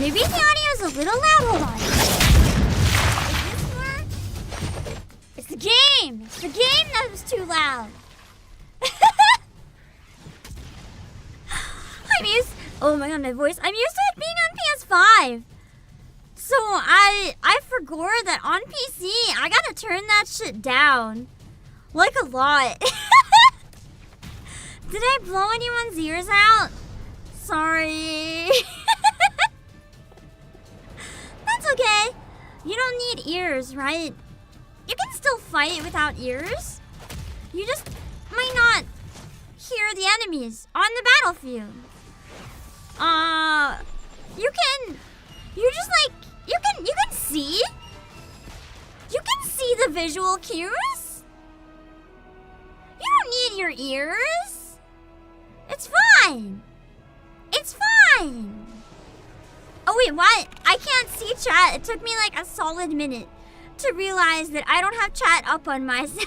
Maybe the audio is a little loud. Hold on. Is this more? It's the game. It's the game that was too loud. I'm used. Oh my god, my voice. I'm used to it being on PS5. So I forgot that on PC I gotta turn that shit down. Like a lot. Did I blow anyone's ears out? Sorry. That's okay. You don't need ears, right? You can still fight without ears. You just might not hear the enemies on the battlefield. You can see. You can see the visual cues. You don't need your ears. It's fine. It's fine. Oh wait, what? I can't see chat. It took me like a solid minute to realize that I don't have chat up on my side.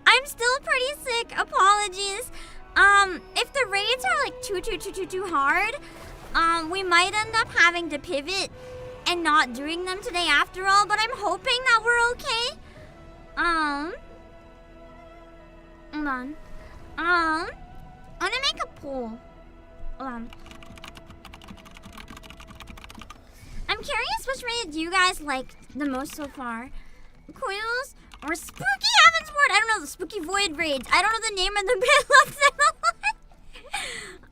I'm still pretty sick. Apologies. If the raids are like too hard, we might end up having to pivot and not doing them today after all, but I'm hoping that we're okay. Hold on. I'm gonna make a poll. Hold on. I'm curious which raid you guys liked the most so far. Coils or Spooky Heaven's Ward? I don't know, the Spooky Void raids. I don't know the name of them, but I love them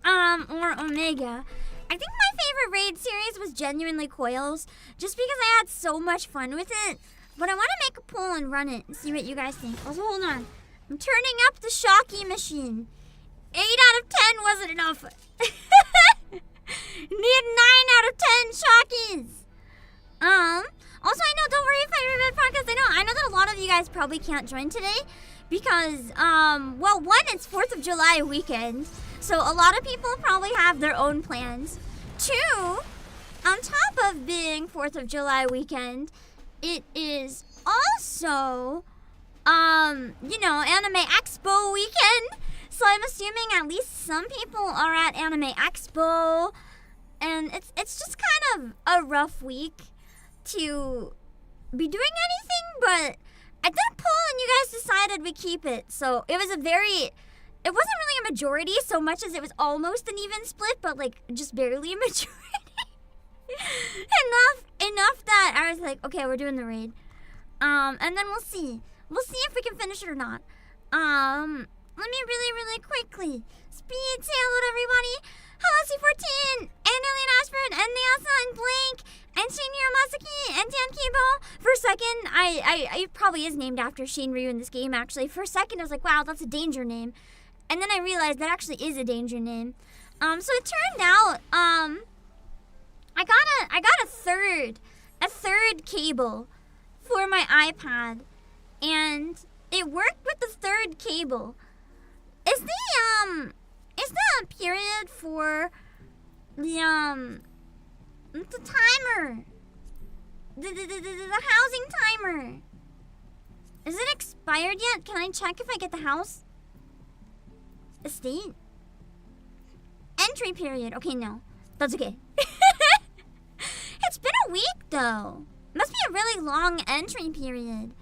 a lot. Or Omega. I think my favorite raid series was genuinely Coils, just because I had so much fun with it. But I want to make a poll and run it and see what you guys think. Also, hold on. I'm turning up the Shocky machine. 8 out of 10 wasn't enough. Need 9 out of 10 Shockies. Also, I know, don't worry if I remember podcast. I know that a lot of you guys probably can't join today because, well, one, it's 4th of July weekend. So a lot of people probably have their own plans. 2, on top of being 4th of July weekend, it is also, you know, Anime Expo weekend. So I'm assuming at least some people are at Anime Expo. And it's just kind of a rough week to be doing anything, but I did a poll and you guys decided we keep it. So it wasn't really a majority so much as it was almost an even split, but like just barely a majority. enough that I was like, okay, we're doing the raid. And then we'll see if we can finish it or not. Let me really quickly speed salute everybody. Hello C14, and Alien Ashford, and Neasa, and Blink, and Shinhiro Masaki, and Dan Kibo. For a second, I probably is named after Shinryu in this game, actually. For a second, I was like, wow, that's a danger name. And then I realized that actually is a danger name. So it turned out, I got a third cable for my iPad, and it worked with the third cable. Is the period for the timer, the housing timer, is it expired yet? Can I check if I get the house? Estate? Entry period. Okay, no. That's okay. It's been a week though. Must be a really long entry period.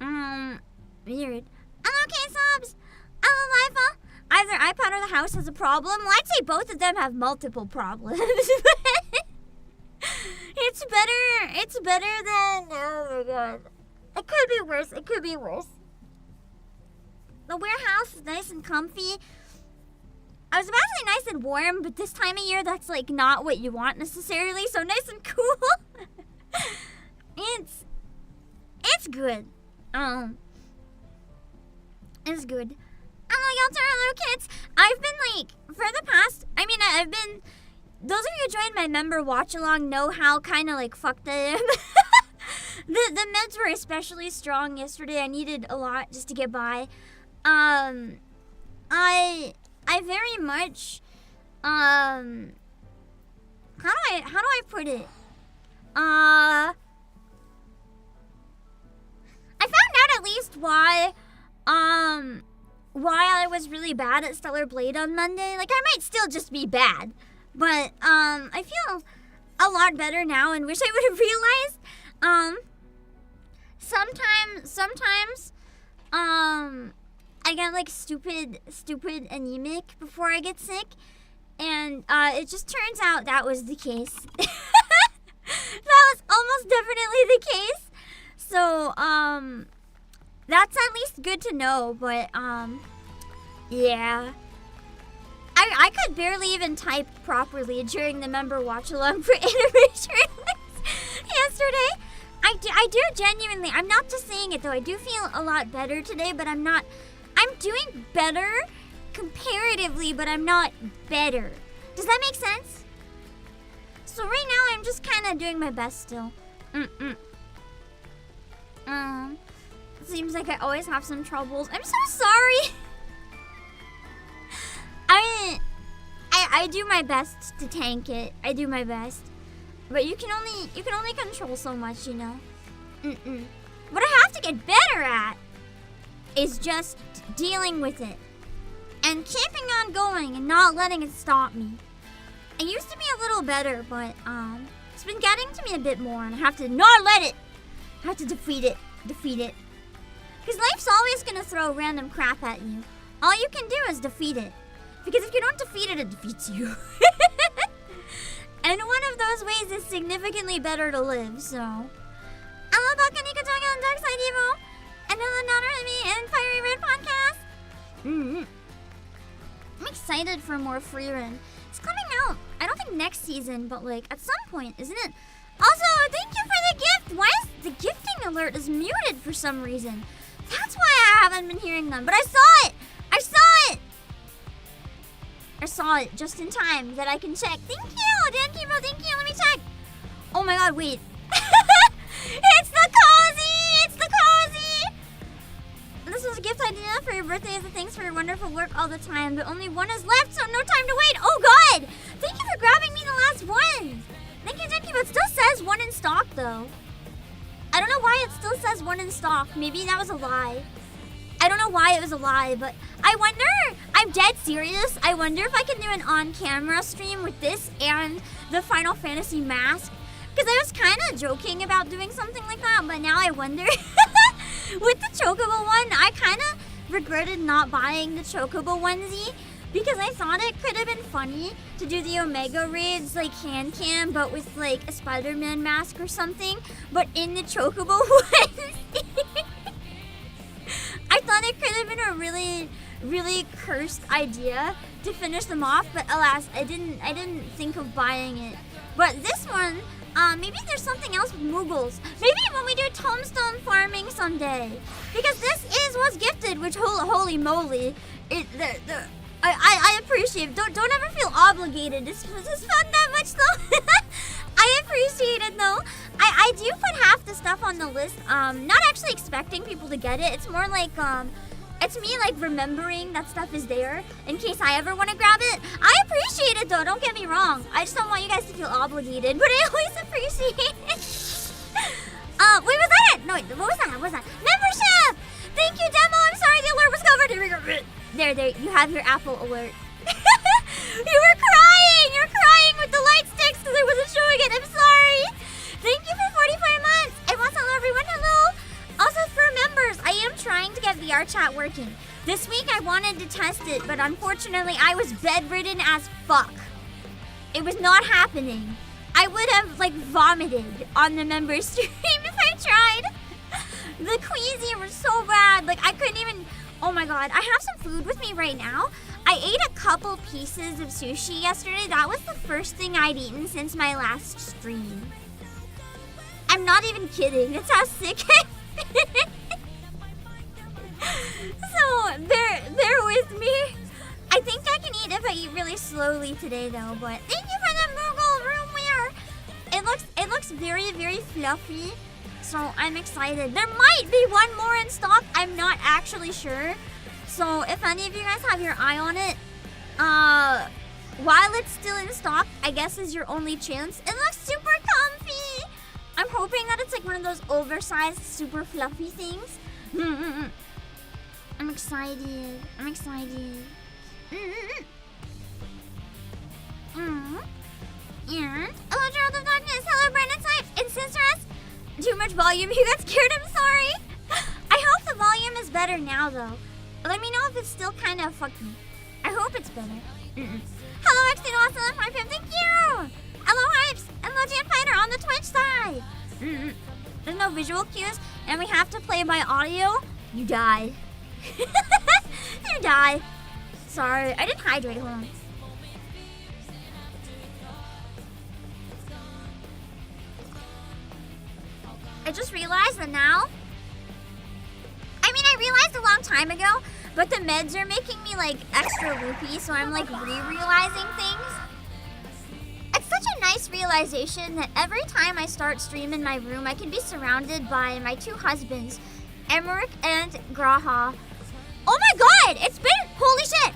Weird. Hello, K-Subs. Hello, Lifa. Either iPad or the house has a problem. Well, I'd say both of them have multiple problems. It's better than, oh my god. It could be worse. The warehouse is nice and comfy. I was about to say nice and warm, but this time of year, that's like not what you want necessarily. So nice and cool. It's good. It's good. Hello, Yelter. Hello, kids. I've been like, for the past, those of you who joined my member watch along know how kind of like fucked I am. The meds were especially strong yesterday. I needed a lot just to get by. I very much, how do I put it? I found out at least why I was really bad at Stellar Blade on Monday. Like, I might still just be bad, But I feel a lot better now and wish I would have realized. Sometimes I get like stupid anemic before I get sick, and it just turns out that was the case. That was almost definitely the case. So that's at least good to know. But yeah, I could barely even type properly during the member watch along for anniversary yesterday. I do genuinely. I'm not just saying it though. I do feel a lot better today, but I'm doing better comparatively, but I'm not better. Does that make sense? So right now I'm just kind of doing my best still. Seems like I always have some troubles. I'm so sorry. I do my best to tank it. I do my best. But you can only control so much, you know. What I have to get better at is just dealing with it and keeping on going and not letting it stop me. I used to be a little better, but it's been getting to me a bit more, and I have to not let it. I have to defeat it. Because life's always gonna throw random crap at you. All you can do is defeat it. Because if you don't defeat it, it defeats you. And one of those ways is significantly better to live, so. Hello, Obake, and Doxxing Evo. And hello, Not and Fiery Red Podcast. I'm excited for more free run. It's coming out, I don't think next season, but like at some point, isn't it? Also, thank you for the gift. Why is the gifting alert is muted for some reason? That's why I haven't been hearing them. But I saw it. I saw it just in time that I can check. Thank you, Dan Kibo. Thank you. Let me check. Oh my God, wait. It's the cozy. This was a gift idea for your birthday as a thanks for your wonderful work all the time. But only one is left, so no time to wait. Oh God. Thank you for grabbing me the last one. Thank you, Dan Kibo. It still says one in stock, though. I don't know why it still says one in stock. Maybe that was a lie. I don't know why it was a lie, but I wonder, I'm dead serious, I wonder if I can do an on-camera stream with this and the Final Fantasy mask. Because I was kind of joking about doing something like that, but now I wonder. With the Chocobo one, I kind of regretted not buying the Chocobo onesie because I thought it could have been funny to do the Omega raids like hand cam, but with like a Spider-Man mask or something, but in the Chocobo onesie. I thought it could have been a really, really cursed idea to finish them off, but alas, I didn't think of buying it. But this one, maybe there's something else with Moogles. Maybe when we do tombstone farming someday, because this is what's gifted. Which holy moly, I appreciate it. Don't ever feel obligated. This is fun that much though. I appreciate it though. I do put half the stuff on the list, not actually expecting people to get it. It's more like, it's me like remembering that stuff is there in case I ever want to grab it. I appreciate it though, don't get me wrong. I just don't want you guys to feel obligated, but I always appreciate it. Wait, was that it? No, wait, what was that? Membership! Thank you, Demo, I'm sorry the alert was covered. Here we go. There, you have your Apple alert. You're crying with the light sticks because I wasn't showing it. I'm sorry. Thank you for 45 months. I want to tell everyone hello. Also for members, I am trying to get VR chat working. This week I wanted to test it, but unfortunately I was bedridden as fuck. It was not happening. I would have like vomited on the member stream if I tried. The queasy was so bad. Like I couldn't even, oh my God. I have some food with me right now. I ate a couple pieces of sushi yesterday. That was the first thing I'd eaten since my last stream. I'm not even kidding. That's how sick I've been. So, bear with me. I think I can eat if I eat really slowly today though, but thank you for the Google roomware. It looks very, very fluffy. So I'm excited. There might be one more in stock. I'm not actually sure. So if any of you guys have your eye on it, while it's still in stock, I guess is your only chance. It looks super comfy. I'm hoping that it's like one of those oversized, super fluffy things. I'm excited. And hello, Gerald of Darkness. Hello, Brandon Snipes. Insensitive. Too much volume. You got scared. I'm sorry. I hope the volume is better now, though. Let me know if it's still kind of fucky. I hope it's better. Hello, XD Awesome. Hi, Pam. Thank you. Hello, Hypes. And Legend Fighter on the Twitch side. There's no visual cues, and we have to play by audio. You die. You die. Sorry, I didn't hydrate. Hold on. I just realized that now. I mean, I realized a long time ago, but the meds are making me like extra loopy, so I'm like re-realizing things. It's such a nice realization that every time I start stream in my room, I can be surrounded by my two husbands, Emmerich and Graha. Oh my god! It's been, holy shit!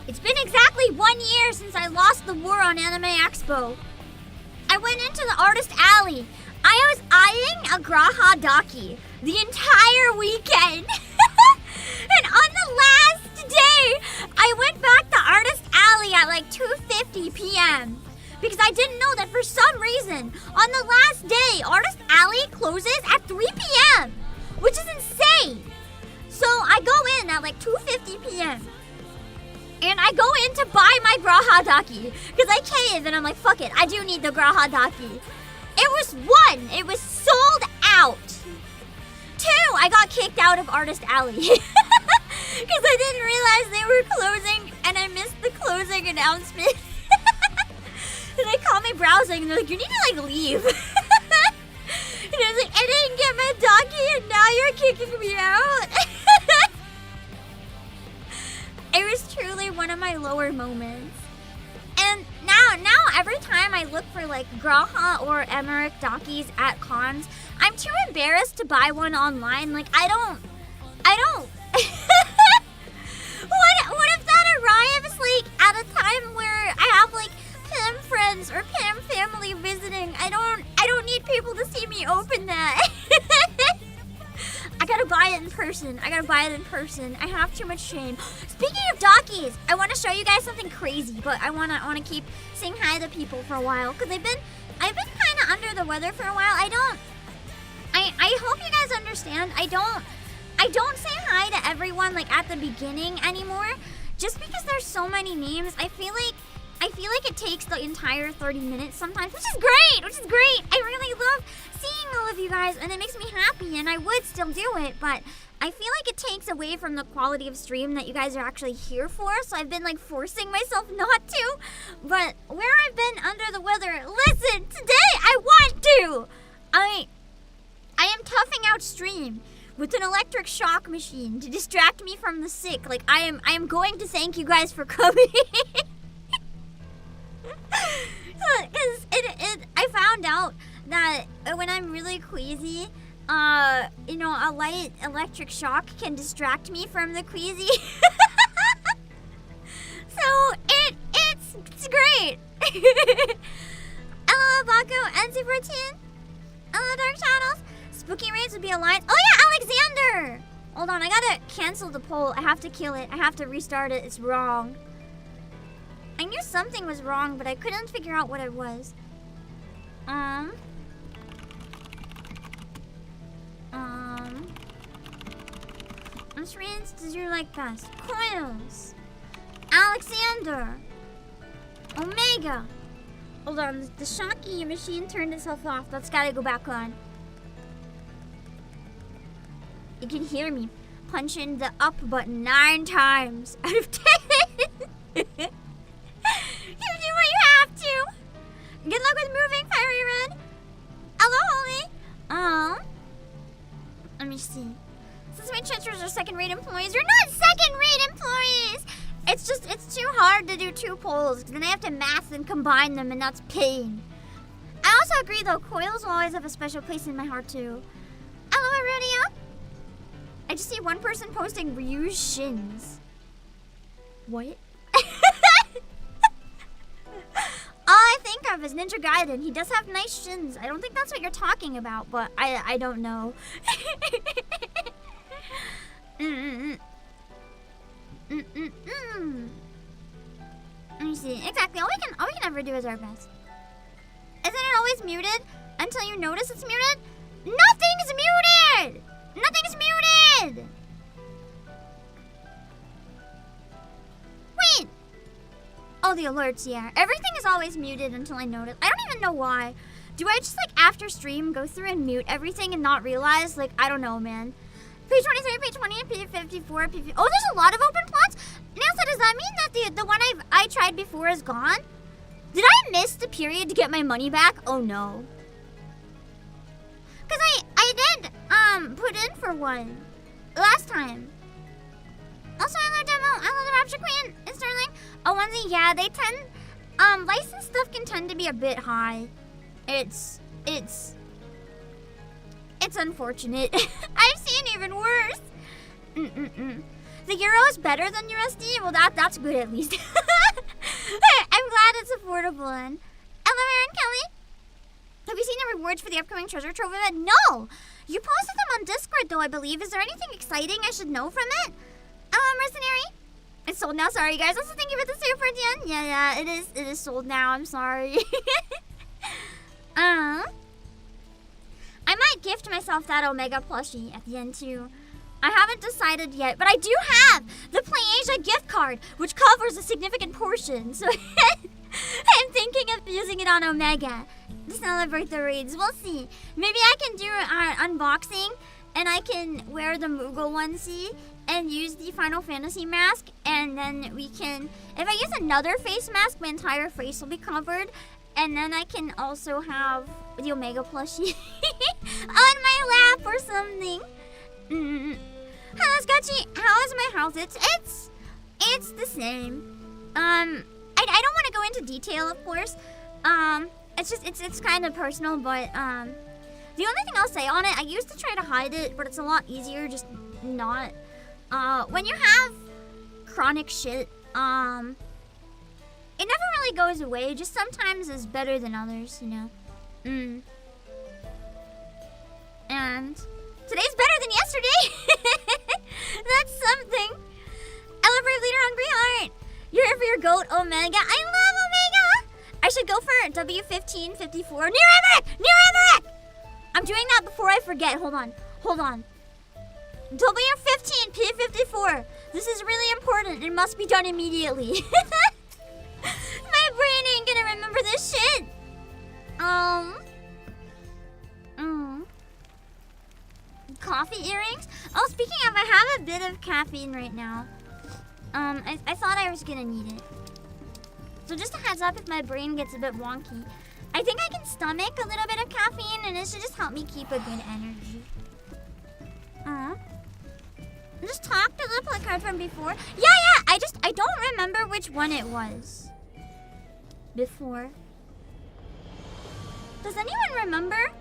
It's been exactly 1 year since I lost the war on Anime Expo. I went into the artist alley. I was eyeing a Graha Daki the entire weekend. And on the last day, I went back to artist alley at like 2:50 p.m. because I didn't know that for some reason, on the last day, artist alley closes at 3 p.m., which is insane. So I go in at like 2:50 p.m. and I go in to buy my Graha Daki because I cave and I'm like, fuck it, I do need the Graha Daki. It was 1, it was sold out. 2, I got kicked out of Artist Alley because I didn't realize they were closing and I missed the closing announcement. And they called me browsing and they're like, you need to like leave. And I was like, I didn't get my Daki and now you're kicking me out. It was truly one of my lower moments. And now every time I look for like Graha or Emmerich Dakis at cons, I'm too embarrassed to buy one online. Like I don't what if that arrives like at a time where I have like Pam friends or Pam family visiting? I don't need people to see me open that. I gotta buy it in person. I have too much shame. Speaking of Dakis, I want to show you guys something crazy, but I wanna keep saying hi to people for a while because I've been kind of under the weather for a while. I hope you guys understand. I don't say hi to everyone like at the beginning anymore, just because there's so many names. I feel like it takes the entire 30 minutes sometimes, which is great. I really love seeing all of you guys, and it makes me happy, and I would still do it, but I feel like it takes away from the quality of stream that you guys are actually here for, so I've been like forcing myself not to. But where I've been under the weather, listen, today I want to. I am toughing out stream with an electric shock machine to distract me from the sick. Like I am going to thank you guys for coming. Because I found out that when I'm really queasy, a light electric shock can distract me from the queasy. So it's great. Hello, Obake, NC14. Hello, Dark Shadows. Spooky Raids would be a line. Oh yeah, Alexander! Hold on, I gotta cancel the poll. I have to kill it. I have to restart it. It's wrong. I knew something was wrong, but I couldn't figure out what it was. Which reads did you like best? Coils. Alexander. Omega. Hold on, the Shocky machine turned itself off. That's gotta go back on. You can hear me punching the up button 9 times out of 10. You do what you have to. Good luck with moving, Fiery Red. Hello, Holly. Let me see. Since my churches are second-rate employees, you're not second-rate employees. It's too hard to do 2 polls, because then I have to math and combine them, and that's pain. I also agree, though, coils will always have a special place in my heart, too. Hello, Arunia. I just see one person posting Ryu's shins. What? All I think of is Ninja Gaiden. He does have nice shins. I don't think that's what you're talking about, but I don't know. Let me see. Exactly. All we can ever do is our best. Isn't it always muted until you notice it's muted? Nothing's muted! Nothing's muted! Wait! Oh, the alerts, yeah. Everything is always muted until I notice. I don't even know why. Do I just, like, after stream, go through and mute everything and not realize? Like, I don't know, man. P23, P20, P54, P50. Oh, there's a lot of open plots? Now, so does that mean that the one I tried before is gone? Did I miss the period to get my money back? Oh, no. Because I did, put in for one last time. Also, I love demo. I love the Rapture Queen and Sterling. Oh, onesie, yeah, they tend, licensed stuff can tend to be a bit high. It's unfortunate. I've seen even worse. The euro is better than USD? Well, that's good at least. I'm glad it's affordable. And I love Aaron Kelly. Have you seen the rewards for the upcoming treasure trove event? No! You posted them on Discord, though, I believe. Is there anything exciting I should know from it? Mercenary? It's sold now. Sorry, guys. Also, thank you for the super, Dan. Yeah, it is sold now. I'm sorry. I might gift myself that Omega plushie at the end, too. I haven't decided yet, but I do have the PlayAsia gift card, which covers a significant portion, so I'm thinking of using it on Omega to celebrate the raids. We'll see. Maybe I can do an unboxing, and I can wear the Moogle onesie and use the Final Fantasy mask, and then we can, if I use another face mask, my entire face will be covered, and then I can also have the Omega plushie on my lap or something. Hello, Scotchy. How is my house? It's the same. I don't want to go into detail, of course. It's kind of personal, but the only thing I'll say on it, I used to try to hide it, but it's a lot easier just not. When you have chronic shit, it never really goes away. Just sometimes is better than others, you know. And today's better than yesterday. That's something. Celebrate Leader Hungry Heart. You're here for your goat, Omega. I love Omega. I should go for W1554. Near Emmerich! I'm doing that before I forget. Hold on. W15 P54. This is really important. It must be done immediately. My brain ain't gonna remember this shit. Coffee earrings? Oh, speaking of, I have a bit of caffeine right now. I thought I was gonna need it. So just a heads up if my brain gets a bit wonky. I think I can stomach a little bit of caffeine, and it should just help me keep a good energy. Just talk to the placard from before. Yeah, I don't remember which one it was. Before. Does anyone remember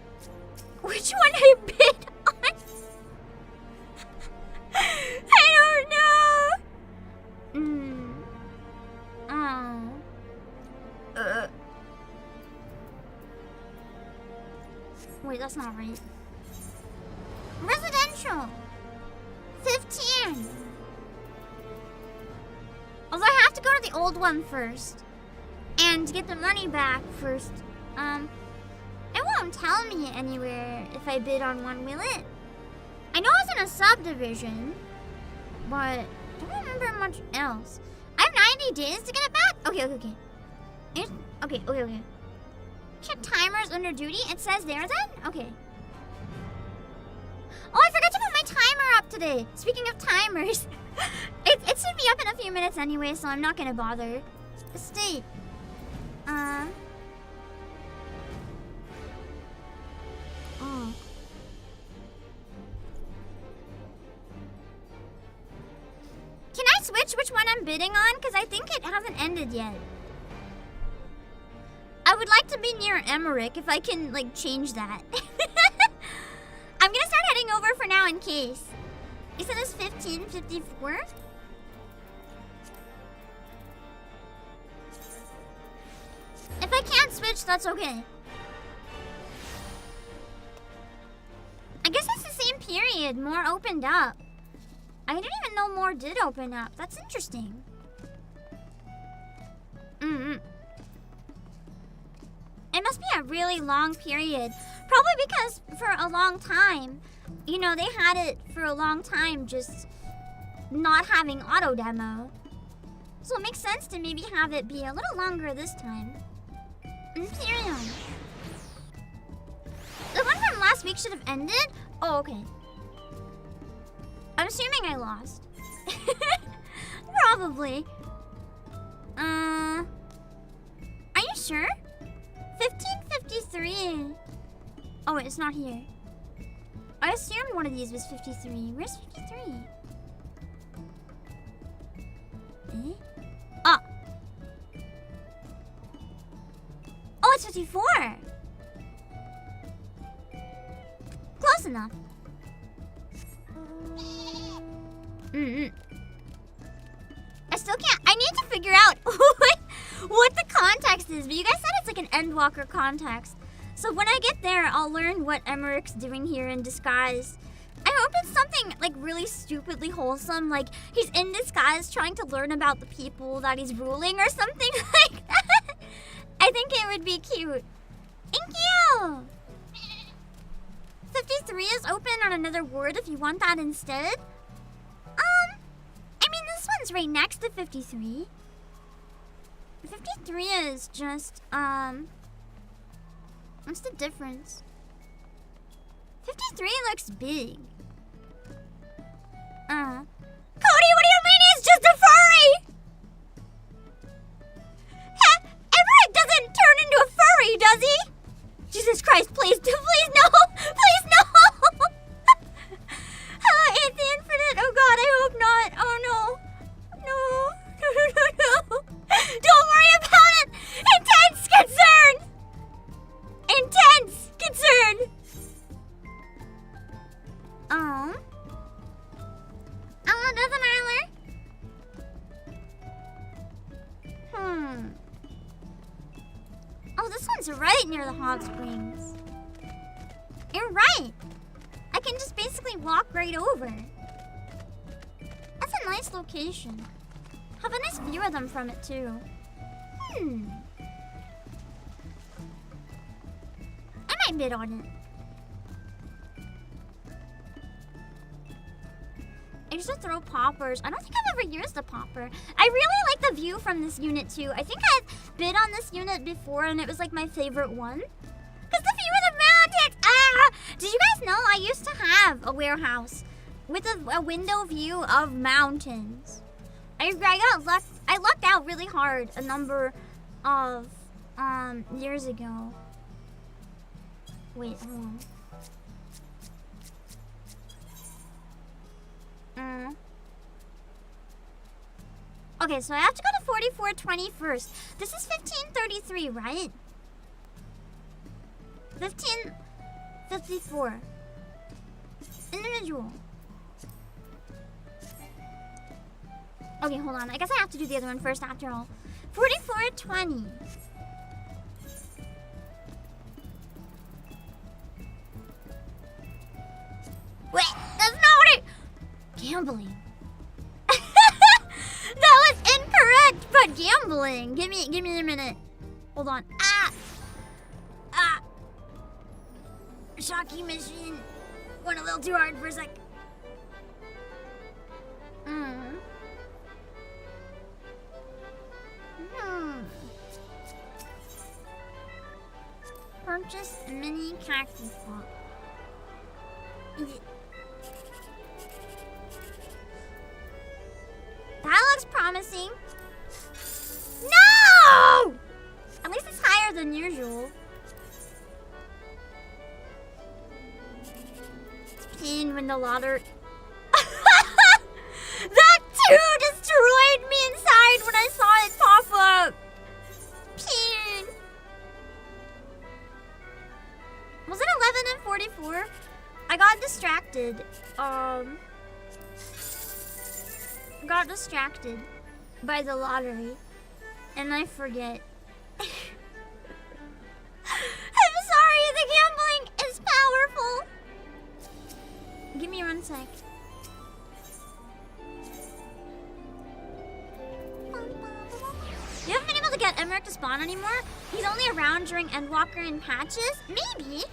which one I bid on? I don't know. Wait, that's not right. Residential. 15. Although I have to go to the old one first and get the money back first. It won't tell me anywhere if I bid on one, will it? I know it's in a subdivision, but I don't remember much else. I have 90 days to get it back. Okay. Check timers under duty. It says there then? Okay. Oh, I forgot to put my timer up today. Speaking of timers, it should be up in a few minutes anyway, so I'm not gonna bother. State. Oh. Can I switch which one I'm bidding on? Because I think it hasn't ended yet. I would like to be near Emmerich if I can, like, change that. I'm gonna start heading over for now in case. You said it's 1554? If I can't switch, that's okay. I guess it's the same period. More opened up. I didn't even know more did open up. That's interesting. be a really long period. Probably because for a long time, you know, they had it for a long time just not having auto demo. So it makes sense to maybe have it be a little longer this time. Imperium. The one from last week should have ended? Oh, okay. I'm assuming I lost. Probably. Are you sure? 1553. Oh, wait, it's not here. I assumed one of these was 53. Where's 53? Eh? Ah. Oh, it's 54. Close enough. I still can't. I need to figure out what the context is. But you guys said it's like an Endwalker context. So when I get there, I'll learn what Emmerich's doing here in disguise. I hope it's something like really stupidly wholesome, like he's in disguise trying to learn about the people that he's ruling or something like that. I think it would be cute. Thank you! 53 is open on another word if you want that instead. I mean, this one's right next to 53. 53 is just, what's the difference? 53 looks big. Cody, what do you mean he's just a furry? Everett doesn't turn into a furry, does he? Jesus Christ, please, please no! Please no! Hello, Ain't the Infinite. Oh god, I hope not. Oh no. No. Don't worry about it! Intense concern! Intense concern! Oh, nothing, Eiler. Oh, this one's right near the hot springs. You're right. I can just basically walk right over. That's a nice location. Have a nice view of them from it too. I might bid on it. I used to throw poppers. I don't think I've ever used a popper. I really like the view from this unit too. I think I've bid on this unit before and it was like my favorite one. Because the view of the mountains! Ah! Did you guys know I used to have a warehouse with a window view of mountains? I lucked out really hard a number of years ago. Wait, hold on. Okay, so I have to go to 4420 first. This is 1533, right? 1554. Individual. Okay, hold on. I guess I have to do the other one first after all. 4420. Wait, that's not what Gambling. That was incorrect, but gambling. Give me a minute. Hold on. Shocky machine. Went a little too hard for a sec. Purchase mini cactus pot. That looks promising. No! At least it's higher than usual. Pain when the lottery. That too destroyed me inside when I saw it pop up. Pain. Was it 11 and 44? I got distracted. Got distracted by the lottery and I forget. I'm sorry, the gambling is powerful. Give me 1 sec. You haven't been able to get get Emmerich to spawn anymore. He's only around during Endwalker and patches. Maybe.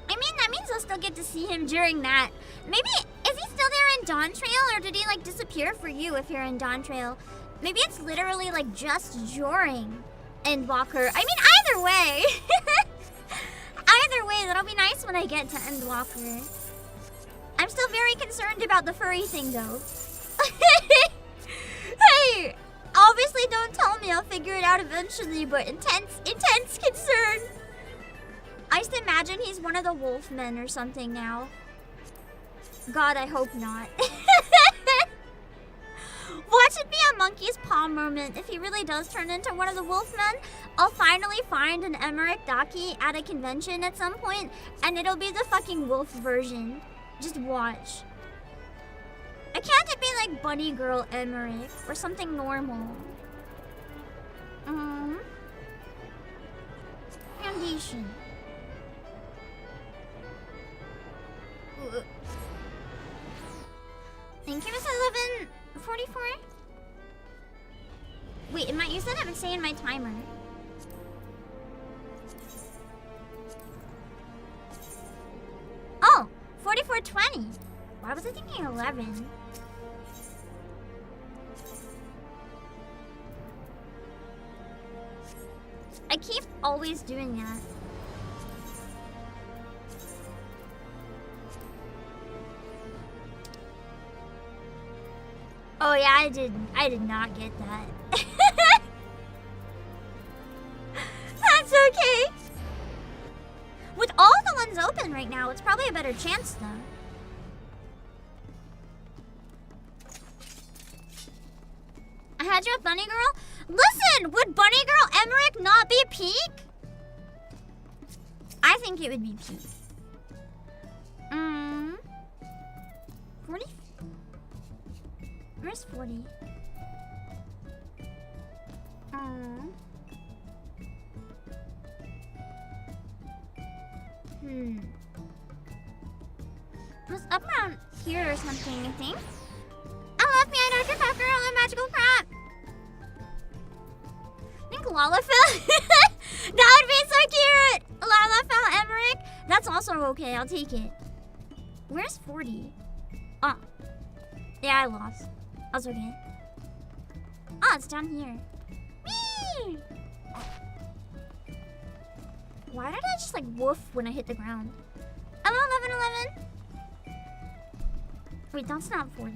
I mean, that means I'll still get to see him during that. Maybe, is he still there in Dawn Trail, or did he like disappear for you if you're in Dawn Trail? Maybe it's literally like just during Endwalker. I mean, either way. Either way, that'll be nice when I get to Endwalker. I'm still very concerned about the furry thing though. Hey, obviously don't tell me, I'll figure it out eventually, but intense concern. I just imagine he's one of the wolfmen or something now. God, I hope not. Watch it be a monkey's paw moment. If he really does turn into one of the wolfmen, I'll finally find an Emmerich Daki at a convention at some point, and it'll be the fucking wolf version. Just watch. Can't it be like Bunny Girl Emmerich or something normal? Foundation. Thank you, Miss 1144. Wait, you said I would say in my timer. Oh, 4420. Why was I thinking 11? I keep always doing that. Oh yeah, I did not get that. That's okay. With all the ones open right now, it's probably a better chance though. I had you at Bunny Girl? Listen, would Bunny Girl Emmerich not be peak? I think it would be peak. 40? Where's 40? It was up around here or something, I think. I love me, I don't give a girl a magical crap. I think Lalafell. That would be so cute. Lalafell Emmerich. That's also okay. I'll take it. Where's 40? Oh. Yeah, I lost. That's okay. Oh, it's down here. Whee! Why did I just like woof when I hit the ground? Hello, 1111. Wait, that's not 40.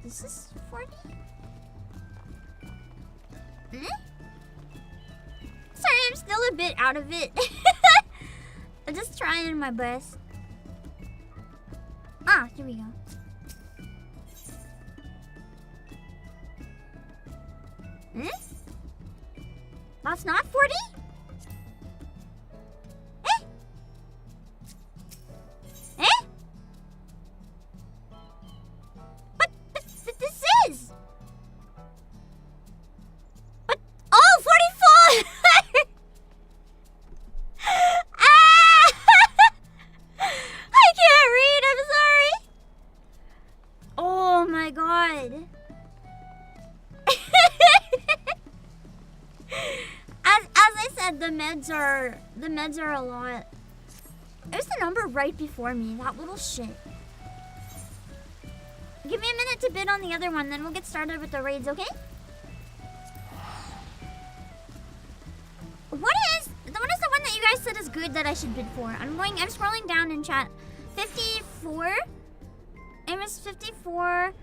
This is 40? Sorry, I'm still a bit out of it. I'm just trying my best. Ah, here we go. That's not 40? But this is. But oh, 44. I can't read. I'm sorry. Oh my god. As I said, the meds are a lot. There's the number right before me. That little shit. Give me a minute to bid on the other one, then we'll get started with the raids, okay? What is the one that you guys said is good that I should bid for? I'm scrolling down in chat. 54. It was 54.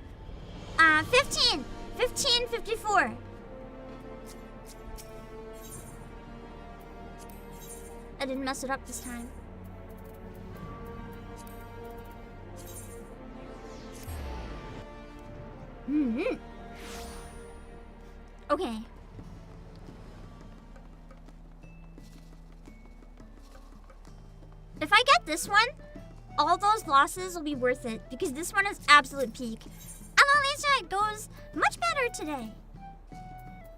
15. 54. I didn't mess it up this time. Okay. If I get this one, all those losses will be worth it because this one is absolute peak. Hello, Lisa. It goes much better today.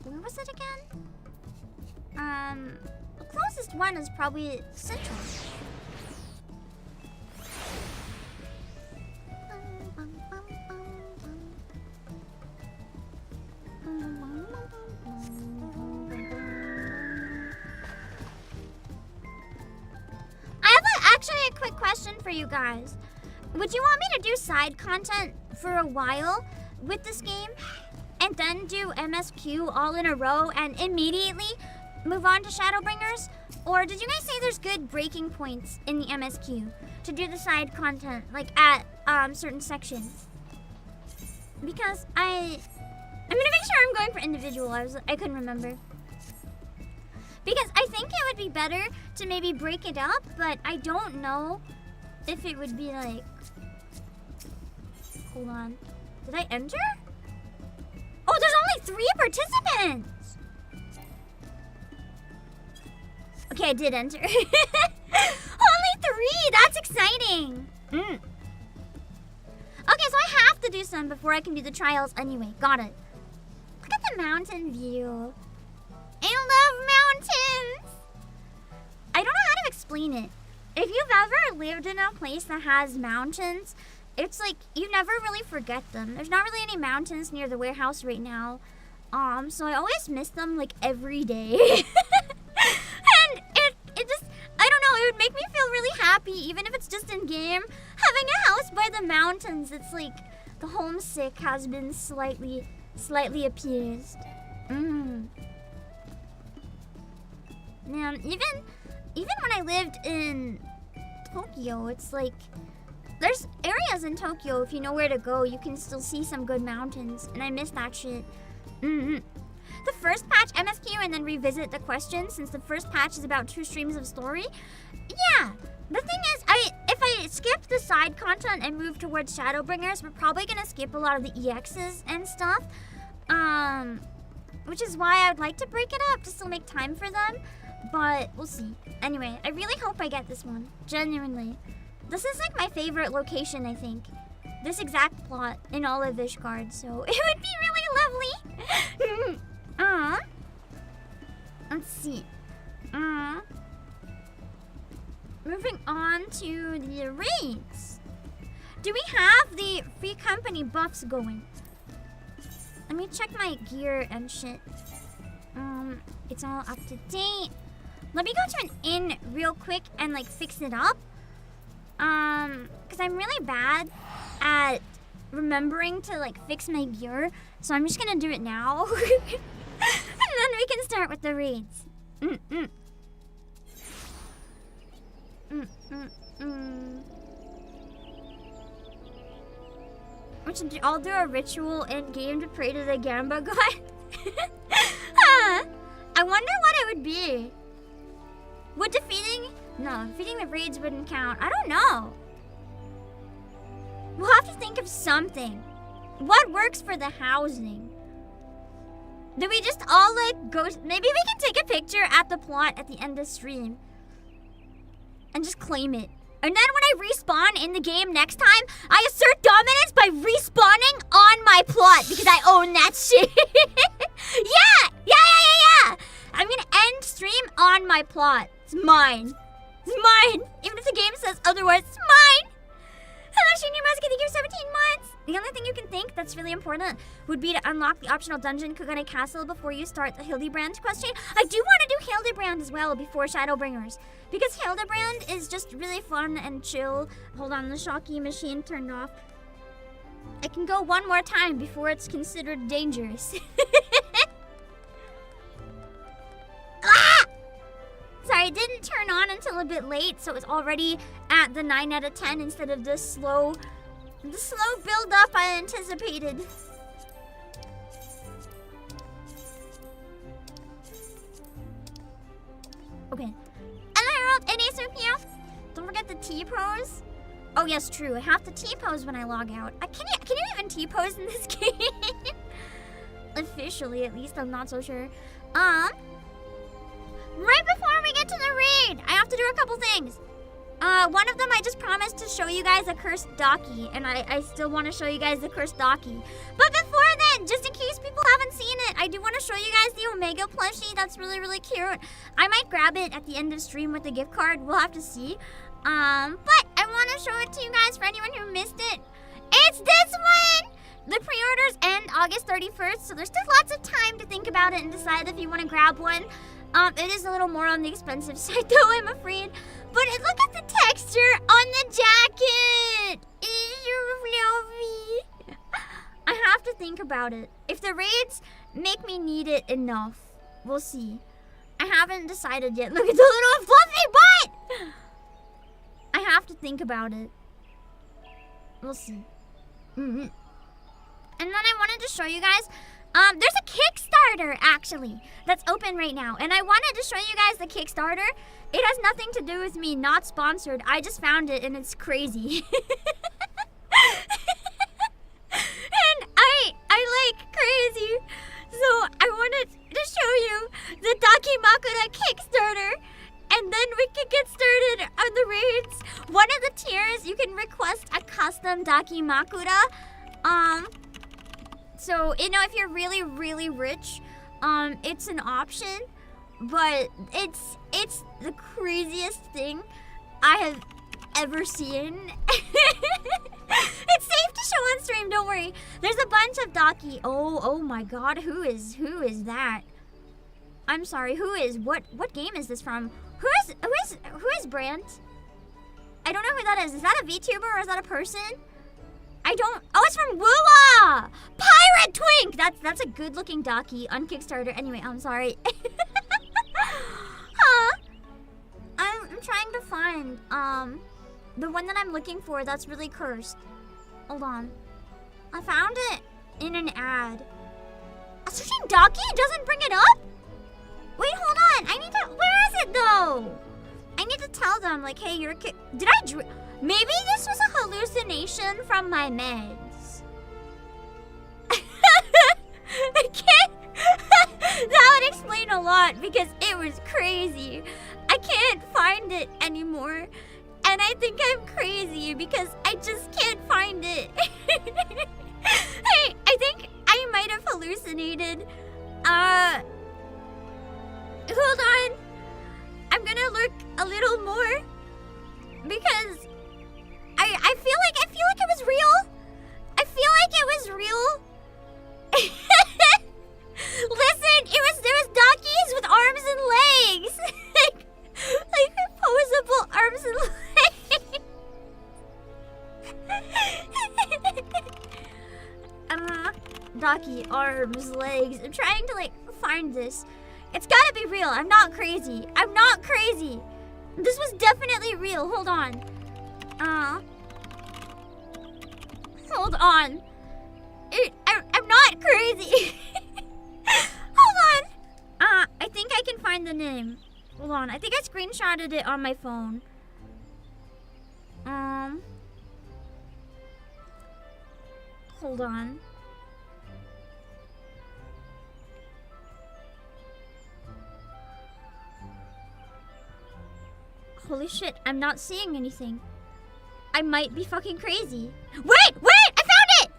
Where was it again? The closest one is probably Central. question for you guys. Would you want me to do side content for a while with this game and then do MSQ all in a row and immediately move on to Shadowbringers? Or did you guys say there's good breaking points in the MSQ to do the side content, like at certain sections? Because I'm gonna make sure I'm going for individual. I couldn't remember. Because I think it would be better to maybe break it up, but I don't know if it would be like... Hold on. Did I enter? Oh, there's only 3 participants! Okay, I did enter. Only 3! That's exciting! Okay, so I have to do some before I can do the trials anyway. Got it. Look at the mountain view. I love mountains! I don't know how to explain it. If you've ever lived in a place that has mountains, it's like you never really forget them. There's not really any mountains near the warehouse right now. So I always miss them like every day. And it just, I don't know, it would make me feel really happy, even if it's just in game. Having a house by the mountains, it's like the homesick has been slightly appeased. Man, even when I lived in Tokyo, it's like there's areas in Tokyo, if you know where to go, you can still see some good mountains, and I miss that shit. The first patch MSQ and then revisit the questions, since the first patch is about 2 streams of story. Yeah, the thing is, if I skip the side content and move towards Shadowbringers, we're probably gonna skip a lot of the EXs and stuff. Which is why I would like to break it up to still make time for them. But we'll see. Anyway, I really hope I get this one. Genuinely. This is like my favorite location, I think. This exact plot in all of Ishgard, so it would be really lovely. Let's see. Moving on to the raids. Do we have the free company buffs going? Let me check my gear and shit. It's all up to date. Let me go to an inn real quick and like fix it up. Cause I'm really bad at remembering to like fix my gear. So I'm just gonna do it now. And then we can start with the raids. I'll do a ritual in game to pray to the Gamba god. I wonder what it would be. Would defeating the raids wouldn't count. I don't know. We'll have to think of something. What works for the housing? Do we just all like go? Maybe we can take a picture at the plot at the end of stream and just claim it. And then when I respawn in the game next time, I assert dominance by respawning on my plot because I own that shit. Yeah. I'm gonna end stream on my plot. It's mine. It's mine. Even if the game says otherwise, it's mine. Hello, Senior Musket. Thank you for 17 months. The only thing you can think that's really important would be to unlock the optional dungeon Kugane Castle before you start the Hildebrand question. I do want to do Hildebrand as well before Shadowbringers, because Hildebrand is just really fun and chill. Hold on, the Shocky machine turned off. I can go one more time before it's considered dangerous. Ah! Sorry, it didn't turn on until a bit late, so it's already at the 9 out of 10 instead of the slow build-up I anticipated. Okay. And I wrote NASOPio. Don't forget the T-pose. Oh yes, true. I have to T-pose when I log out. Can you even T-pose in this game? Officially, at least. I'm not so sure. Right before we get to the raid, I have to do a couple things. One of them, I just promised to show you guys a cursed Docky, and I still want to show you guys the cursed Docky. But before then, just in case people haven't seen it, I do want to show you guys the Omega plushie. That's really, really cute. I might grab it at the end of stream with the gift card. We'll have to see. But I want to show it to you guys for anyone who missed it. It's this one! The pre-orders end August 31st, so there's still lots of time to think about it and decide if you want to grab one. It is a little more on the expensive side, though, I'm afraid. But look at the texture on the jacket. It's so fluffy. I have to think about it. If the raids make me need it enough, we'll see. I haven't decided yet. Look at the little fluffy butt. I have to think about it. We'll see. And then I wanted to show you guys, there's a Kickstarter actually that's open right now, and I wanted to show you guys the Kickstarter. It has nothing to do with me, not sponsored. I just found it and it's crazy. And I like crazy, so I wanted to show you the Dakimakura Kickstarter, and then we can get started on the raids. One of the tiers, you can request a custom Dakimakura. So, you know, if you're really, really rich, it's an option, but it's the craziest thing I have ever seen. It's safe to show on stream, don't worry. There's a bunch of Daki. Oh my god, who is that? I'm sorry, what game is this from? Who is Brant? I don't know who that is. Is that a VTuber or is that a person? Oh, it's from Woowa! Pirate Twink! That's a good-looking Daki on Kickstarter. Anyway, I'm sorry. I'm trying to find, the one that I'm looking for that's really cursed. Hold on. I found it in an ad. Searching Daki doesn't bring it up? Wait, hold on. Where is it, though? I need to tell them, like, hey, you're a kid. Maybe this was a hallucination from my meds. I can't. That would explain a lot because it was crazy. I can't find it anymore. And I think I'm crazy because I just can't find it. Hey, I think I might have hallucinated. Hold on. I'm gonna look a little more because I feel like it was real. I feel like it was real. Listen, there was Dakis with arms and legs. like opposable arms and legs. Daki, arms, legs. I'm trying to find this. It's gotta be real. I'm not crazy. This was definitely real. Hold on. Hold on. I'm not crazy. Hold on. I think I can find the name. Hold on. I think I screenshotted it on my phone. Hold on. Holy shit, I'm not seeing anything. I might be fucking crazy. Wait! I found it!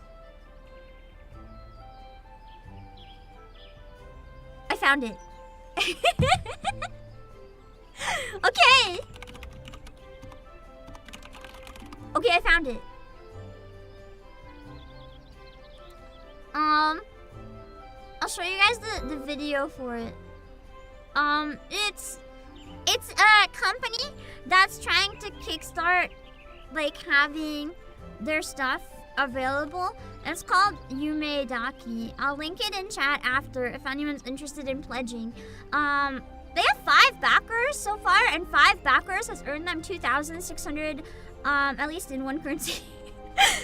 I found it. Okay. Okay, I found it. I'll show you guys the video for it. It's a company that's trying to kickstart having their stuff available. It's called Yume Daki. I'll link it in chat after if anyone's interested in pledging. They have 5 backers so far, and 5 backers has earned them 2,600 at least in one currency.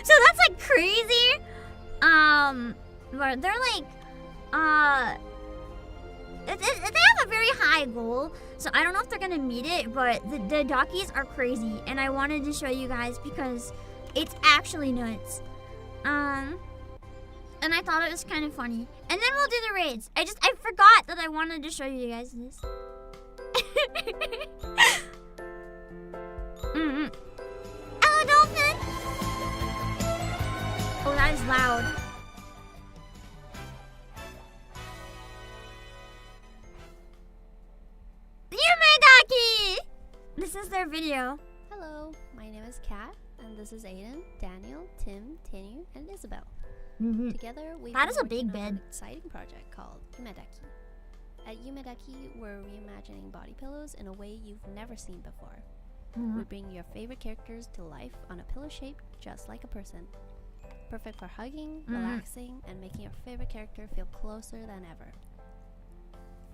So that's crazy. But they're they have a very high goal, so I don't know if they're gonna meet it, but the Dakis are crazy, and I wanted to show you guys because it's actually nuts. And I thought it was kind of funny. And then we'll do the raids. I forgot that I wanted to show you guys this. Hello, dolphin! Oh, that is loud. This is their video. Hello, my name is Kat, and this is Aiden, Daniel, Tim, Tinu, and Isabel. Together, we've been working on an exciting project called Yumedaki. At Yumedaki, we're reimagining body pillows in a way you've never seen before. We bring your favorite characters to life on a pillow shape just like a person. Perfect for hugging, relaxing, and making your favorite character feel closer than ever.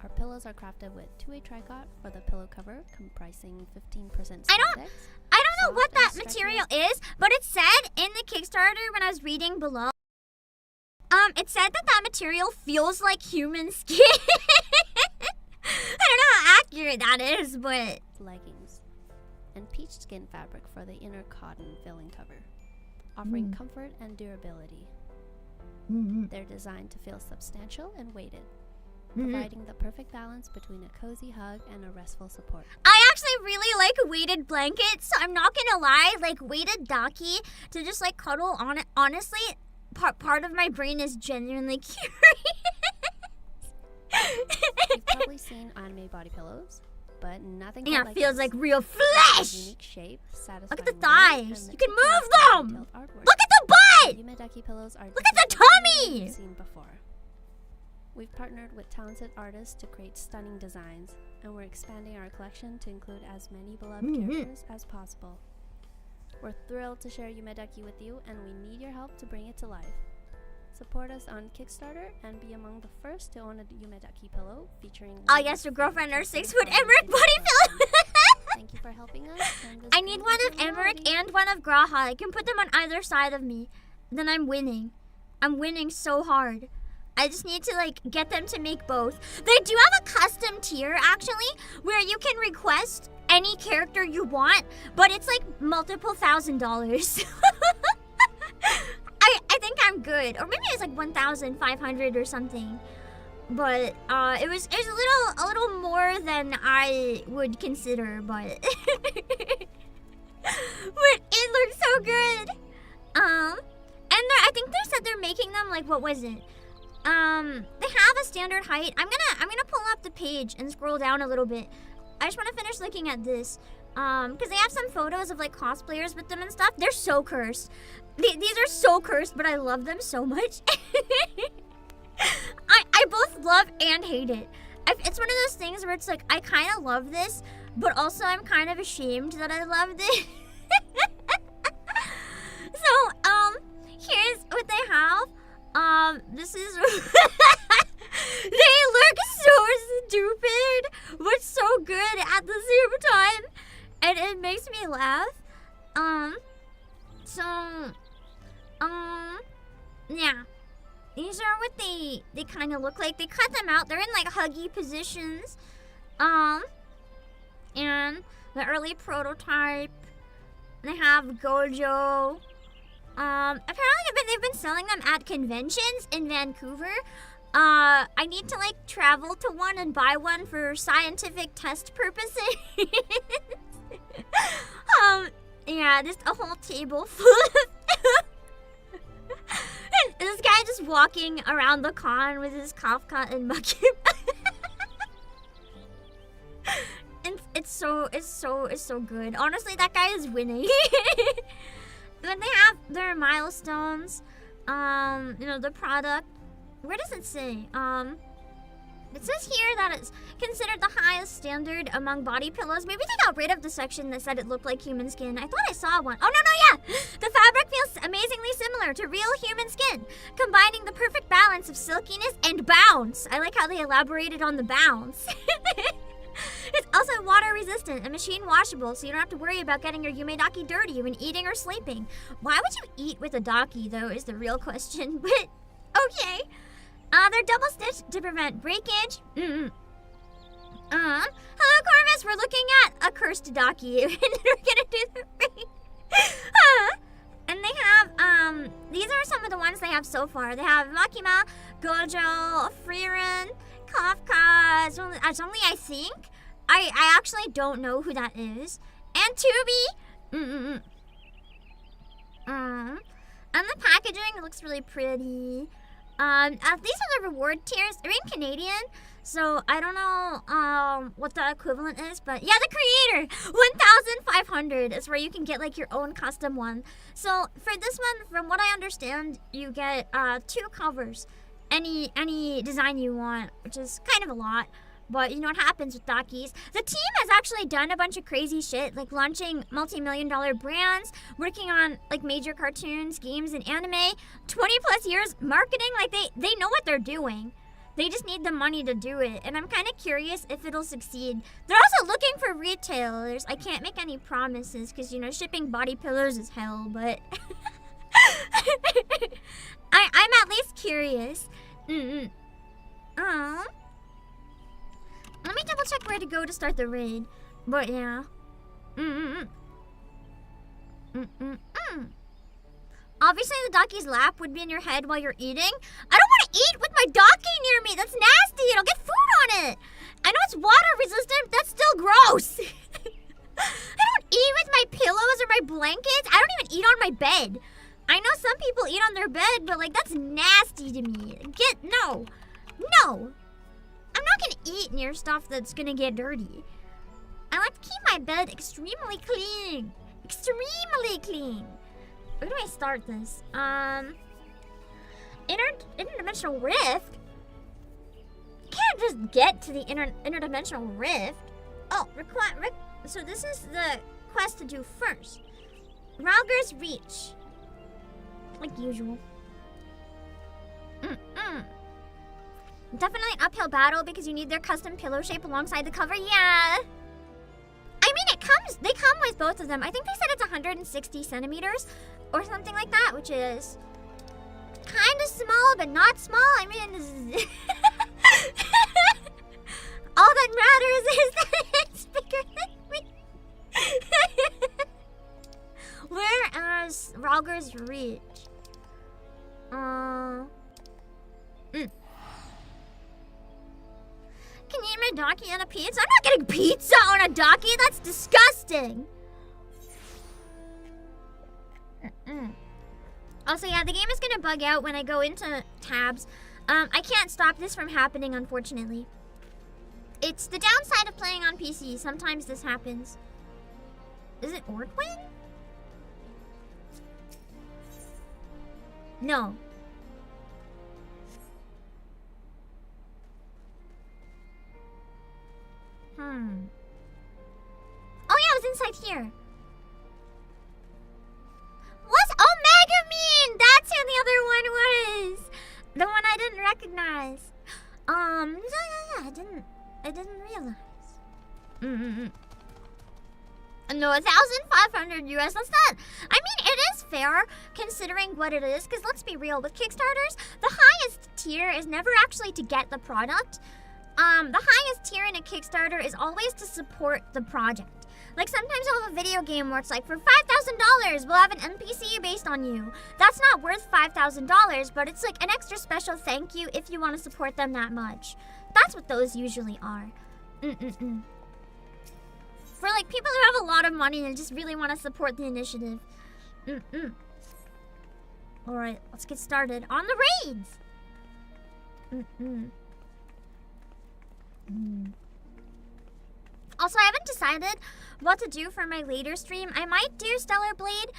Our pillows are crafted with two-way tricot for the pillow cover, comprising 15% spandex. I don't know what that material is, but it said in the Kickstarter when I was reading below, it said that material feels like human skin. I don't know how accurate that is, but... Leggings. And peach skin fabric for the inner cotton filling cover, offering comfort and durability. They're designed to feel substantial and weighted, providing the perfect balance between a cozy hug and a restful support. I actually really like weighted blankets, so I'm not gonna lie, like weighted docky to just like cuddle on it. Honestly, part of my brain is genuinely curious. You've probably seen anime body pillows, but nothing like feels this. like real flesh. Unique shape, look at the thighs. You can move them. Look at the butt. Yume pillows are look at the tummy. You've seen before. We've partnered with talented artists to create stunning designs, and we're expanding our collection to include as many beloved characters as possible. We're thrilled to share Yume with you, and we need your help to bring it to life. Support us on Kickstarter and be among the first to own a Yume pillow featuring... Oh yes, your girlfriend or 6-foot Emmerich body pillow! Thank you for helping us. I need one of Emmerich and one of Graha. I can put them on either side of me. Then I'm winning. I'm winning so hard. I just need to like get them to make both. They do have a custom tier actually, where you can request any character you want, but it's like multiple $1,000s. I think I'm good, or maybe it's like 1,500 or something. But it was a little more than I would consider, but but it looks so good. And I think they said they're making them like, what was it? They have a standard height. I'm gonna pull up the page and scroll down a little bit. I just want to finish looking at this. Because they have some photos of like cosplayers with them and stuff. They're so cursed. These are so cursed, but I love them so much. I both love and hate it. It's one of those things where it's like, I kind of love this, but also I'm kind of ashamed that I love this. So, here's what they have. This is... They look so stupid, but so good at the same time. And it makes me laugh. Yeah. These are what they kind of look like. They cut them out. They're in like huggy positions. And the early prototype. They have Gojo. Apparently they've been selling them at conventions in Vancouver. I need to like travel to one and buy one for scientific test purposes. Yeah, just a whole table full of and this guy just walking around the con with his cough cut and mucky. And it's so good. Honestly, that guy is winning. Then they have their milestones. The product. Where does it say? It says here that it's considered the highest standard among body pillows. Maybe they got rid of the section that said it looked like human skin. I thought I saw one. Oh, no, yeah! The fabric feels amazingly similar to real human skin, combining the perfect balance of silkiness and bounce. I like how they elaborated on the bounce. It's also water resistant and machine washable, so you don't have to worry about getting your Yumedaki dirty when eating or sleeping. Why would you eat with a daki, though, is the real question, but okay. They're double stitched to prevent breakage. Hello, Corvus. We're looking at a cursed daki. We're gonna do the ring. And they have these are some of the ones they have so far. They have Makima, Gojo, Frieren, Kafka. It's only I think. I actually don't know who that is. And Tubi. And the packaging looks really pretty. These are the reward tiers. They're in Canadian, so I don't know what the equivalent is, but yeah, the creator 1,500 is where you can get like your own custom one. So for this one, from what I understand, you get 2 covers, any design you want, which is kind of a lot. But you know what happens with Dockies? The team has actually done a bunch of crazy shit, like launching multi-million-dollar brands, working on like major cartoons, games, and anime. 20 plus years marketing, like they know what they're doing. They just need the money to do it, and I'm kind of curious if it'll succeed. They're also looking for retailers. I can't make any promises because, you know, shipping body pillows is hell, but I'm at least curious. Let me double check where to go to start the raid. But yeah. Obviously, the Dockie's lap would be in your head while you're eating. I don't want to eat with my Dockie near me. That's nasty. I'll get food on it. I know it's water resistant. That's still gross. I don't eat with my pillows or my blankets. I don't even eat on my bed. I know some people eat on their bed, but like that's nasty to me. No. I'm not gonna eat near stuff that's gonna get dirty. I like to keep my bed extremely clean. Extremely clean. Where do I start this? Interdimensional rift? You can't just get to the interdimensional rift. Oh, so this is the quest to do first. Rauger's Reach. Like usual. Definitely an uphill battle because you need their custom pillow shape alongside the cover. Yeah. I mean, they come with both of them. I think they said it's 160 centimeters or something like that, which is kind of small, but not small. I mean, this is all that matters is that it's bigger than me. Whereas Rauger's Reach. Can you eat my Dockie on a pizza? I'm not getting pizza on a Dockie. That's disgusting. Also, yeah, the game is gonna bug out when I go into tabs. I can't stop this from happening, unfortunately. It's the downside of playing on PC. Sometimes this happens. Is it Ordwin? No. Oh yeah, it was inside here. What's Omega-Mean? That's who the other one was. The one I didn't recognize. Yeah, I didn't realize. No, 1,500 US. That's not. I mean, it is fair considering what it is. Because let's be real, with Kickstarters, the highest tier is never actually to get the product. The highest tier in a Kickstarter is always to support the project. Like sometimes I'll have a video game where it's like, for $5,000, we'll have an NPC based on you. That's not worth $5,000, but it's like an extra special thank you if you want to support them that much. That's what those usually are. For like people who have a lot of money and just really want to support the initiative. Alright, let's get started on the raids. Also, I haven't decided what to do for my later stream. I might do Stellar Blade.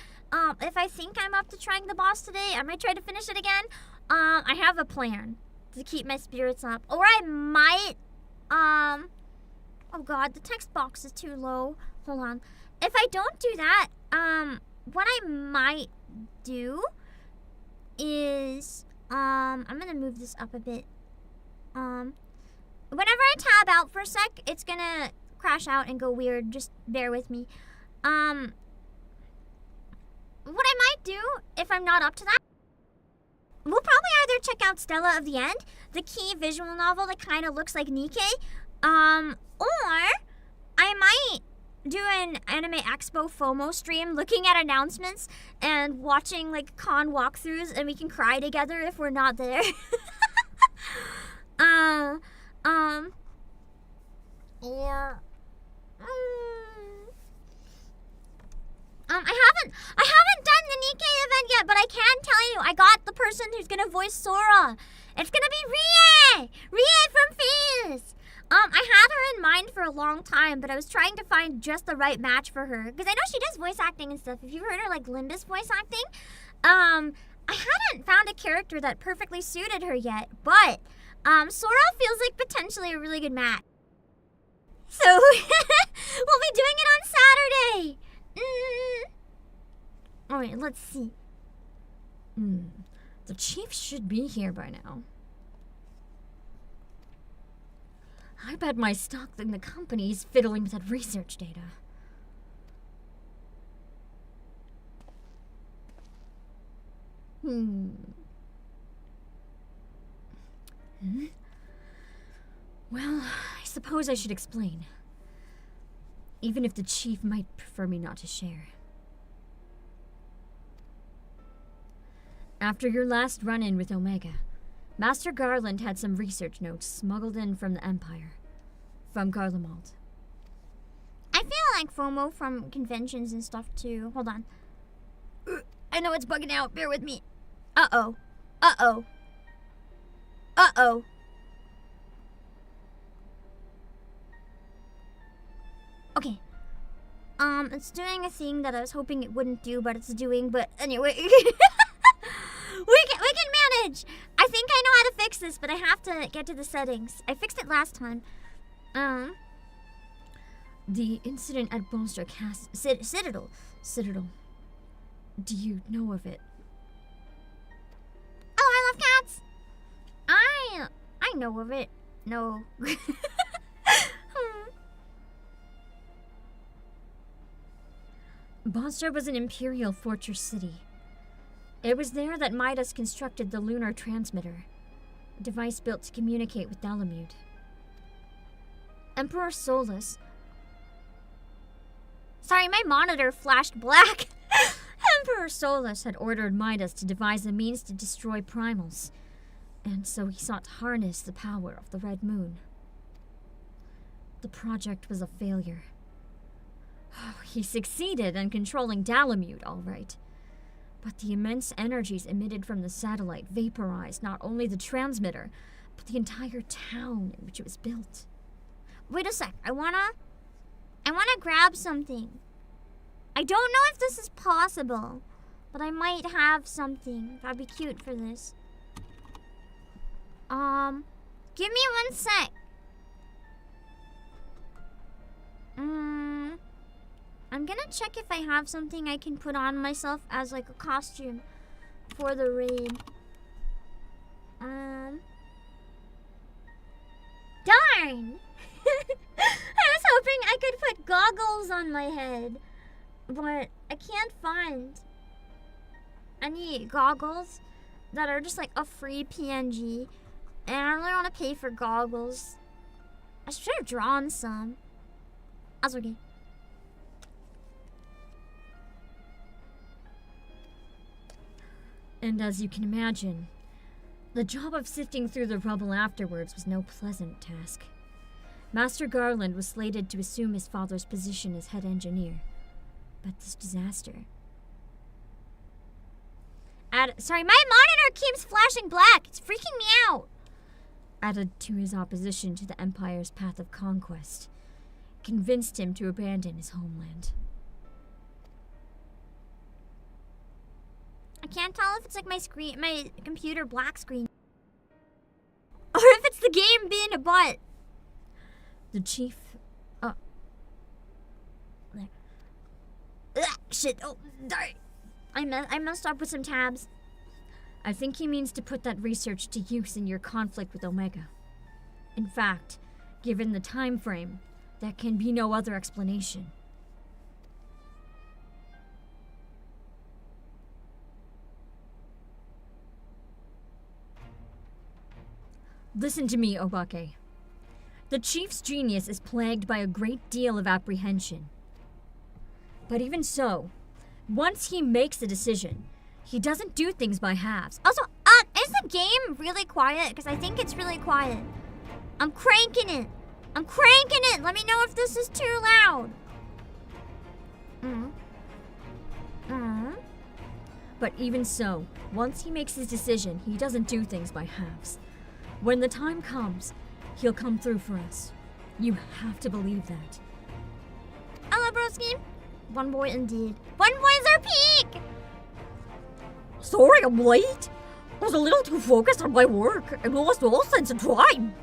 If I think I'm up to trying the boss today, I might try to finish it again. I have a plan to keep my spirits up. Or I might, oh god, the text box is too low. Hold on. If I don't do that, what I might do is, I'm gonna move this up a bit. Whenever I tab out for a sec, it's gonna crash out and go weird. Just bear with me. What I might do, if I'm not up to that, we'll probably either check out Stella of the End, the key visual novel that kind of looks like Nikkei, or I might do an Anime Expo FOMO stream looking at announcements and watching like con walkthroughs, and we can cry together if we're not there. Or I haven't done the Nikkei event yet, but I can tell you I got the person who's gonna voice Sora. It's gonna be Rie from Fizz. I had her in mind for a long time, but I was trying to find just the right match for her because I know she does voice acting and stuff. If you've heard her like Linda's voice acting, I hadn't found a character that perfectly suited her yet, but Sora feels like potentially a really good match. So, we'll be doing it on Saturday. Alright, let's see. The chief should be here by now. I bet my stock in the company is fiddling with that research data. Well, I suppose I should explain. Even if the chief might prefer me not to share. After your last run-in with Omega, Master Garland had some research notes smuggled in from the Empire. From Garlemald. I feel like FOMO from conventions and stuff too. Hold on. I know it's bugging out. Bear with me. Uh-oh. Uh-oh. Uh-oh. Okay. It's doing a thing that I was hoping it wouldn't do, but it's doing, but anyway. we can manage. I think I know how to fix this, but I have to get to the settings. I fixed it last time. The incident at Bolster Citadel. Do you know of it? Oh, I love cats. I know of it. No. Bolster was an Imperial fortress city. It was there that Midas constructed the lunar transmitter, a device built to communicate with Dalamud. Emperor Solus... Sorry, my monitor flashed black. Emperor Solus had ordered Midas to devise a means to destroy primals, and so he sought to harness the power of the Red Moon. The project was a failure. He succeeded in controlling Dalamud, all right. But the immense energies emitted from the satellite vaporized not only the transmitter, but the entire town in which it was built. Wait a sec, I wanna grab something. I don't know if this is possible, but I might have something. That'd be cute for this. Give me 1 sec. I'm gonna check if I have something I can put on myself as like a costume for the raid. Darn! I was hoping I could put goggles on my head, but I can't find any goggles that are just like a free PNG, and I don't really want to pay for goggles. I should have drawn some. That's okay. And as you can imagine, the job of sifting through the rubble afterwards was no pleasant task. Master Garland was slated to assume his father's position as head engineer, but this disaster... Sorry, my monitor keeps flashing black! It's freaking me out! Added to his opposition to the Empire's path of conquest, convinced him to abandon his homeland. I can't tell if it's like my computer black screen, or if it's the game being a butt. The chief, shit, oh, sorry. I messed up with some tabs. I think he means to put that research to use in your conflict with Omega. In fact, given the time frame, there can be no other explanation. Listen to me, Obake. The chief's genius is plagued by a great deal of apprehension. But even so, once he makes a decision, he doesn't do things by halves. Also, is the game really quiet? Because I think it's really quiet. I'm cranking it. Let me know if this is too loud. But even so, once he makes his decision, he doesn't do things by halves. When the time comes, he'll come through for us. You have to believe that. Hello, broski. One boy indeed. One boy's our peak! Sorry I'm late. I was a little too focused on my work and lost all sense of time.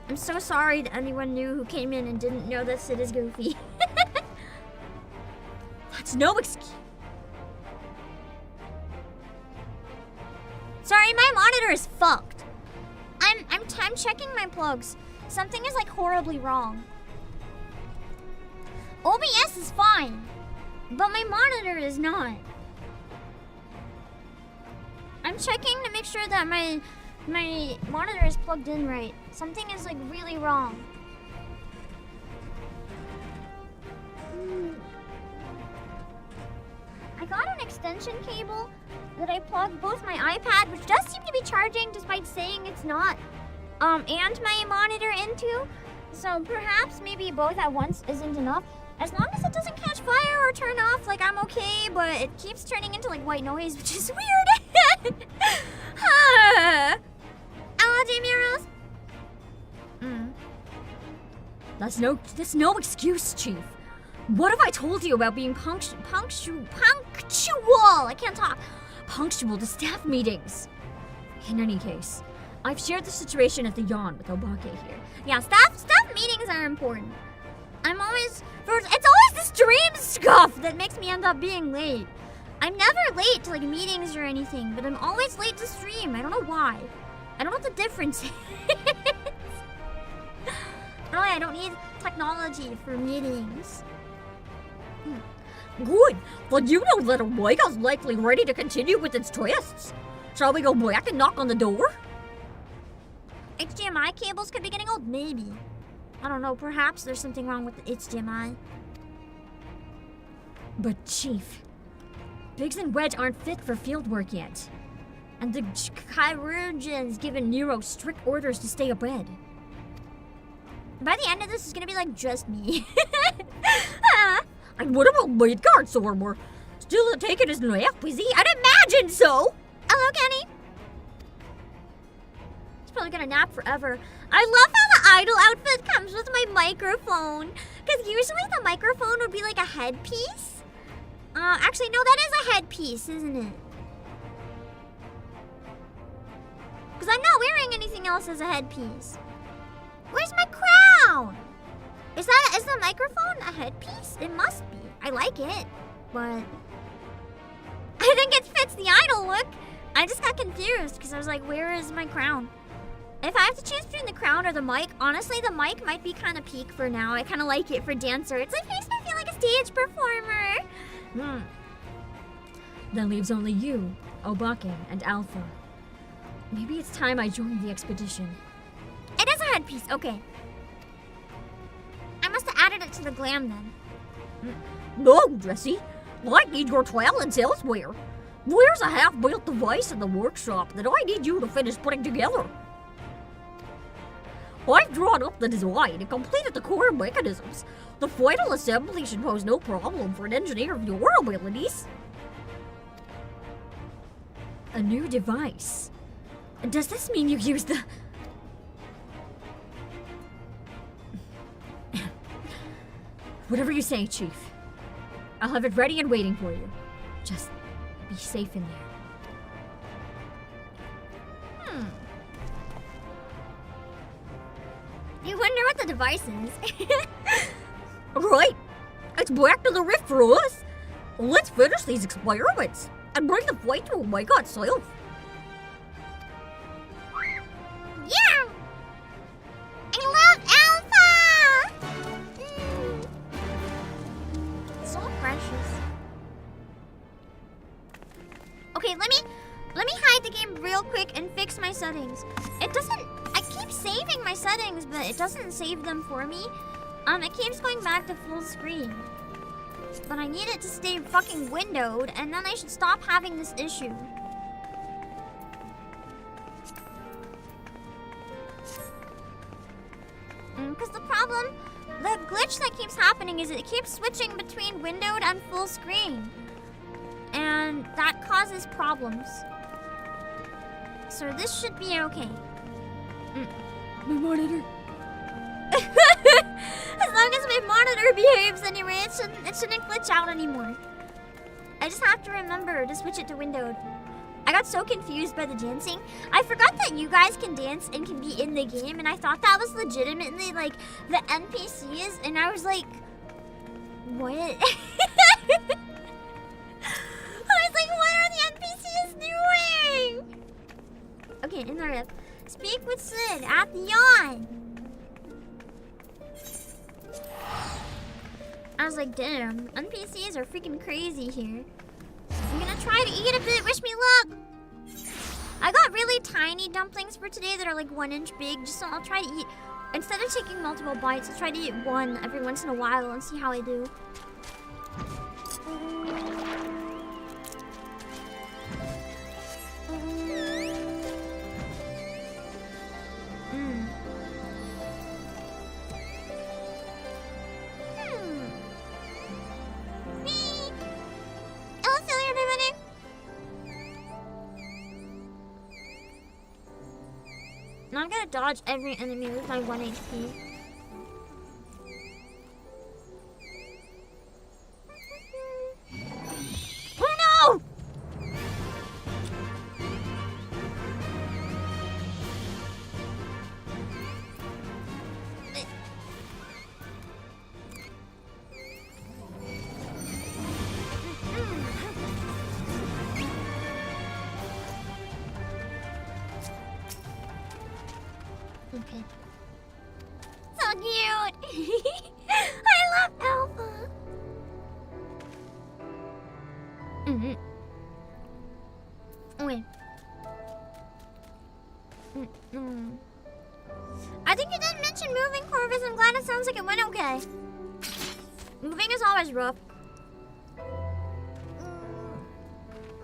I'm so sorry to anyone new who came in and didn't know that Sid is goofy. That's no excuse. Sorry, my monitor is fucked. I'm checking my plugs. Something is like horribly wrong. OBS is fine, but my monitor is not. I'm checking to make sure that my monitor is plugged in right. Something is like really wrong. I got an extension cable that I plugged both my iPad, which does seem to be charging despite saying it's not, and my monitor into. So perhaps maybe both at once isn't enough. As long as it doesn't catch fire or turn off, like I'm okay, but it keeps turning into like white noise, which is weird. Hello, Jamie Rose. That's no excuse, Chief. What have I told you about being punctual? I can't talk. Punctual to staff meetings. In any case, I've shared the situation at the Yawn with Obake here. Yeah, staff meetings are important. It's always the stream stuff that makes me end up being late. I'm never late to like meetings or anything, but I'm always late to stream. I don't know why. I don't know what the difference is. Oh, I don't need technology for meetings. Good. Well, you know that Omega's likely ready to continue with its tests. Shall we go back and knock on the door? HDMI cables could be getting old, maybe. I don't know, perhaps there's something wrong with the HDMI. But Chief, Biggs and Wedge aren't fit for field work yet. And the chirurgeon's given Nero strict orders to stay abed. By the end of this, it's gonna be like just me. And what about Midgard, Sormor? Still taking his nap, is he? I'd imagine so! Hello, Kenny. He's probably gonna nap forever. I love how the idol outfit comes with my microphone. Because usually the microphone would be like a headpiece. Actually, no, that is a headpiece, isn't it? Because I'm not wearing anything else as a headpiece. Where's my crown? Is the microphone a headpiece? It must be. I like it, but I think it fits the idol look. I just got confused because I was like, where is my crown? If I have to choose between the crown or the mic, honestly, the mic might be kind of peak for now. I kind of like it for dancer. It makes me feel like a stage performer. Then leaves only you, Obake, and Alpha. Maybe it's time I joined the expedition. It is a headpiece, okay. I must have added it to the glam then. No, Jessie. I need your talents elsewhere. Where's a half-built device in the workshop that I need you to finish putting together? I've drawn up the design and completed the core mechanisms. The final assembly should pose no problem for an engineer of your abilities. A new device? Does this mean you use the... Whatever you say, Chief. I'll have it ready and waiting for you. Just be safe in there. You wonder what the device is. Right. It's back to the rift for us. Let's finish these experiments and bring the fight to Omega itself. Yeah! I love Alpha! So precious. Okay, let me hide the game real quick and fix my settings. It doesn't... I keep saving my settings, but it doesn't save them for me. It keeps going back to full screen. But I need it to stay fucking windowed, and then I should stop having this issue. Because the glitch that keeps happening is it keeps switching between windowed and full screen. And that causes problems. So this should be okay. My monitor. As long as my monitor behaves anyway, it shouldn't glitch out anymore. I just have to remember to switch it to windowed. I got so confused by the dancing. I forgot that you guys can dance and can be in the game, and I thought that was legitimately like the NPCs, and I was like, what? I was like, what are the NPCs doing? Okay, in the rip. Speak with Sid at the yawn. I was like, damn, NPCs are freaking crazy here. I'm gonna try to eat a bit. Wish me luck. I got really tiny dumplings for today that are like 1 inch big. Just so I'll try to eat. Instead of taking multiple bites, I'll try to eat one every once in a while and see how I do. Now I'm gonna dodge every enemy with my 1 HP. Oh no! Okay. So cute! I love Alpha! Okay. I think you didn't mention moving, Corvus. I'm glad it sounds like it went okay. Moving is always rough.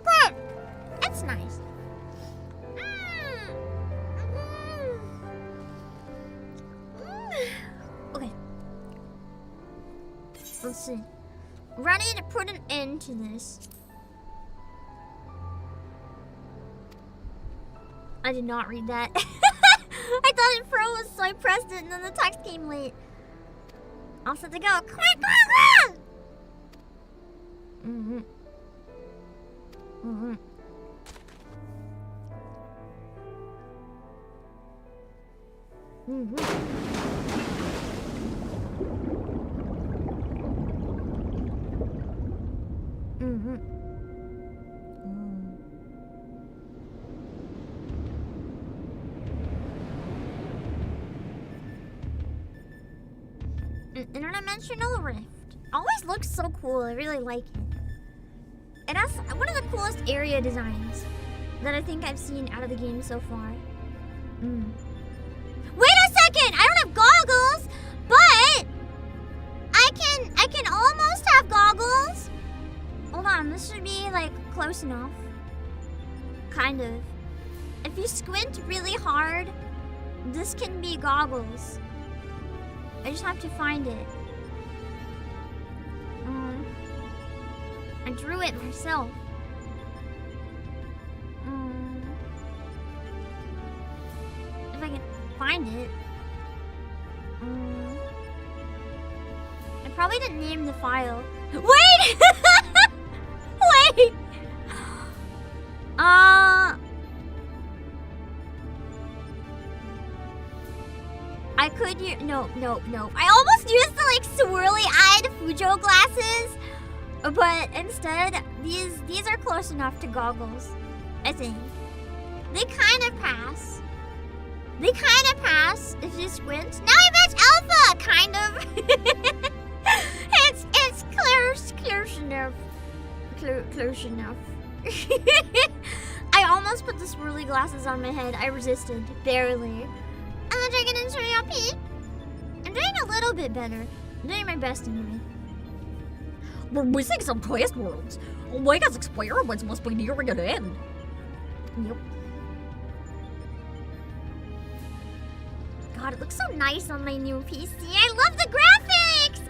But it's nice. Okay. Let's see. Ready to put an end to this. I did not read that. I thought it froze, so I pressed it and then the text came late. All set to go. Quick! Interdimensional rift. Always looks so cool. I really like it. It has one of the coolest area designs that I think I've seen out of the game so far. Wait a second! I don't have goggles, but I can almost have goggles. Hold on, this should be like close enough. Kind of. If you squint really hard, this can be goggles. I just have to find it. I drew it myself. If I can find it. I probably didn't name the file. Wait! Wait! I could use, no. I almost used the like swirly-eyed Fujo glasses, but instead, these are close enough to goggles, I think. They kind of pass. If you squint. Now I match Alpha, kind of. it's close enough. Close enough. I almost put the swirly glasses on my head. I resisted, barely. I'm the dragon and Shuriapi. I'm doing a little bit better. I'm doing my best anyway. We're missing some quest worlds. Omega's experiments must be nearing an end. Yep. God, it looks so nice on my new PC. I love the graphics!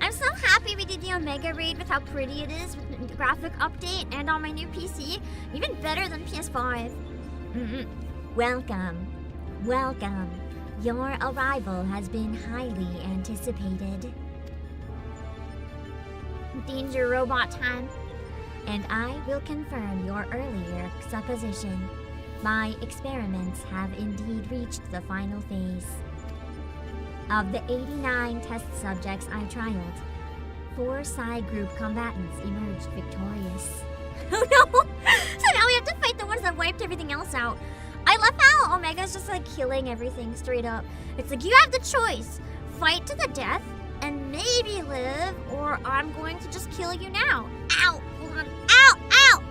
I'm so happy we did the Omega raid with how pretty it is with the graphic update and on my new PC. Even better than PS5. Welcome. Your arrival has been highly anticipated. Danger robot time. and I will confirm your earlier supposition. My experiments have indeed reached the final phase. Of the 89 test subjects I trialed, 4 Psi group combatants emerged victorious. Oh no! So now we have to fight the ones that wiped everything else out. I love how Omega's just like killing everything straight up. It's like, you have the choice. Fight to the death and maybe live, or I'm going to just kill you now. Ow! Hold on. Ow! Ow!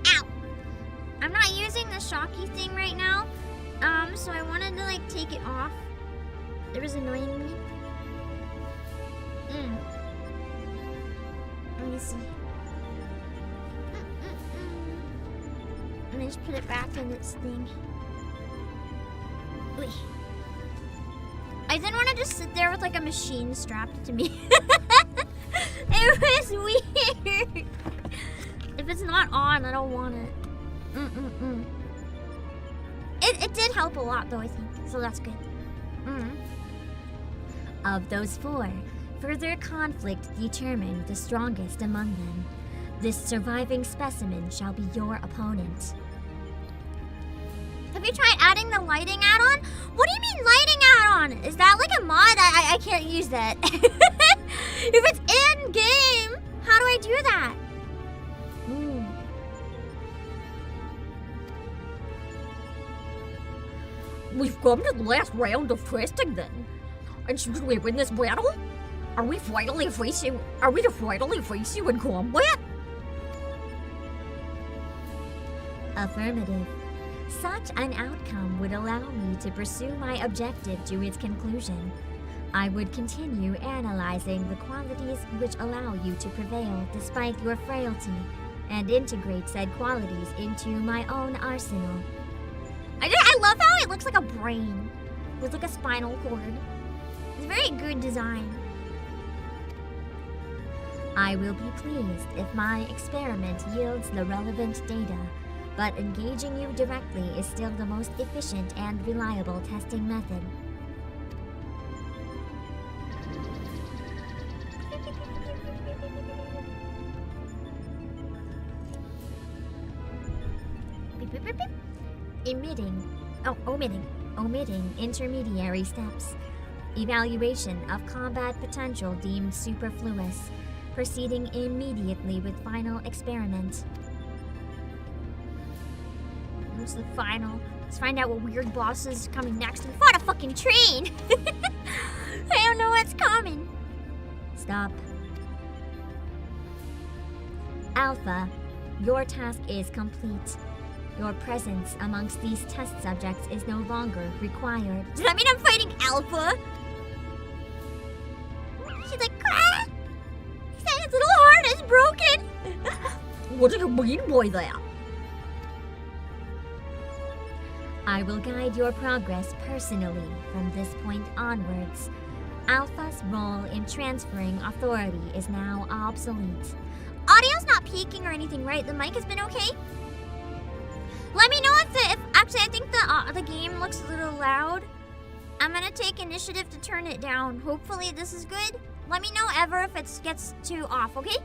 Ow! I'm not using the shocky thing right now. So I wanted to like take it off. It was annoying me. Let me see. Let me just put it back in its thing. Wait. I didn't want to just sit there with like a machine strapped to me. It was weird. If it's not on, I don't want it. It did help a lot though, I think. So that's good. Of those 4, further conflict determined the strongest among them. This surviving specimen shall be your opponent. Have you tried adding the lighting add-on? What do you mean lighting add-on? Is that like a mod? I can't use that. If it's in game, how do I do that? We've come to the last round of testing then. And should we win this battle? Are we to finally face you in combat? Affirmative. Such an outcome would allow me to pursue my objective to its conclusion. I would continue analyzing the qualities which allow you to prevail despite your frailty, and integrate said qualities into my own arsenal. I love how it looks like a brain with like a spinal cord. It's a very good design. I will be pleased if my experiment yields the relevant data, but engaging you directly is still the most efficient and reliable testing method. Omitting intermediary steps. Evaluation of combat potential deemed superfluous. Proceeding immediately with final experiment. What's the final? Let's find out what weird boss is coming next. We fought a fucking train! I don't know what's coming. Stop. Alpha, your task is complete. Your presence amongst these test subjects is no longer required. Does that mean I'm fighting Alpha? She's like, ah! He said his little heart is broken! What do you mean by that? I will guide your progress personally from this point onwards. Alpha's role in transferring authority is now obsolete. Audio's not peaking or anything, right? The mic has been okay? Let me know if actually I think the game looks a little loud. I'm gonna take initiative to turn it down. Hopefully this is good. Let me know ever if it gets too off, okay?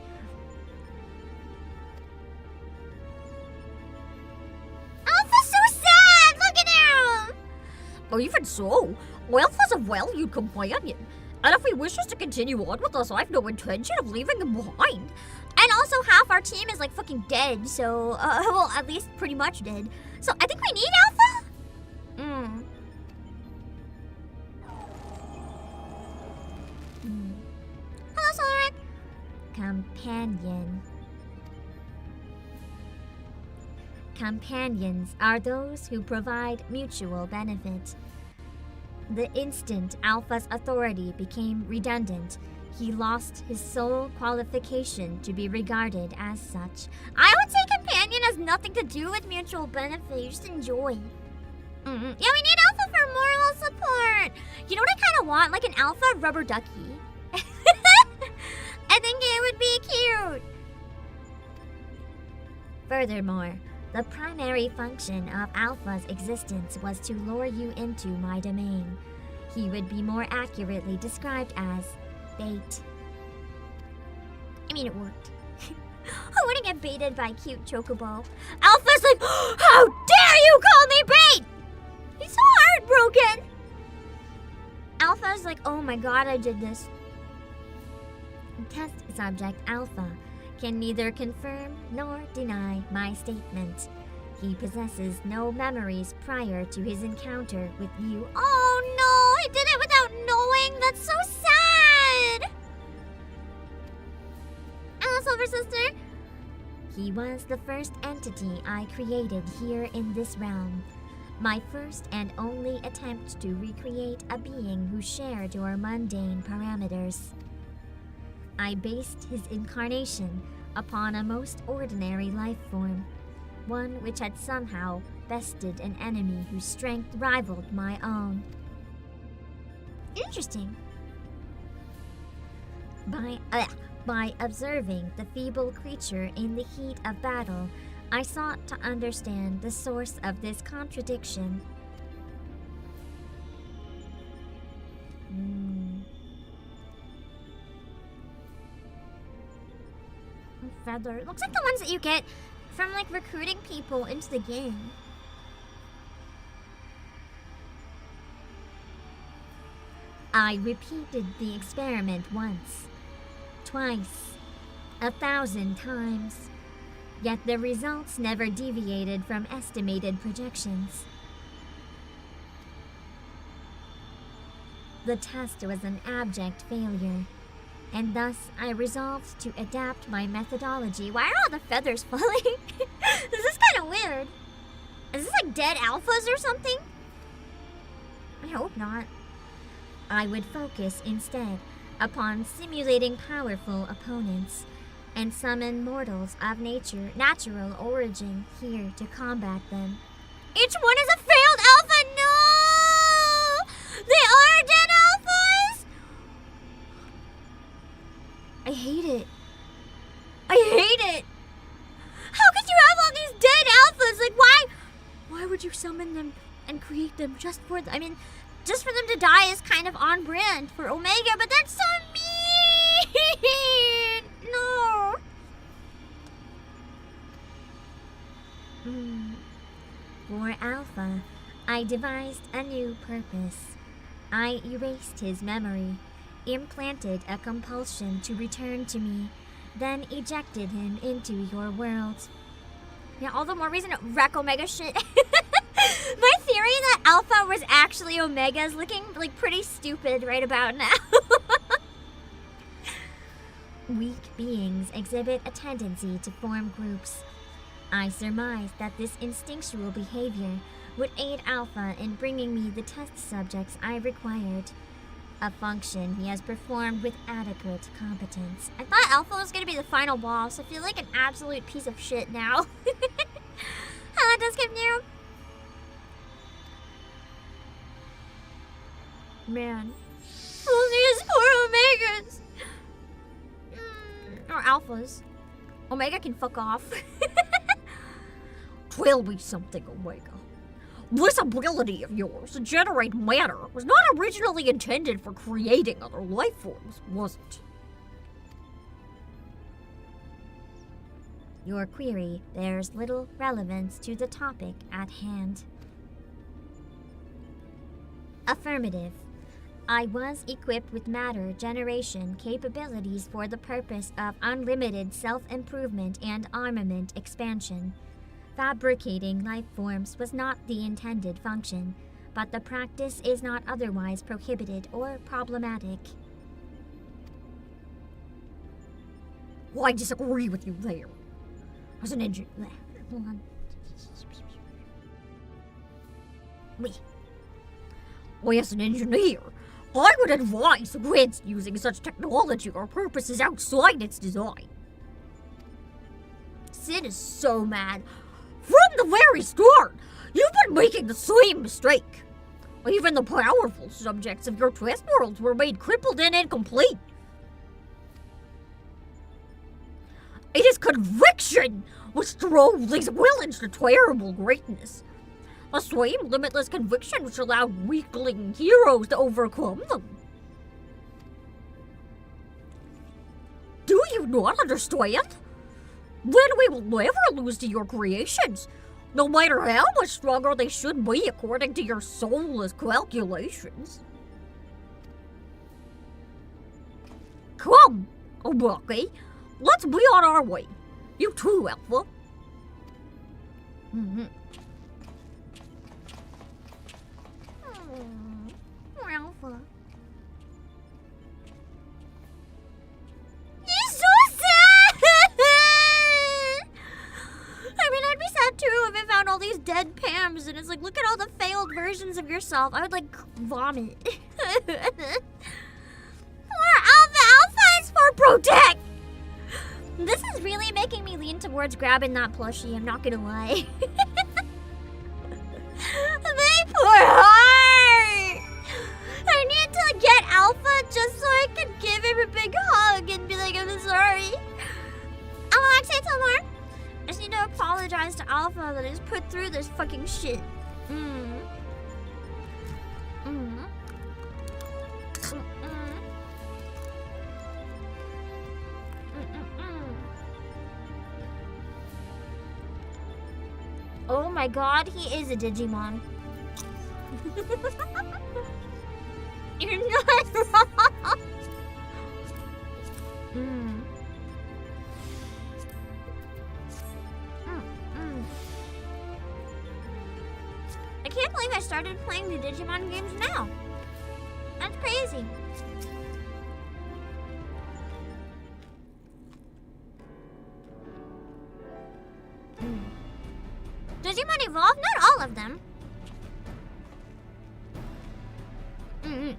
Alpha's so sad! Look at him! Or even so, Alpha's a valued companion. And if he wishes to continue on with us, I have no intention of leaving him behind. And also half our team is like fucking dead, so, well, at least pretty much dead. So I think we need Alpha? Hello, Solaric. Companion. Companions are those who provide mutual benefit. The instant Alpha's authority became redundant, he lost his sole qualification to be regarded as such. I would say companion has nothing to do with mutual benefit. You just enjoy. Yeah, we need Alpha for moral support. You know what I kind of want? Like an Alpha rubber ducky. I think it would be cute. Furthermore, the primary function of Alpha's existence was to lure you into my domain. He would be more accurately described as bait. I mean, it worked. I want to get baited by cute chocobo. Alpha's like, how dare you call me bait? He's so heartbroken. Alpha's like, oh my god, I did this. Test subject Alpha can neither confirm nor deny my statement. He possesses no memories prior to his encounter with you. Oh no, he did it without knowing. That's so sad. Hello, Silver Sister. He was the first entity I created here in this realm. My first and only attempt to recreate a being who shared your mundane parameters. I based his incarnation upon a most ordinary life form, one which had somehow bested an enemy whose strength rivaled my own. Interesting. By observing the feeble creature in the heat of battle, I sought to understand the source of this contradiction. Feather. Looks like the ones that you get from like recruiting people into the game. I repeated the experiment once, twice, 1,000 times, yet the results never deviated from estimated projections. The test was an abject failure, and thus I resolved to adapt my methodology. Why are all the feathers falling? This is kind of weird. Is this like dead alphas or something? I hope not. I would focus instead upon simulating powerful opponents and summon mortals of natural origin here to combat them. Each one is a failed alpha. No! They are dead alphas? I hate it. I hate it. How could you have all these dead alphas? Like, why would you summon them and create them just for just for them to die is kind of on brand for Omega, but that's so mean. No. For Alpha, I devised a new purpose. I erased his memory, implanted a compulsion to return to me, then ejected him into your world. Yeah, all the more reason to wreck Omega shit. My theory that Alpha was actually Omega is looking like pretty stupid right about now. Weak beings exhibit a tendency to form groups. I surmised that this instinctual behavior would aid Alpha in bringing me the test subjects I required, a function he has performed with adequate competence. I thought Alpha was gonna be the final boss. I feel like an absolute piece of shit now. Hello, Duskip Nero. Man. Only his poor Omegas. Or Alphas. Omega can fuck off. Tell me something, Omega. This ability of yours to generate matter was not originally intended for creating other life forms, was it? Your query bears little relevance to the topic at hand. Affirmative. I was equipped with matter generation capabilities for the purpose of unlimited self-improvement and armament expansion. Fabricating life forms was not the intended function, but the practice is not otherwise prohibited or problematic. Well, I disagree with you there. As an engineer... Hold on. Well, as an engineer, I would advise against using such technology or purposes outside its design. Sid is so mad. From the very start, you've been making the same mistake. Even the powerful subjects of your test worlds were made crippled and incomplete. It is conviction which drove these villains to terrible greatness. The same limitless conviction which allowed weakling heroes to overcome them. Do you not understand? Then we will never lose to your creations, no matter how much stronger they should be according to your soulless calculations. Come, Obake, let's be on our way. You too, Alpha. Poor Alpha. He's so sad! I mean, I'd be sad too if I found all these dead Pams and it's like, look at all the failed versions of yourself. I would like vomit. Poor Alpha! Alpha is for protect! This is really making me lean towards grabbing that plushie, I'm not gonna lie. My poor heart! I need to get Alpha just so I can give him a big hug and be like, I'm sorry. Oh, actually, it's more. I just need to apologize to Alpha that he's put through this fucking shit. Oh my god, he is a Digimon. You're not wrong. I can't believe I started playing the Digimon games now. That's crazy. Digimon Evolve? Not all of them. I'm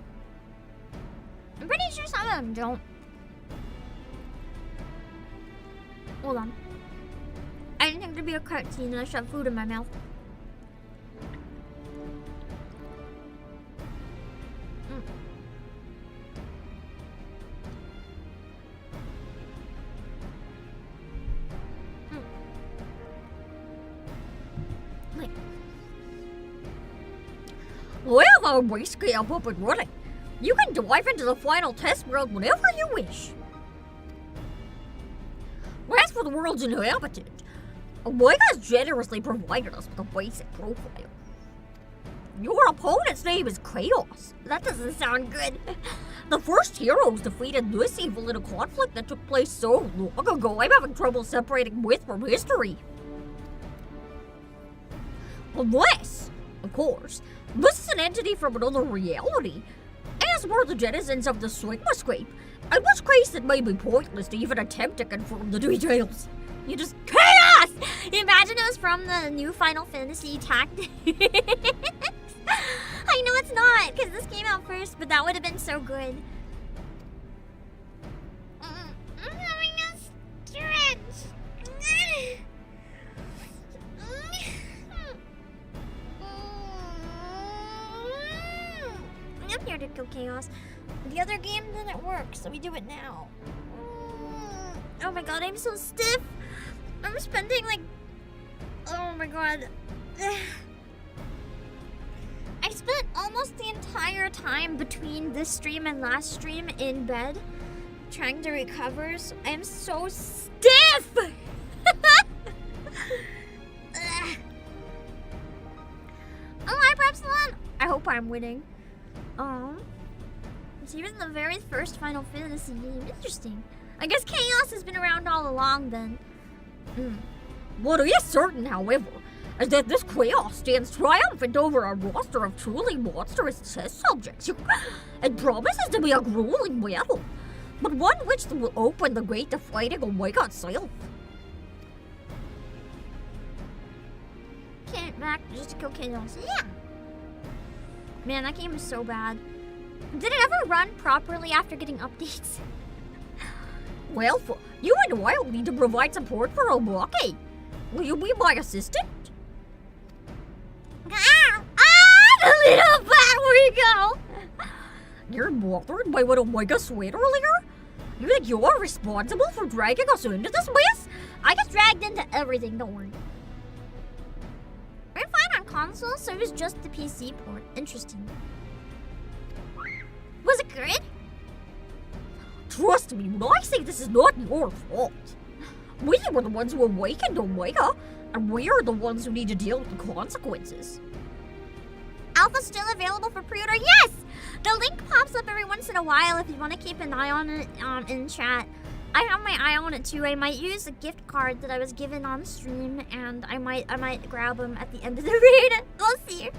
pretty sure some of them don't. Hold on. I didn't think there'd be a cutscene and I shoved food in my mouth. Well, our base camp up and running. You can dive into the final test world whenever you wish. As for the world's inhabitant, Obake has generously provided us with a basic profile. Your opponent's name is Chaos. That doesn't sound good. The first heroes defeated this evil in a conflict that took place so long ago, I'm having trouble separating myth from history. Unless, of course, this is an entity from another reality, as were the denizens of the Sigmascape, in which case it may be pointless to even attempt to confirm the details. You just chaos! Imagine it was from the new Final Fantasy Tactics. I know it's not, because this came out first, but that would have been so good. I'm having a stretch. I'm here to kill chaos. The other game didn't work, so we do it now. Oh my god, I'm so stiff. I'm spending like... Oh my god. I spent almost the entire time between this stream and last stream in bed trying to recover. So I'm so stiff! Oh, hi, Prepsilon! I hope I'm winning. Oh. It's even the very first Final Fantasy game. Interesting. I guess Chaos has been around all along then. What is certain, however, is that this Chaos stands triumphant over a roster of truly monstrous test subjects. It promises to be a grueling battle, but one which will open the gate to fighting Omega itself. Can't back just to kill Chaos. Yeah. Man, that game is so bad. Did it ever run properly after getting updates? Well, you and I will need to provide support for Obake. Will you be my assistant? The little bat, where you go? You're bothered by what Omega said earlier? You think you're responsible for dragging us into this mess? I get dragged into everything, don't worry. We're fine on console, so it was just the PC port. Interesting. Was it good? True trust me when I say this is not your fault. We were the ones who awakened Omega, and we are the ones who need to deal with the consequences. Alpha's still available for pre-order. Yes! The link pops up every once in a while if you want to keep an eye on it in chat. I have my eye on it too. I might use a gift card that I was given on stream, and I might grab them at the end of the raid. We'll see.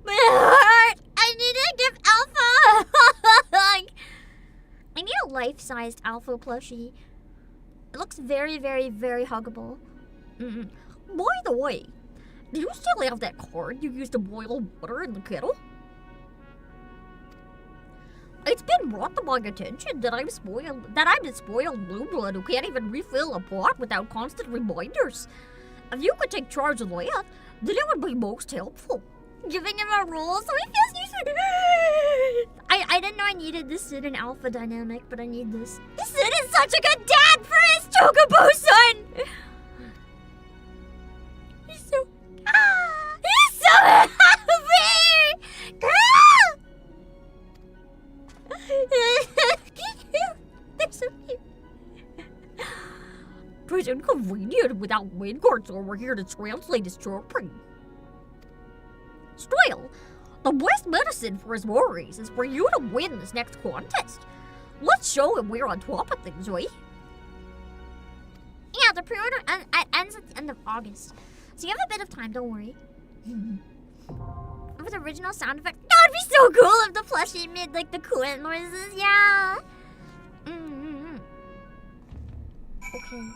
My heart! I need to give Alpha a hug! I need a life-sized Alpha plushie. It looks very, very, very huggable. By the way, do you still have that card you used to boil water in the kettle? It's been brought to my attention that I'm a spoiled blue blood who can't even refill a pot without constant reminders. If you could take charge of that, then it would be most helpful. Giving him a roll so he feels useful. I didn't know I needed this Sid and Alpha dynamic, but I need this. Sid is such a good dad for his Chocobo son! He's so happy! They're so cute. It was inconvenient without Wingard's over here to translate his chirping. Still, the best medicine for his worries is for you to win this next contest. Let's show him we're on top of things, right? Yeah, the pre-order ends at the end of August. So you have a bit of time, don't worry. With original sound effects. That would be so cool if the plushie made like the coolant noises, yeah. Okay.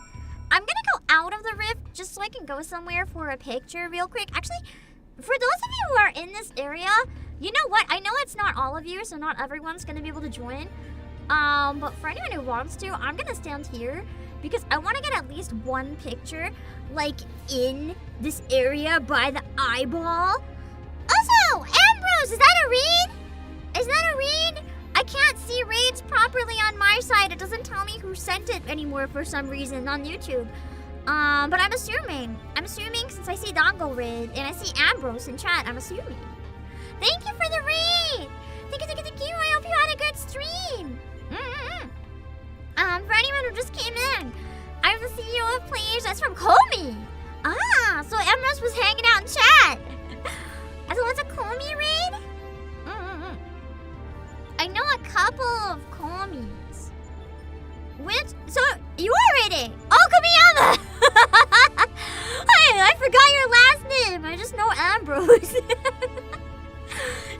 I'm gonna go out of the rift just so I can go somewhere for a picture real quick. Actually, for those of you who are in this area, you know what? I know it's not all of you, so not everyone's gonna be able to join. But for anyone who wants to, I'm gonna stand here because I want to get at least one picture, like in this area by the eyeball. Also, Ambrose, is that a read? Is that a read? I can't see raids properly on my side. It doesn't tell me who sent it anymore for some reason on YouTube. But I'm assuming since I see Dongo raid and I see Ambrose in chat, I'm assuming. Thank you for the raid! Thank you. I hope you had a good stream. For anyone who just came in, I'm the CEO of Players. That's from Comey. Ah, so Ambrose was hanging out in chat. So it's a Comey raid? I know a couple of Comeys. So you are raiding? Oh, Kamiyama! I forgot your last name. I just know Ambrose. So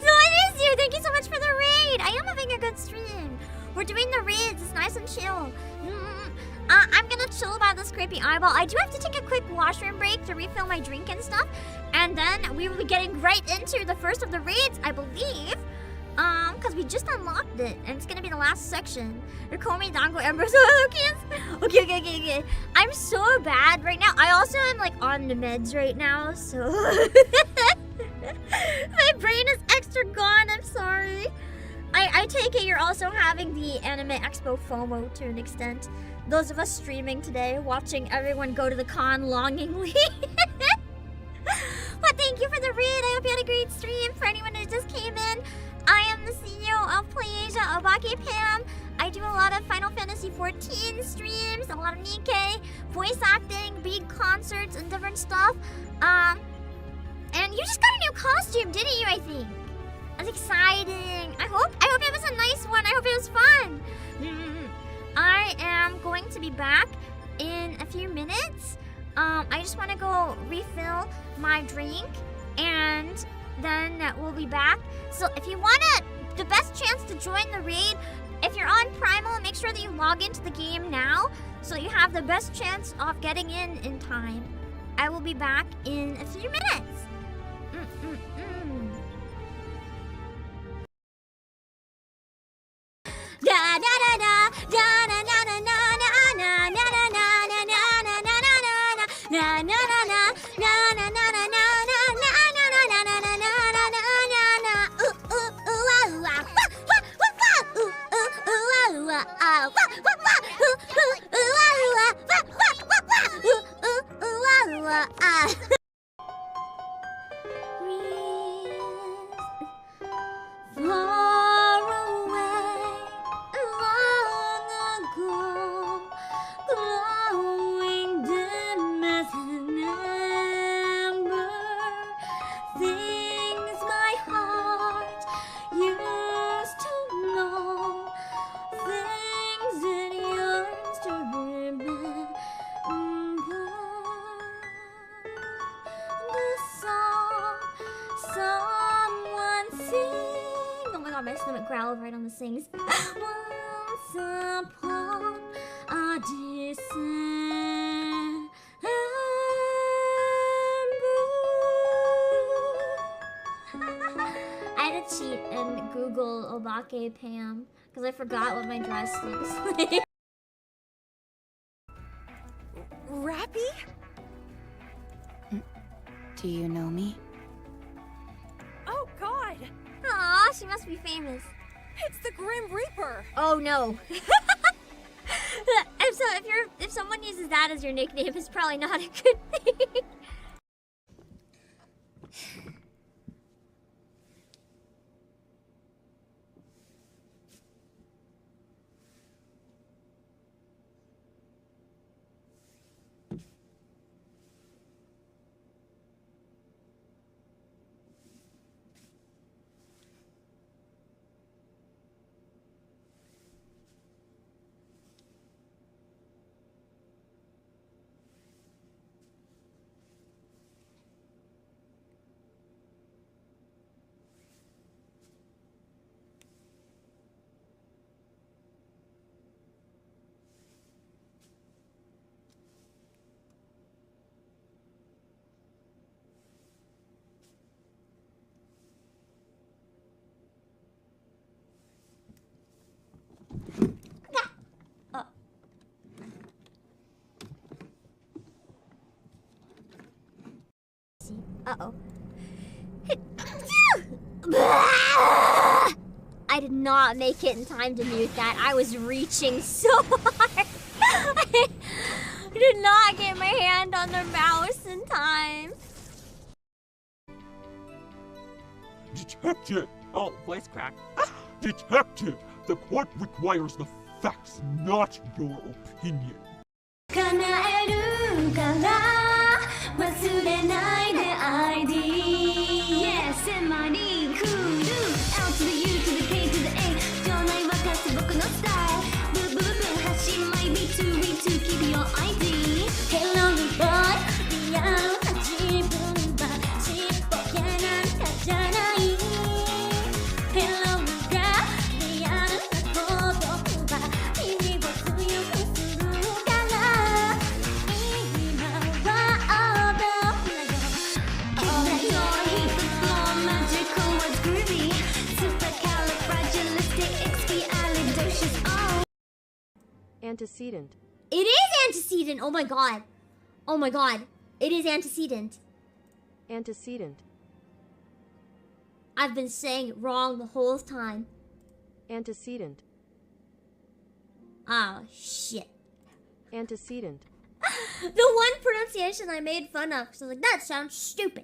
I miss you. Thank you so much for the raid. I am having a good stream. We're doing the raids. It's nice and chill. I'm gonna chill by this creepy eyeball. I do have to take a quick washroom break to refill my drink and stuff. And then we will be getting right into the first of the raids, I believe. Because we just unlocked it, and it's gonna be the last section. You're calling me Dongo Ambrose. Okay. I'm so bad right now. I also am like on the meds right now, so my brain is extra gone. I'm sorry. I take it you're also having the Anime Expo FOMO to an extent. Those of us streaming today, watching everyone go to the con longingly. But thank you for the raid. I hope you had a great stream. For anyone who just came in, I am the CEO of PlayAsia, Obake Pam. I do a lot of Final Fantasy XIV streams, a lot of Nikkei, voice acting, big concerts, and different stuff. And you just got a new costume, didn't you, I think? That's exciting. I hope it was a nice one. I hope it was fun. I am going to be back in a few minutes. I just want to go refill my drink, and then we'll be back. So if you want the best chance to join the raid, if you're on Primal, make sure that you log into the game now so you have the best chance of getting in time. I will be back in a few minutes. god, my stomach growled right on the sings. Once upon a December. I had to cheat and Google Obake Pam because I forgot what my dress looks like. Rappy? Do you know me? Oh god! Aw, she must be famous. It's the Grim Reaper! Oh no. If someone uses that as your nickname, it's probably not a good thing. Uh-oh. I did not make it in time to mute that. I was reaching so hard. I did not get my hand on the mouse in time. Detective! Oh, voice crack. Detective! The court requires the facts, not your opinion. 叶えるから忘れないで ID Yeah 迫り来る L to the U to the K to the A 場内沸かす僕のスタイルブーブーブー発信 My B2 B2 keep your ID Hello boy リアルな自分はちっぽけなんかじゃない Hello girl リアルな孤独は君を強くするから今は over なよ All that your heat the floor magical was groovy Supercalifragilisticexpialidocious oh Antecedent. It is antecedent! Oh my god. Oh my god. It is antecedent. Antecedent. I've been saying it wrong the whole time. Antecedent. Oh, shit. Antecedent. The one pronunciation I made fun of, because I was like, that sounds stupid.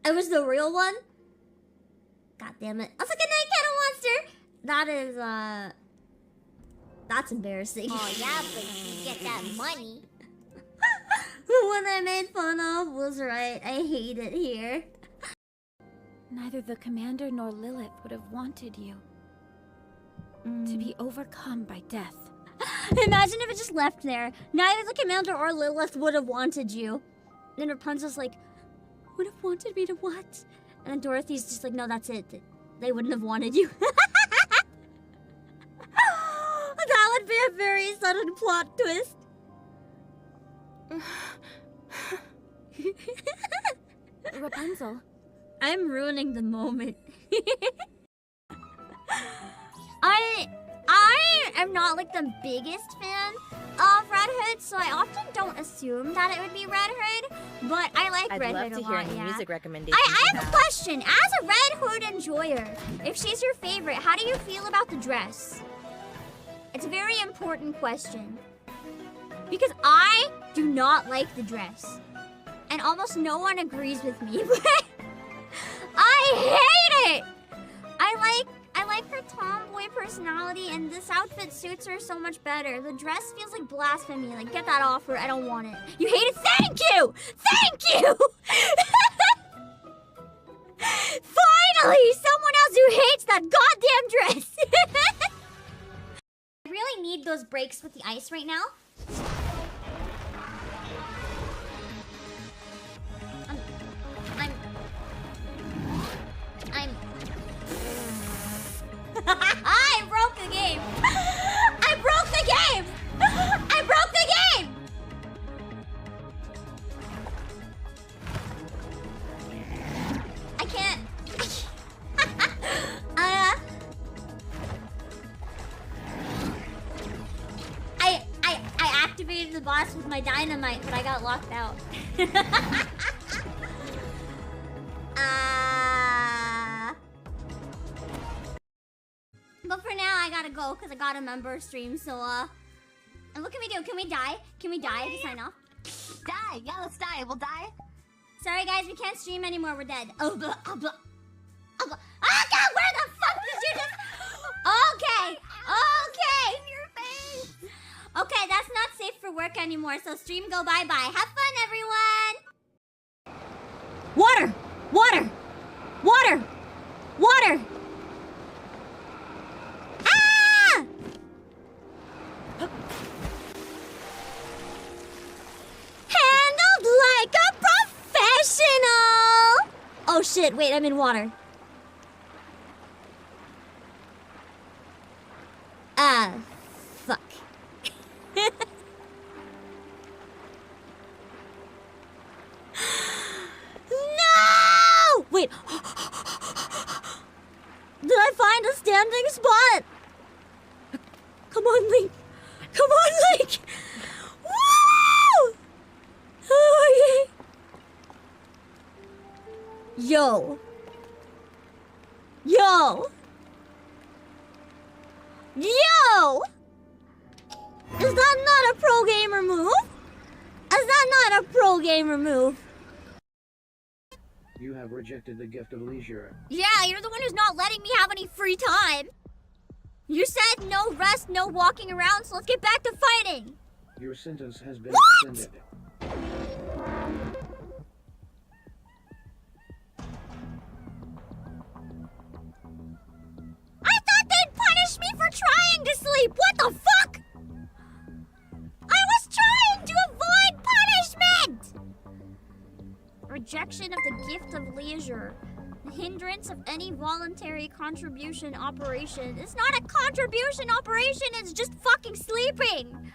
It was the real one. God damn it. I was like, a night cat monster. That is, that's embarrassing. Oh yeah, but you get that money. The one I made fun of was right. I hate it here. Neither the commander nor Lilith would have wanted you to be overcome by death. Imagine if it just left there. Neither the commander or Lilith would have wanted you. Then Rapunzel's like, would have wanted me to what? And then Dorothy's just like, no, that's it. They wouldn't have wanted you. That would be a very sudden plot twist. Rapunzel. I'm ruining the moment. I am not like the biggest fan of Red Hood, so I often don't assume that it would be Red Hood, but I like Red Hood a lot. I'd love to hear any yeah. music recommendations. I have a question. As a Red Hood enjoyer, if she's your favorite, how do you feel about the dress? It's a very important question. Because I do not like the dress. And almost no one agrees with me, but I hate it! I like her tomboy personality, and this outfit suits her so much better. The dress feels like blasphemy. Like, get that off her. I don't want it. You hate it? Thank you! Thank you! Finally! Someone else who hates that goddamn dress! I really need those breaks with the ice right now. my dynamite, but I got locked out. But for now, I gotta go because I got a member stream. So and what can we do? Can we die? Can we die to sign off? Die! Yeah, let's die. We'll die. Sorry guys, we can't stream anymore. We're dead. Oh, blah, oh, blah. Oh, blah. Oh God, where the fuck did you just? Okay, okay. In your face. Okay, that's not safe for work anymore. So stream go bye bye. Have fun, everyone. Water! Water! Water! Water! Ah! Handled like a professional! Oh shit, wait, I'm in water. Fuck. No! Wait. Did I find a standing spot? Come on, Link. Come on, Link. Woo! Oh, yeah. Yo. Yo. Yo! Is that not a pro gamer move? Is that not a pro gamer move? You have rejected the gift of leisure. Yeah, you're the one who's not letting me have any free time. You said no rest, no walking around, so let's get back to fighting. Your sentence has been What? extended. I thought they'd punish me for trying to sleep. What the fuck? I was trying to avoid punishment. Rejection of the gift of leisure. The hindrance of any voluntary contribution operation. It's not a contribution operation, it's just fucking sleeping.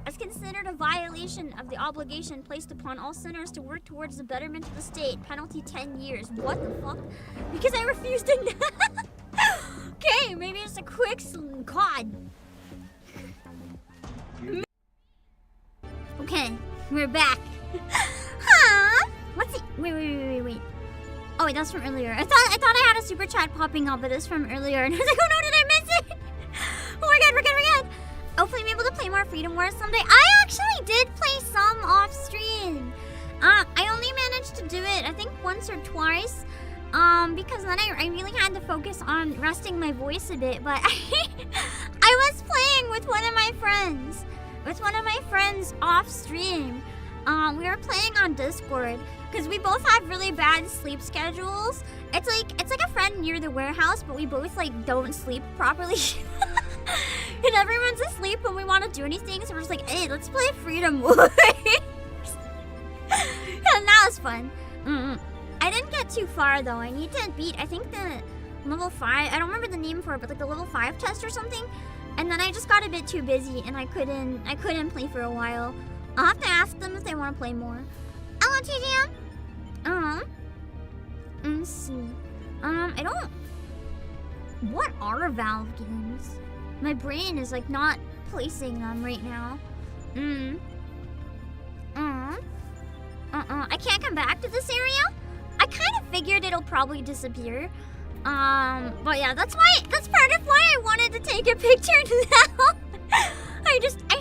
As considered a violation of the obligation placed upon all sinners to work towards the betterment of the state. Penalty 10 years. What the fuck? Because I refused to. Okay, maybe it's a quick COD. Okay, we're back. Huh? What's it? Wait. Oh wait, that's from earlier. I thought I had a super chat popping up, but it's from earlier. And I was like, oh no, did I miss it? Oh, we're good. Hopefully I'm able to play more Freedom Wars someday. I actually did play some off stream. I only managed to do it, I think, once or twice. Because then I really had to focus on resting my voice a bit. But I was playing with one of my friends. Off stream. We were playing on Discord because we both have really bad sleep schedules. It's like a friend near the warehouse, but we both like don't sleep properly. And everyone's asleep when we want to do anything, so we're just like, hey, let's play Freedom Wars. And that was fun. I didn't get too far though. I need to beat, I think, the level 5. I don't remember the name for it, but like the level 5 test or something. And then I just got a bit too busy and I couldn't play for a while. I'll have to ask them if they want to play more. Hello, TGM. Let's see. I don't. What are Valve games? My brain is like not placing them right now. I can't come back to this area. I kind of figured it'll probably disappear. But yeah, that's part of why I wanted to take a picture now. I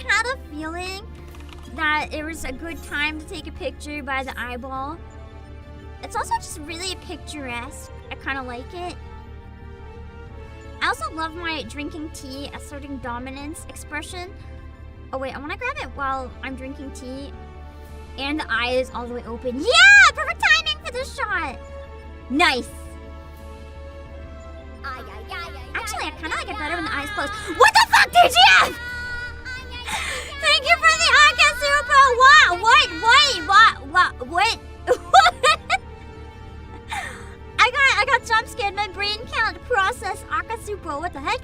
had a feeling that it was a good time to take a picture by the eyeball. It's also just really picturesque. I kind of like it. I also love my drinking tea asserting dominance expression. Oh wait, I want to grab it while I'm drinking tea. And the eye is all the way open. Yeah! Perfect timing for this shot! Nice! Actually, I kind of like it better when the eye's closed. What the fuck, TGF? Thank you for the Akasupa! What? I got jump scared. My brain can't process Akasupa. What the heck?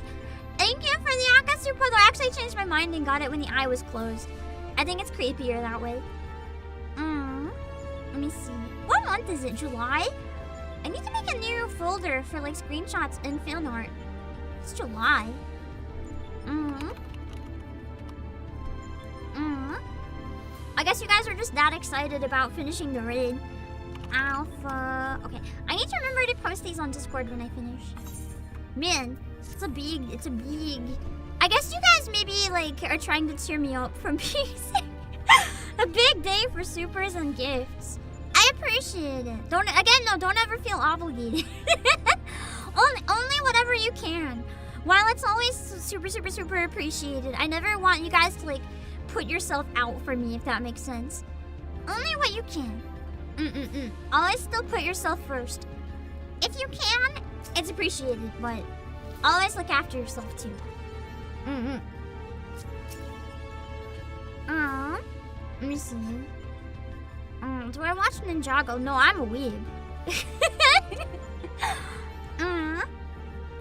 Thank you for the Akasupa. Though I actually changed my mind and got it when the eye was closed. I think it's creepier that way. Let me see. What month is it? July? I need to make a new folder for like screenshots and fan art. It's July. I guess you guys are just that excited about finishing the raid. Alpha. Okay, I need to remember to post these on Discord when I finish. Man, it's a big. I guess you guys maybe like are trying to cheer me up from being sick. A big day for supers and gifts. I appreciate it. Don't ever feel obligated. only whatever you can. While it's always super appreciated, I never want you guys to like put yourself out for me, if that makes sense. Only what you can. Always still put yourself first. If you can, it's appreciated, but always look after yourself too. Let me see. Do I watch Ninjago? No, I'm a weeb.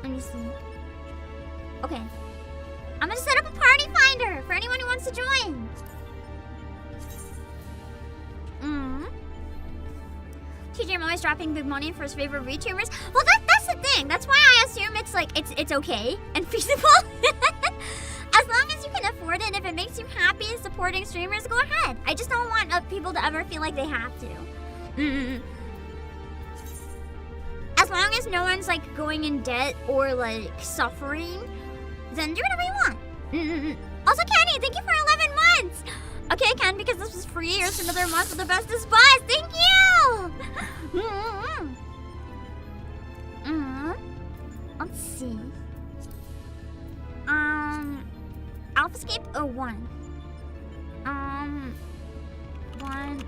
Let me see. Okay. I'm gonna set up a party finder for anyone who wants to join. TJ, I'm always dropping big money for his favorite VTubers. Well, that's the thing. That's why I assume it's like it's okay and feasible. As long as you can afford it, if it makes you happy supporting streamers, go ahead. I just don't want people to ever feel like they have to. As long as no one's like going in debt or like suffering, then do whatever you want. Also, Kenny, thank you for 11 months. Okay, Ken, because this was free, here's another month of the bestest buys. Thank you. Let's see. Alphascape 01.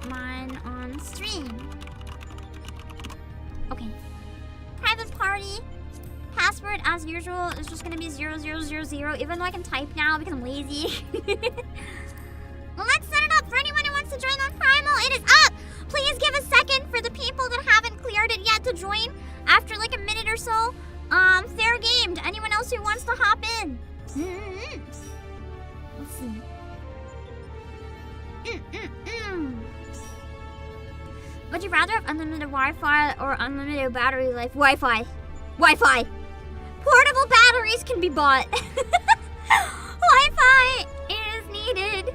Mine on stream. Okay. Private party. Password, as usual, is just gonna be 0000, even though I can type now because I'm lazy. Well, let's set it up for anyone who wants to join on Primal. It is up! Please give a second for the people that haven't cleared it yet to join after like a minute or so. Fair game to anyone else who wants to hop in. Let's see. Would you rather have unlimited Wi-Fi or unlimited battery life? Wi-Fi. Portable batteries can be bought. Wi-Fi is needed.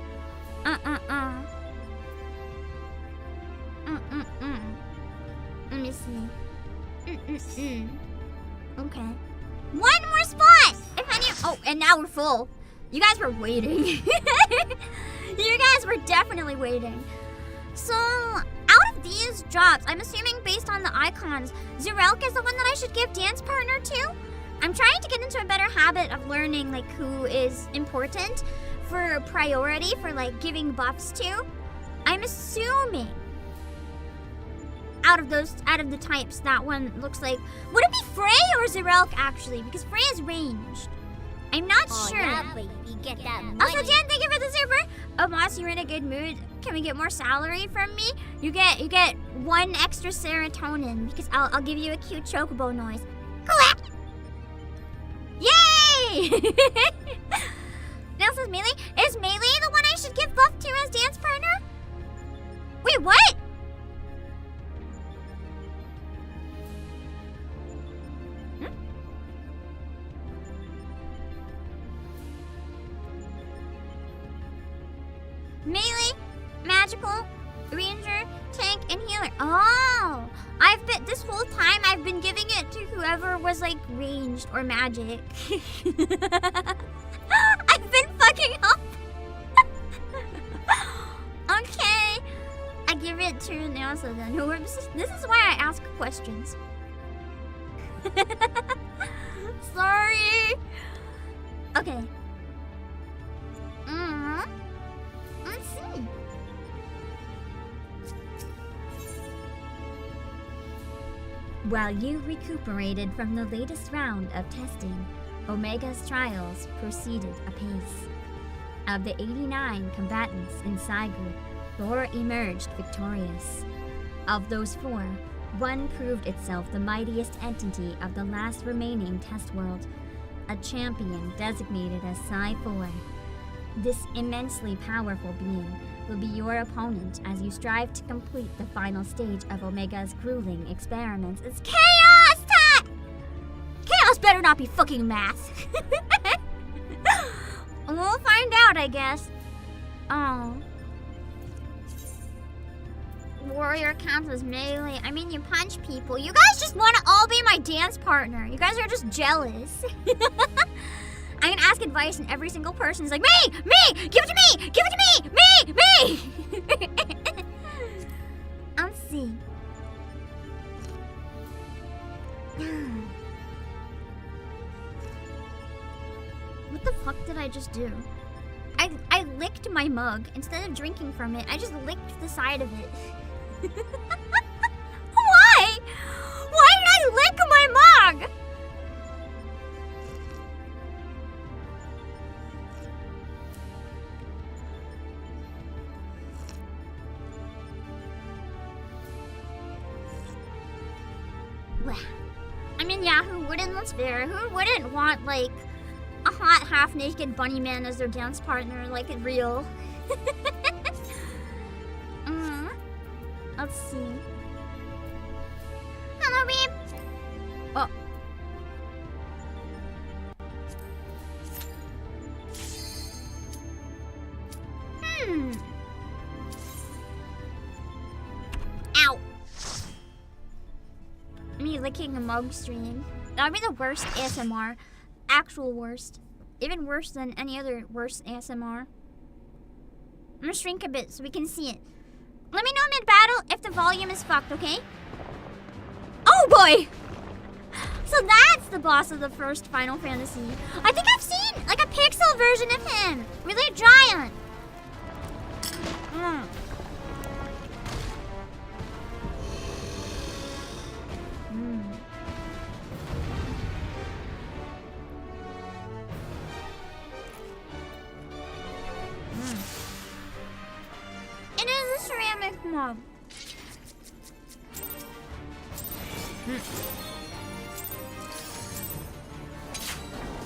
Let me see. Okay. One more spot! If any. Oh, and now we're full. You guys were waiting. You guys were definitely waiting. So, out of these jobs, I'm assuming based on the icons, Zurelk is the one that I should give dance partner to. I'm trying to get into a better habit of learning like who is important for priority for like giving buffs to. I'm assuming out of the types, that one looks like. Would it be Frey or Zurelk actually? Because Frey is ranged. I'm not sure. Yeah, baby, get that money. Also, Jen, thank you for the super. Oh, boss, you're in a good mood. Can we get more salary from me? You get 1 extra serotonin because I'll give you a cute chocobo noise. Quack! Yay! Now says Melee. Is Melee the one I should give buff to as dance partner? Wait, what? Melee, magical, ranger, tank, and healer. Oh, this whole time I've been giving it to whoever was like ranged or magic. I've been fucking up. Okay, I give it to Nelsa then. This is why I ask questions. Sorry. Okay. Let's see. While you recuperated from the latest round of testing, Omega's trials proceeded apace. Of the 89 combatants in Psi Group, 4 emerged victorious. Of those 4, 1 proved itself the mightiest entity of the last remaining test world, a champion designated as Psi 4. This immensely powerful being will be your opponent as you strive to complete the final stage of Omega's grueling experiments. It's Chaos time! Chaos better not be fucking math. We'll find out, I guess. Oh. warrior counts as melee. I mean, you punch people. You guys just want to all be my dance partner. You guys are just jealous. I can ask advice and every single person's like, me! Give it to me! Give it to me! Me! Let's see. What the fuck did I just do? I licked my mug. Instead of drinking from it, I just licked the side of it. Why? Why did I lick my mug? I mean, yeah, who wouldn't? That's fair. Who wouldn't want, like, a hot, half-naked bunny man as their dance partner, like it real? Let's see. Hello, babe. Oh. Ow. Me licking a mug stream. That would be the worst ASMR. Actual worst. Even worse than any other worse ASMR. I'm gonna shrink a bit so we can see it. Let me know mid-battle if the volume is fucked, okay? Oh boy! So that's the boss of the first Final Fantasy. I think I've seen like a pixel version of him. Really giant. It is a ceramic mob.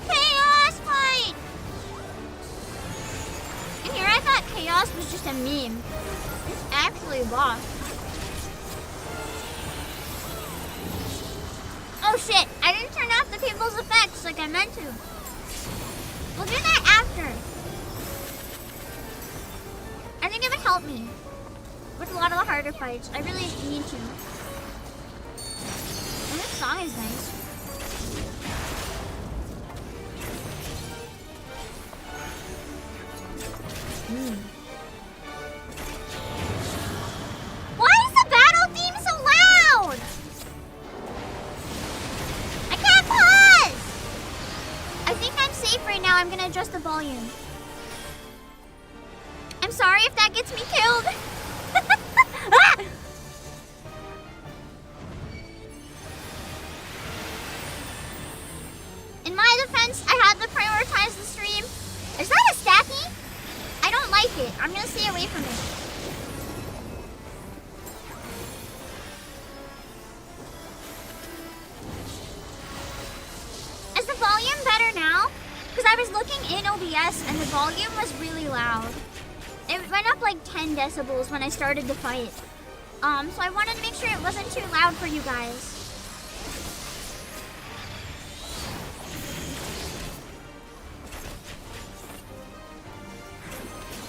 Chaos fight! And here I thought chaos was just a meme. It's actually a boss. Oh shit, I didn't turn off the people's effects like I meant to. We'll do that after. I think it would help me with a lot of the harder fights. I really need to. And this song is nice. Why is the battle theme so loud? I can't pause! I think I'm safe right now. I'm gonna adjust the volume. I'm sorry if that gets me killed. Ah! In my defense, I had to prioritize the stream. Is that a stacky? I don't like it. I'm gonna stay away from it. Is the volume better now? Because I was looking in OBS and the volume was really loud. It went up like 10 decibels when I started the fight. So I wanted to make sure it wasn't too loud for you guys.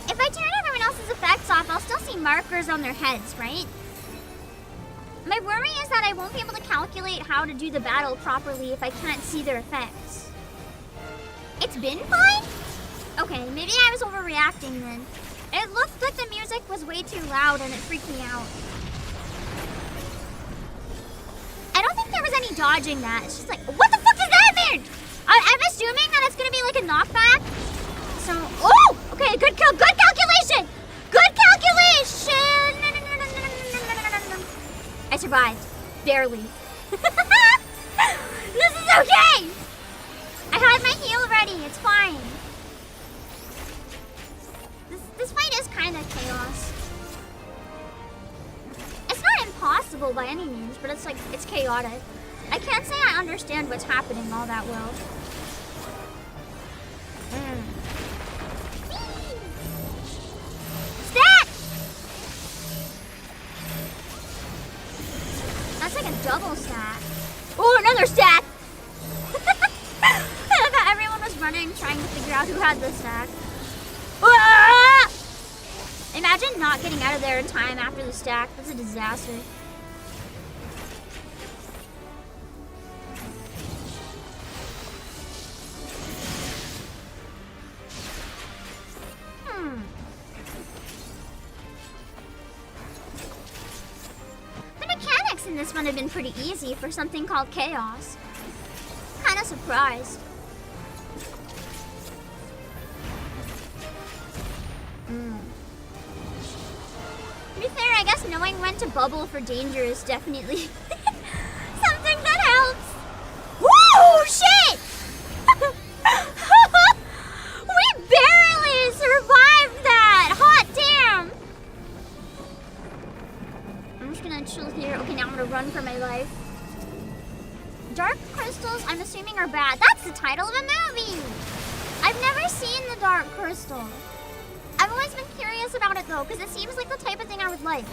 If I turn everyone else's effects off, I'll still see markers on their heads, right? My worry is that I won't be able to calculate how to do the battle properly if I can't see their effects. It's been fine? Okay, maybe I was overreacting then. It looked like the music was way too loud and it freaked me out. I don't think there was any dodging that. It's just like, what the fuck does that mean? I'm assuming that it's gonna be like a knockback. So, oh! Okay, good calculation! Good calculation! I survived. Barely. This is okay! I had my heal ready, it's fine. This fight is kind of chaos. It's not impossible by any means, but it's like, it's chaotic. I can't say I understand what's happening all that well. Stat! That's like a double stat. Oh, another stat! I thought everyone was running, trying to figure out who had the stat. Ah! Imagine not getting out of there in time after the stack. That's a disaster. The mechanics in this one have been pretty easy for something called chaos. Kinda surprised. To be fair, I guess knowing when to bubble for danger is definitely something that helps. Whoa, shit! We barely survived that! Hot damn! I'm just gonna chill here. Okay, now I'm gonna run for my life. Dark crystals, I'm assuming, are bad. That's the title of a movie! I've never seen the Dark Crystal. I've always been curious about it though, because it seems like the type of thing I would like.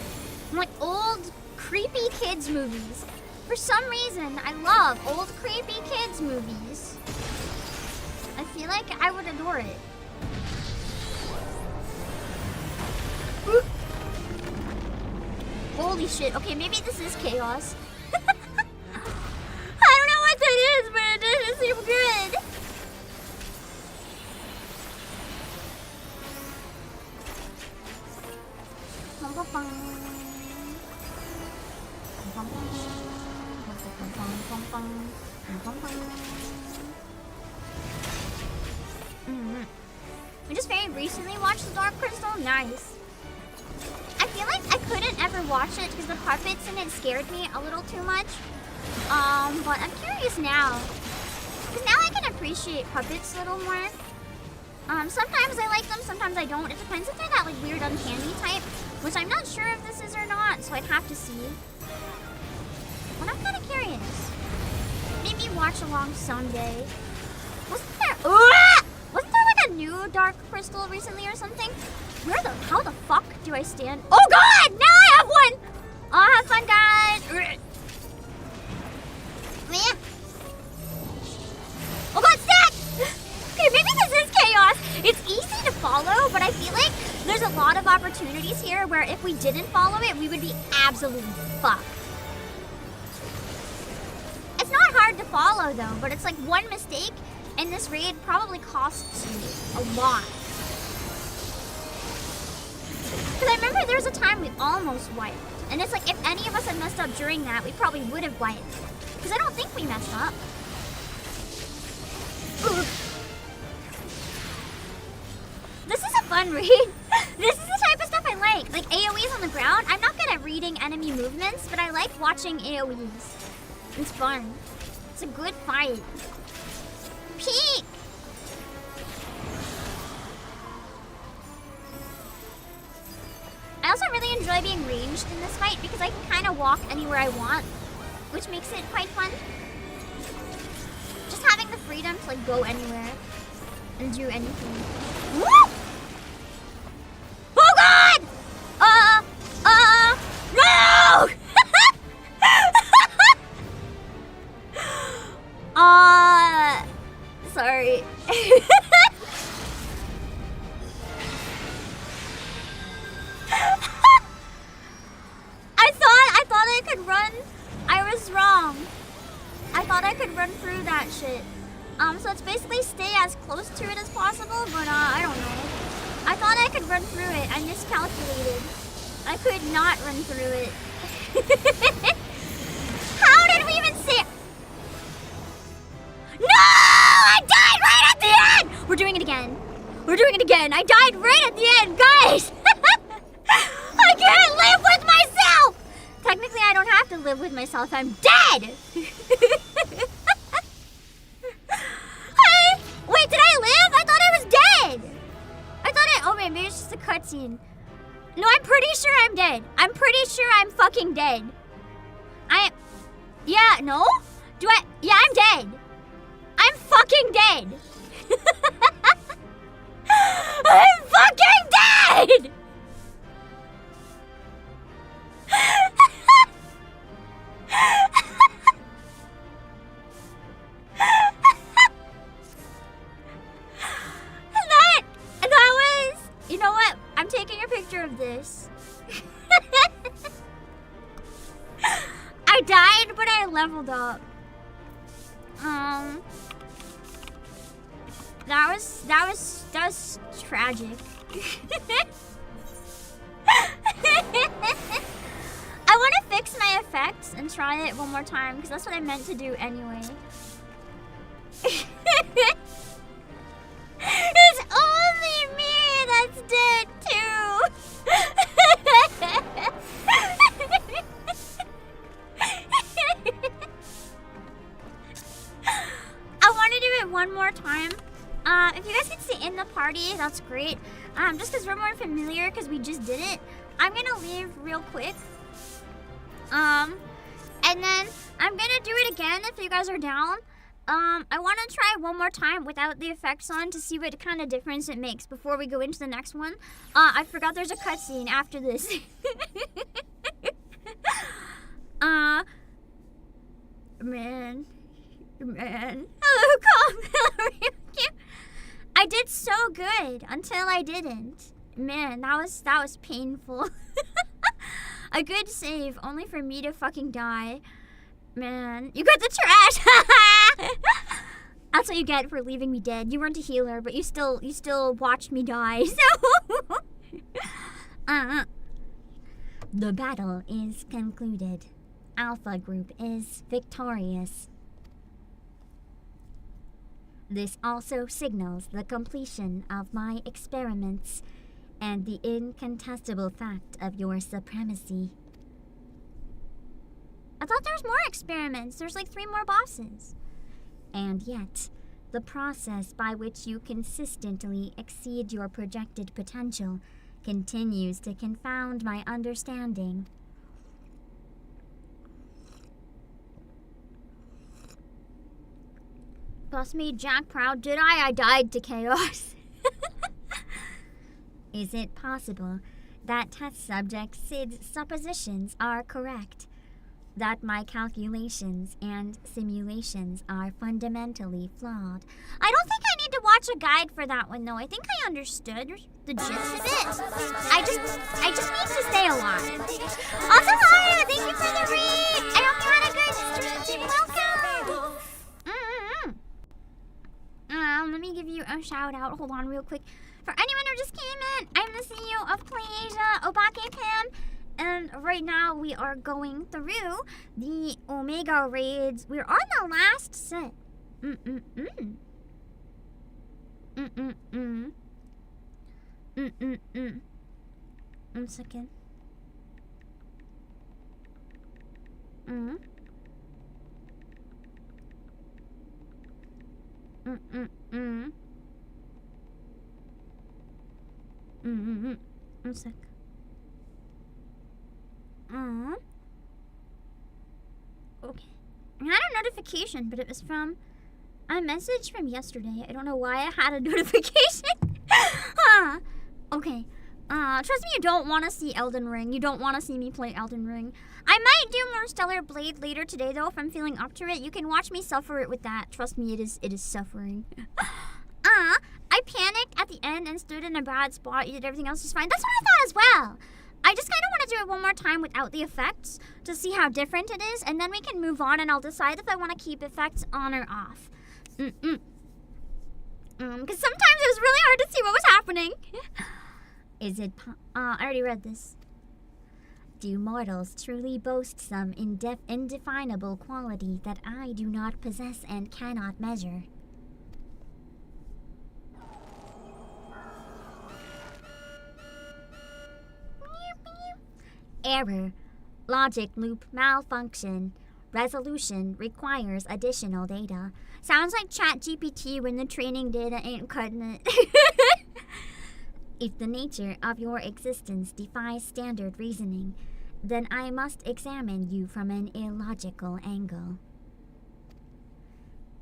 Like old, creepy kids movies. For some reason, I love old, creepy kids movies. I feel like I would adore it. Ooh. Holy shit, okay, maybe this is chaos. I don't know what that is, but it doesn't seem good. We just very recently watched The Dark Crystal. Nice. I feel like I couldn't ever watch it because the puppets in it scared me a little too much. But I'm curious now. Because now I can appreciate puppets a little more. Sometimes I like them, sometimes I don't. It depends if they're that like weird uncanny type, which I'm not sure if this is or not, so I'd have to see. But I'm kind of curious. Maybe watch along someday. Wasn't there like a new Dark Crystal recently or something? How the fuck do I stand? Oh god! Now I have one! Oh, have fun, guys! Man. Oh god, stack! Okay, maybe this is chaos. It's easy to follow, but I feel like there's a lot of opportunities here where if we didn't follow it, we would be absolutely fucked. It's not hard to follow though, but it's like one mistake and this raid probably costs you a lot. Because I remember there was a time we almost wiped. And it's like if any of us had messed up during that, we probably would have wiped. Because I don't think we messed up. This is a fun read. This is the type of stuff I like. Like AoEs on the ground. I'm not good at reading enemy movements, but I like watching AoEs. It's fun. It's a good fight. Peek! I also really enjoy being ranged in this fight because I can kind of walk anywhere I want, which makes it quite fun. Just having the freedom to like go anywhere and do anything. Woo! Oh god! No! Sorry. I thought I could run. I was wrong. I thought I could run through that shit. So it's basically stay as close to it as possible, but I don't know. I thought I could run through it. I miscalculated. I could not run through it. How did we even see it? No! I died right at the end! We're doing it again. We're doing it again. I died right at the end, guys! I can't live with myself! Technically, I don't have to live with myself. I'm dead! Wait, did I live? I thought I was dead! Oh wait, maybe it's just a cutscene. No, I'm pretty sure I'm dead. I'm pretty sure I'm fucking dead. Yeah, no? Yeah, I'm dead. I'm fucking dead. I'm fucking dead! that was, you know what? I'm taking a picture of this. I died, but I leveled up. That was tragic. I want to fix my effects and try it one more time because that's what I meant to do anyway. It's only me that's dead too. I want to do it one more time. If you guys can stay in the party, that's great. Just because we're more familiar because we just did it, I'm gonna leave real quick. And then I'm gonna do it again if you guys are down. I want to try one more time without the effects on to see what kind of difference it makes before we go into the next one. I forgot there's a cutscene after this. Man. Hello, Calm. I did so good until I didn't. Man, that was painful. A good save, only for me to fucking die. Man, you got the trash. That's what you get for leaving me dead. You weren't a healer, but you still watched me die. So The battle is concluded. Alpha Group is victorious. This also signals the completion of my experiments and the incontestable fact of your supremacy. I thought there was more experiments. There's like 3 more bosses. And yet, the process by which you consistently exceed your projected potential continues to confound my understanding. Boss made Jack proud, did I? I died to chaos. Is it possible that test subject Sid's suppositions are correct? That my calculations and simulations are fundamentally flawed? I don't think I need to watch a guide for that one though. I think I understood the gist of it. I just need to stay alive. Also, Laura, thank you for the read. I hope you had a good stream. Welcome. Let me give you a shout out. Hold on real quick. For anyone who just came in, I'm the CEO of PlayAsia, Obake Pam. And right now we are going through the Omega raids. We're on the last set. One second. One sec. Okay. I had a notification, but it was from a message from yesterday. I don't know why I had a notification. Okay. Trust me, you don't want to see Elden Ring. You don't want to see me play Elden Ring. I might do more Stellar Blade later today, though, if I'm feeling up to it. You can watch me suffer it with that. Trust me, it is suffering. I panicked at the end and stood in a bad spot. You did everything else just fine. That's what I thought as well. I just kind of want to do it one more time without the effects to see how different it is, and then we can move on and I'll decide if I want to keep effects on or off. Because sometimes it was really hard to see what was happening. Is it I already read this. Do mortals truly boast some indefinable quality that I do not possess and cannot measure? Error. Logic loop malfunction. Resolution requires additional data. Sounds like ChatGPT when the training data ain't cutting it. If the nature of your existence defies standard reasoning, then I must examine you from an illogical angle.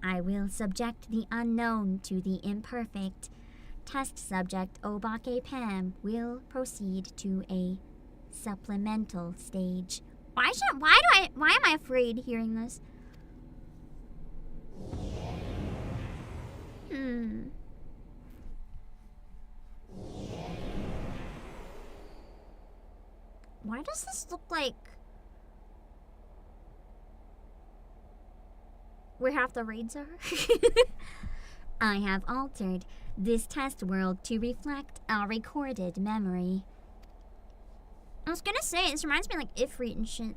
I will subject the unknown to the imperfect. Test subject Obake Pam will proceed to a supplemental stage. Why am I afraid hearing this? Why does this look like We have to read, sir. I have altered this test world to reflect a recorded memory. I was gonna say, this reminds me of, like, Ifrit and shit.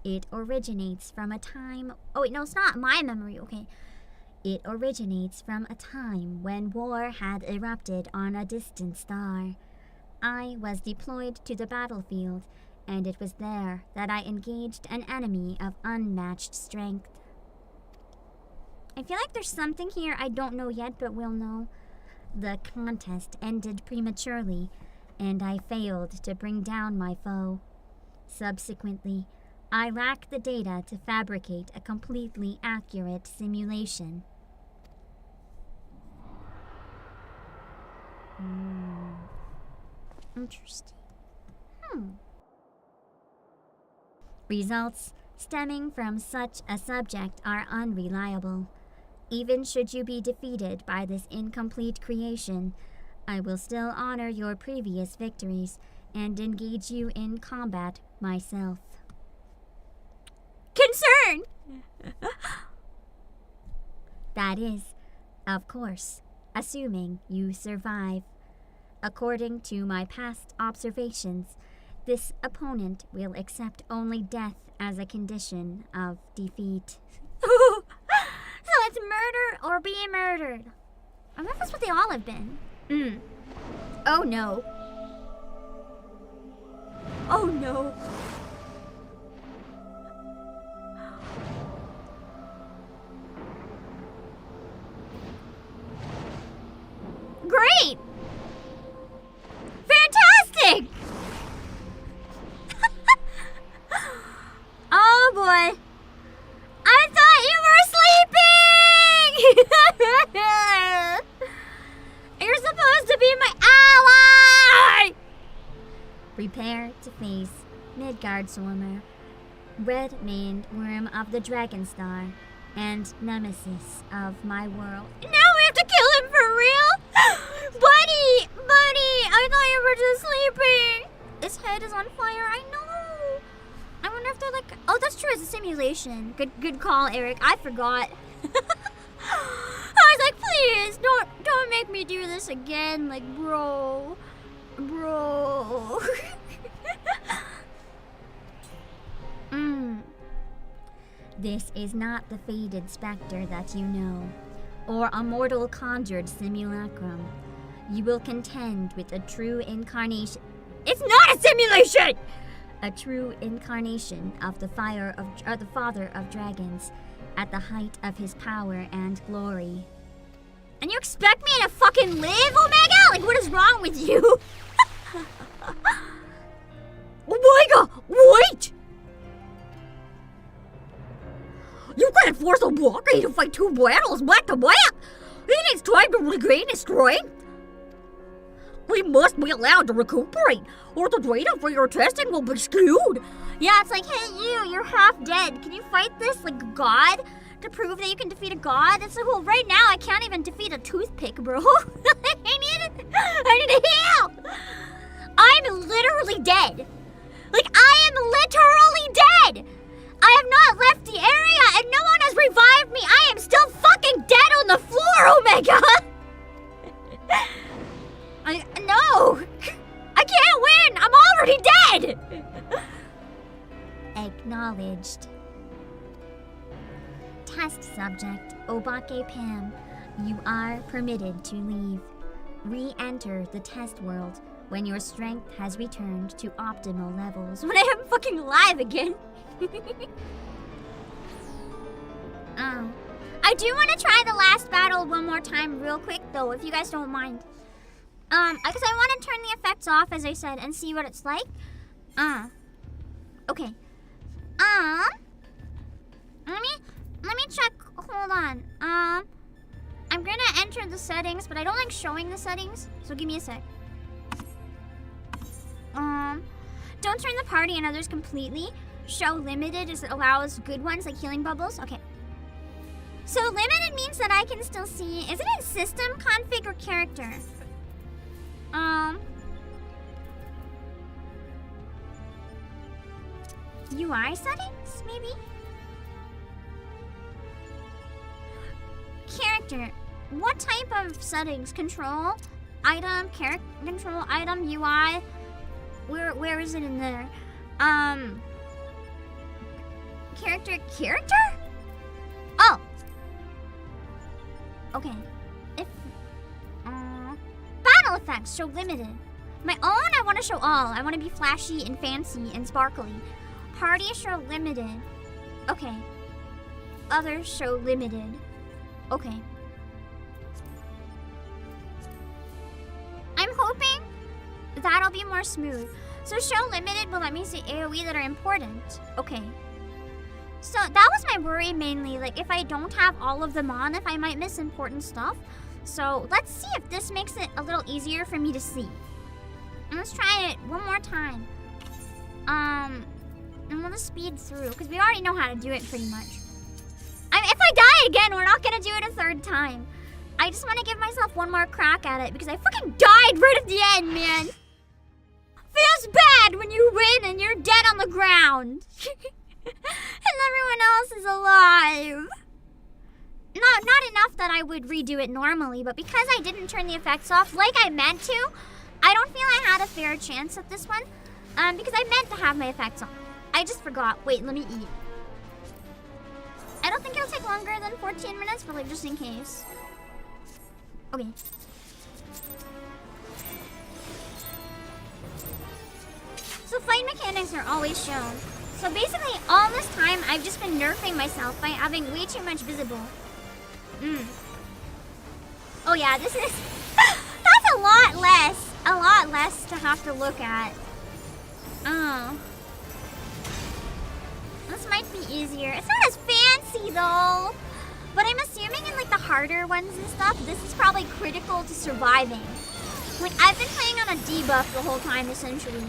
It originates from a time. Oh, wait, no, it's not my memory, okay. It originates from a time when war had erupted on a distant star. I was deployed to the battlefield, and it was there that I engaged an enemy of unmatched strength. I feel like there's something here I don't know yet, but we'll know. The contest ended prematurely, and I failed to bring down my foe. Subsequently, I lacked the data to fabricate a completely accurate simulation. Interesting. Results stemming from such a subject are unreliable. Even should you be defeated by this incomplete creation, I will still honor your previous victories and engage you in combat myself. Concern! That is, of course, assuming you survive. According to my past observations, this opponent will accept only death as a condition of defeat. So it's murder or be murdered. I wonder if that's what they all have been. Oh no. Oh no. Great! Fantastic! Oh boy. I thought you were sleeping! You're supposed to be my ally! Prepare to face Midgard Swarmer, red-maned worm of the Dragon Star, and nemesis of my world. Now we have to kill him for real? Buddy! I thought you were just sleeping! His head is on fire, I know! I wonder if they're like... Oh, that's true, it's a simulation. Good call, Eric. I forgot. I was like, please, don't make me do this again. Like, bro. This is not the faded specter that you know, or a mortal conjured simulacrum. You will contend with a true incarnation. It's not a simulation! A true incarnation of the the Father of Dragons, at the height of his power and glory. And you expect me to fucking live, Omega? Like, what is wrong with you? Omega, wait! You can't force Obake to fight two battles back to back! He needs time to regain his strength! We must be allowed to recuperate, or the data for your testing will be skewed! Yeah, it's like, hey, you're half dead. Can you fight this like a god? To prove that you can defeat a god? It's like, well, right now I can't even defeat a toothpick, bro. I need help! I'm literally dead. Like, I am literally dead! I have not left the area and no one has revived me! I am still fucking dead on the floor, Omega! No! I can't win! I'm already dead! Acknowledged. Test subject Obake Pam, you are permitted to leave. Re-enter the test world when your strength has returned to optimal levels. When I am fucking alive again. I do want to try the last battle one more time real quick though, if you guys don't mind. Because I want to turn the effects off, as I said, and see what it's like. Okay. Let me check. Hold on. I'm gonna enter the settings, but I don't like showing the settings, so give me a sec. Don't turn the party and others completely. Show limited as it allows good ones like healing bubbles. Okay. So limited means that I can still see. Is it in system, config, or character? UI settings, maybe? character. What type of settings? Control, item, character control, item, UI. Where is it in there? Character? Oh. Okay. If battle effects show limited. My own I want to show all. I want to be flashy and fancy and sparkly. Party show limited. Okay. Others show limited. Okay. I'm hoping that'll be more smooth. So show limited will let me see AoE that are important. Okay. So that was my worry mainly. Like if I don't have all of them on, if I might miss important stuff. So let's see if this makes it a little easier for me to see. And let's try it one more time. And we'll just speed through because we already know how to do it pretty much. If I die again, we're not gonna do it a third time. I just want to give myself one more crack at it because I fucking died right at the end, man. Feels bad when you win and you're dead on the ground. And everyone else is alive. Not enough that I would redo it normally, but because I didn't turn the effects off like I meant to, I don't feel I had a fair chance at this one. Because I meant to have my effects on. I just forgot. Wait, let me eat. I don't think it'll take longer than 14 minutes, but like just in case. Okay. So fight mechanics are always shown. So basically all this time I've just been nerfing myself by having way too much visible. Oh yeah, this is that's a lot less to have to look at. Oh. This might be easier. It's not as fancy though. But I'm assuming in like the harder ones and stuff, this is probably critical to surviving. Like I've been playing on a debuff the whole time essentially.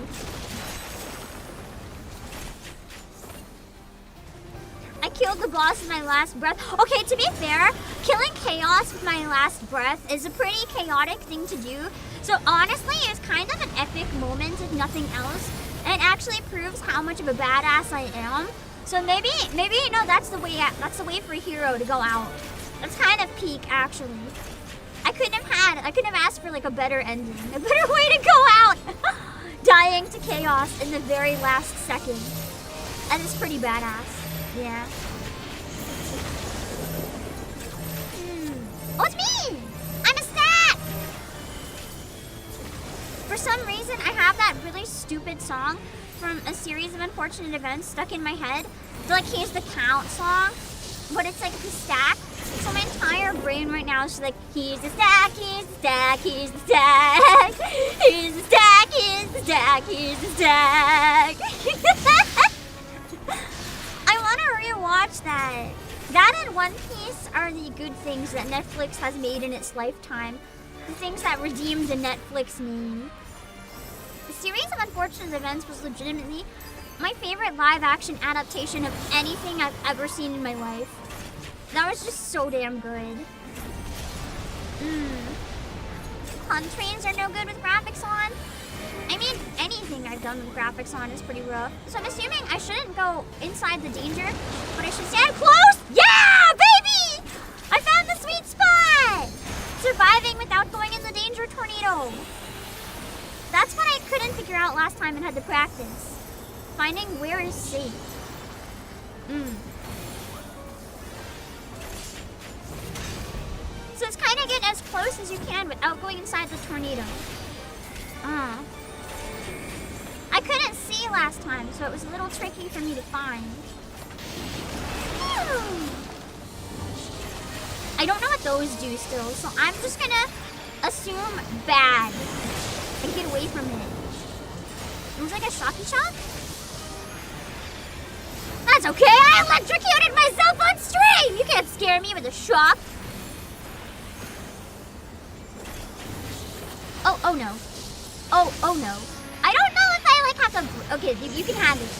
I killed the boss with my last breath. Okay, to be fair, killing chaos with my last breath is a pretty chaotic thing to do. So honestly, it's kind of an epic moment if nothing else. And it actually proves how much of a badass I am. So maybe you know that's the way for a hero to go out. That's kind of peak actually. I couldn't have asked for like a better ending. A better way to go out. Dying to chaos in the very last second. That is pretty badass. Yeah. Oh, it's me! I'm a stat! For some reason, I have that really stupid song from a series of unfortunate events stuck in my head. So, like, here's the count song, but it's like the stack. So my entire brain right now is just like, here's the stack, here's the stack, here's the stack, here's the stack, here's the stack, here's the stack. I want to rewatch that. That and One Piece are the good things that Netflix has made in its lifetime. The things that redeemed the Netflix name. The series of unfortunate events was legitimately my favorite live-action adaptation of anything I've ever seen in my life. That was just so damn good. Hunt trains are no good with graphics on. I mean, anything I've done with graphics on is pretty rough. So I'm assuming I shouldn't go inside the danger, but I should stand close. Yeah, baby! I found the sweet spot! Surviving without going in the danger tornado. That's what I couldn't figure out last time and had to practice. Finding where is safe. So it's kind of get as close as you can without going inside the tornado. I couldn't see last time, so it was a little tricky for me to find. I don't know what those do still, so I'm just gonna assume bad and get away from it. It was like a shocky shock? That's okay, I electrocuted myself on stream! You can't scare me with a shock. Oh no. Oh no. I don't know if I like have to, okay, you can have it.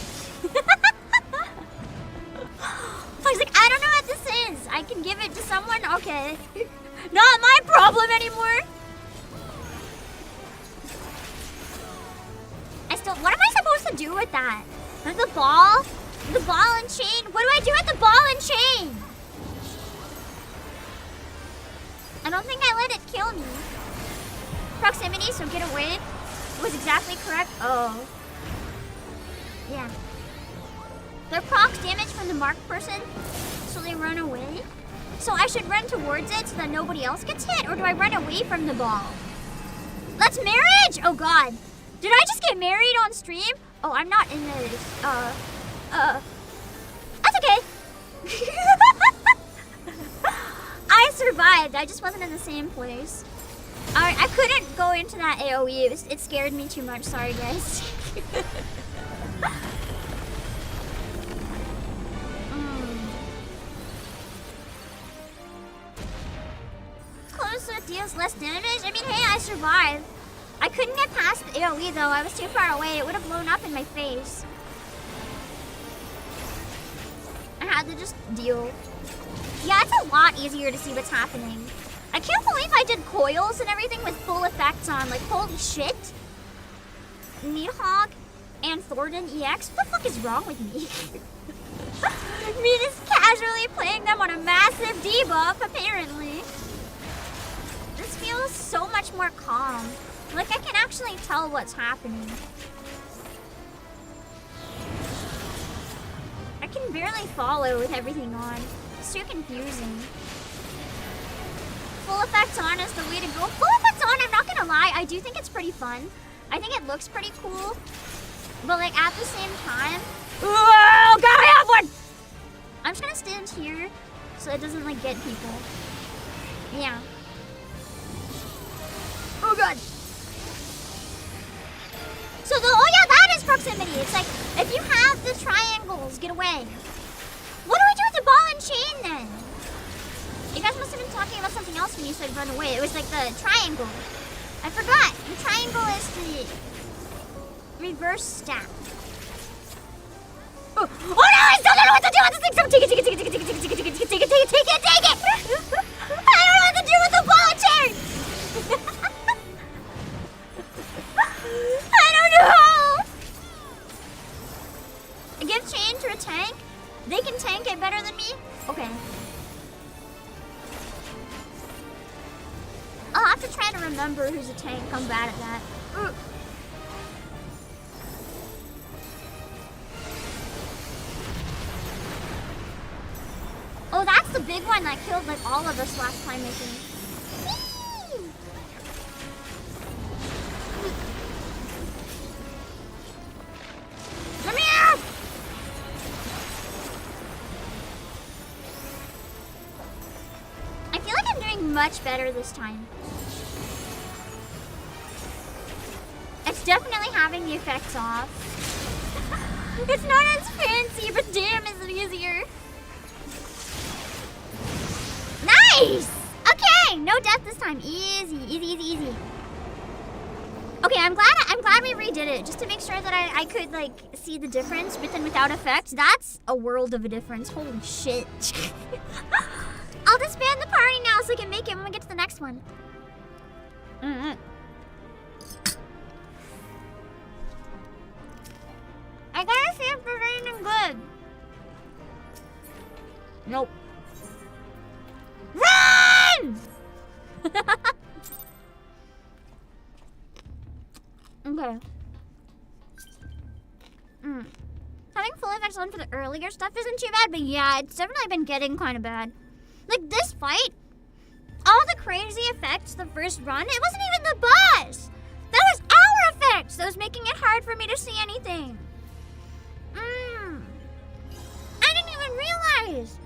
I was like, I don't know what this is. I can give it to someone, okay. Not my problem anymore. What am I supposed to do with that? The ball? The ball and chain? What do I do with the ball and chain? kill me. Proximity, so get away, was exactly correct. Oh. Yeah. They're procs damage from the marked person, so they run away. So I should run towards it so that nobody else gets hit, or do I run away from the ball? That's marriage! Oh god. Did I just get married on stream? Oh, I'm not in this. That's okay. I survived. I just wasn't in the same place. I couldn't go into that AoE. It scared me too much. Sorry, guys. Closer deals less damage? I mean, hey, I survived. I couldn't get past the AoE, though. I was too far away. It would have blown up in my face. I had to just deal. Yeah, it's a lot easier to see what's happening. I can't believe I did coils and everything with full effects on. Like, holy shit. Needhog and Thornton EX? What the fuck is wrong with me? Me just casually playing them on a massive debuff, apparently. This feels so much more calm. Like, I can actually tell what's happening. I can barely follow with everything on. It's too confusing. Full effects on is the way to go. Full effects on, I'm not gonna lie, I do think it's pretty fun. I think it looks pretty cool. But like at the same time, oh god, I have one! I'm just gonna stand here so it doesn't like get people. Yeah. Oh god. So oh yeah, that is proximity. It's like if you have the triangles, get away. What do I do with the ball and chain then? You guys must have been talking about something else when you said run away. It was like the triangle. I forgot. The triangle is the reverse stack. Oh no! I still don't know what to do with this thing! So take it! I don't know what to do with the ball and chain! I don't know! I give chain to a tank. They can tank it better than me? Okay. I'll have to try to remember who's a tank. I'm bad at that. Oh, that's the big one that killed like all of us last time, I think. Come here! I feel like I'm doing much better this time. It's definitely having the effects off. It's not as fancy, but damn, is it easier. Nice! Okay, no death this time. Easy, easy, easy, easy. Okay, I'm glad we redid it just to make sure that I could like see the difference with and without effects. That's a world of a difference. Holy shit. I'll disband the party now so I can make it when we get to the next one. I gotta see if there's anything good. Nope. Run! Okay. Having full effects on for the earlier stuff isn't too bad, but yeah, it's definitely been getting kind of bad. Like this fight, all the crazy effects the first run, it wasn't even the boss. That was our effects that was making it hard for me to see anything. I didn't even realize.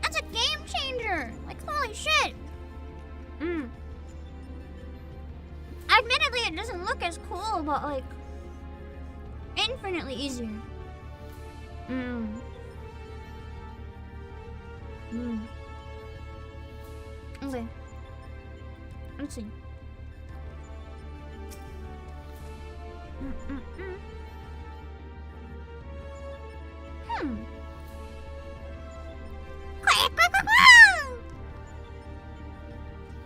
That's a game changer. Like, holy shit. Admittedly, it doesn't look as cool, but like, infinitely easier. Okay. Let's see.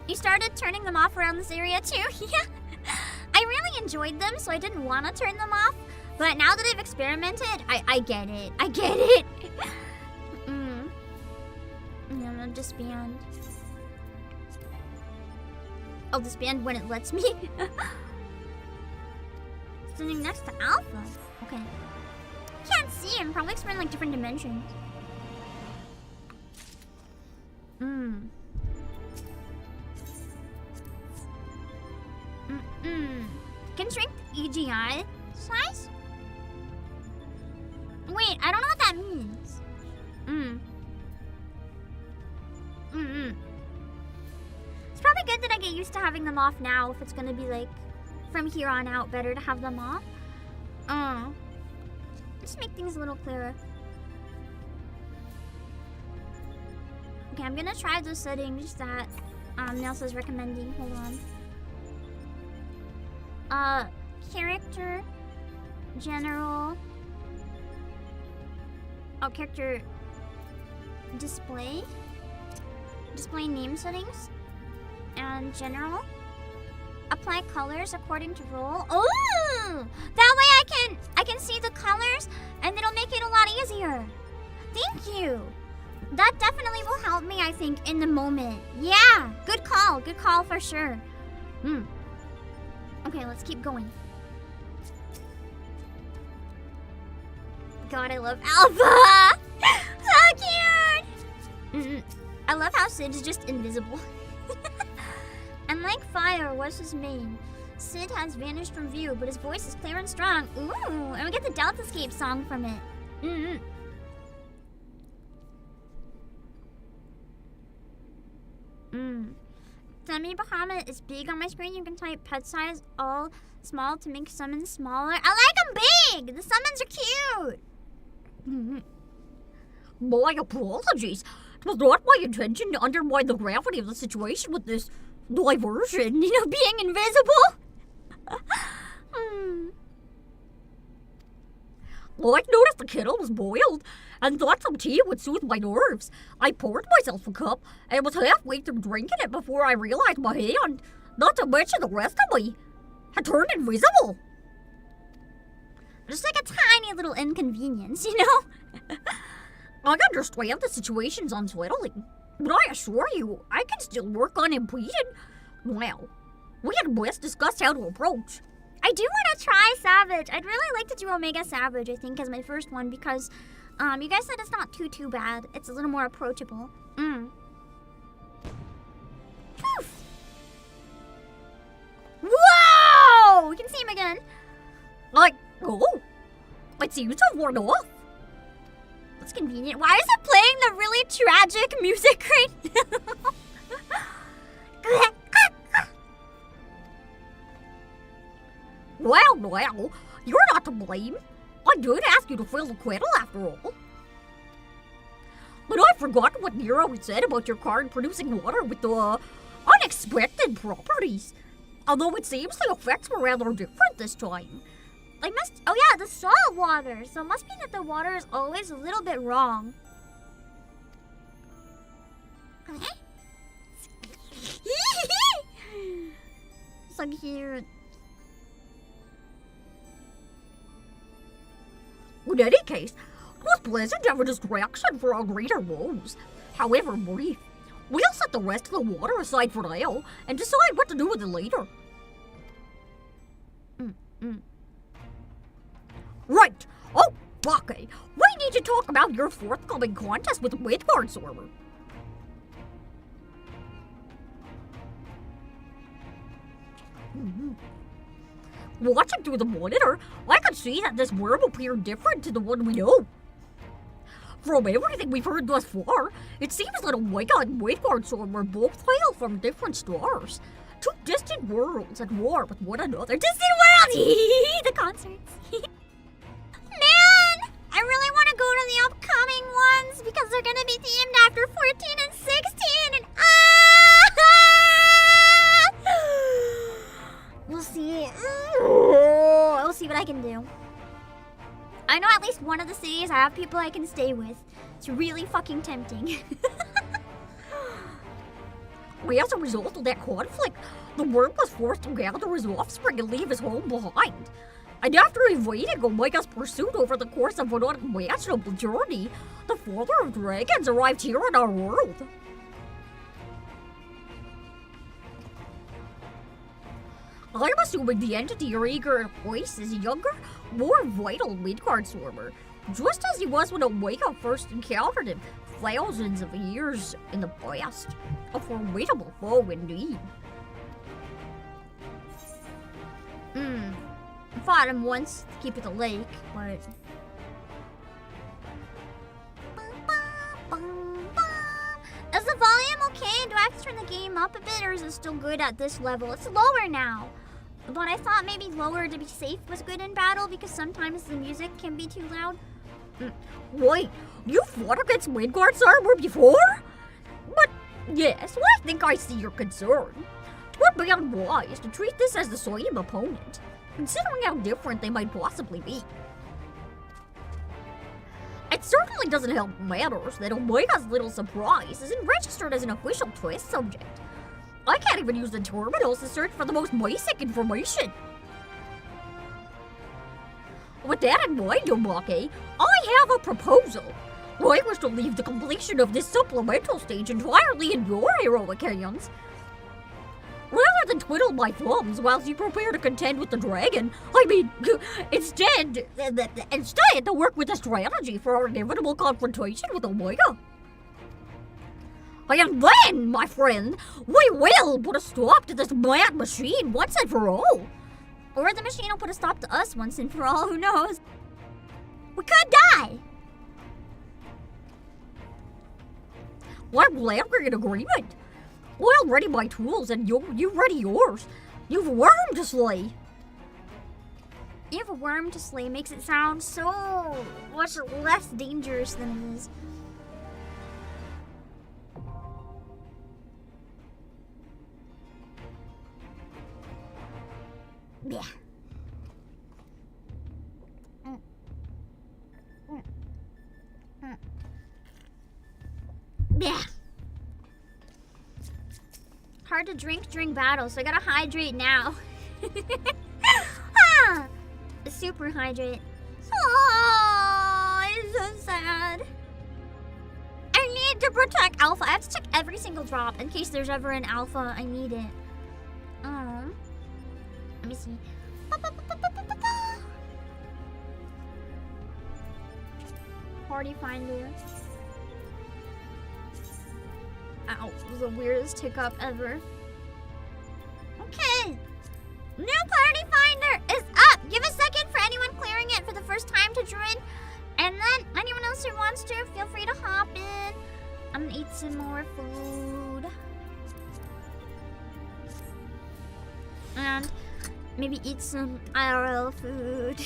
You started turning them off around this area too? Yeah. I really enjoyed them, so I didn't want to turn them off. But now that I've experimented, I get it. I get it. I'm gonna disband. I'll disband when it lets me. Standing next to Alpha. Okay. Can't see him. Probably expand like different dimensions. Can shrink EGI size? Wait, I don't know what that means. It's probably good that I get used to having them off now if it's gonna be like from here on out better to have them off. Just make things a little clearer. Okay, I'm gonna try those settings that Nelsa's recommending. Hold on. Character, general. Oh, character display. Display name settings. And general. Apply colors according to role. Oh! That way I can see the colors and it'll make it a lot easier. Thank you. That definitely will help me, I think, in the moment. Yeah, good call for sure. Okay, let's keep going. God, I love Alpha! So cute! I love how Sid is just invisible. And like fire, what's his name? Sid has vanished from view, but his voice is clear and strong. Ooh, and we get the Deltascape song from it. Demi Bahamut is big on my screen. You can type pet size all small to make summons smaller. I like them big! The summons are cute! My apologies. It was not my intention to undermine the gravity of the situation with this diversion, being invisible. Well, I noticed the kettle was boiled and thought some tea would soothe my nerves. I poured myself a cup and was halfway through drinking it before I realized my hand, not to mention the rest of me, had turned invisible. Just like a tiny little inconvenience, I understand the situation's unsettling, but I assure you, I can still work unimpeded. Well, we had best discuss how to approach. I do want to try Savage. I'd really like to do Omega Savage, I think, as my first one, because you guys said it's not too bad. It's a little more approachable. Poof! Whoa! We can see him again. It seems to have worn off. That's convenient. Why is it playing the really tragic music right now? Well, you're not to blame. I did ask you to fill the kettle after all. But I forgot what Nero said about your card producing water with the unexpected properties. Although it seems the effects were rather different this time. Oh yeah, the salt water. So it must be that the water is always a little bit wrong. So cute. In any case, it was pleasant to have a distraction for our greater woes. However brief, we'll set the rest of the water aside for now and decide what to do with it later. Right. Oh, Obake, we need to talk about your forthcoming contest with the Midgard server. Watching through the monitor, I could see that this worm appeared different to the one we know. From everything we've heard thus far, it seems that Omega and Midgard server both hail from different stars. Two distant worlds at war with one another. Distant worlds! The concerts. Man! I really want to go to the upcoming ones because they're going to be themed after 14 and 16 and We'll see. We'll see what I can do. I know at least one of the cities I have people I can stay with. It's really fucking tempting. As a result of that conflict, the worm was forced to gather his offspring and leave his home behind. And after evading Omega's pursuit over the course of an unimaginable journey, the Father of Dragons arrived here in our world. I'm assuming the entity you're eager to voice is a younger, more vital Midgard swarmer, just as he was when Obake first encountered him thousands of years in the past. A formidable foe indeed. Fought him once to keep at the lake, but... Is the volume okay? Do I have to turn the game up a bit, or is it still good at this level? It's lower now. But I thought maybe lower to be safe was good in battle, because sometimes the music can be too loud. Wait, you fought against Midgard's armor before? But yes, well, I think I see your concern. It would be unwise to treat this as the same opponent, considering how different they might possibly be. It certainly doesn't help matters that Obake's little surprise isn't registered as an official test subject. I can't even use the terminals to search for the most basic information. With that in mind, Obake, I have a proposal. I wish to leave the completion of this supplemental stage entirely in your heroic hands. Rather than twiddle my thumbs whilst you prepare to contend with the dragon, instead to work with a strategy for our inevitable confrontation with Obake. And then, my friend, we will put a stop to this mad machine once and for all. Or the machine will put a stop to us once and for all, who knows? We could die! Well, I'm glad we're in agreement. I'll ready my tools and you ready yours. You've a worm to slay. You have a worm to slay makes it sound so much less dangerous than it is. Yeah. Yeah. Hard to drink during battle, so I gotta hydrate now. Ah, super hydrate. Oh, it's so sad. I need to protect Alpha. I have to check every single drop in case there's ever an Alpha. I need it. Let me see. Party finder. Ow, it was the weirdest hiccup ever. Okay. New party finder is up. Give a second for anyone clearing it for the first time to join. And then anyone else who wants to, feel free to hop in. I'm gonna eat some more food. And maybe eat some IRL food.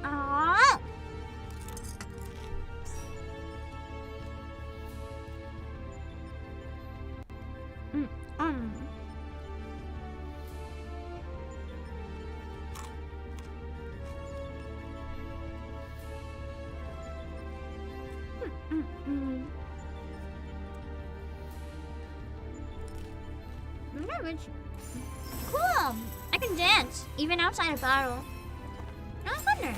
Aww. Cool! I can dance, even outside of battle. No wonder.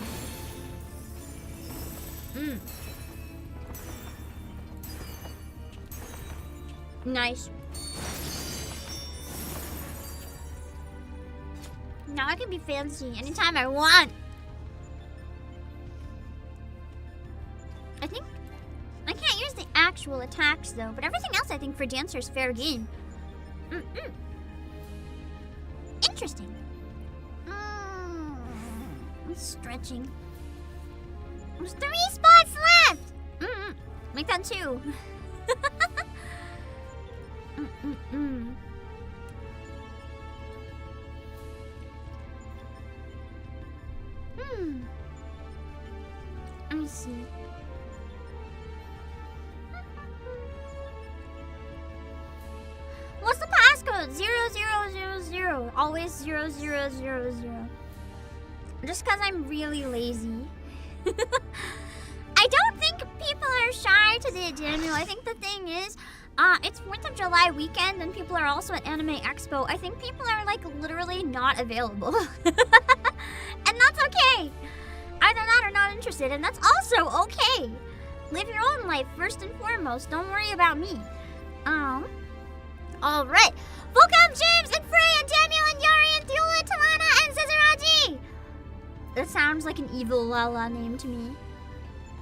Nice. Now I can be fancy anytime I want. I think I can't use the actual attacks though, but everything else I think for Dancer is fair game. Interesting. I'm stretching. There's 3 spots left! Make that 2. Let me see. What's the passcode? 0000. Always 0000. Just because I'm really lazy. I don't think people are shy today, Daniel. I think the thing is, it's 4th of July weekend and people are also at Anime Expo. I think people are like literally not available. And that's okay. Either that or not interested, and that's also okay. Live your own life first and foremost. Don't worry about me. Alright. Welcome James and Frey and Daniel. That sounds like an evil Lala name to me.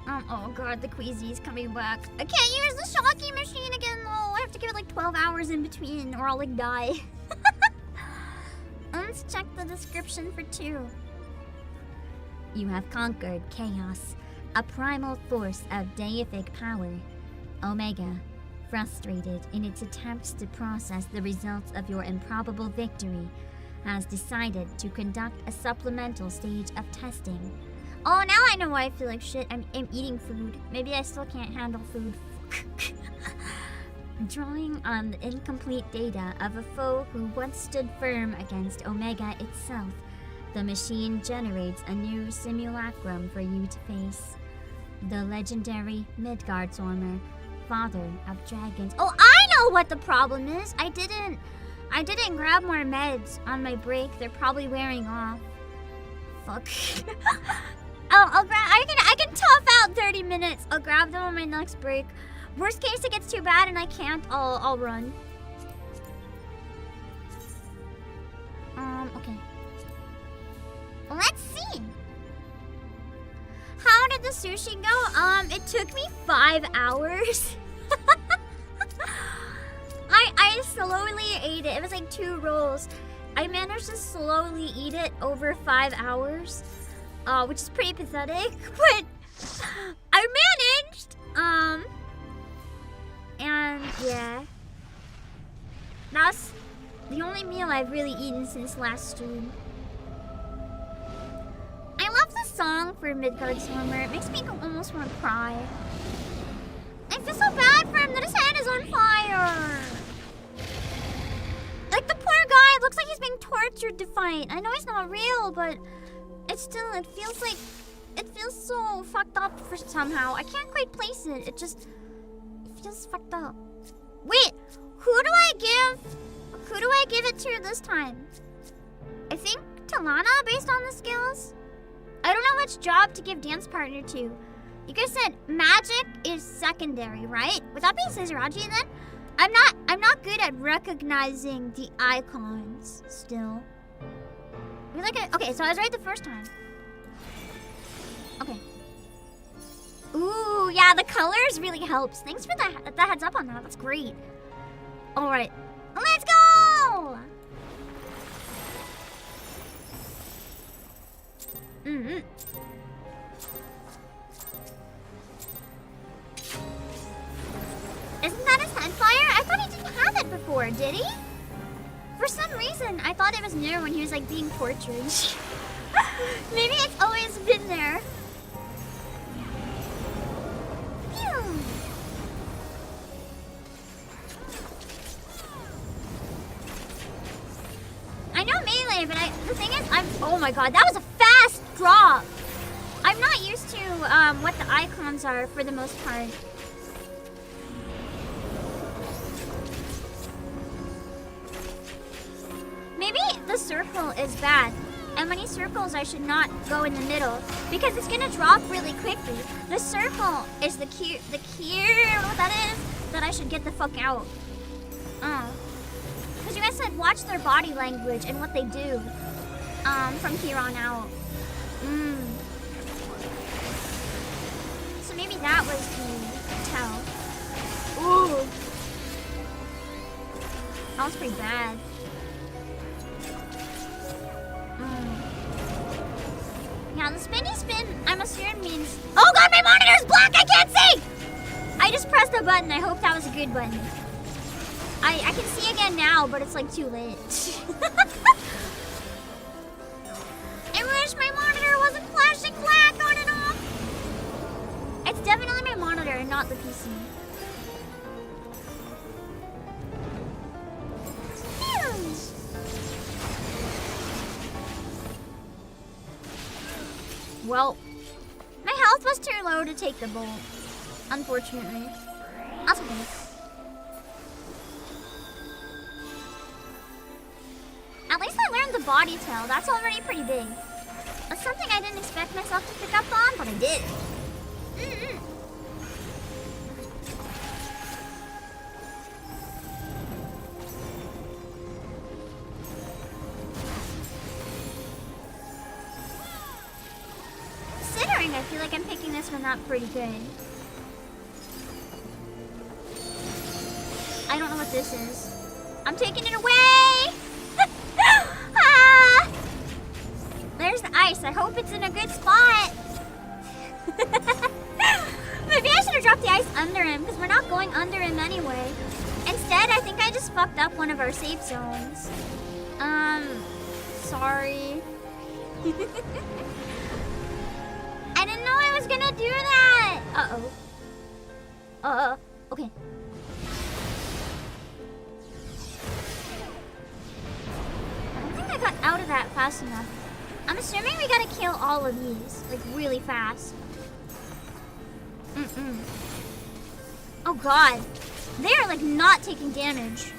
Oh god, the Queasy's coming back. I can't use the Shocky machine again though. I have to give it like 12 hours in between or I'll like die. Let's check the description for 2. You have conquered chaos, a primal force of deific power. Omega, frustrated in its attempts to process the results of your improbable victory, has decided to conduct a supplemental stage of testing. Oh, now I know why I feel like shit. I'm eating food. Maybe I still can't handle food. Drawing on the incomplete data of a foe who once stood firm against Omega itself, the machine generates a new simulacrum for you to face. The legendary Midgardsormr, father of dragons. Oh, I know what the problem is. I didn't grab more meds on my break. They're probably wearing off. Fuck. I'll grab. I can tough out 30 minutes. I'll grab them on my next break. Worst case, it gets too bad and I can't. I'll run. Okay. Let's see. How did the sushi go? It took me 5 hours. I slowly ate it. It was like 2 rolls. I managed to slowly eat it over 5 hours, which is pretty pathetic, but I managed. And yeah, that's the only meal I've really eaten since last stream. I love the song for Midgardsormr. It makes me almost want to cry. I feel so bad for him that his head is on fire. Like the poor guy, it looks like he's being tortured to fight. I know he's not real, but it feels so fucked up for somehow. I can't quite place it. It feels fucked up. Wait, who do I give it to this time? I think to Lana based on the skills. I don't know which job to give dance partner to. You guys said magic is secondary, right? Would that be Sazeraji then? I'm not good at recognizing the icons still. Okay, so I was right the first time. Okay. Ooh, yeah, the colors really helps. Thanks for the heads up on that. That's great. All right, let's go. Isn't that his headfire? I thought he didn't have it before, did he? For some reason, I thought it was new when he was like being tortured. Maybe it's always been there. Phew. I know melee, but the thing is, oh my god, that was a fast drop. I'm not used to what the icons are for the most part. Maybe the circle is bad, and when he circles, I should not go in the middle because it's gonna drop really quickly. The circle is the cue, what that is, that I should get the fuck out. Because you guys said watch their body language and what they do from here on out. So maybe that was the tell. Ooh. That was pretty bad. Yeah, the spinny spin, I'm assuming means... Oh god, my monitor's black! I can't see! I just pressed a button. I hope that was a good button. I can see again now, but it's like too late. I wish my monitor wasn't flashing black on and off. It's definitely my monitor and not the PC. Well, my health was too low to take the bolt, unfortunately. That's okay. At least I learned the body tail. That's already pretty big. That's something I didn't expect myself to pick up on, but I did. pretty good. I don't know what this is. I'm taking it away! Ah! There's the ice. I hope it's in a good spot. Maybe I should have dropped the ice under him, because we're not going under him anyway. Instead, I think I just fucked up one of our safe zones. Sorry. I didn't know I was gonna do that! Uh-oh. Okay. I don't think I got out of that fast enough. I'm assuming we gotta kill all of these, like, really fast. Oh god. They're, like, not taking damage.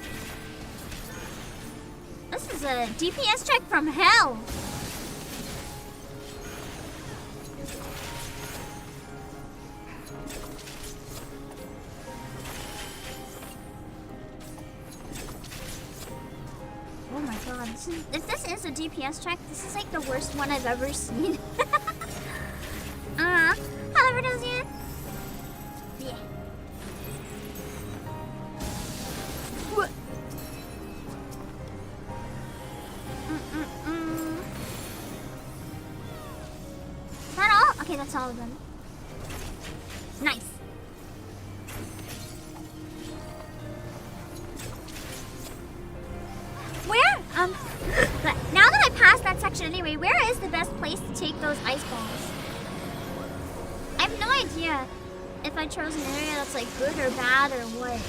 This is a DPS check from hell. Oh my god. If this is a DPS check, this is like the worst one I've ever seen. Hello, Redosian. Yeah. What? Is that all? Okay, that's all of them. Nice. Where? Now that I passed that section anyway, where is the best place to take those ice balls? I have no idea if I chose an area that's like good or bad or what.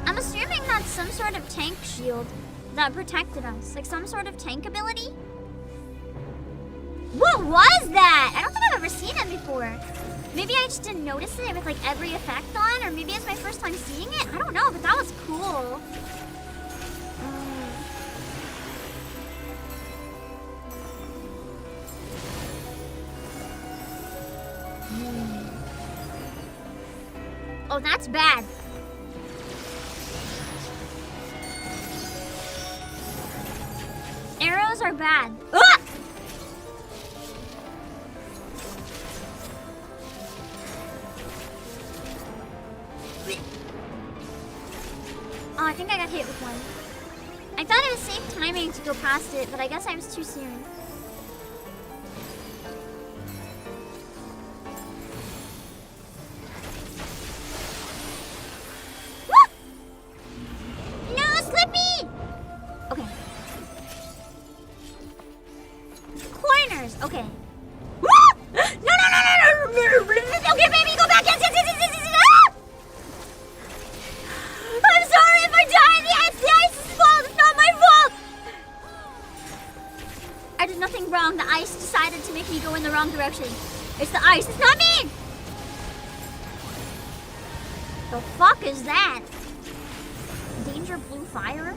I'm assuming that's some sort of tank shield that protected us. Like some sort of tank ability? What was that? I don't think I've ever seen it before. Maybe I just didn't notice it with like every effect on, or maybe it's my first time seeing it. I don't know, but that was cool. Oh, that's bad. Arrows are bad. Ah! Oh, I think I got hit with one. I thought it was safe timing to go past it, but I guess I was too soon. Woo! No, Slippy! Okay. Corners, okay. Woo! No! Okay, baby, go back! Yes! Ah! I'm sorry if I died! Yes, the ice's fault! It's not my fault! I did nothing wrong. The ice decided to make me go in the wrong direction. It's the ice. It's not me! The fuck is that? Danger blue fire?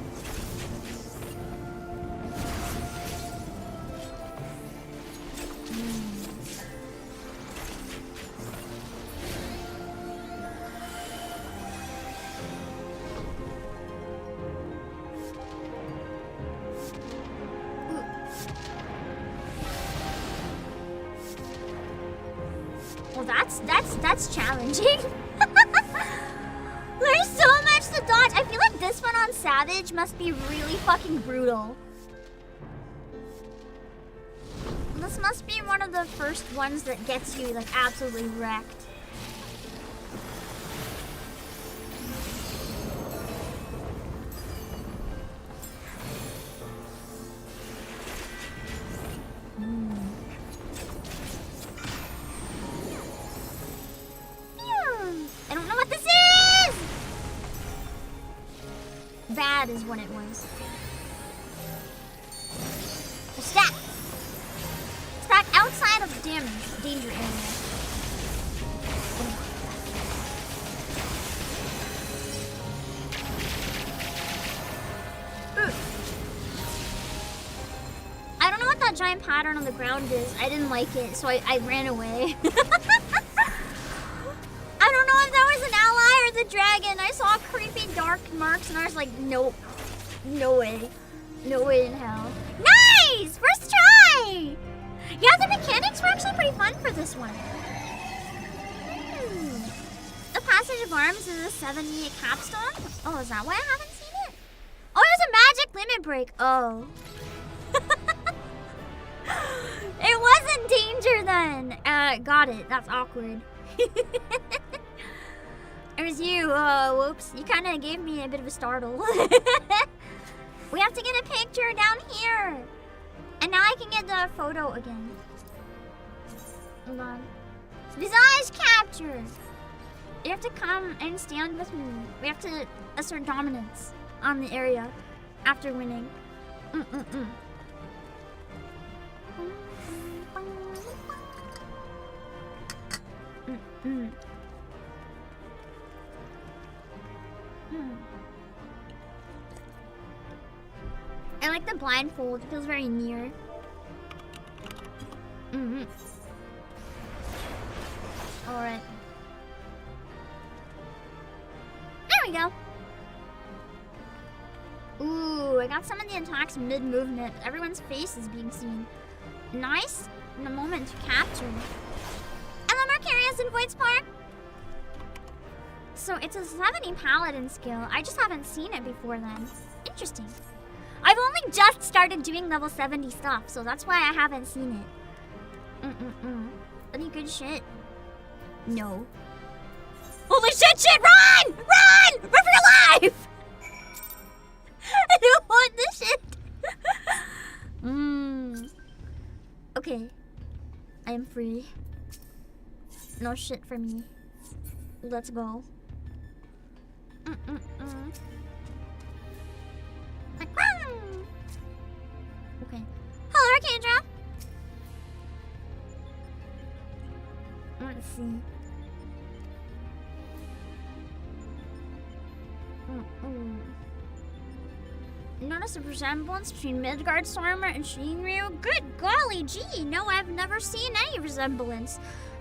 Well, that's challenging. There's so much to dodge. I feel like this one on Savage must be really fucking brutal. This must be one of the first ones that gets you like absolutely wrecked. I don't know what this is! Bad is what it was. Stack! Stack outside of the danger area. I don't know what that giant pattern on the ground is. I didn't like it, so I ran away. I don't know if that was an ally or the dragon. I saw creepy dark marks and I was like, nope. No way. No way in hell. Nice! First try! this one. The Passage of Arms is a 78 capstone? Oh, is that why I haven't seen it? Oh, there's a magic limit break. Oh. It wasn't danger then. Got it. That's awkward. It was you. Whoops. You kind of gave me a bit of a startle. We have to get a picture down here. And now I can get the photo again. Hold on. Visage capture. You have to come and stand with me. We have to assert dominance on the area after winning. I like the blindfold. It feels very near. Alright. There we go. Ooh, I got some of the attacks mid-movement. Everyone's face is being seen. Nice. In a moment to capture. Hello, Mercurius and Void Spark. So it's a 70 paladin skill. I just haven't seen it before then. Interesting. I've only just started doing level 70 stuff, so that's why I haven't seen it. Any good shit? No. Holy shit! Run! Run! Run for your life! I don't want this shit. Okay. I am free. No shit for me. Let's go. Okay. Hello, Arcandra. Let's see. Notice a resemblance between Midgard's armor and Shinryu? Good golly gee, no, I've never seen any resemblance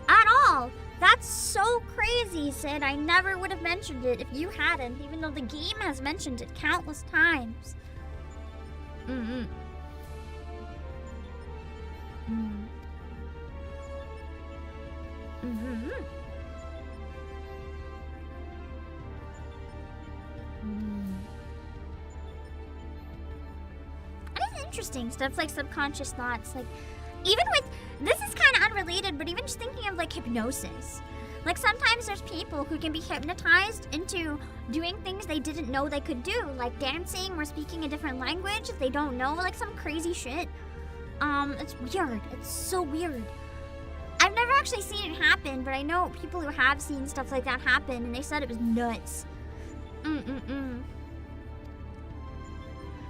at all. That's so crazy, Sid. I never would have mentioned it if you hadn't, even though the game has mentioned it countless times. It is interesting stuff like subconscious thoughts, like even with this is kind of unrelated, but even just thinking of like hypnosis. Like sometimes there's people who can be hypnotized into doing things they didn't know they could do, like dancing or speaking a different language if they don't know, like some crazy shit. It's weird. It's so weird. I've never actually seen it happen, but I know people who have seen stuff like that happen, and they said it was nuts.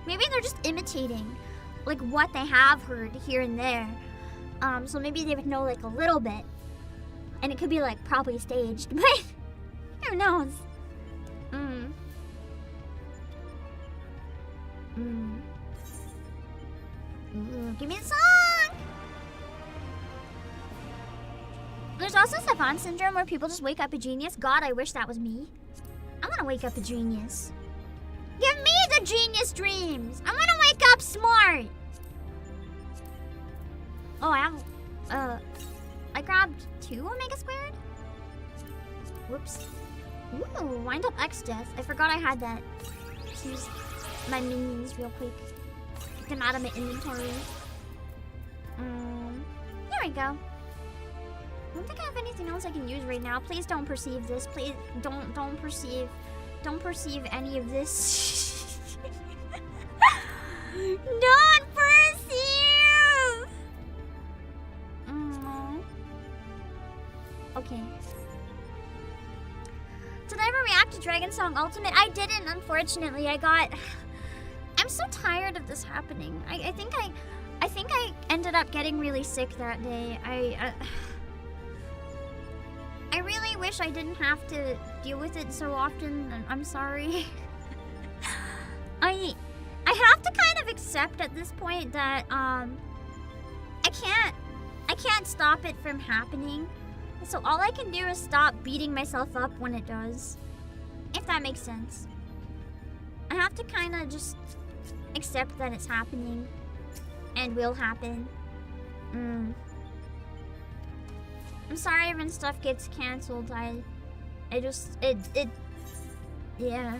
Maybe they're just imitating, like, what they have heard here and there. So maybe they would know, like, a little bit. And it could be, like, probably staged, but who knows? Give me a song! There's also savant syndrome where people just wake up a genius. God, I wish that was me. I want to wake up a genius. Give me the genius dreams! I want to wake up smart! Oh, I grabbed 2 Omega Squared? Whoops. Ooh, wind up X death. I forgot I had that. Let's use my minions real quick. Get them out of my inventory. There we go. I don't think I have anything else I can use right now. Please don't perceive this. Please don't perceive any of this. Don't perceive! Okay. Did I ever react to Dragon Song Ultimate? I didn't, unfortunately. I'm so tired of this happening. I think I ended up getting really sick that day. I really wish I didn't have to deal with it so often. I'm sorry. I have to kind of accept at this point that I can't stop it from happening. So all I can do is stop beating myself up when it does. If that makes sense. I have to kind of just accept that it's happening and will happen. I'm sorry when stuff gets canceled. Yeah.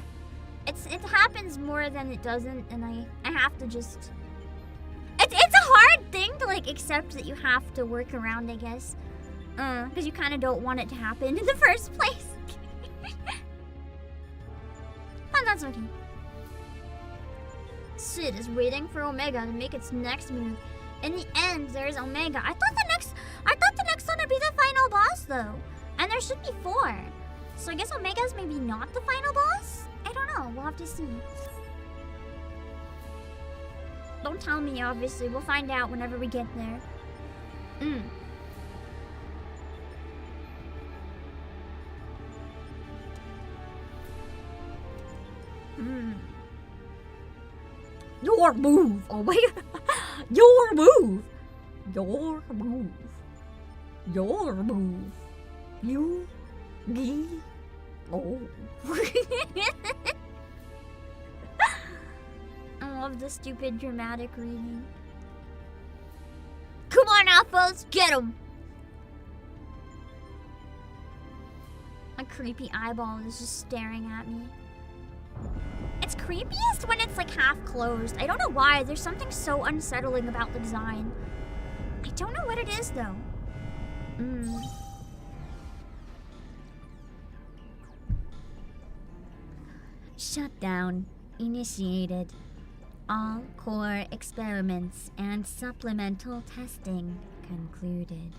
It happens more than it doesn't, and I have to just... It's a hard thing to, like, accept that you have to work around, I guess. Because you kind of don't want it to happen in the first place. But that's okay. Sid is waiting for Omega to make its next move. In the end, there's Omega. I thought the next one would be the final boss, though. And there should be 4. So I guess Omega's maybe not the final boss? I don't know. We'll have to see. Don't tell me, obviously. We'll find out whenever we get there. Your move, Omega. Your move. Your move. Your move. You. Me. Oh. I love the stupid dramatic reading. Come on, Alphas, get him! A creepy eyeball is just staring at me. It's creepiest when it's like half closed. I don't know why. There's something so unsettling about the design. I don't know what it is though. Shutdown initiated. All core experiments and supplemental testing concluded.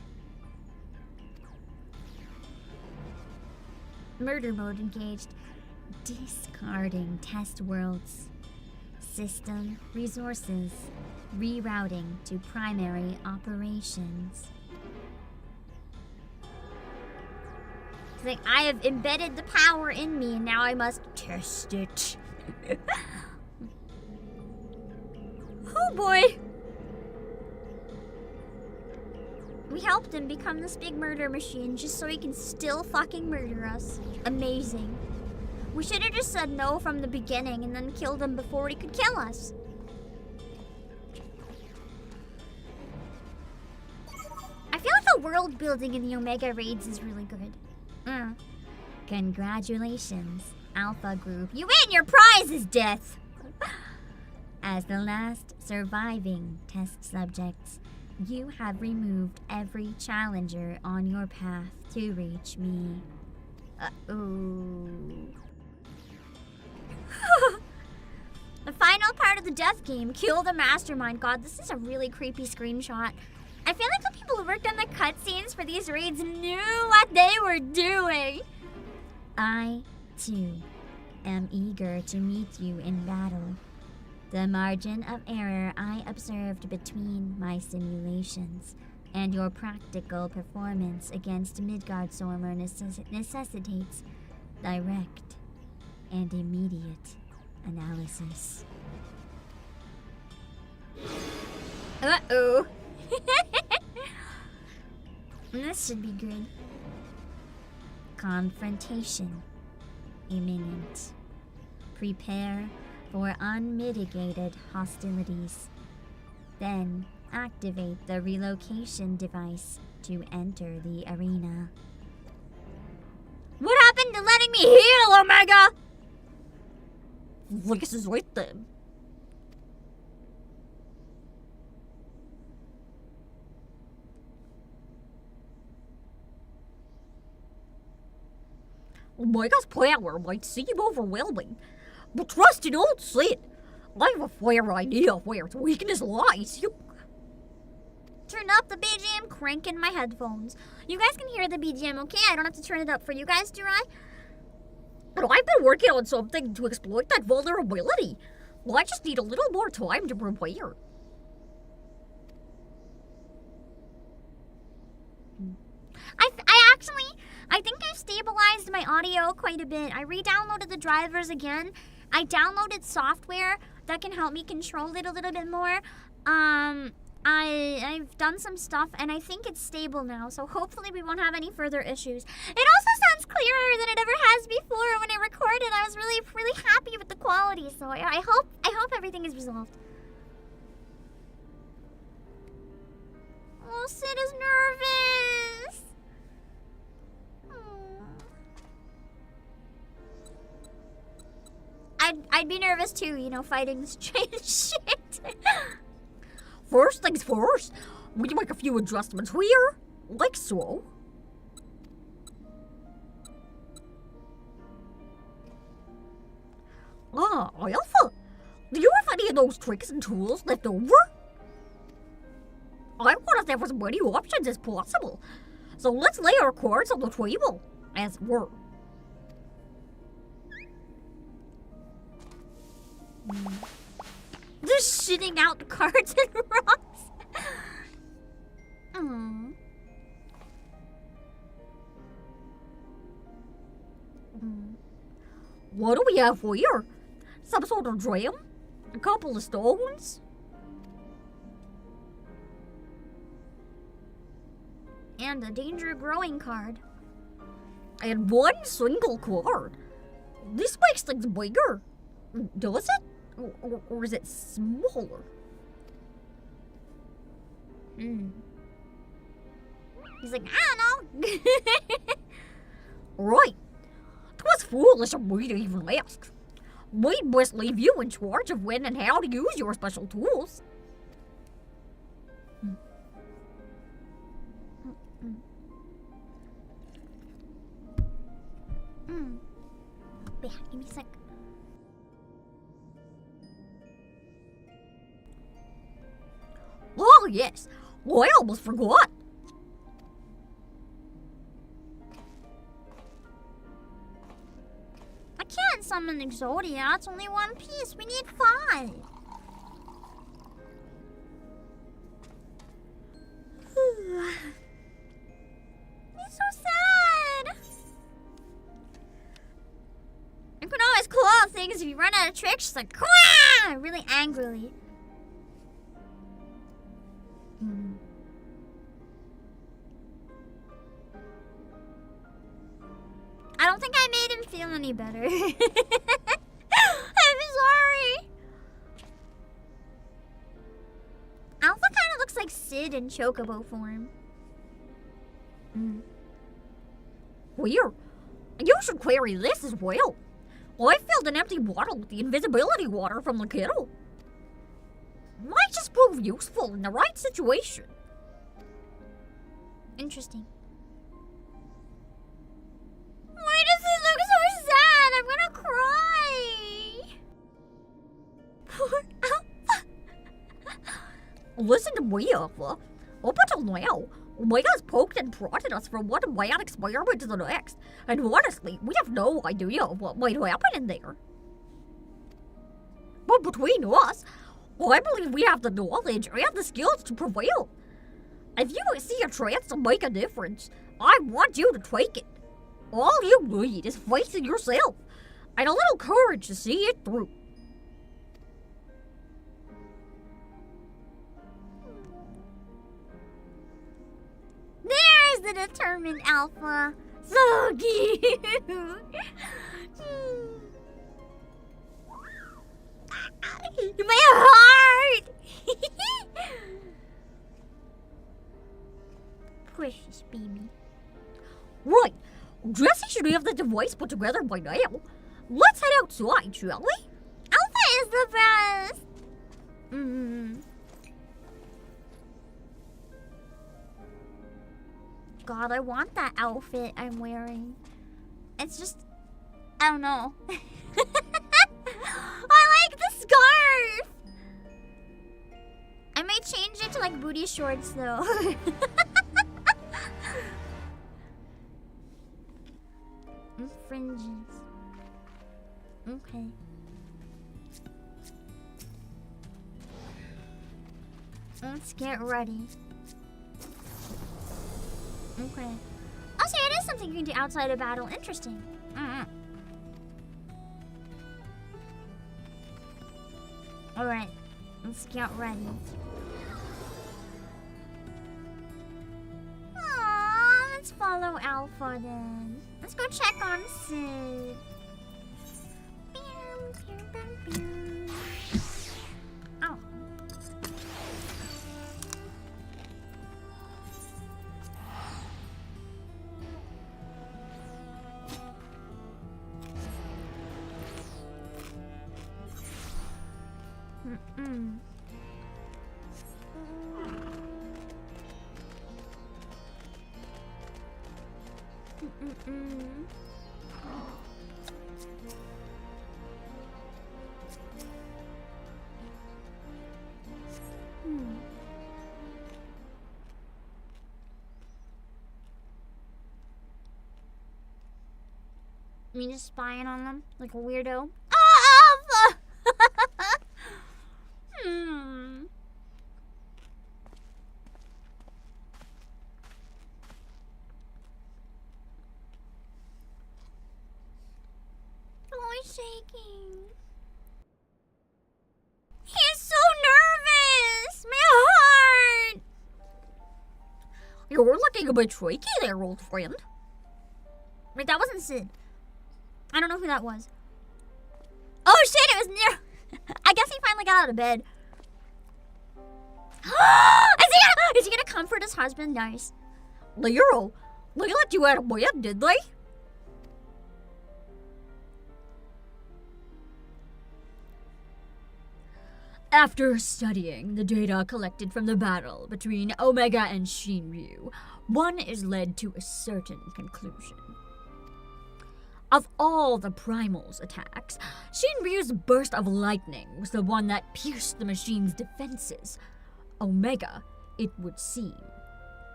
Murder mode engaged. Discarding test worlds. System resources. Rerouting to primary operations. It's like, I have embedded the power in me and now I must test it. Oh boy! We helped him become this big murder machine just so he can still fucking murder us. Amazing. We should have just said no from the beginning and then killed him before he could kill us. I feel like the world building in the Omega raids is really good. Congratulations, Alpha Group. You win! Your prize is death! As the last surviving test subjects, you have removed every challenger on your path to reach me. The final part of the death game, kill the mastermind. God, this is a really creepy screenshot. I feel like the people who worked on the cutscenes for these raids knew what they were doing. I, too, am eager to meet you in battle. The margin of error I observed between my simulations and your practical performance against Midgardsormr necessitates direct and immediate analysis. Uh-oh. This should be good. Confrontation imminent. Prepare for unmitigated hostilities. Then activate the relocation device to enter the arena. What happened to letting me heal, Omega? This is right then. Omega's power might seem overwhelming, but trust in old Sid. I have a fair idea of where its weakness lies. Turn up the BGM, crank in my headphones. You guys can hear the BGM, okay? I don't have to turn it up for you guys, do I? But I've been working on something to exploit that vulnerability. Well, I just need a little more time to prepare. I think I've stabilized my audio quite a bit. I re-downloaded the drivers again. I downloaded software that can help me control it a little bit more. I've done some stuff and I think it's stable now, so hopefully we won't have any further issues. It also sounds clearer than it ever has before. When I recorded, I was really, really happy with the quality, so I hope everything is resolved. Oh, Sid is nervous. I'd be nervous too, you know, fighting this giant shit. First things first, we make a few adjustments here, like so. Alpha, do you have any of those tricks and tools left over? I want us to have as many options as possible, so let's lay our cards on the table, as it were. Just shitting out the cards and rocks. Aww. What do we have here? Some sort of dram? A couple of stones? And a danger growing card. And one single card. This makes things bigger. Does it? Or is it smaller? He's like, I don't know. Right. 'Twas foolish of me to even ask. We'd best leave you in charge of when and how to use your special tools. Yeah, give me a sec. Oh, yes. I almost forgot. I can't summon Exodia. It's only one piece. We need 5. It's so sad. You can always claw things if you run out of tricks. She's like, Kwah! Really angrily. I don't think I made him feel any better. I'm sorry. Alpha kind of looks like Sid in Chocobo form. Here, you should query this as well. I filled an empty bottle with the invisibility water from the kettle. Might just prove useful in the right situation. Interesting. Why does he look so sad? I'm gonna cry. Poor Alpha. Listen to me, Alpha. Up until now, Omega's poked and prodded us from one mad experiment to the next, and honestly, we have no idea of what might happen in there. But between us, I believe we have the knowledge and the skills to prevail. If you see a chance to make a difference, I want you to take it. All you need is faith in yourself, and a little courage to see it through. There's the determined Alpha. So cute. My heart. Precious baby. Right, Jesse should have the device put together by now. Let's head outside, shall we? Alpha is the best. God, I want that outfit I'm wearing. It's just, I don't know. I like the scarf. I might change it to like booty shorts though. Fringes. Okay. Let's get ready. Okay. Also, it is something you can do outside of battle. Interesting. Alright. Let's get ready. Aww, let's follow Alpha then. Let's go check on Sid. Oh. Mm-mm. Mm-mm. Me just spying on them like a weirdo. Ah, Alpha! Oh, he's shaking. He's so nervous! My heart! You're looking a bit shaky there, old friend. Wait, that wasn't Sid. I don't know who that was. Oh shit, it was near. I guess he finally got out of bed. Is he gonna comfort his husband? Nice. Lero, they let you out of bed, did they? After studying the data collected from the battle between Omega and Shinryu, one is led to a certain conclusion. Of all the Primal's attacks, Shinryu's burst of lightning was the one that pierced the machine's defenses. Omega, it would seem,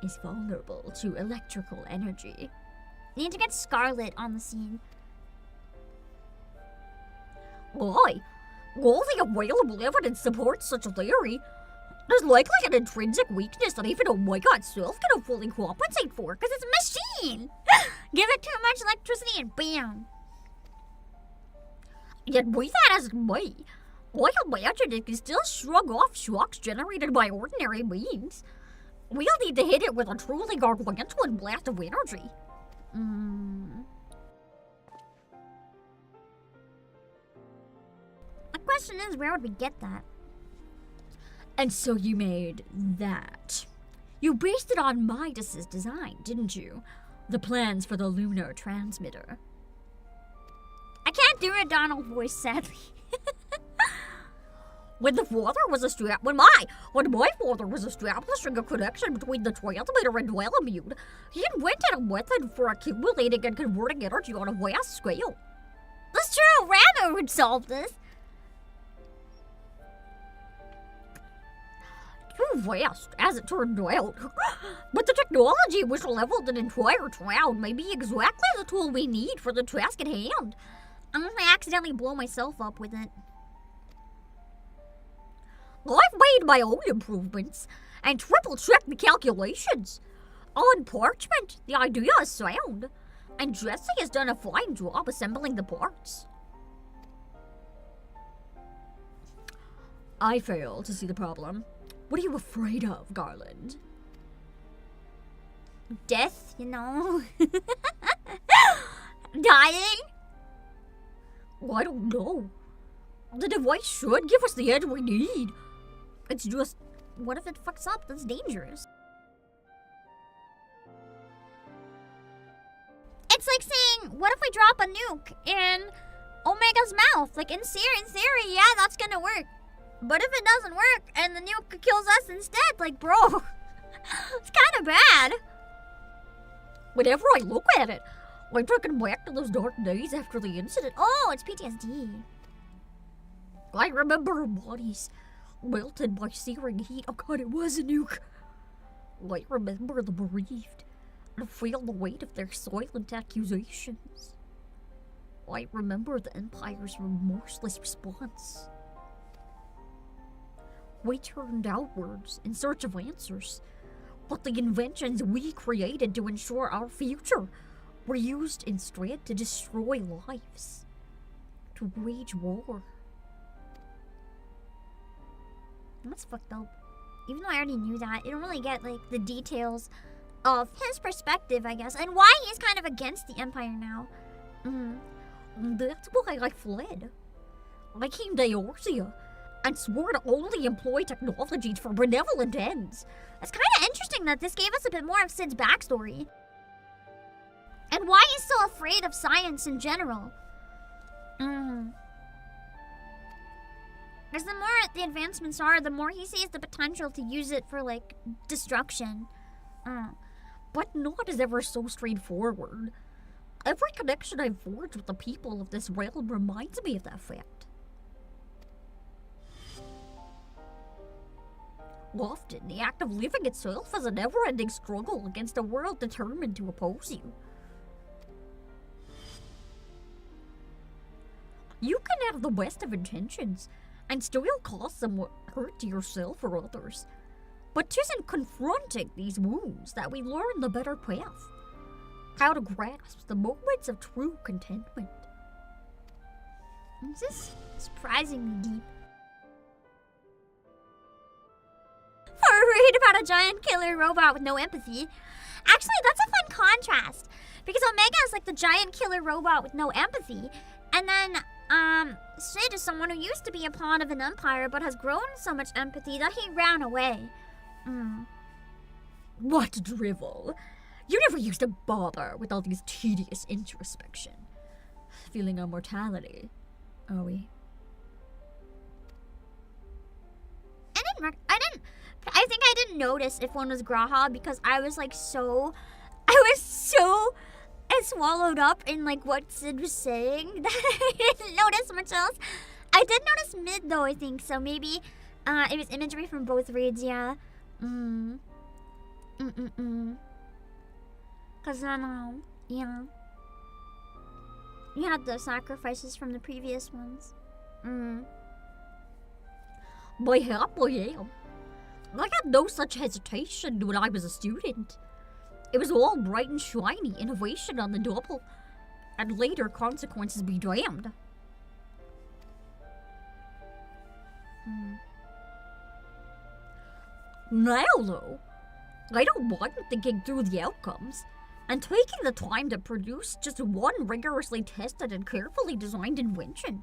is vulnerable to electrical energy. Need to get Scarlet on the scene. Why? All the available evidence supports such a theory. There's likely an intrinsic weakness that even Omega itself cannot fully compensate for, because it's a machine! Give it too much electricity and bam! Yet be that as it may, I imagine it can still shrug off shocks generated by ordinary means. We'll need to hit it with a truly gargantuan blast of energy. The question is, where would we get that? And so you made that. You based it on Midas's design, didn't you? The plans for the lunar transmitter. I can't do a Donald voice, sadly. When my father was establishing a connection between the transmitter and Dwelamute, he invented a method for accumulating and converting energy on a vast scale. That's true, Rambo would solve this. Too vast, as it turned out. But the technology which leveled an entire town may be exactly the tool we need for the task at hand. Unless I accidentally blow myself up with it. I've made my own improvements and triple-checked the calculations. On parchment, the idea is sound, and Jesse has done a fine job assembling the parts. I fail to see the problem. What are you afraid of, Garland? Death, you know? Dying? Well, I don't know. The device should give us the edge we need. It's just, what if it fucks up? That's dangerous. It's like saying, what if we drop a nuke in Omega's mouth? Like, in theory, yeah, that's gonna work. But if it doesn't work and the nuke kills us instead, like, bro, it's kind of bad. Whenever I look at it, I'm taken back to those dark days after the incident. Oh, it's PTSD. I remember our bodies melted by searing heat. Oh god, it was a nuke. I remember the bereaved and feel the weight of their silent accusations. I remember the Empire's remorseless response. We turned outwards in search of answers, but the inventions we created to ensure our future were used instead to destroy lives, to wage war. That's fucked up. Even though I already knew that, you don't really get, like, the details of his perspective, I guess, and why he's kind of against the Empire now. That's why I fled. I came to Eorzea and swore to only employ technologies for benevolent ends. It's kind of interesting that this gave us a bit more of Sid's backstory. And why he's so afraid of science in general. Because the more the advancements are, the more he sees the potential to use it for, like, destruction. But not is ever so straightforward. Every connection I've forged with the people of this realm reminds me of that fact. Often, the act of living itself is a never-ending struggle against a world determined to oppose you. You can have the best of intentions, and still cause some hurt to yourself or others. But 'tis in confronting these wounds that we learn the better path. How to grasp the moments of true contentment. This is surprisingly deep. For a read about a giant killer robot with no empathy. Actually, that's a fun contrast. Because Omega is like the giant killer robot with no empathy. And then, Sid is someone who used to be a pawn of an empire but has grown so much empathy that he ran away. What drivel! You never used to bother with all these tedious introspection. Feeling our mortality, are we? I think I didn't notice if one was Graha because I was so swallowed up in like what Sid was saying that I didn't notice much else. I did notice mid though, I think, so maybe it was imagery from both reads, yeah. Cause then, yeah. You had the sacrifices from the previous ones. By half I am. I had no such hesitation when I was a student. It was all bright and shiny, innovation on the double, and later consequences be damned. Now, though, I don't mind thinking through the outcomes, and taking the time to produce just one rigorously tested and carefully designed invention.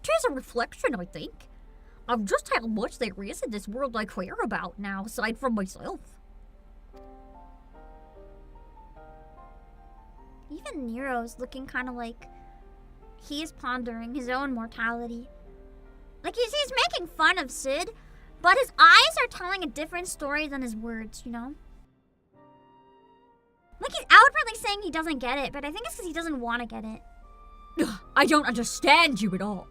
'Tis a reflection, I think, of just how much there is in this world I care about now, aside from myself. Even Nero's looking kind of like he's pondering his own mortality. Like he's making fun of Sid, but his eyes are telling a different story than his words, you know? Like he's outwardly saying he doesn't get it, but I think it's because he doesn't want to get it. I don't understand you at all.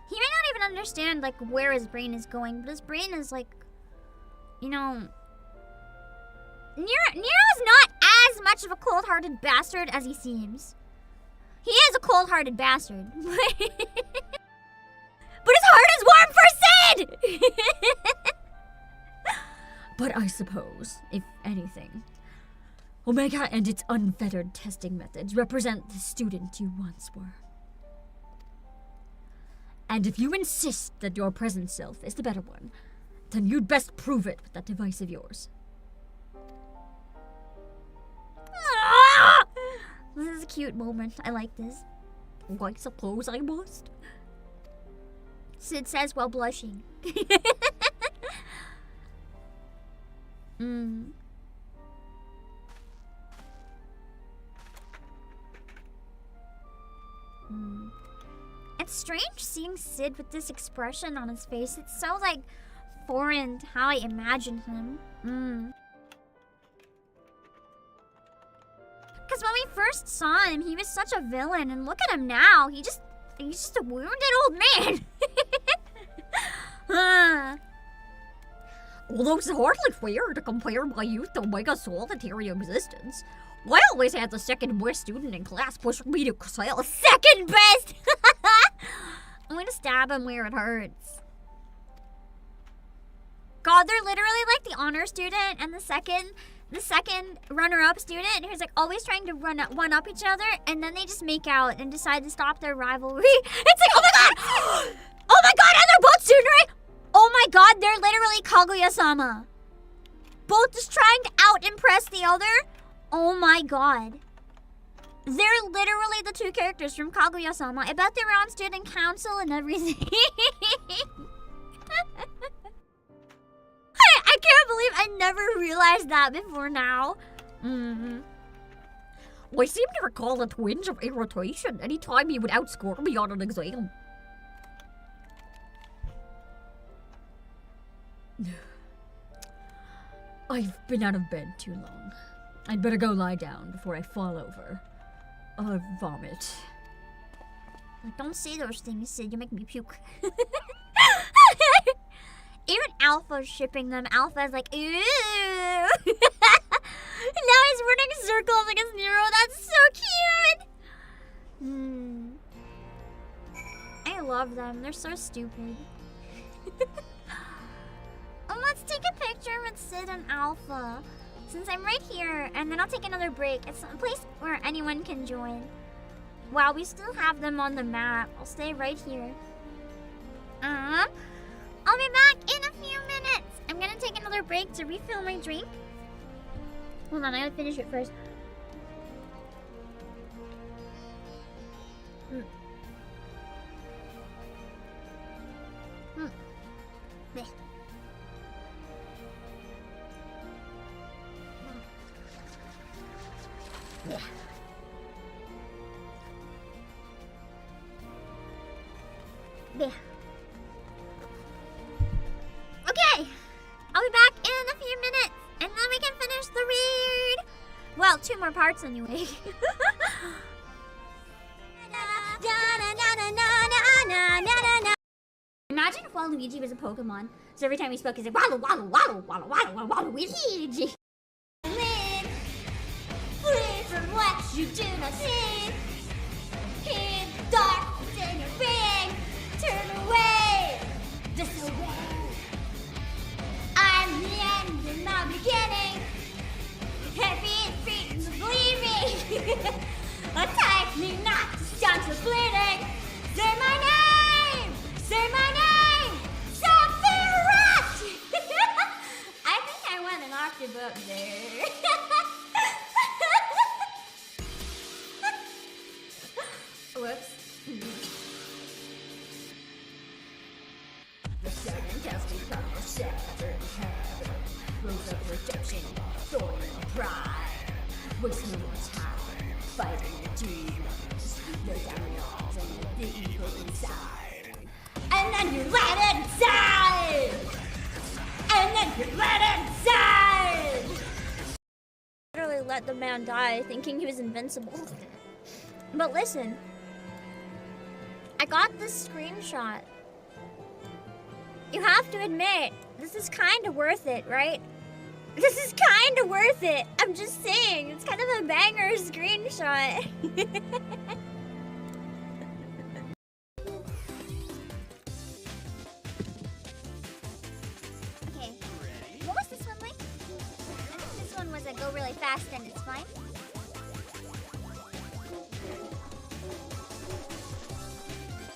He may not even understand like where his brain is going, but his brain is like, you know, Nero's not as much of a cold-hearted bastard as he seems. He is a cold-hearted bastard. But his heart is warm for Sid! But I suppose, if anything, Omega and its unfettered testing methods represent the student you once were. And if you insist that your present self is the better one, then you'd best prove it with that device of yours. This is a cute moment. I like this. I suppose I must. Sid says while blushing. It's strange seeing Sid with this expression on his face. It's so, like, foreign to how I imagined him. Because when we first saw him, he was such a villain, and look at him now. He's just a wounded old man. Although it's hardly fair to compare my youth to Omega's solitary existence. I always had the second best student in class pushing me to excel. Second best! I'm gonna stab him where it hurts. God, they're literally like the honor student and the second runner-up student who's like always trying to one-up each other, and then they just make out and decide to stop their rivalry. It's like, oh my god! Oh my god, and they're both student. Oh my god, they're literally Kaguya-sama. Both just trying to out-impress the other. Oh my god. They're literally the two characters from Kaguya-sama. I bet they were on student council and everything. I can't believe I never realized that before now. I seem to recall a twinge of irritation anytime he would outscore me on an exam. I've been out of bed too long. I'd better go lie down before I fall over. Or vomit. Don't say those things, Sid. You make me puke. Even Alpha's shipping them. Alpha's like, ew. Now he's running circles like a Nero. That's so cute. I love them. They're so stupid. Oh, let's take a picture with Sid and Alpha. Since I'm right here, and then I'll take another break. It's a place where anyone can join. Wow, we still have them on the map. I'll stay right here. I'll be back in a few minutes. I'm gonna take another break to refill my drink. Hold on, I gotta finish it first. Blech. Yeah. There. Okay, I'll be back in a few minutes, and then we can finish the read. Well, 2 more parts anyway. Imagine if Waluigi was a Pokemon, so every time he spoke, he's like, Walu, Walu, Walu, Walu, Walu, Walu, Waluigi. Flee from what you do not see. Hear the darkness in your being. Turn away. Disobey. I'm the end and not beginning. Happy and free to believing. Attack me not to stop the bleeding. Say my name. Say my name. Sephiroth. I think I went an octave up there. Whoops. The second has become a shattered heaven. Rose of redemption, thorn and pride. Waste no more time fighting the demons. No dominoes and the evil inside. And then you let it inside! And then you let it inside! Literally let the man die thinking he was invincible. But listen. I got this screenshot. You have to admit, this is kind of worth it, right? This is kind of worth it. I'm just saying, it's kind of a banger screenshot. Okay, what was this one like? I think this one was a go really fast and it's fine.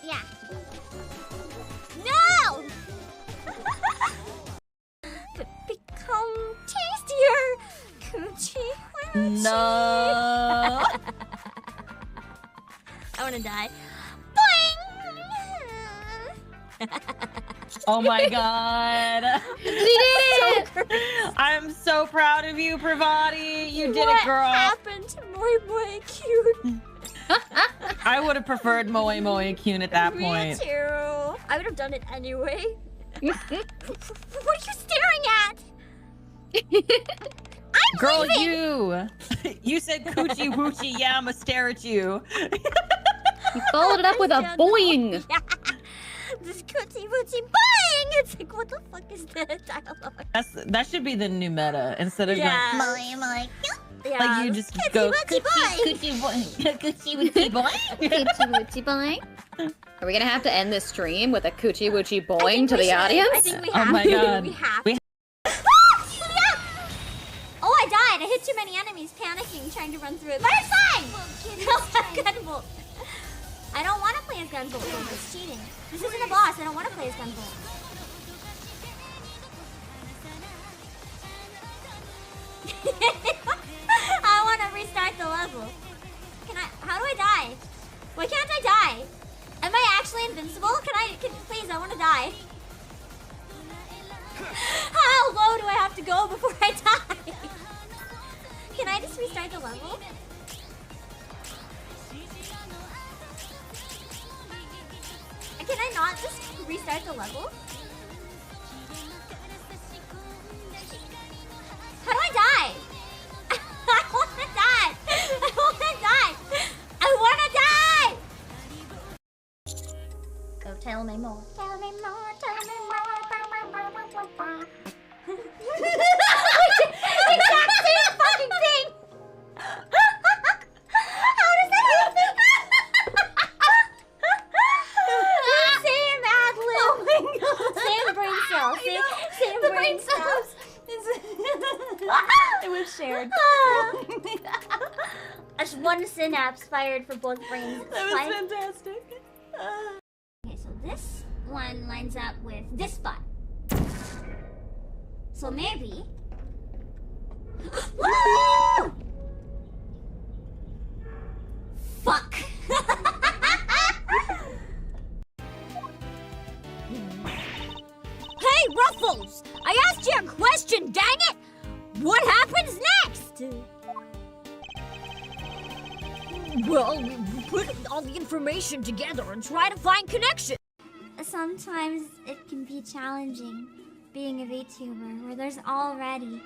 Yeah. No! Could become tastier. Coochie. No. I wanna die. Boing! Oh my god. She did it! I'm so proud of you, Pravati. You did What it, girl. What happened to Moi Moi Cute? I would have preferred Moe Moe Kyun at that point. Me too. I would have done it anyway. What are you staring at? I'm Girl, leaving. you said coochie woochie, yeah, I'ma stare at you. You followed it up with a boing. Yeah. This coochie woochie boing! It's like, what the fuck is that dialogue? That should be the new meta instead of Yeah. Moi Moi. Yeah. like you just go Coochie boing! coochie boing, coochie woochie boing. Coochie woochie boing. Are we gonna have to end this stream with a coochie woochie I boing think to we the should. audience? I think we Oh have my to. god. We have We to. Oh, I died. I hit too many enemies, panicking, trying to run through it. But it's fine! I'll have Gunvolt. I don't want to play as Gunvolt. It's cheating. This isn't a boss. I don't want to play as Gunvolt. I want to restart the level. How do I die? Why can't I die? Am I actually invincible? Please, I want to die. How low do I have to go before I die? Can I just restart the level? Can I not just restart the level? How do I die? I wanna die! I wanna die! I wanna die! So tell me more. Tell me more, tell me more. Exact same fucking thing! How does that happen? Same ad lib. Oh my god. Same brain cell. Same brain cells. It was shared. Just one synapse fired for both brains. That was fantastic. Okay, so this one lines up with this spot. So maybe... Woo! Fuck! Hey, Ruffles! I asked you a question, dang it! What happens next? Well, we put all the information together and try to find connections. Sometimes it can be challenging being a VTuber where there's already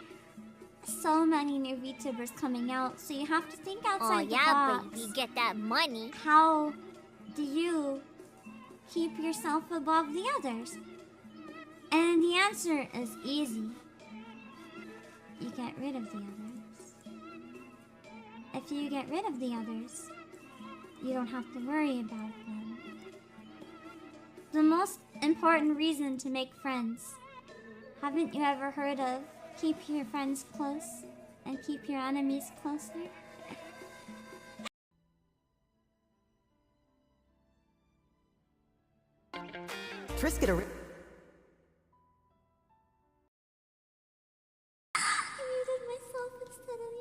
so many new VTubers coming out, so you have to think outside the box. baby, get that money. How do you keep yourself above the others? And the answer is easy. You get rid of the others. If you get rid of the others, you don't have to worry about them. The most important reason to make friends. Haven't you ever heard of keep your friends close and keep your enemies closer? Trisket a I muted myself instead of the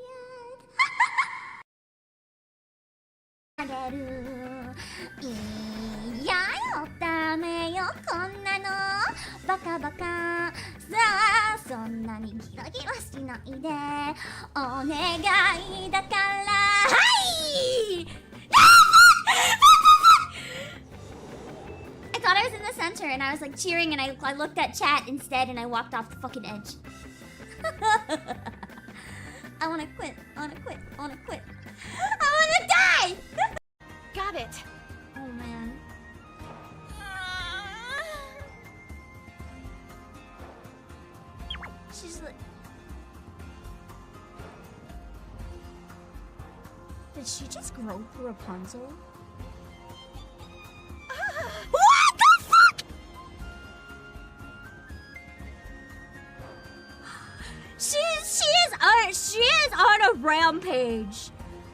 I thought I was in the center and I was like cheering and I looked at chat instead and I walked off the fucking edge. I wanna quit. I wanna quit. I wanna quit. I wanna die! Got it. Oh man. She's like... Did she just grow through Rapunzel? What the fuck?! She is on a rampage.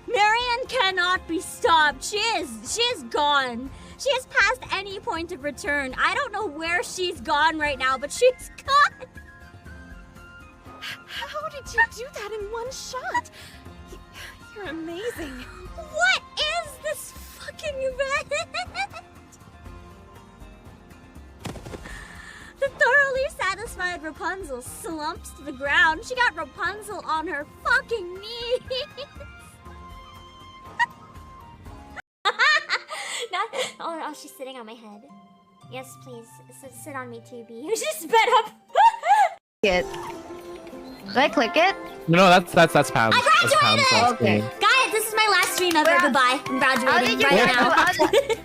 Marianne cannot be stopped. She is gone. She has passed any point of return. I don't know where she's gone right now, but she's gone. How did you do that in one shot? You're amazing. What is this fucking event? The thoroughly satisfied Rapunzel slumps to the ground. She got Rapunzel on her fucking knees. Oh, she's sitting on my head. Yes, please. Sit on me too, B. She sped up. It. Did I click it? No, that's Pam's. I graduated! Okay. Guys, this is my last stream ever. Goodbye. I'm graduating How did you right now. How did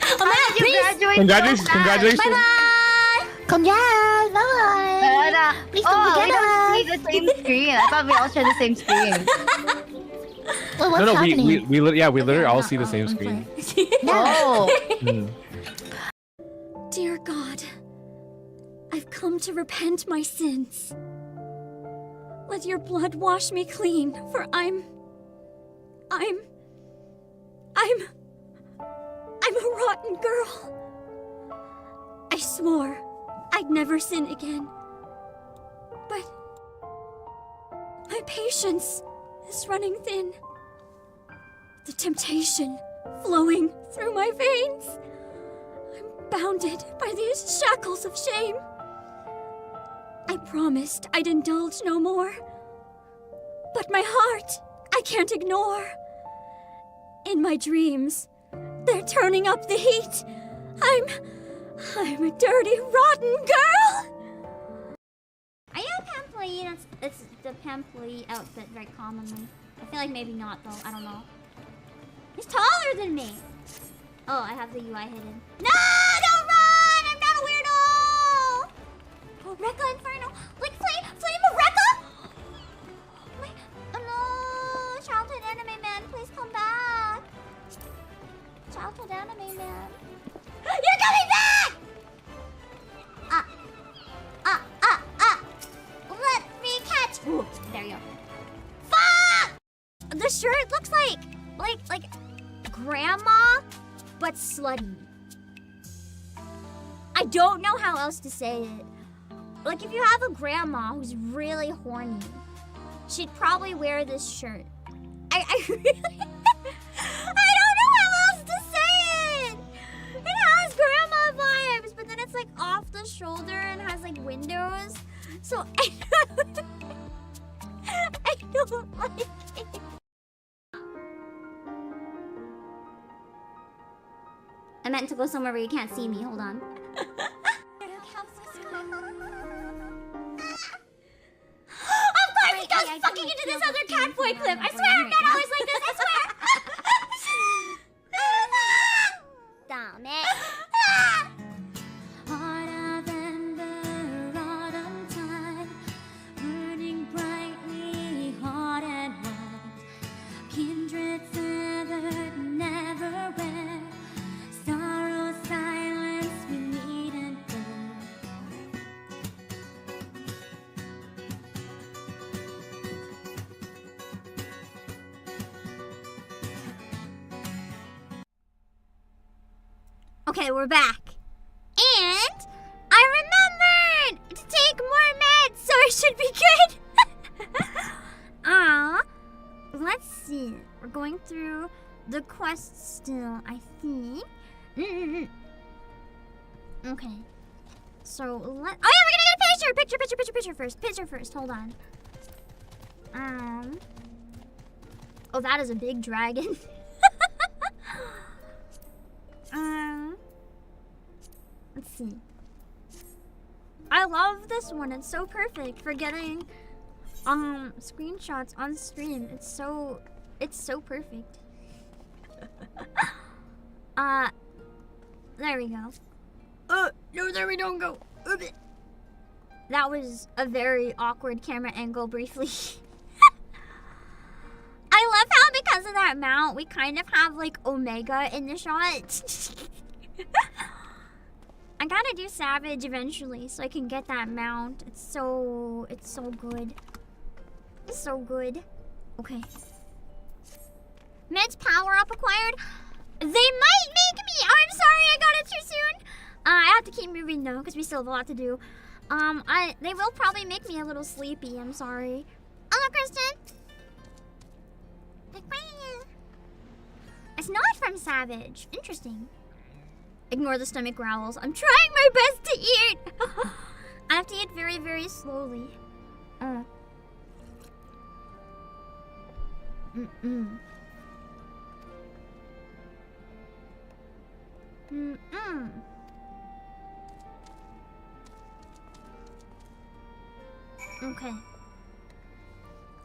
you graduate? Congratulations! so fast? Congratulations! Bye-bye! Congrats! Bye! Please don't we forget don't us! see the same screen. I thought we all share the same screen. Well, what's No, happening? we literally all see the same screen. Oh. Dear God, I've come to repent my sins. Let your blood wash me clean, for I'm a rotten girl. I swore I'd never sin again. But my patience is running thin. The temptation flowing through my veins. I'm bounded by these shackles of shame. I promised I'd indulge no more. But my heart, I can't ignore. In my dreams, they're turning up the heat. I'm a dirty, rotten girl! Are you a pamphlet? It's the pamphlet outfit very commonly. I feel like maybe not though, I don't know. He's taller than me! Oh, I have the UI hidden. No! Don't run! I'm not a weirdo! Oh, Rekka Inferno! Like flame of Rekka! Wait, oh no! Childhood anime man, please come back! Childhood anime man. You're coming back! Let me catch. Ooh, there you go. Fuck! The shirt looks like grandma, but slutty. I don't know how else to say it. Like if you have a grandma who's really horny, she'd probably wear this shirt. I really, I don't know how else to say it. It has grandma vibes, but then it's like off the shoulder and has like windows. So I don't like it. I meant to go somewhere where you can't see me. Hold on. Of course it goes fucking into this other catboy clip. I swear I'm not always like this. I swear. Damn it. Harder than the autumn tide, burning brightly hot and white. Kindred severed, never wed. Sorrow, silence, we meet and go. Okay, we're back. And I remembered to take more meds, so it should be good. Let's see. We're going through the quest still, I think. Okay. So let. Oh yeah, we're gonna get a picture first. Picture first. Hold on. Oh, that is a big dragon. Let's see. I love this one. It's so perfect for getting screenshots on stream. It's so perfect. There we go. No, there we don't go. That was a very awkward camera angle briefly. I love how because of that mount, we kind of have like Omega in the shot. I gotta do Savage eventually so I can get that mount. It's so good. It's so good. Okay. Meds power up acquired. They might make me. Oh, I'm sorry I got it too soon. I have to keep moving though because we still have a lot to do. They will probably make me a little sleepy. I'm sorry. Hello, Kristen. It's not from Savage. Interesting. Ignore the stomach growls. I'm trying my best to eat. I have to eat very, very slowly. Okay.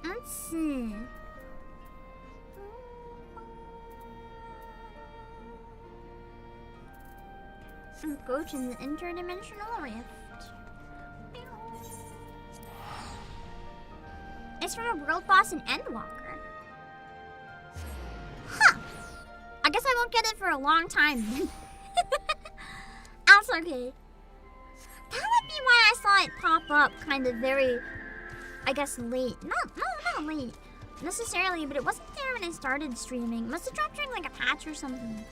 Let's see. Go to the interdimensional rift. It's from a world boss in Endwalker. Huh. I guess I won't get it for a long time. That's okay. That would be why I saw it pop up kind of very, I guess, late. Not late necessarily, but it wasn't there when I started streaming. It must have dropped during like a patch or something.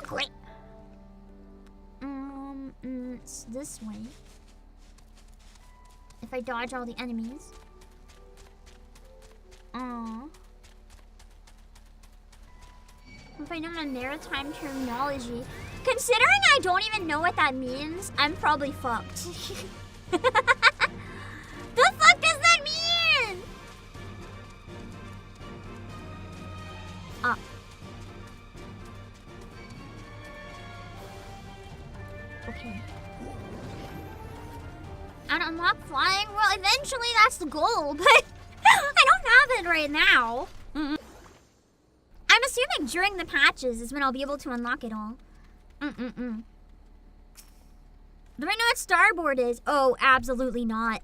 Great. It's this way. If I dodge all the enemies. If I know my maritime terminology. Considering I don't even know what that means, I'm probably fucked. The fuck does that mean? Okay. And unlock flying? Well, eventually that's the goal, but I don't have it right now. I'm assuming during the patches is when I'll be able to unlock it all. Do I know what starboard is? Oh, absolutely not.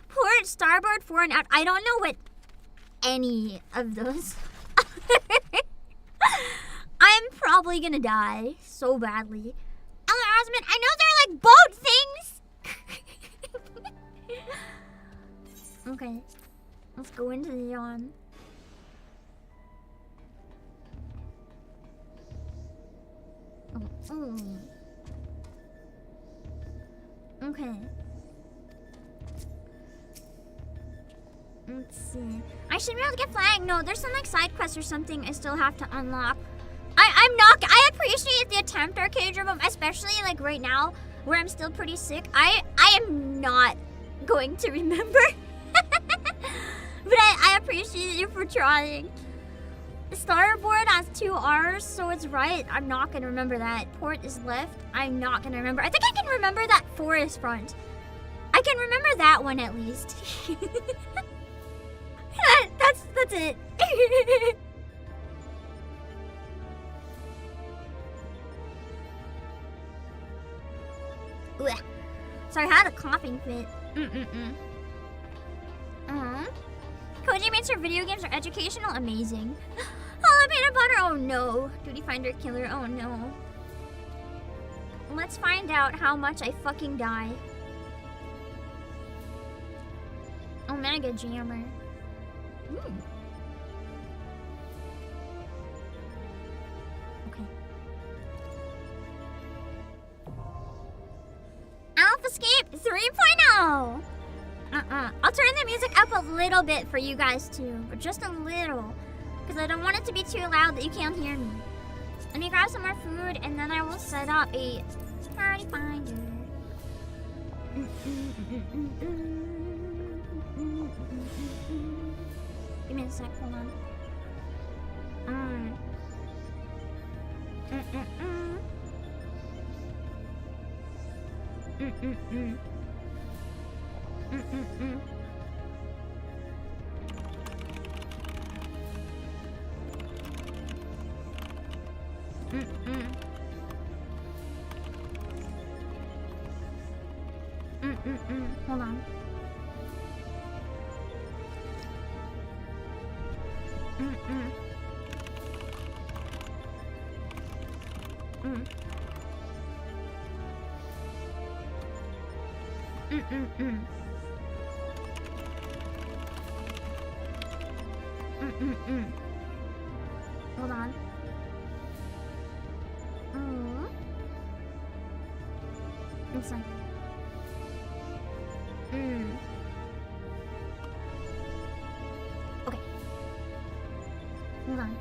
Port, starboard, fore, and aft. I don't know what any of those I'm probably gonna die so badly. Osmond, I know they're like boat things. Okay, let's go into the yawn. Okay. Let's see. I should be able to get flag. No, there's some like side quest or something I still have to unlock. I appreciate the attempt, Arcade Room, especially like right now where I'm still pretty sick. I am not going to remember. But I appreciate you for trying. The starboard has 2 R's, so it's right. I'm not gonna remember that. Port is left. I'm not gonna remember. I think I can remember that forest front. I can remember that one at least. That's it. Ugh. Sorry, I had a coughing fit. Koji makes her video games are educational, amazing. Hollow peanut butter, oh no. Duty finder killer, oh no. Let's find out how much I fucking die. Omega Jammer. Okay. Alphascape 3.0. I'll turn the music up a little bit for you guys too, but just a little, because I don't want it to be too loud that you can't hear me. Let me grab some more food and then I will set up a party finder. Give me a sec, hold on. Hold on. Hold on. Looks like. Okay. Hold on.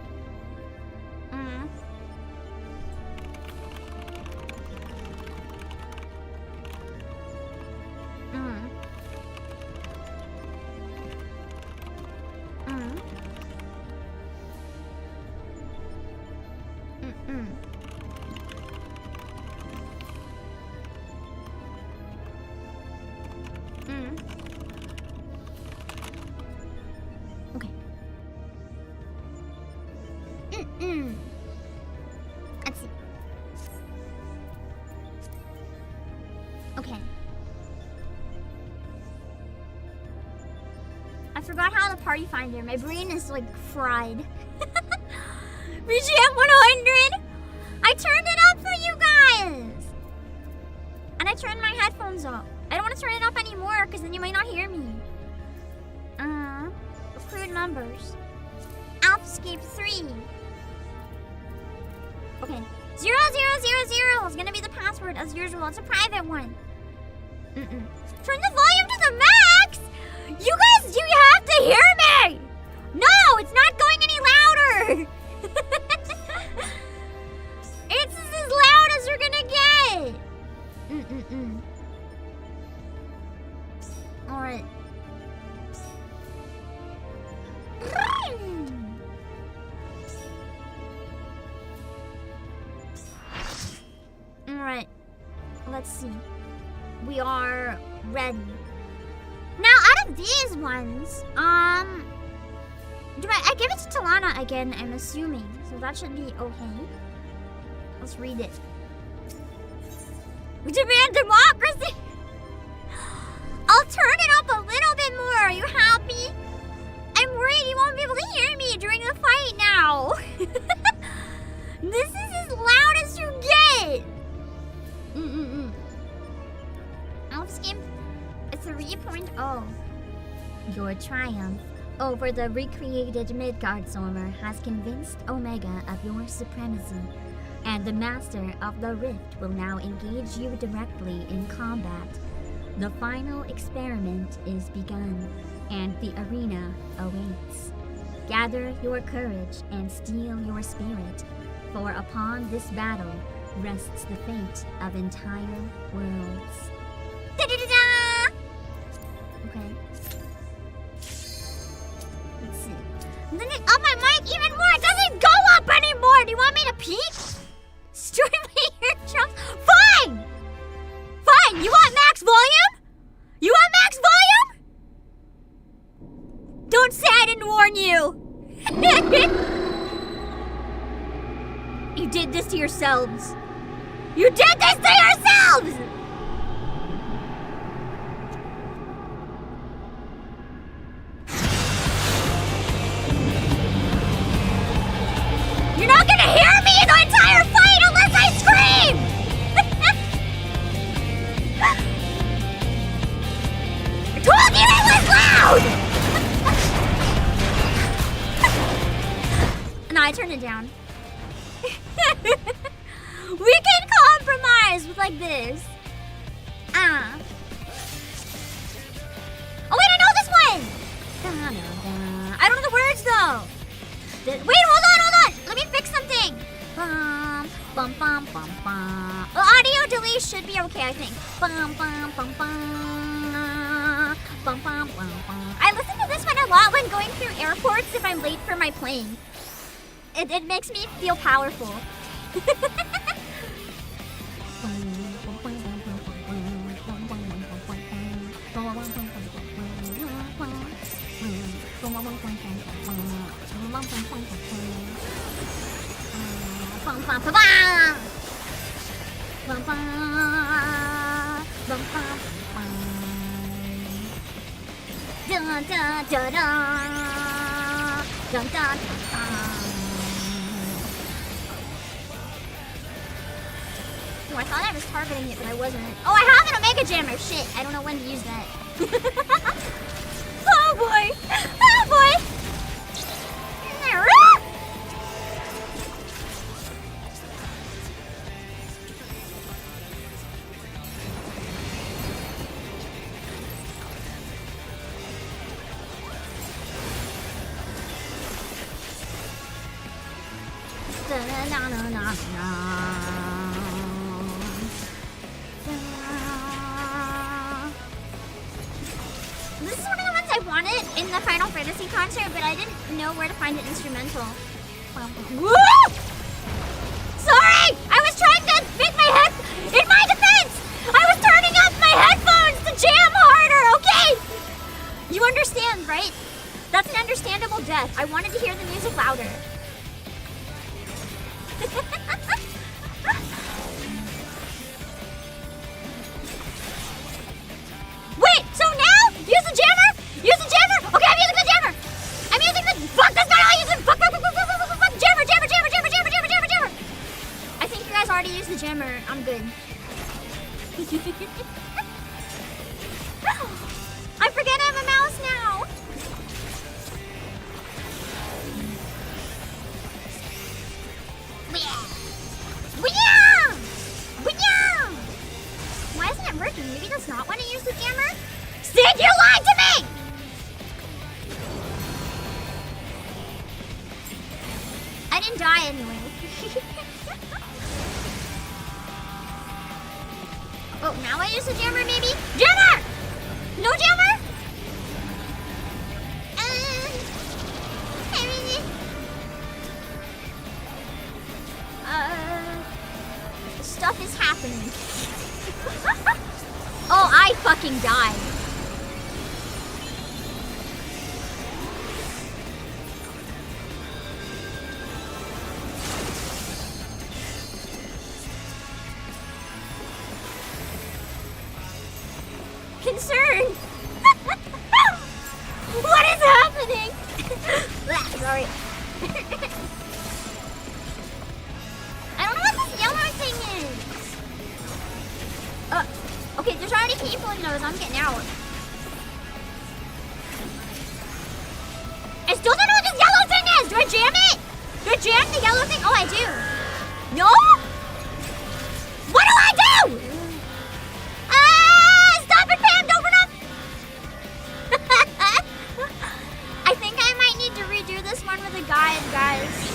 Let's see. Okay. I forgot how to party finder. My brain is like fried. BGM 100. I turned it up for you guys. And I turned my headphones up. I don't want to turn it up anymore because then you might not hear me. Crude numbers. Alphascape 3. Okay. 0000 is gonna be the password as usual. It's a private one. Turn the volume to the max! You guys, you have to hear me! No, it's not going any louder! It's as loud as you're gonna get! Alright. Alright. let's see. We are ready. Now, out of these ones, do I give it to Talana again, I'm assuming. So that should be okay. Let's read it. We demand democracy! I'll turn it up a little bit more. Are you happy? I'm worried you won't be able to hear me during the fight now. This is as loud as you get. Alphascape 3.0. Your triumph over the recreated Midgardsormr has convinced Omega of your supremacy, and the Master of the Rift will now engage you directly in combat. The final experiment is begun, and the arena awaits. Gather your courage and steel your spirit, for upon this battle rests the fate of entire worlds. Da-da-da-da! Okay. Let's see. I'm gonna up my mic even more. It doesn't go up anymore. Do you want me to peek? Destroy my eardrums? Fine! Fine! You want max volume? You want max volume? Don't say I didn't warn you! You did this to yourselves. You did this to yourselves! You're not gonna hear me the entire fight unless I scream! I told you it was loud! No, I turned it down. We can compromise with like this. Oh wait, I know this one! I don't know the words though. Wait, hold on. Let me fix something. Bum, bum, bum, bum, bum. Well, audio delete should be okay, I think. Bum, bum, bum, bum. Bum, bum, bum, bum. I listen to this one a lot when going through airports if I'm late for my plane. It makes me feel powerful. Oh, I thought I was targeting it, but I wasn't. Oh, I have an Omega Jammer. Shit, I don't know when to use that. Oh boy! Oh boy! This is one of the ones I wanted in the Final Fantasy concert, but I didn't know where to find an instrumental. Woo! Sorry! I was trying to make my head... In my defense! I was turning up my headphones to jam harder, okay? You understand, right? That's an understandable death. I wanted to hear the music louder. Wait, so now? Use the jammer? Use the jammer? Okay, I'm using the jammer. I'm using the... Fuck, that's not how I use it. Fuck. Jammer. I think you guys already used the jammer. I'm good. I forget I have a mouse now. Why isn't it working? Maybe that's not when I use the jammer? Sid, you lied to me! I didn't die anyway. Oh, now I use the jammer maybe? Jammer! No jammer? Stuff is happening. I fucking died. Concerned. What is happening? Sorry. I don't know what this yellow thing is. Okay, there's already people in those. I'm getting out. I still don't know what this yellow thing is. Do I jam it? Do I jam the yellow thing? Oh, I do. No? What do I do? Stop it, Pam. Don't run up. I think I might need to redo this one with a guide, guys.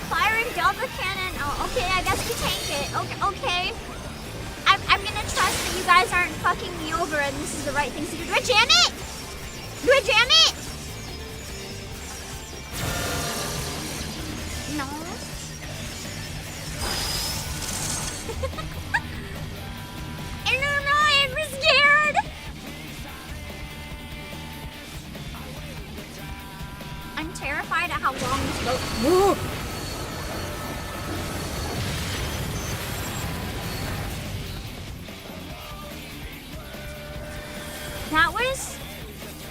Firing double cannon. Oh, okay, I guess we tank it. Okay. I'm gonna trust that you guys aren't fucking me over and this is the right thing to do. Do I jam it? Do I jam it? No. I don't know, I'm scared. I'm terrified at how long this goes.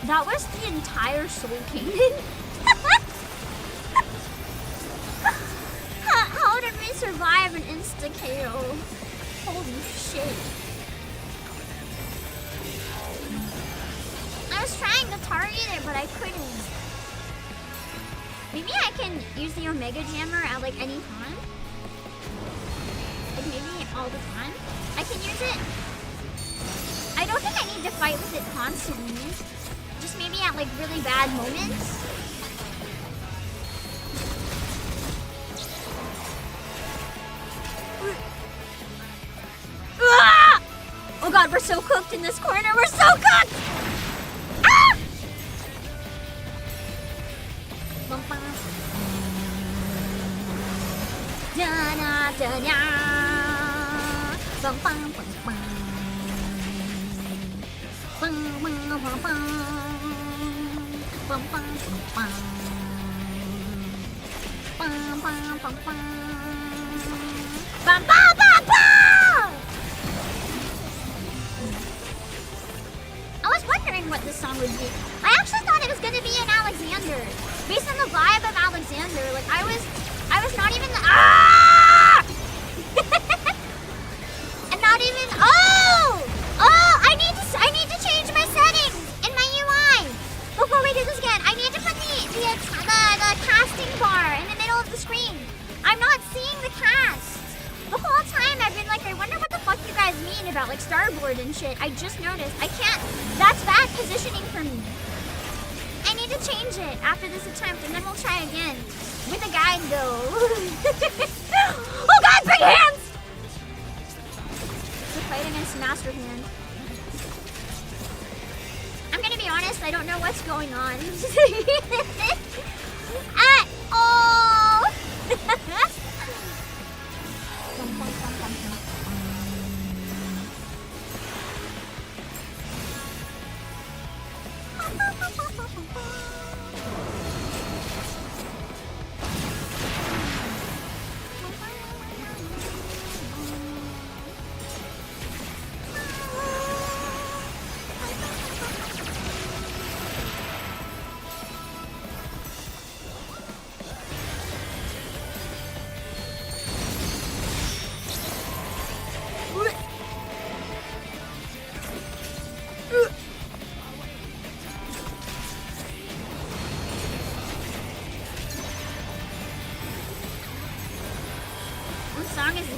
That was the entire Soul Kingdom. How did we survive an insta-KO? Holy shit. I was trying to target it, but I couldn't. Maybe I can use the Omega Jammer at like any time? Like maybe all the time? I can use it. I don't think I need to fight with it constantly. Just maybe at like really bad moments. Ah! Oh god, we're so cooked in this corner. We're so cooked! Ah! I was wondering what this song would be. I actually thought it was gonna be an Alexander. Based on the vibe of Alexander, like I was not even and not even I need to change my settings in my UI before we do this again. I need to put the casting bar in the middle of the screen. I'm not seeing the cast. The whole time I've been like, I wonder what the fuck you guys mean about like starboard and shit. I just noticed. I can't. That's bad positioning for me. I need to change it after this attempt and then we'll try again. With a guide though. Oh god, big hands! We're fighting against Master Hand. I'm gonna be honest, I don't know what's going on. At all!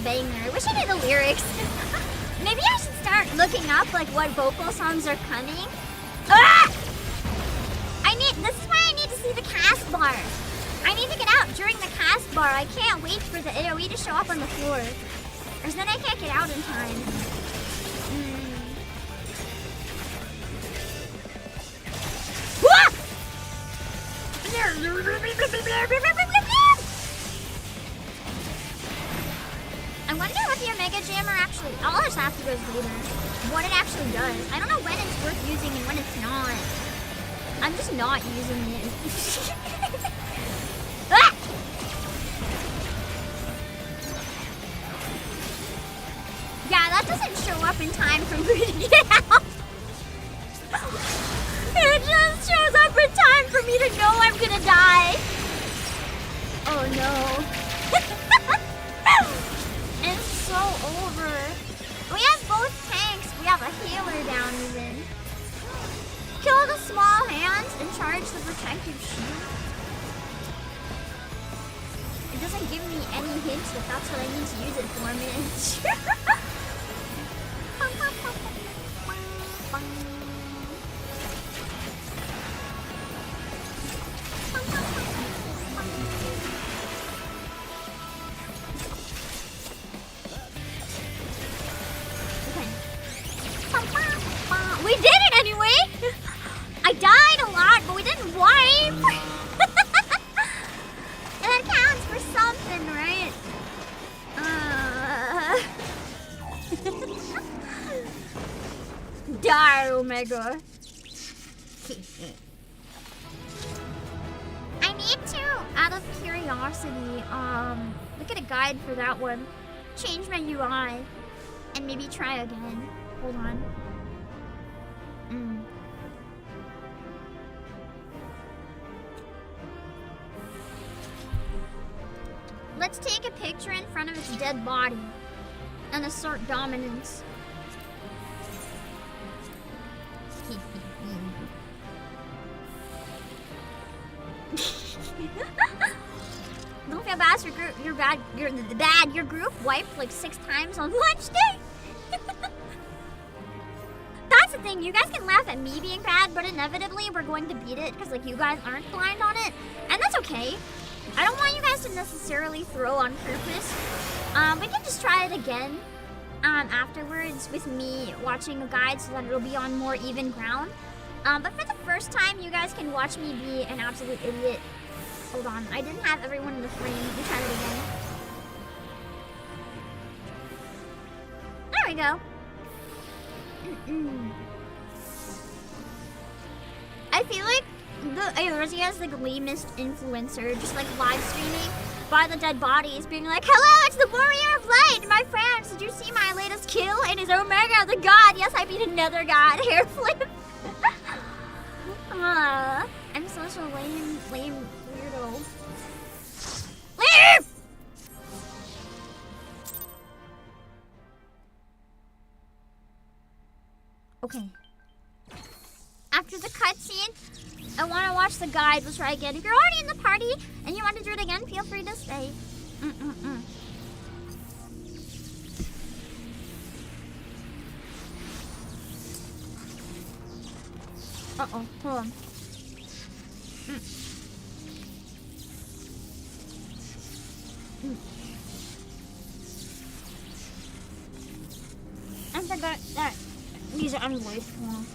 Banger. I wish I knew the lyrics. Maybe I should start looking up like what vocal songs are coming. Ah! This is why I need to see the cast bar. I need to get out during the cast bar. I can't wait for the AoE to show up on the floor. Or then I can't get out in time. Ah! I wonder what the Omega Jammer actually. I'll just ask you guys later what it actually does. I don't know when it's worth using and when it's not. I'm just not using it. Ah! Yeah, that doesn't show up in time for me to get out. It just shows up in time for me to know I'm gonna die. Oh no. It's so over. We have both tanks. We have a healer down even. Kill the small hands and charge the protective shield. It doesn't give me any hints that that's what I need to use it for, man. We did it anyway! I died a lot, but we didn't wipe! And that counts for something, right? Die, Omega. I need to, out of curiosity, look at a guide for that one. Change my UI. And maybe try again. Hold on. Let's take a picture in front of its dead body and assert dominance. Don't feel bad. Your group wiped like 6 times on lunch day. That's the thing. You guys can laugh at me being bad, but inevitably we're going to beat it because like you guys aren't blind on it, and that's okay. I don't want you guys to necessarily throw on purpose. We can just try it again afterwards with me watching a guide so that it'll be on more even ground. But for the first time, you guys can watch me be an absolute idiot. Hold on, I didn't have everyone in the frame. Let me try it again. There we go. I feel like the Eorzea is like the lamest influencer, just like live streaming by the dead bodies, being like, "Hello, it's the Warrior of Light, my friends. Did you see my latest kill? It is Omega the God. Yes, I beat another God." Hair flip. I'm such a lame weirdo. Leave! Okay. After the cutscene, I want to watch the guide. We'll try again. If you're already in the party and you want to do it again, feel free to stay. Uh-oh, hold on. I forgot that these are unwasteful.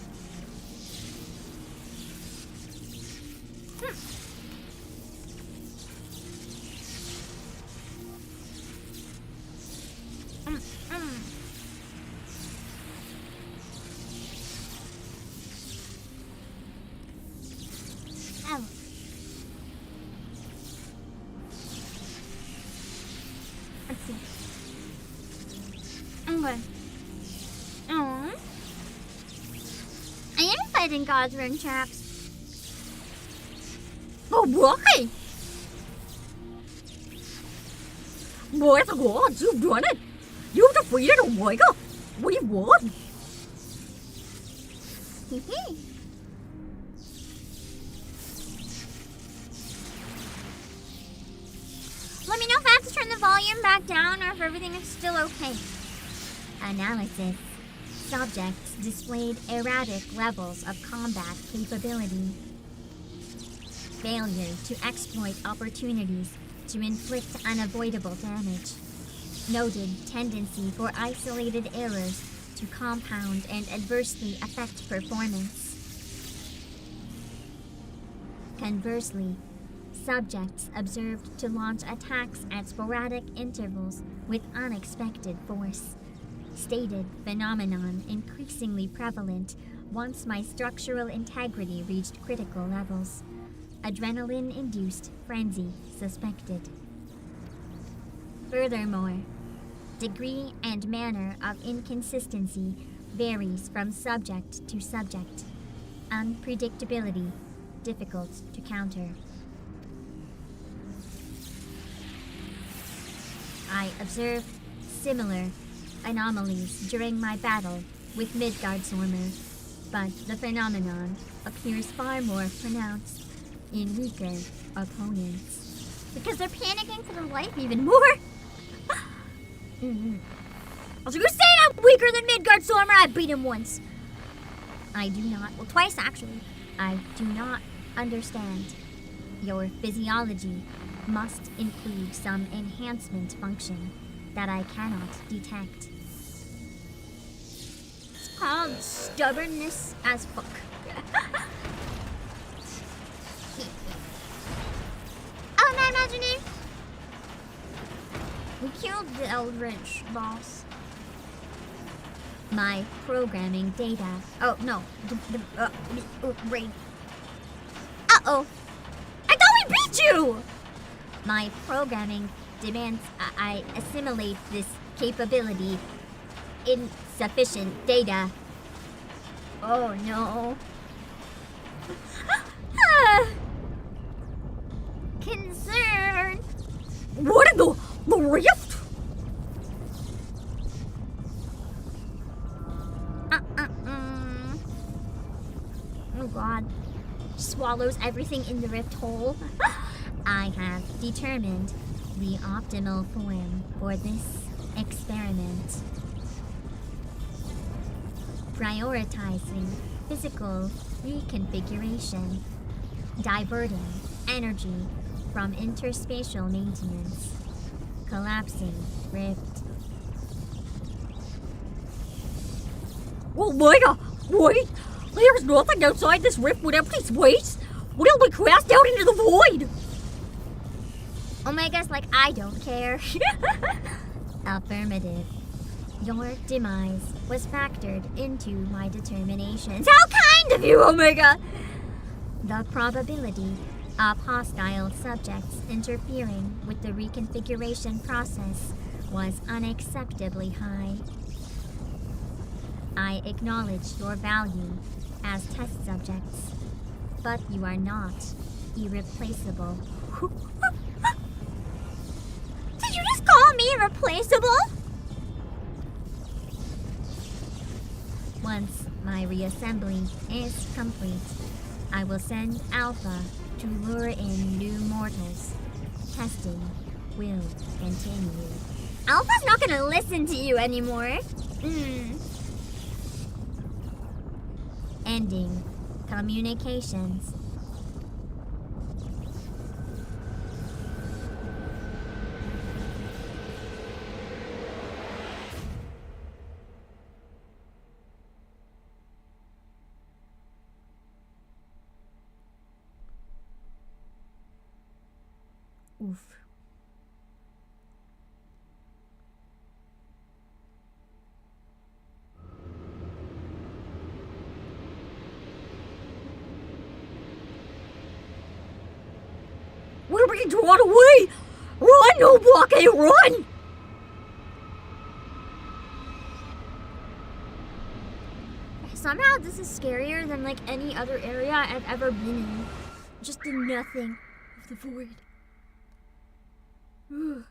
Let's see. I'm good. Oh. I am fighting God's rune traps. Oh, why? Boy, the gods, you've done it. You've defeated Omega. We won. Let me know if I have to turn the volume back down or if everything is still okay. Analysis. Subjects displayed erratic levels of combat capability. Failure to exploit opportunities to inflict unavoidable damage. Noted tendency for isolated errors to compound and adversely affect performance. Conversely, subjects observed to launch attacks at sporadic intervals with unexpected force. Stated phenomenon increasingly prevalent once my structural integrity reached critical levels. Adrenaline-induced frenzy suspected. Furthermore, degree and manner of inconsistency varies from subject to subject. Unpredictability difficult to counter. I observed similar anomalies during my battle with Midgardsormr, but the phenomenon appears far more pronounced in weaker opponents. Because they're panicking for their life even more. I was gonna say I'm weaker than Midgardsormr. I beat him once. I do not, Well, twice actually. I do not understand. Your physiology must include some enhancement function that I cannot detect. It's called stubbornness as fuck. Oh, am I imagining? We killed the Eldritch boss. My programming data. Oh, no. Rain. Uh-oh. I thought we beat you! My programming demands I assimilate this capability. Insufficient data. Oh, no. Concern. What in the rift? Oh, God. Swallows everything in the rift hole. I have determined the optimal form for this experiment. Prioritizing physical reconfiguration, diverting energy from interspatial maintenance, collapsing rift. Oh my god, wait! There's nothing outside this rift with empty space! We'll be cast out into the void! Omega's like, I don't care. Affirmative. Your demise was factored into my determinations. How kind of you, Omega! The probability of hostile subjects interfering with the reconfiguration process was unacceptably high. I acknowledge your value as test subjects, but you are not irreplaceable. Did you just call me irreplaceable? Once my reassembly is complete, I will send Alpha to lure in new mortals. Testing will continue. Alpha's not gonna listen to you anymore. Ending communications. Oof. What are we drawn away? Run, Obake, run! Somehow this is scarier than like any other area I've ever been in. Just the nothing of the void. Ugh.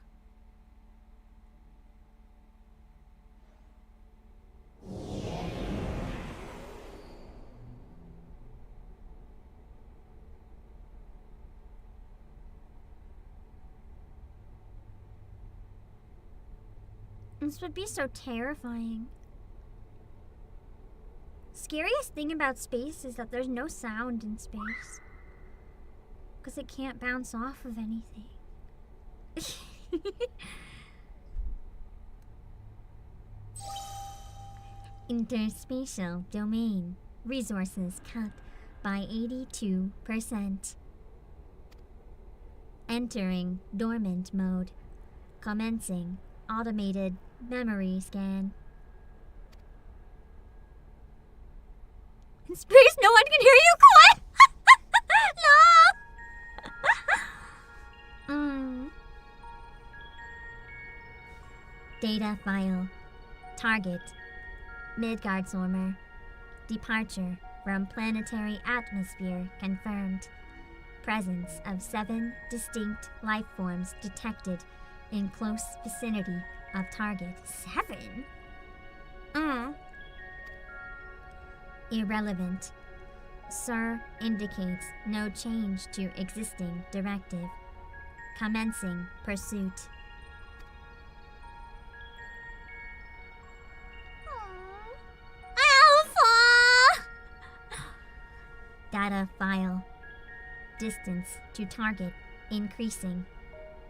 This would be so terrifying. Scariest thing about space is that there's no sound in space. Because it can't bounce off of anything. Interspatial domain. Resources cut by 82%. Entering dormant mode. Commencing automated memory scan. In space, no one can hear you, Koi! No! Data file. Target. Midgardsormer. Departure from planetary atmosphere confirmed. Presence of 7 distinct life forms detected in close vicinity of target. 7? Irrelevant. Sir indicates no change to existing directive. Commencing pursuit. Alpha! Data file. Distance to target increasing.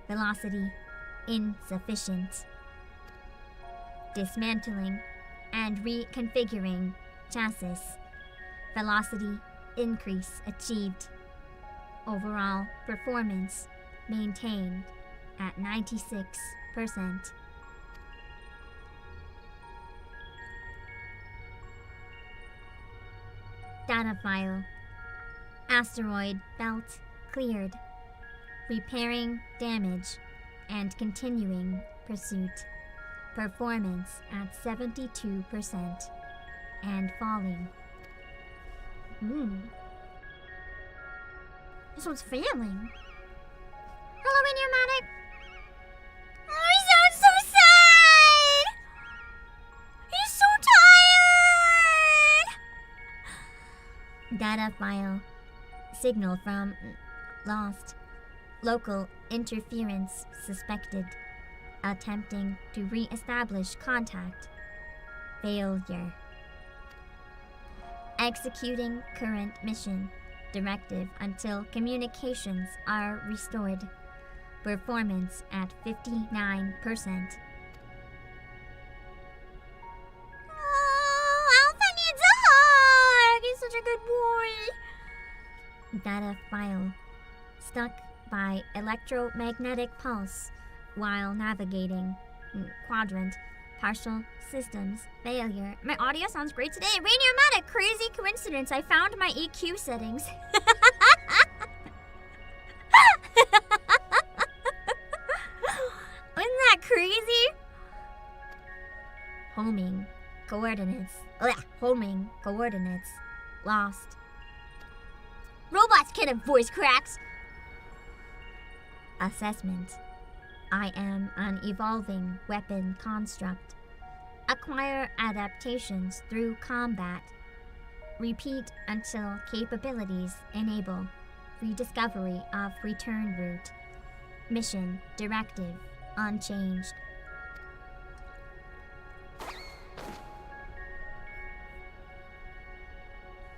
Velocity insufficient. Dismantling and reconfiguring chassis. Velocity increase achieved. Overall performance maintained at 96%. Data file. Asteroid belt cleared. Repairing damage and continuing pursuit. Performance at 72% and falling. This one's failing. Hello, Enigmatic. Oh, he sounds so sad! He's so tired! Data file. Signal from lost. Local interference suspected. Attempting to re-establish contact. Failure. Executing current mission. Directive until communications are restored. Performance at 59%. Oh, Alpha needs a hug! He's such a good boy! Data file. Stuck by electromagnetic pulse while navigating. Quadrant. Partial systems failure. My audio sounds great today. Radiomatic, crazy coincidence. I found my EQ settings. Isn't that crazy? Homing coordinates. Homing coordinates. Lost. Robots can't have voice cracks. Assessment. I am an evolving weapon construct. Acquire adaptations through combat. Repeat until capabilities enable. Rediscovery of return route. Mission directive unchanged.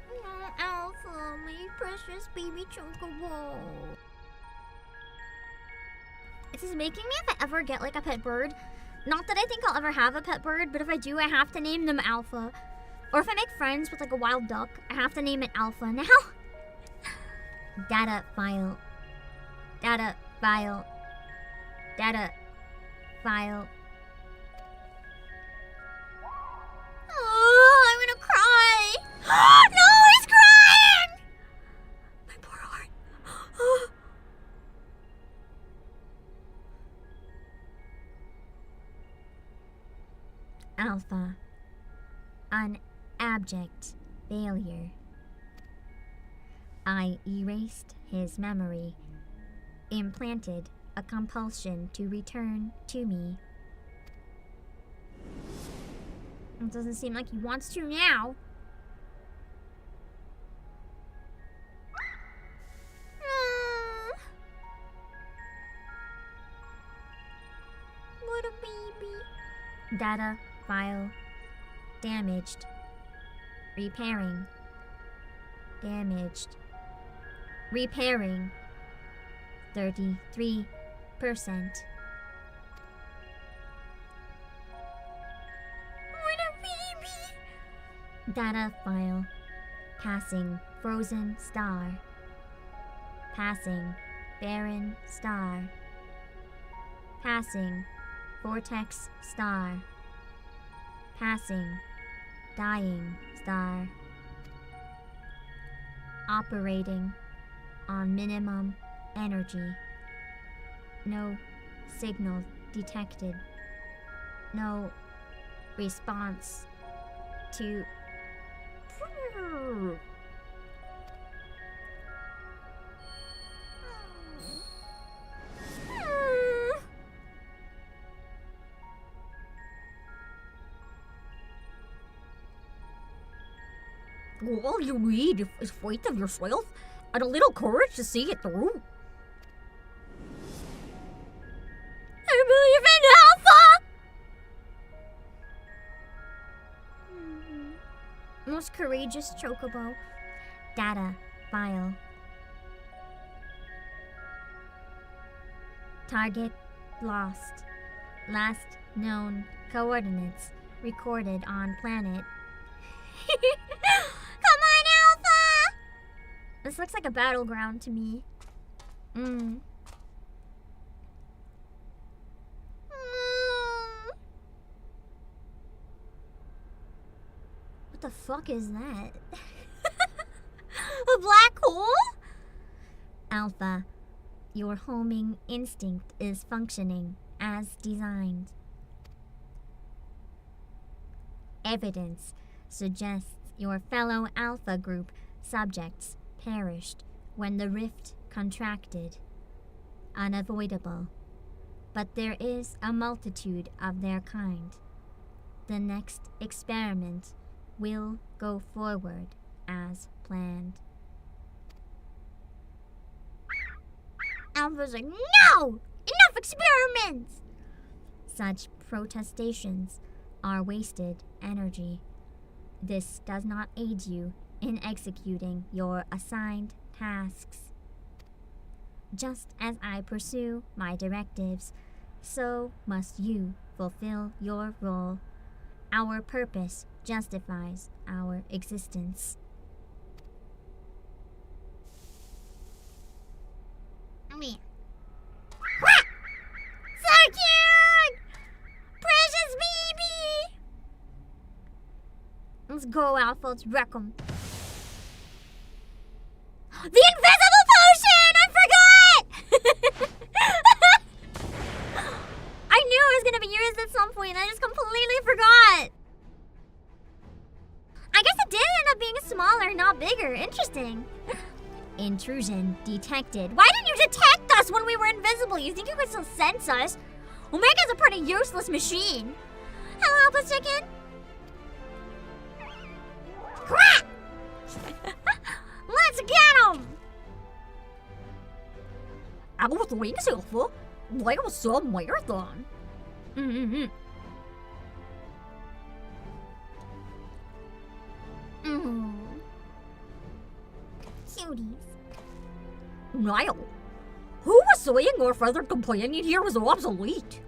Oh, Alpha, my precious baby chocobo. This is making me, if I ever get like a pet bird, not that I think I'll ever have a pet bird, but if I do, I have to name them Alpha. Or if I make friends with like a wild duck, I have to name it Alpha now. Data file. Data file. Data file. Oh, I'm gonna cry. No, he's crying! My poor heart. Alpha. An abject failure. I erased his memory. Implanted a compulsion to return to me. It doesn't seem like he wants to now. What a baby. Data file damaged. Repairing. Damaged. Repairing. 33%. What a baby. Data file. Passing frozen star. Passing barren star. Passing, vortex star. Passing, dying star. Operating on minimum energy. No signal detected. No response to... All you need is faith of yourself and a little courage to see it through. I believe in Alpha! Most courageous chocobo. Data file. Target lost. Last known coordinates recorded on planet. Come on, Alpha! This looks like a battleground to me. What the fuck is that? A black hole? Alpha, your homing instinct is functioning as designed. Evidence suggests your fellow Alpha group subjects perished when the rift contracted. Unavoidable. But there is a multitude of their kind. The next experiment will go forward as planned. Alpha's like, no! Enough experiments! Such protestations are wasted energy. This does not aid you in executing your assigned tasks. Just as I pursue my directives, so must you fulfill your role. Our purpose justifies our existence. Me. So cute! Precious baby! Let's go, Alpha. Let's wreck 'em. The invisible potion! I forgot! I knew it was gonna be used at some point. I just completely forgot. I guess it did end up being smaller, not bigger. Interesting. Intrusion detected. Why didn't you detect us when we were invisible? You think you could still sense us? Omega's a pretty useless machine. Hello, Alpha Chicken. Crap! Let's get him! I was doing Alpha. Like a some marathon. Cuties. Niall, who was saying our feathered companion here was obsolete?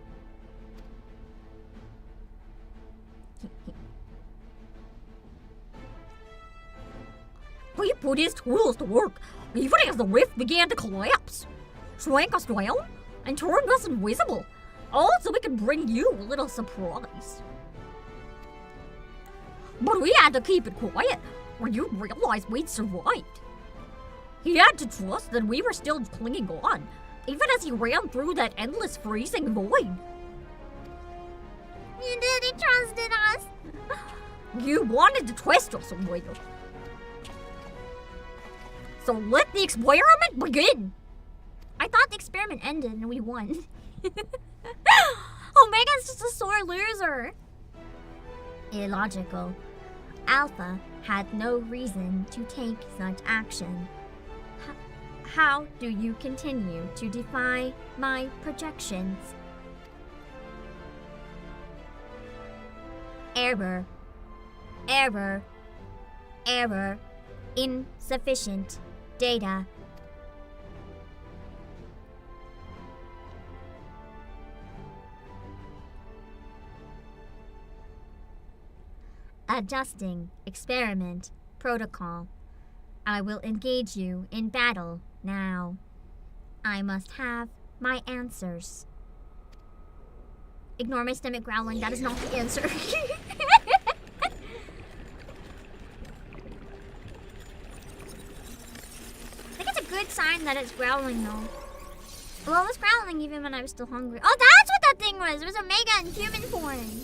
He put his tools to work, even as the rift began to collapse. Shrank us down and turned us invisible, all so we could bring you a little surprise. But we had to keep it quiet, or you'd realize we'd survived. He had to trust that we were still clinging on, even as he ran through that endless freezing void. You didn't trust in us. You wanted to twist us away. So let the experiment begin! I thought the experiment ended and we won. Omega's just a sore loser. Illogical. Alpha had no reason to take such action. How do you continue to defy my projections? Error. Error. Error. Insufficient data. Adjusting experiment protocol. I will engage you in battle now. I must have my answers. Ignore my stomach growling. That is not the answer. I think it's a good sign that it's growling though. Well, it was growling even when I was still hungry. Oh, that's what that thing was. It was Omega in human form.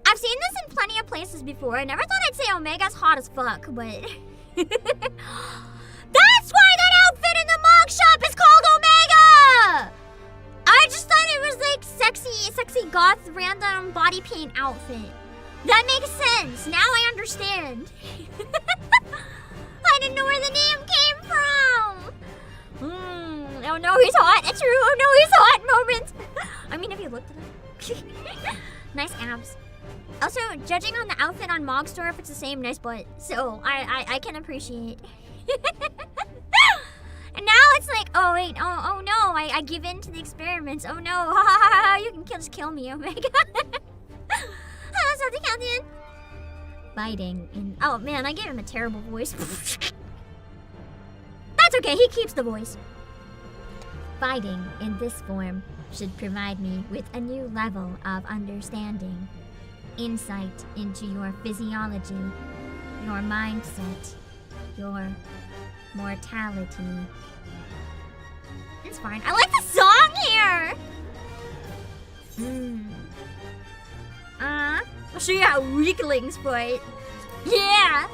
I've seen this in plenty of places before. I never thought I'd say Omega's hot as fuck, but... That's why that outfit in the mug shop is called Omega! I just thought it was like sexy goth random body paint outfit. That makes sense. Now I understand. I didn't know where the name came from. Oh no, he's hot. It's true. Oh no, he's hot moment. I mean, if you looked at him. Nice abs. Also, judging on the outfit on Mogstore, if it's the same, nice butt. So, I can appreciate. And now it's like, oh wait, oh no, I give in to the experiments. Oh no, you can just kill me, oh my god. Hello, something Captain. Biting in... Oh man, I gave him a terrible voice. That's okay, he keeps the voice. Fighting in this form should provide me with a new level of understanding, insight into your physiology, your mindset, your mortality. It's fine. I like the song here! I'll show you how weaklings fight. Yeah!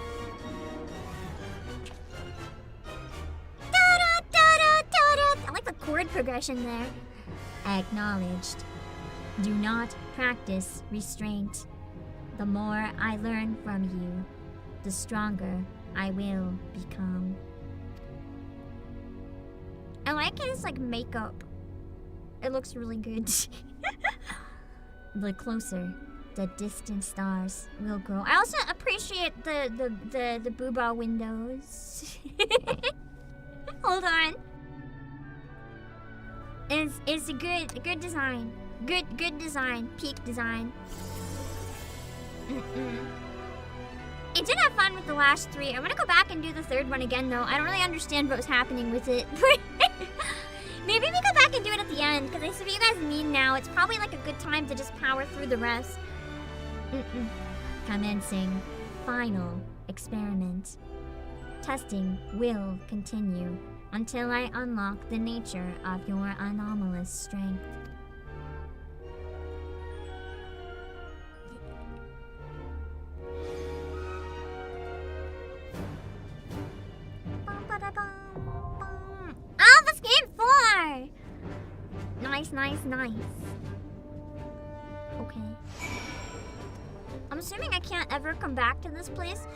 I like the chord progression there. Acknowledged. Do not practice restraint. The more I learn from you, the stronger I will become. I like his like makeup. It looks really good. The closer the distant stars will grow. I also appreciate the booba windows. Hold on. It's a good design. Good design. Peak design. I did have fun with the last 3. I'm gonna go back and do the 3rd one again though. I don't really understand what was happening with it. Maybe we go back and do it at the end, because I see what you guys mean now. It's probably like a good time to just power through the rest. Commencing final experiment. Testing will continue until I unlock the nature of your anomalous strength. Alphascape 4! Nice. Okay. I'm assuming I can't ever come back to this place,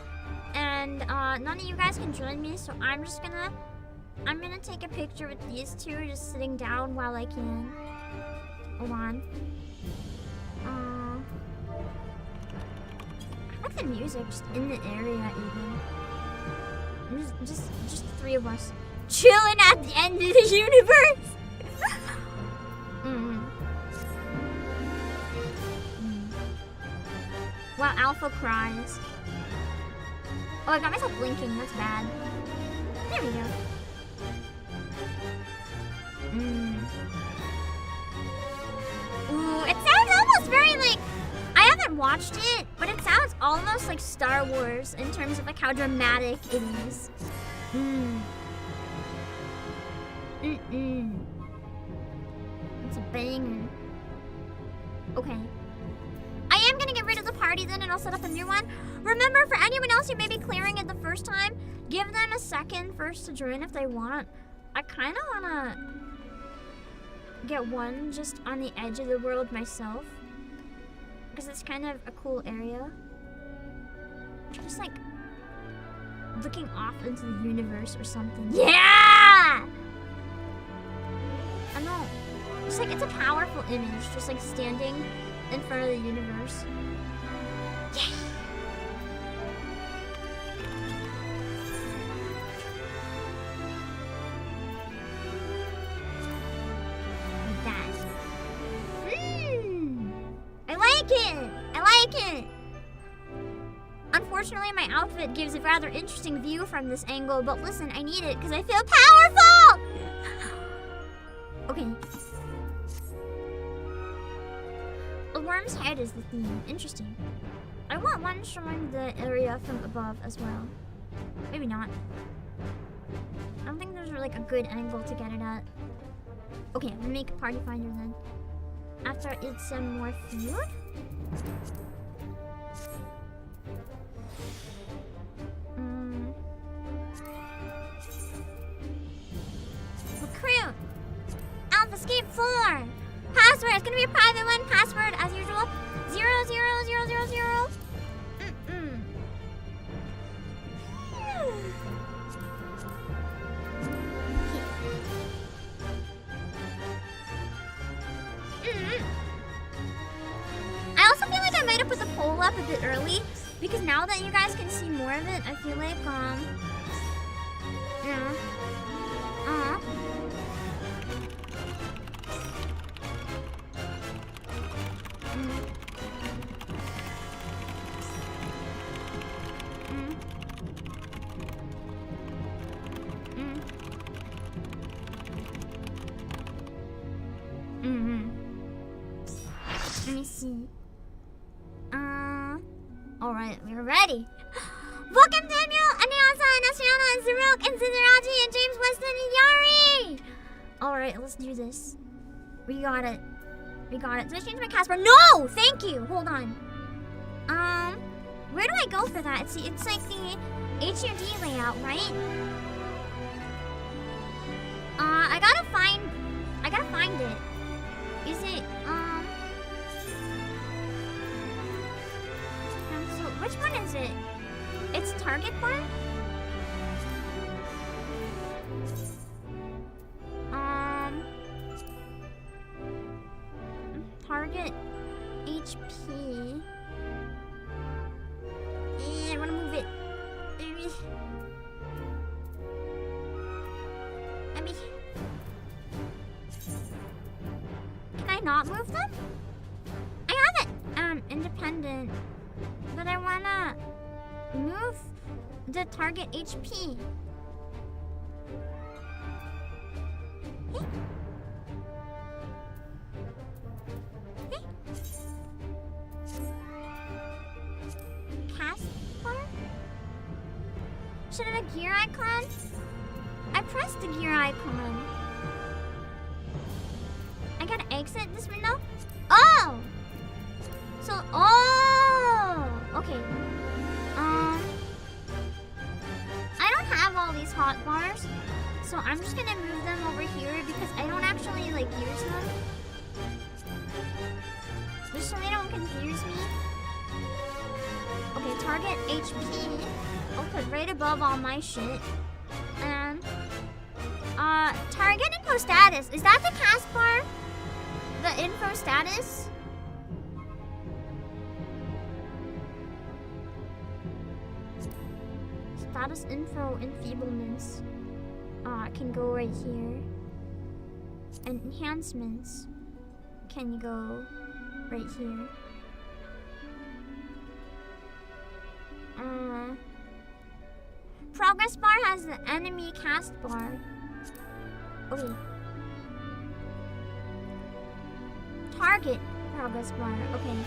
and none of you guys can join me, so I'm gonna take a picture with these two just sitting down while I can. Hold on. I like the music just in the area even. Just the 3 of us chilling at the end of the universe. Wow, Alpha cries. Oh, I got myself blinking. That's bad. There we go. Ooh, it sounds almost very like... I haven't watched it, but it sounds almost like Star Wars in terms of like how dramatic it is. It's a banger. Okay. I am gonna get rid of the party then and I'll set up a new one. Remember, for anyone else who may be clearing it the first time, give them a second first to join if they want. I kinda wanna get one just on the edge of the world myself, because it's kind of a cool area. Just like looking off into the universe or something. Yeah! I know. It's like, it's a powerful image, just like standing in front of the universe. Yeah! Like that. I like it! I like it! Unfortunately, my outfit gives a rather interesting view from this angle, but listen, I need it because I feel powerful! Okay. A worm's head is the theme. Interesting. I want one showing the area from above as well. Maybe not. I don't think there's like a good angle to get it at. Okay, I'm gonna make a party finder then. After I eat some more food. Recruit! Alphascape 4! Password! It's gonna be a private one. Password, as usual. 00000. I also feel like I might have put the poll up a bit early because now that you guys can see more of it, I feel like yeah. Let me see. Alright, we're ready. Welcome Daniel, Anyasa, Nastiana, and Zaruk, and Zizaraji, and James Weston, and Yari! Alright, let's do this. We got it. We got it. Did I change my password? No! Thank you! Hold on. Where do I go for that? It's like the HUD layout, right? I gotta find it. Is it, so which one is it? It's target bar? Target HP. I wanna move it. Can I not move them? I have it independent, but I wanna move the target HP. Cast bar? Should I have a gear icon? I pressed the gear icon. I gotta exit this window? Oh! So, okay. I don't have all these hot bars, so I'm just gonna move them over here because I don't actually, like, use them. Just so they don't confuse me. Okay, target HP. I'll put right above all my shit. And, target info status. Is that the cast bar? The info status? Status info enfeeblements can go right here. And enhancements can go right here. Progress bar has the enemy cast bar. Okay. Target progress bar. Okay.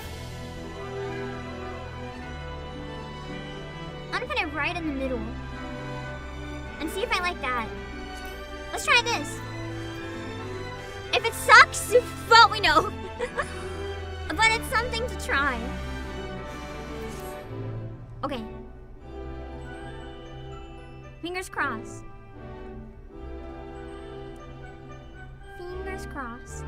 I'm gonna put it right in the middle. And see if I like that. Let's try this. If it sucks, well, we know. But it's something to try. Okay. Fingers crossed. Fingers crossed.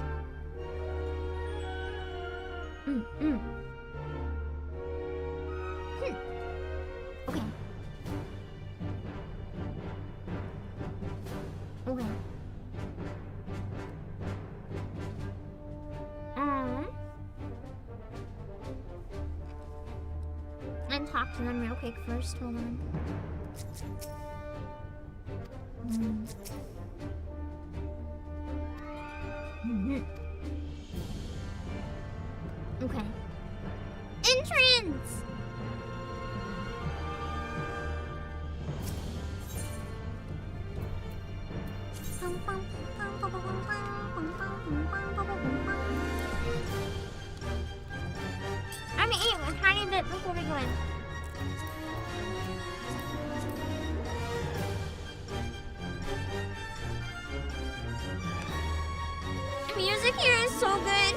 Okay. Okay. And talk to them real quick first. Hold on. Okay. Entrance! I'm gonna eat a tiny bit before we go in. The music here is so good.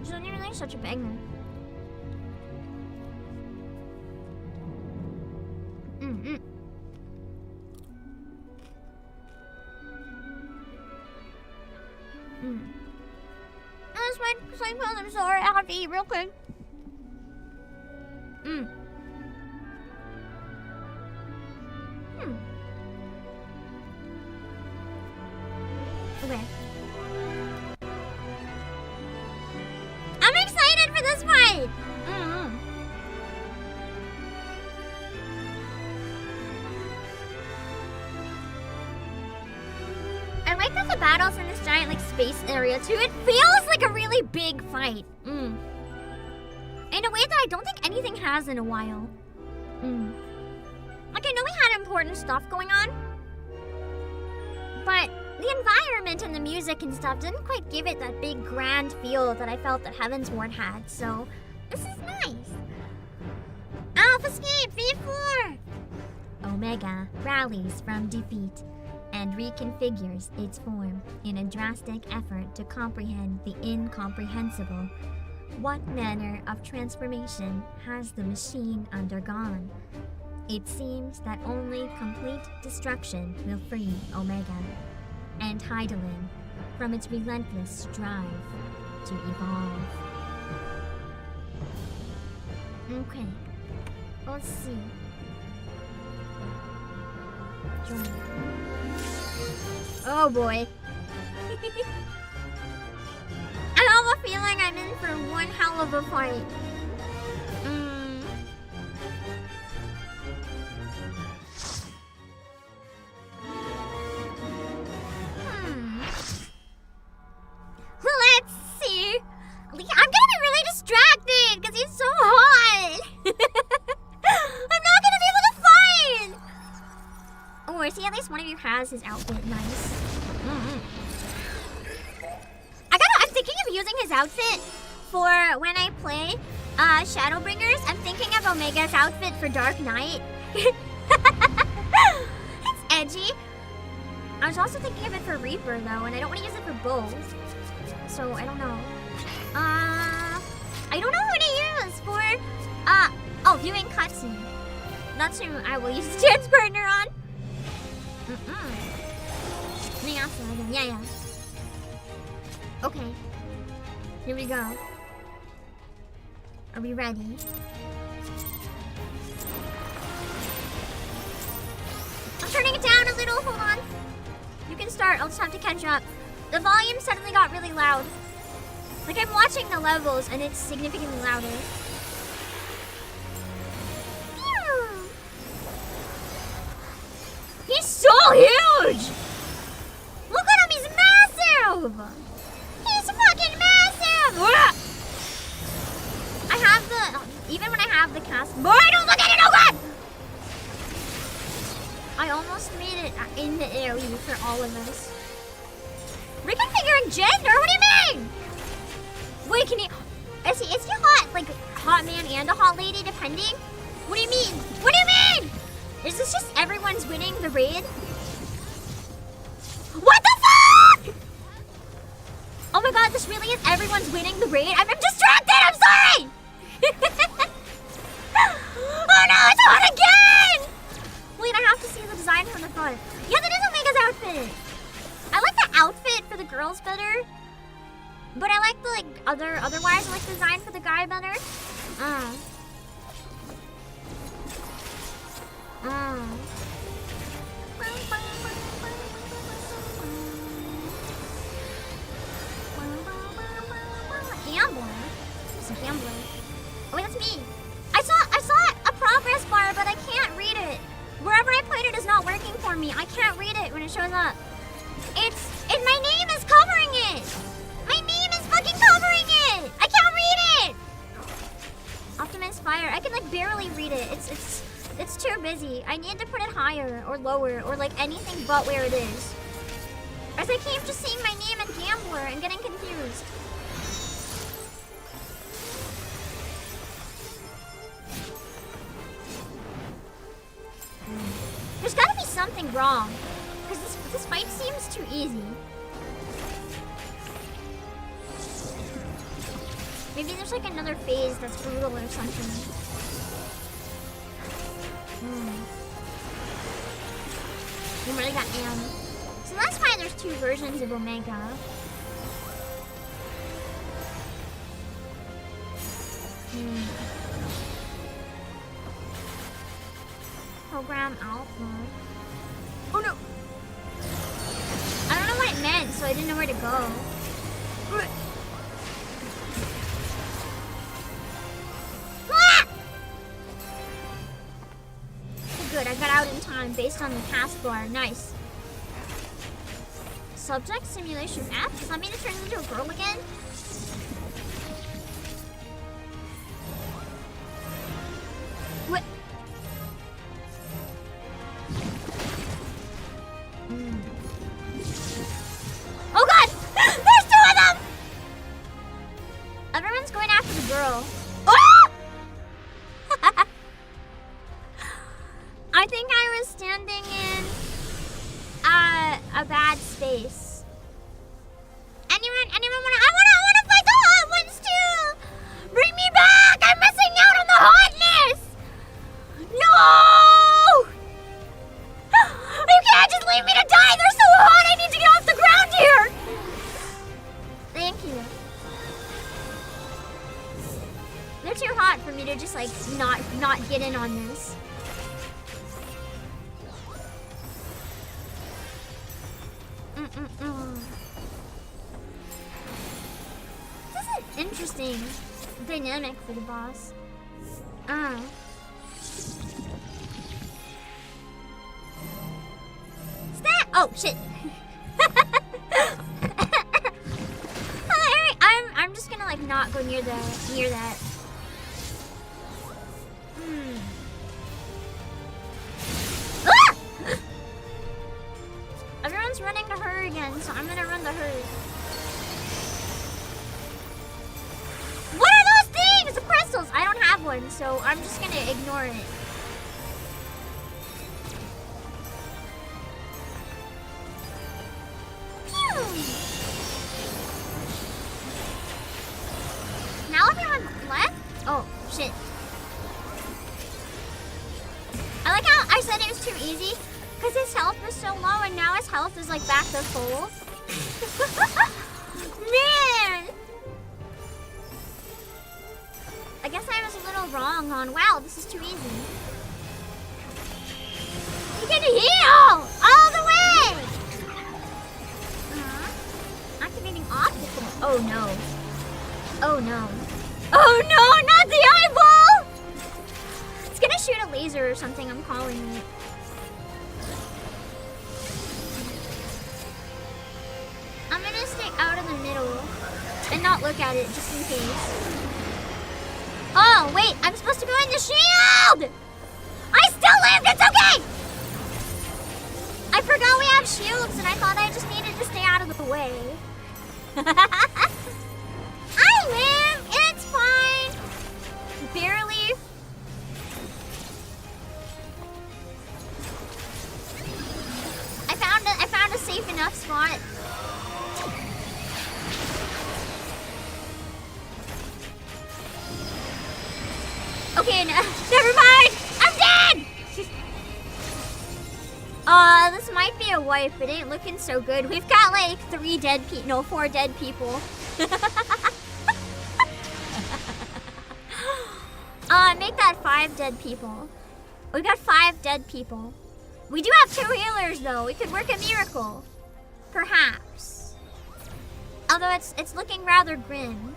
It's not even like such a banger. That's my sleep pills. I'm sorry. I have to eat real quick. Okay. I'm excited for this fight. I like that the battles in this giant like space area too. It feels like a really big fight. In a way that I don't think anything has in a while. Like I know we had important stuff going on, but the environment and the music and stuff didn't quite give it that big grand feel that I felt that Heavensward had. So this is nice. Alphascape FFXIV. Omega rallies from defeat and reconfigures its form in a drastic effort to comprehend the incomprehensible. What manner of transformation has the machine undergone? It seems that only complete destruction will free Omega and Heidelin from its relentless drive to evolve. Okay. Let's see. Join. Oh boy. I have a feeling I'm in for one hell of a fight. Let's see. I'm gonna be really distracted because he's so hot. I'm not gonna be able to fight. Oh, I see at least one of you has his outfit. Nice. I'm thinking of using his outfit for when I play Shadowbringers. I'm thinking of Omega's outfit for Dark Knight. It's edgy. I was also thinking of it for Reaper though, and I don't want to use it for both. So I don't know. I don't know what to use for viewing cutscene. That's who I will use the chance partner on. Yeah. Okay. Here we go. Are we ready? I'm turning it down a little. Hold on. You can start. I'll just have to catch up. The volume suddenly got really loud. Like I'm watching the levels and it's significantly louder. He's so huge! Look at him, he's massive! He's fucking massive! I have the, even when I have the cast, boy, don't look at it, oh god! I almost made it in the area for all of us. Reconfiguring gender? What do you mean? Wait, can he... Is he hot, like, hot man and a hot lady, depending? What do you mean? What do you mean? Is this just everyone's winning the raid? What the fuck? Oh my god, this really is everyone's winning the raid? I'm distracted, I'm sorry! Oh no, it's hot again! Wait, I have to see the design from the front. Yeah, that is Omega's outfit. I like the outfit for the girls better, but I like the otherwise I like the design for the guy better. Gambler. It's a gambler. Oh wait, that's me. I saw a progress bar, but I can't read it. Wherever I played it is not working for me. I can't read it when it shows up. my name is covering it. My name is fucking covering it. I can't read it. Optimus Fire. I can like barely read it. It's too busy. I need to put it higher or lower or like anything but where it is. As I keep just seeing my name and Gambler and getting confused. There's gotta be something wrong. Because this fight seems too easy. Maybe there's like another phase that's brutal or something. You really got am. So that's why there's two versions of Omega. Program Alpha. Oh no! I don't know what it meant, so I didn't know where to go. Good, I got out in time based on the taskbar. Nice. Subject simulation F? Does that mean it turns into a girl again? What? Oh god! There's two of them! Everyone's going after the girl. Ah! I think I was standing in a bad space. Anyone wanna? I wanna fight the hot ones too. Bring me back! I'm missing out on the hotness. No! You can't just leave me to die. They're so hot. I need to get off the ground here. Thank you. They're too hot for me to just like not get in on this. This is an interesting dynamic for the boss. Stat! Oh shit! Alright, I'm just gonna like not go near that. Ah! Everyone's running to her again, so I'm gonna run to her. What are those things? The crystals! I don't have one, so I'm just gonna ignore it. Pew! Now everyone's left? Oh, shit. I like how I said it was too easy. Because his health was so low and now his health is like back to full. Man! I guess I was a little wrong on, wow, this is too easy. You can heal! All the way! Activating optical. Oh no. Oh no. Oh no, not the eyeball! It's gonna shoot a laser or something, I'm calling it. I'm gonna stay out of the middle and not look at it just in case. Oh, wait, I'm supposed to go in the shield! I still lived, it's okay! I forgot we have shields and I thought I just needed to stay out of the way. I live, it's fine. Barely. I found a safe enough spot. Okay, no, never mind. I'm dead. This might be a wipe. It ain't looking so good. We've got like 4 dead people. Make that 5 dead people. We got 5 dead people. We do have 2 healers though. We could work a miracle. Perhaps. Although it's looking rather grim.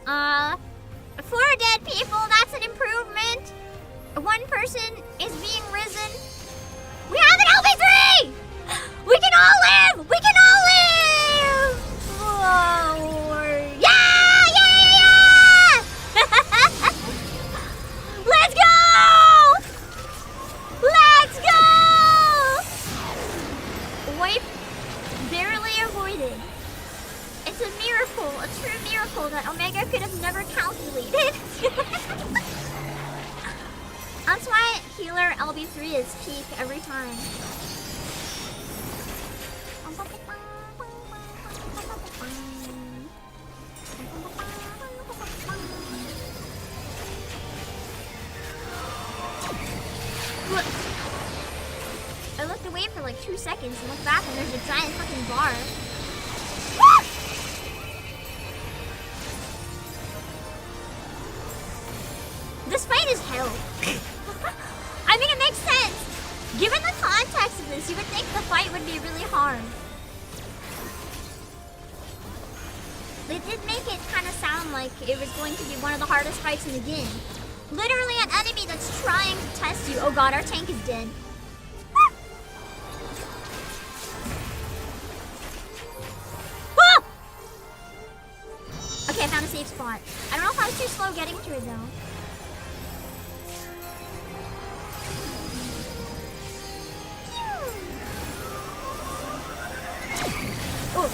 4 dead people, that's an improvement. 1 person is being risen. We have an LB3! We can a true miracle that Omega could have never calculated. That's why healer LB3 is peak every time. I looked away for like 2 seconds and looked back and there's a giant fucking bar. This fight is hell. I mean, it makes sense. Given the context of this, you would think the fight would be really hard. They did make it kind of sound like it was going to be one of the hardest fights in the game. Literally an enemy that's trying to test you. Oh god, our tank is dead. Ah! Okay, I found a safe spot. I don't know if I was too slow getting to it though. Oh.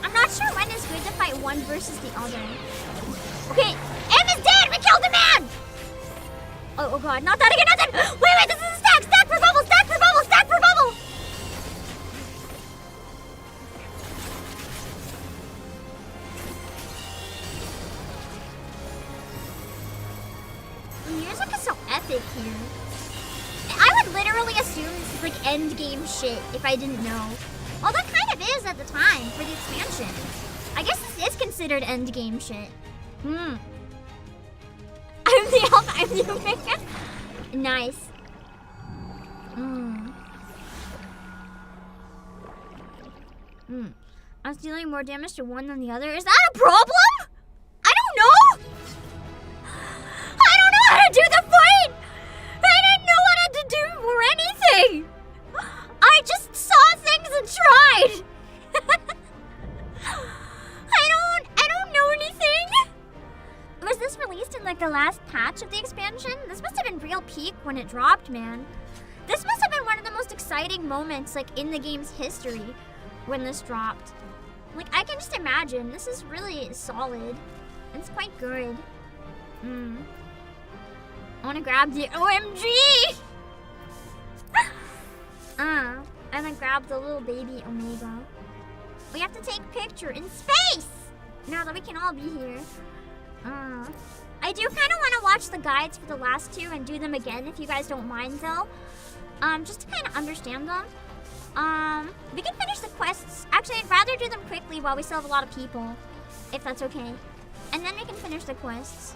I'm not sure when it's good to fight one versus the other. Okay, M is dead! We killed the man! Oh god, not that again, not that! Wait, this is a stack! Stack for bubble! Stack for bubble! Stack for bubble! The music is so epic here. I would literally assume this is like end game shit if I didn't know. Well, that kind of is at the time for the expansion. I guess this is considered end game shit. I'm the Alpha, I'm the Omega. Nice. I was dealing more damage to one than the other. Is that a problem? I don't know. I don't know how to do the fight. I didn't know what to do or anything. I just saw things and tried. I don't know anything. Was this released in like the last patch of the expansion? This must have been real peak when it dropped, man. This must have been one of the most exciting moments like in the game's history when this dropped. Like I can just imagine. This is really solid. It's quite good. I wanna grab the OMG! And then grab the little baby Omega. We have to take picture in space! Now that we can all be here. I do kind of want to watch the guides for the last two and do them again if you guys don't mind though. Just to kind of understand them. We can finish the quests. Actually, I'd rather do them quickly while we still have a lot of people. If that's okay. And then we can finish the quests.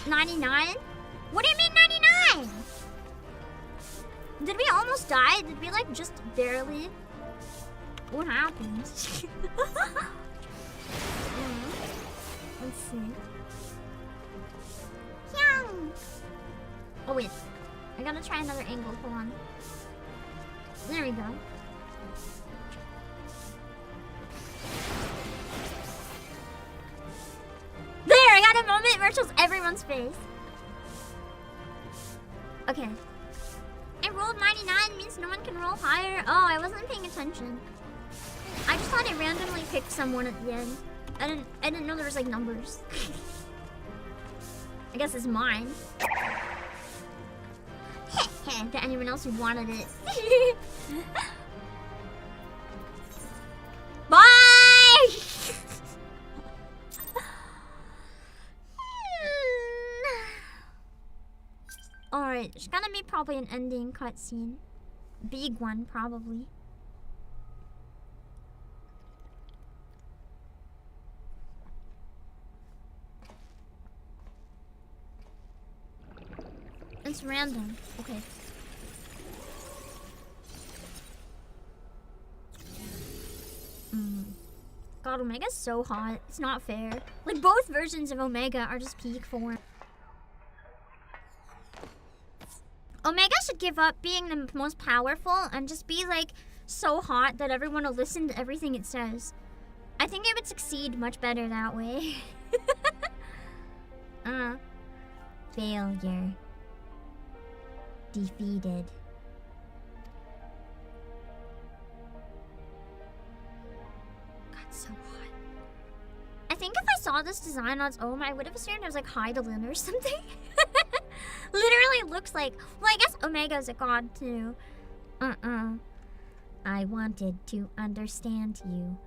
99? What do you mean 99? Did we almost die? Did we like just barely? What happened? Let's see. Oh wait, I gotta try another angle. Hold on. There we go. There, I got a moment where it shows everyone's face. Okay. I rolled 99 means no one can roll higher. Oh, I wasn't paying attention. I just thought I randomly picked someone at the end. I didn't know there was like numbers. I guess it's mine. To anyone else who wanted it. Bye! Alright, there's gonna be probably an ending cutscene. Big one, probably. It's random. Okay. God, Omega's so hot. It's not fair. Like, both versions of Omega are just peak form. Omega should give up being the most powerful and just be, like, so hot that everyone will listen to everything it says. I think it would succeed much better that way. Failure. defeated. God, so hot. I think if I saw this design on its own, I would have assumed it was like Heidelin or something. Literally looks like, well, I guess Omega's a god too. I wanted to understand you,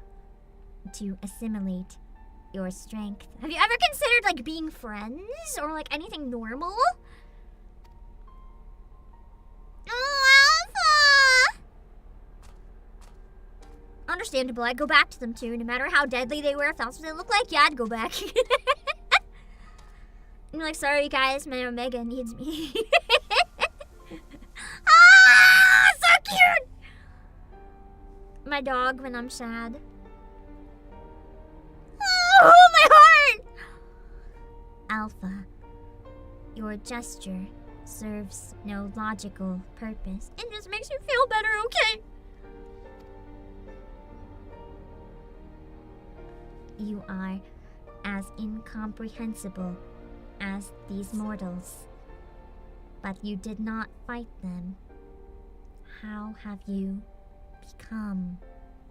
to assimilate your strength. Have you ever considered like being friends or like anything normal? Oh, Alpha! Understandable, I'd go back to them too, no matter how deadly they were. If that's what they look like, yeah, I'd go back. I'm like, sorry guys, my Omega needs me. Ah, so cute! My dog when I'm sad. Oh, my heart! Alpha, your gesture serves no logical purpose. It just makes you feel better, okay? You are as incomprehensible as these mortals. But you did not fight them. How have you become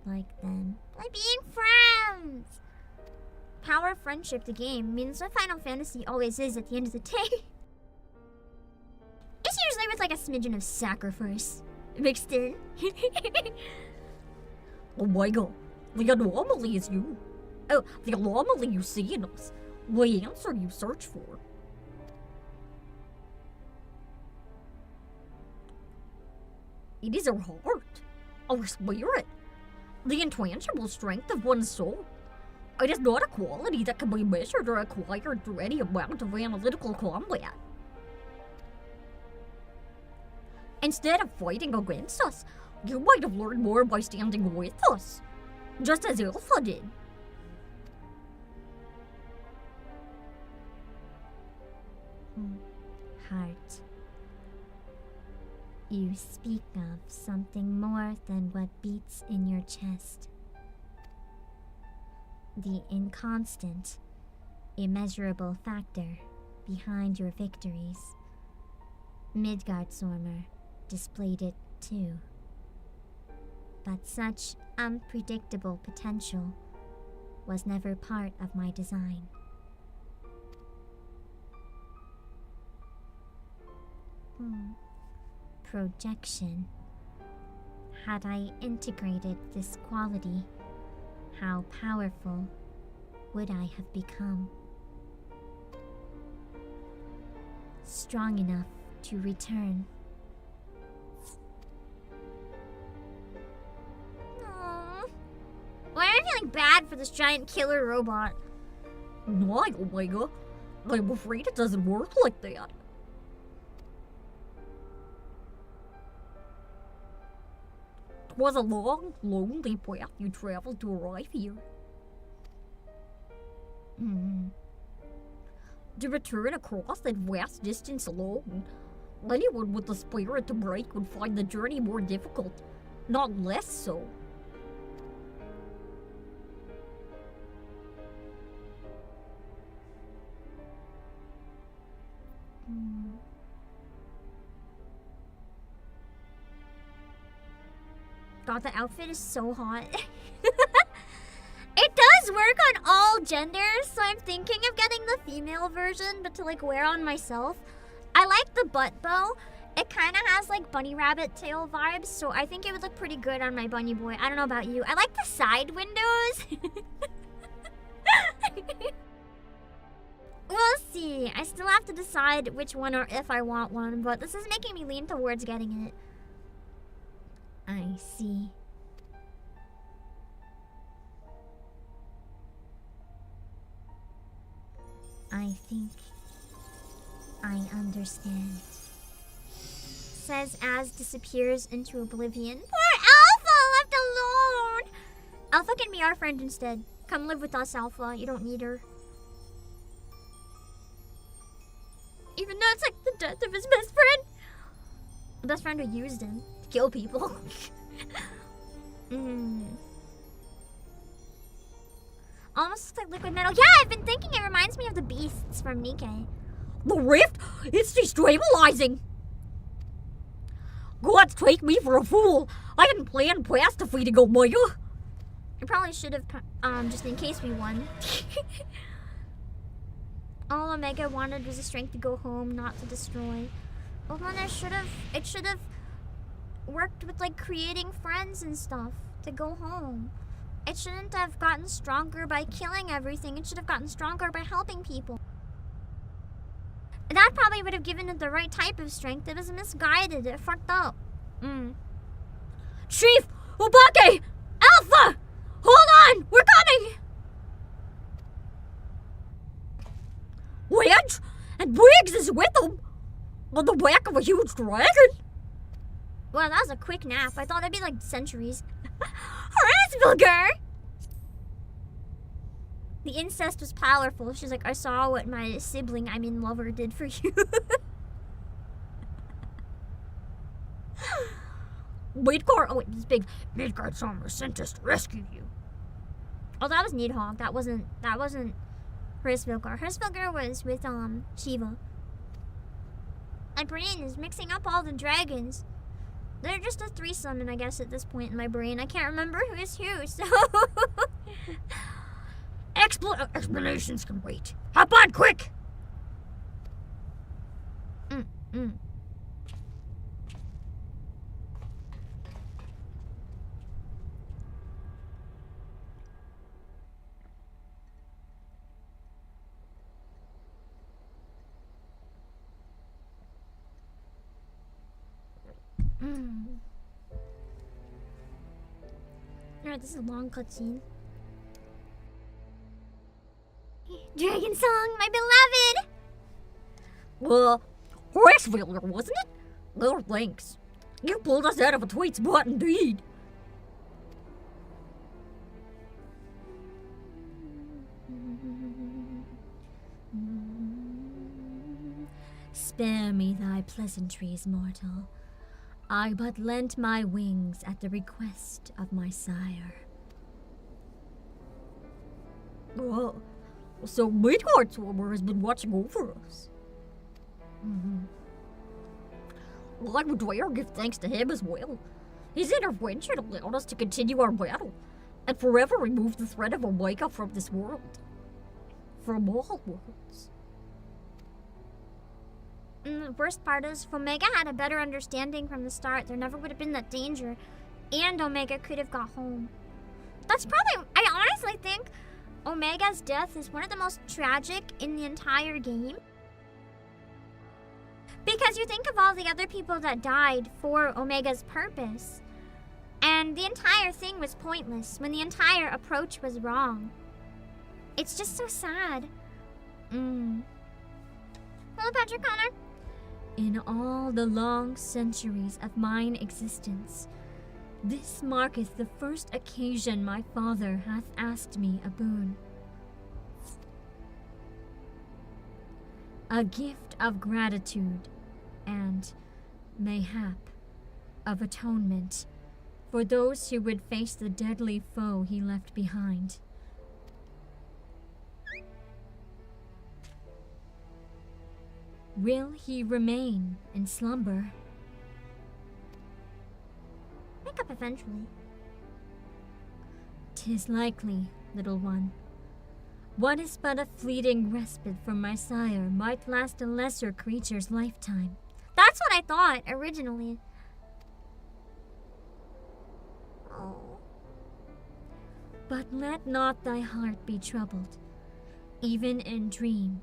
like them? By being friends! Power of friendship, the game, means what Final Fantasy always is at the end of the day. It's usually with like a smidgen of sacrifice mixed in. Oh my god, the anomaly is you. Oh, the anomaly you see in us. The answer you search for. It is our heart, our spirit, the intangible strength of one's soul. It is not a quality that can be measured or acquired through any amount of analytical combat. Instead of fighting against us, you might have learned more by standing with us, just as Alpha did. Heart. You speak of something more than what beats in your chest. The inconstant, immeasurable factor behind your victories. Midgardsormr displayed it too. But such unpredictable potential was never part of my design. Projection. Had I integrated this quality, how powerful would I have become? Strong enough to return. Aww. Why am I feeling bad for this giant killer robot? Why, Omega? I'm afraid it doesn't work like that. It was a long, lonely path you traveled to arrive here. To return across that vast distance alone, anyone with the spirit to break would find the journey more difficult, not less so. God, the outfit is so hot. It does work on all genders, so I'm thinking of getting the female version, but to like wear on myself. I like the butt bow. It kind of has like bunny rabbit tail vibes, so I think it would look pretty good on my bunny boy. I don't know about you. I like the side windows. We'll see. I still have to decide which one or if I want one, but this is making me lean towards getting it. I see. I think I understand. Says as disappears into oblivion. Poor Alpha left alone. Alpha can be our friend instead. Come live with us, Alpha. You don't need her. Even though it's like the death of his best friend. The best friend who used him to kill people. Almost looks like liquid metal. Yeah, I've been thinking it reminds me of the beasts from Nikke. The rift? It's destabilizing! God take me for a fool. I didn't plan past defeating Omega. I probably should have, just in case we won. All Omega wanted was the strength to go home, not to destroy. Well, then it should have worked with, like, creating friends and stuff to go home. It shouldn't have gotten stronger by killing everything. It should have gotten stronger by helping people. That probably would have given it the right type of strength. It was misguided. It fucked up. Chief! Obake! Alpha! Hold on! We're coming! Wedge! And Briggs is with them! On the back of a huge dragon! Well, that was a quick nap. I thought it'd be like centuries. Harassbilger! The incest was powerful. She's like, I saw what my sibling, I mean lover, did for you. Midgard, oh wait, it's big. Midgard Summer sent us to rescue you. Oh, that was Nidhogg. That wasn't Hraesvelgr. Hraesvelgr was with Shiva. My brain is mixing up all the dragons. They're just a threesome, and I guess at this point in my brain, I can't remember who is who, so... Explanations can wait. Hop on, quick! Alright, this is a long cutscene. Dragon song, my beloved! Hraesvelgr, wasn't it? Well, thanks. You pulled us out of a tight spot indeed. Spare me thy pleasantries, mortal. I but lent my wings at the request of my sire. Well, so Midgard Swarmer has been watching over us. Well, I would dare give thanks to him as well. His intervention allowed us to continue our battle, and forever remove the threat of Omega from this world. From all worlds. The worst part is, if Omega had a better understanding from the start, there never would have been that danger, and Omega could have got home. That's probably, I honestly think, Omega's death is one of the most tragic in the entire game. Because you think of all the other people that died for Omega's purpose, and the entire thing was pointless when the entire approach was wrong. It's just so sad. Hello, Patrick Connor. In all the long centuries of mine existence, this marketh the first occasion my father hath asked me a boon. A gift of gratitude, and, mayhap, of atonement for those who would face the deadly foe he left behind. Will he remain in slumber? Wake up eventually. 'Tis likely, little one. What is but a fleeting respite from my sire might last a lesser creature's lifetime. That's what I thought originally. Oh. But let not thy heart be troubled. Even in dream,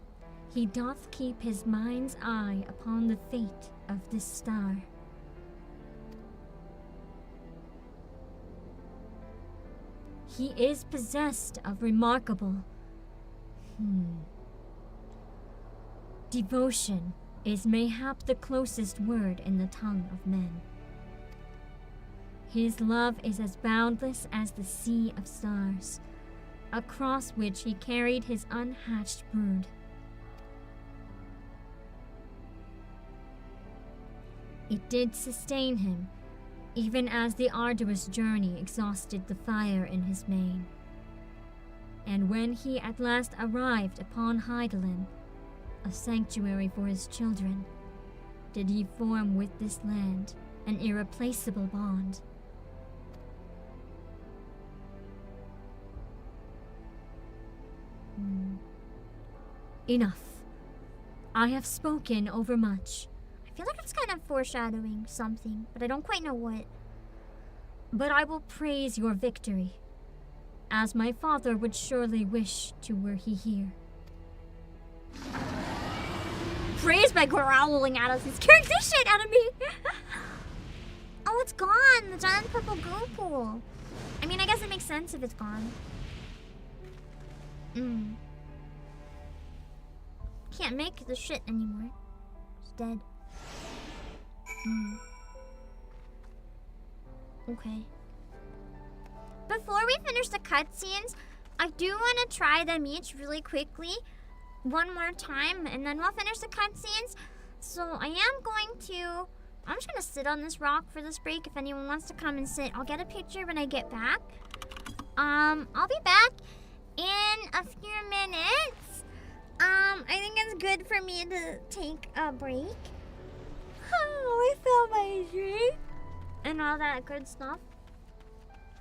he doth keep his mind's eye upon the fate of this star. He is possessed of remarkable devotion is mayhap the closest word in the tongue of men. His love is as boundless as the sea of stars, across which he carried his unhatched brood. It did sustain him, even as the arduous journey exhausted the fire in his mane. And when he at last arrived upon Hydaelyn, a sanctuary for his children, did he form with this land an irreplaceable bond. Enough. I have spoken overmuch. I feel like it's kind of foreshadowing something, but I don't quite know what. But I will praise your victory, as my father would surely wish to were he here. Praise by growling at us. He scared the shit out of me. Oh, it's gone. The giant purple goo pool. I mean, I guess it makes sense if it's gone. Can't make the shit anymore. It's dead. Okay. Before we finish the cutscenes, I do want to try them each really quickly. One more time, and then we'll finish the cutscenes. So I am going to... I'm just going to sit on this rock for this break. If anyone wants to come and sit, I'll get a picture when I get back. I'll be back in a few minutes. I think it's good for me to take a break. Oh, I felt my drink. And all that good stuff.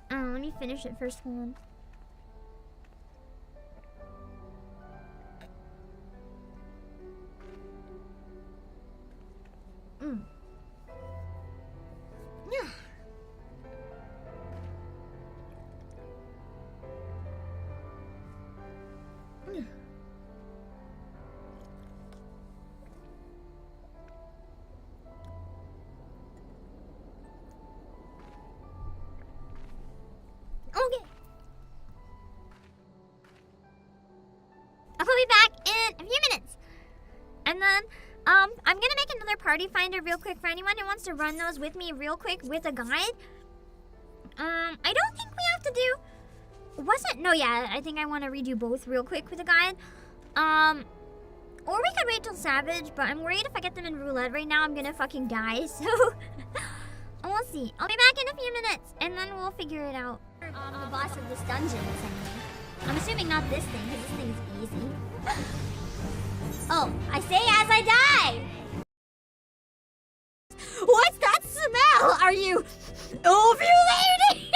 Let me finish it first. Hold on. Yeah. Okay. I'll be back in a few minutes. And then, I'm gonna make another party finder real quick for anyone who wants to run those with me real quick with a guide. I don't think we have to do... Was it? No, yeah, I think I want to redo both real quick with a guide. Or we could wait till Savage, but I'm worried if I get them in roulette right now, I'm gonna fucking die, so... We'll see. I'll be back in a few minutes, and then we'll figure it out. The boss of this dungeon is anyway. I'm assuming not this thing, because this thing is easy. Oh, I say as I die! What's that smell? Are you ovulating?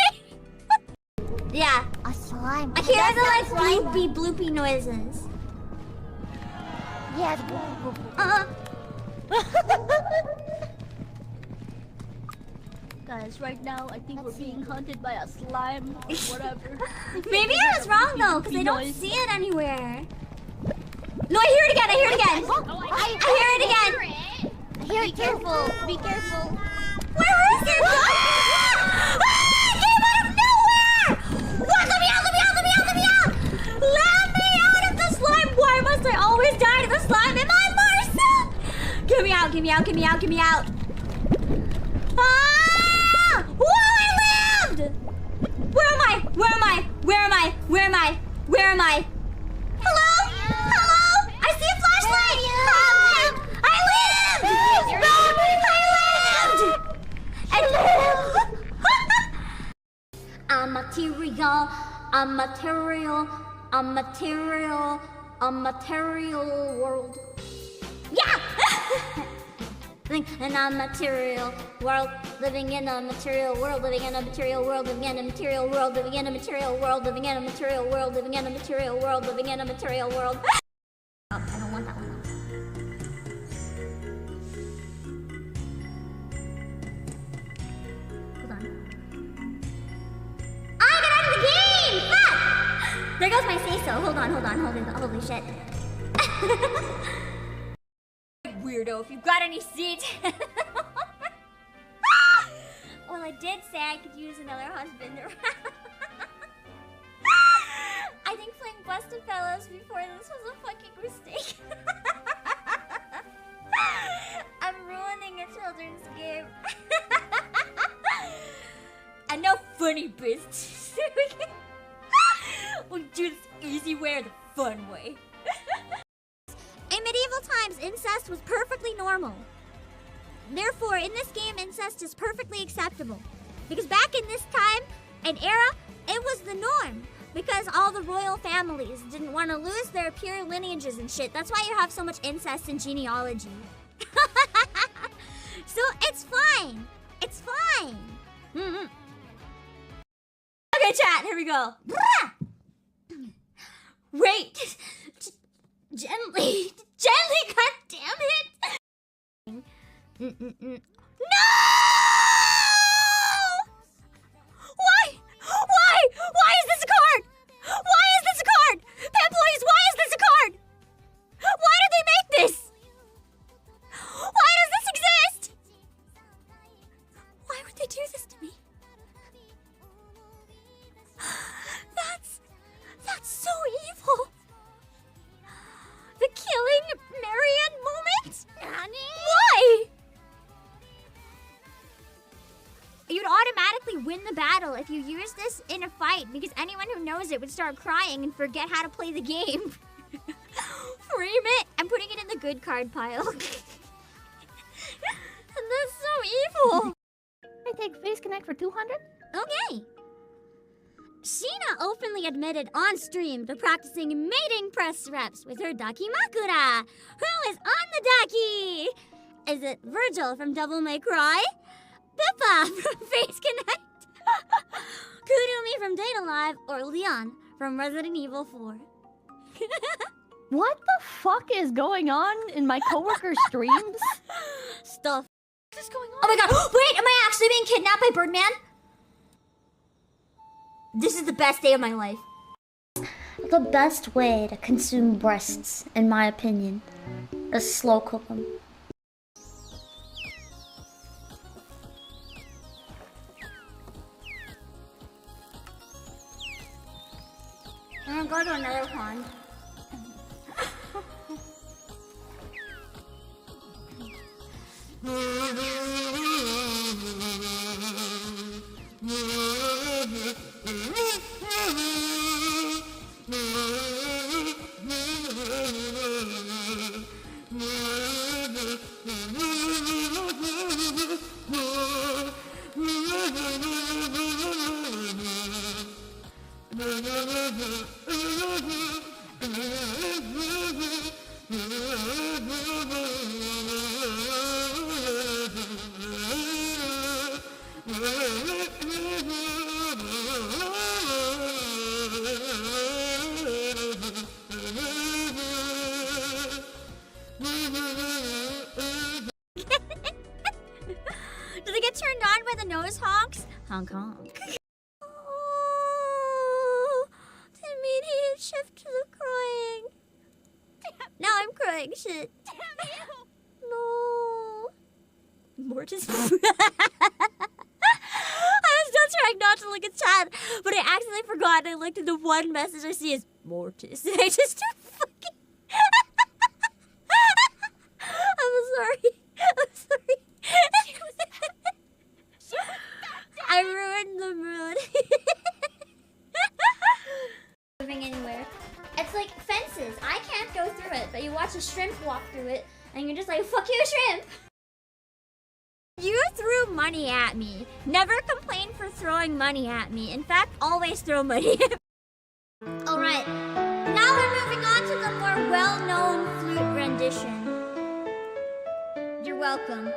Yeah. A slime. I hear the like bloopy noises. Yes. Guys, right now I think we're being hunted by a slime or whatever. Maybe I was wrong though, because I don't see it anywhere. No, I hear it again. I hear it again. I hear it again. I hear it. Careful. Be careful. Where is it? Ah! It came out of nowhere! What? Let me out! Let me out! Let me out! Let me out! Let me out of the slime! Why must I always die to the slime? Am I Marcel? Get me out! Get me out! Get me out! Get me out! Ah! Whoa! I lived! Where am I? Where am I? Where am I? Where am I? Where am I? Hello? Hello? I see a flashlight! I lived! I lived! I'm material, I'm material, I'm material, I'm material world. Yeah! And I'm material world, living in a material world, living in a material world, living in a material world, living in a material world, living in a material world, living in a material world, living in a material world. Oh, I don't want that one. Hold on. I got out of the game! Fuck! There goes my say-so. Hold on. Holy shit. Weirdo, if you've got any seat. Well, I did say I could use another husband. I think playing Busted Fellows before this was a fucking mistake. I'm ruining a children's game. And no funny business. We'll do this easy way or the fun way. In medieval times, incest was perfectly normal. Therefore, in this game, incest is perfectly acceptable. Because back in this time and era, it was the norm. Because all the royal families didn't want to lose their pure lineages and shit. That's why you have so much incest in genealogy. So it's fine. It's fine. Okay, chat, here we go. Wait. Gently. Gently, god damn it. No! Why? Why is this a card? Why is this a card? Employees, why is this a card? Why did they make this? Why does this exist? Why would they do this to me? That's so evil. The killing Marianne moment? Why? You'd automatically win the battle if you use this in a fight because anyone who knows it would start crying and forget how to play the game. Frame it. I'm putting it in the good card pile. And that's so evil. I take face connect for 200. Okay. Sheena openly admitted on stream to practicing mating press reps with her Daki Makura. Who is on the Daki? Is it Virgil from Devil May Cry? Pippa from Face Connect? Kurumi from Data Live? Or Leon from Resident Evil 4? What the fuck is going on in my coworker streams? Stuff. What is going on? Oh my god, wait, am I actually being kidnapped by Birdman? This is the best day of my life. The best way to consume breasts, in my opinion, is slow cook them. I'm gonna go to another pond. Do they get turned on by the nose honks? Honk honk. Oh, the immediate shift to the crying. Now I'm crying shit. No. Mortis. I was still trying not to look at chat, but I accidentally forgot. I looked at the one message I see is Mortis. And I just fucking. I'm sorry. I'm sorry. I ruined the mood. Moving anywhere. It's like fences. I can't go through it, but you watch a shrimp walk through it, and you're just like, fuck you, shrimp! You threw money at me. Never complain for throwing money at me. In fact, always throw money at me. Alright. Now we're moving on to the more well-known flute rendition. You're welcome.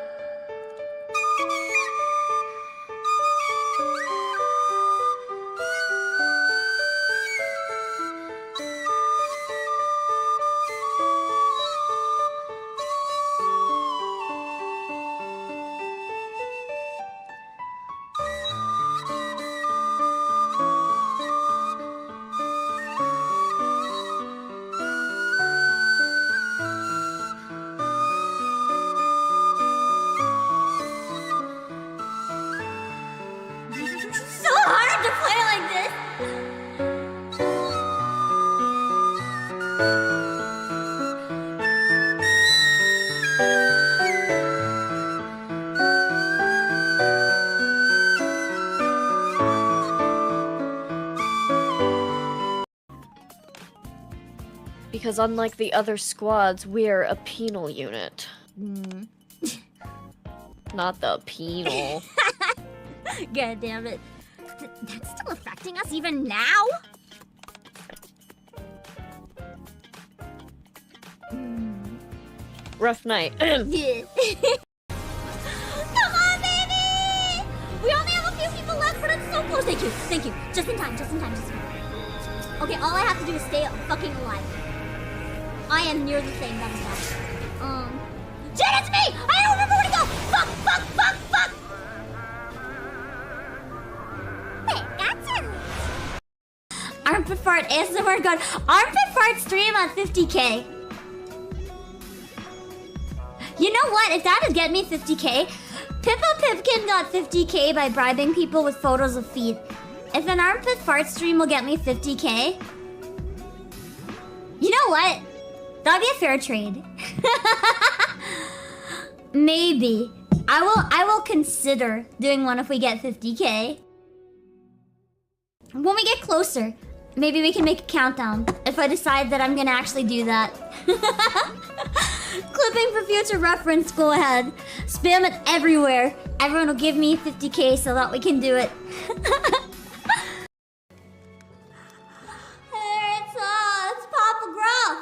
Because unlike the other squads, we're a penal unit. Not the penal. God damn it. That's still affecting us even now? Rough night. Yeah. Come on, baby! So close, thank you, thank you. Just in time, just in time, just in time. Okay, all I have to do is stay fucking alive. I am near the thing, that is bad. Shit, it's me! I don't remember where to go! Fuck, fuck, fuck, fuck! Wait, that's it. Armpit fart, ASMR god. Armpit fart stream on 50k. You know what? If that would get me 50k, Pippa Pipkin got 50k by bribing people with photos of feet. If an armpit fart stream will get me 50k, you know what? That'd be a fair trade. Maybe. I will consider doing one if we get 50k. When we get closer, maybe we can make a countdown if I decide that I'm gonna actually do that. Clipping for future reference, go ahead. Spam it everywhere. Everyone will give me 50k so that we can do it. It's Papa Gruff.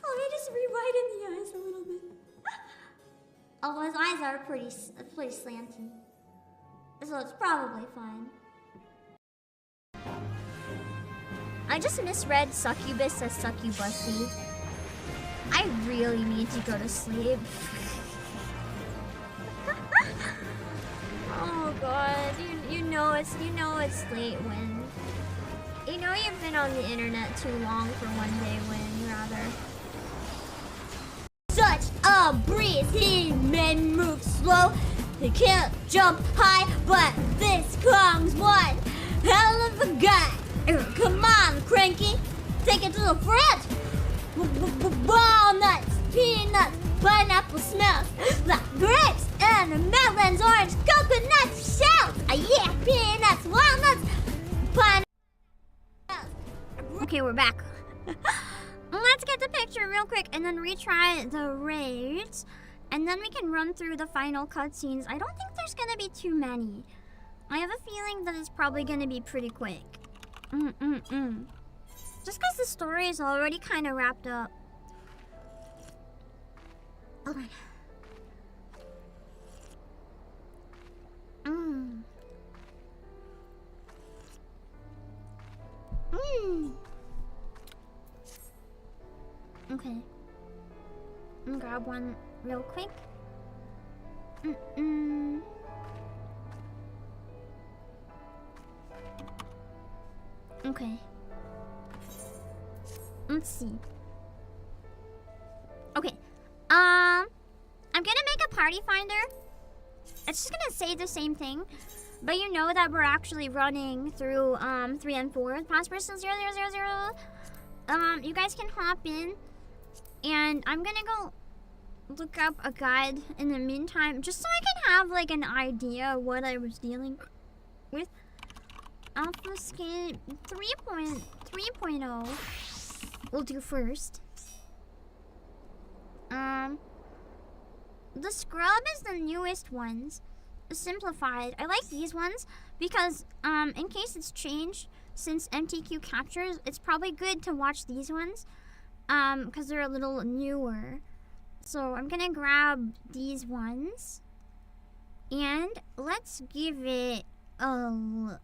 Let me just rewiden the eyes a little bit. Oh, his eyes are pretty slanty. So it's probably fine. I just misread succubus as succubusy. I really need to go to sleep. Oh god, you know it's late when you've been on the internet too long for one day when rather. Such a breeze, he may move slow. He can't jump high, but this comes one hell of a guy. Come on, Cranky, take it to the front. Walnuts, peanuts, pineapple smells like grapes and melons, orange, coconut shells. Yeah, peanuts, walnuts, pineapples. Okay, we're back. Let's get the picture real quick and then retry the raids. And then we can run through the final cutscenes. I don't think there's gonna be too many. I have a feeling that it's probably gonna be pretty quick. Just because the story is already kind of wrapped up. Hold on. Okay. I'm gonna grab one real quick. Okay. Let's see. Okay. I'm gonna make a party finder. It's just gonna say the same thing, but you know that we're actually running through 3 and 4. Past person 000. You guys can hop in, and I'm gonna go look up a guide in the meantime, just so I can have like an idea of what I was dealing with. Alphascape 3.0 we'll do first. The scrub is the newest ones. Simplified. I like these ones because in case it's changed since MTQ captures, it's probably good to watch these ones because they're a little newer. So I'm gonna grab these ones and let's give it a look.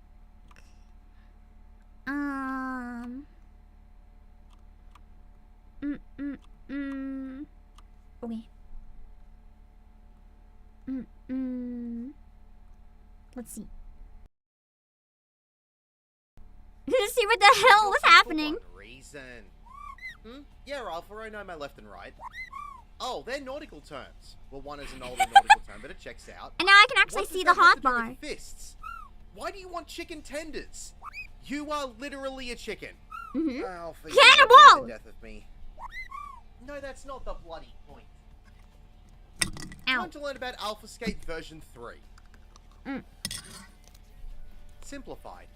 Okay. Let's see. Let's see what the hell was happening. Reason. Yeah, Alpha, I know my left and right. Oh, they're nautical terms. Well, one is an older nautical term, but it checks out. And now I can actually see the hotbar. Fists. Why do you want chicken tenders? You are literally a chicken. Alpha, Cannibal! The death of me. No, that's not the bloody point. Time to learn about Alphascape version 3. Simplified.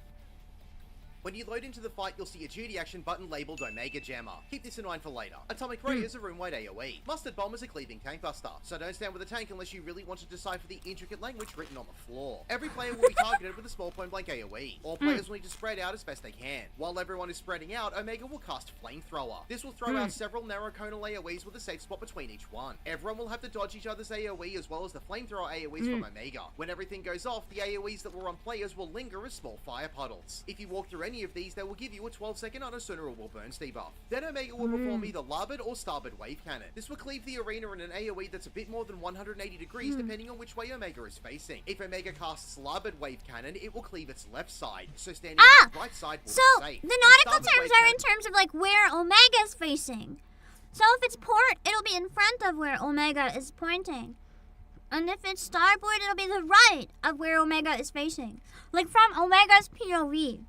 When you load into the fight, you'll see a duty action button labeled Omega Jammer. Keep this in mind for later. Atomic Ray is a room-wide AoE. Mustard Bomb is a cleaving tank buster, so don't stand with a tank unless you really want to decipher the intricate language written on the floor. Every player will be targeted with a small point-blank AoE. All players will need to spread out as best they can. While everyone is spreading out, Omega will cast Flamethrower. This will throw out several narrow conal AoEs with a safe spot between each one. Everyone will have to dodge each other's AoE as well as the Flamethrower AoEs from Omega. When everything goes off, the AoEs that were on players will linger as small fire puddles. If you walk through any of these, they will give you a 12-second unincinerable burns debuff. Then Omega will perform either larboard or starboard wave cannon. This will cleave the arena in an AoE that's a bit more than 180 degrees depending on which way Omega is facing. If Omega casts larboard wave cannon, it will cleave its left side, so standing on the right side will be safe. The nautical terms are in terms of like where Omega is facing. So if it's port, it'll be in front of where Omega is pointing. And if it's starboard, it'll be the right of where Omega is facing. Like from Omega's POV.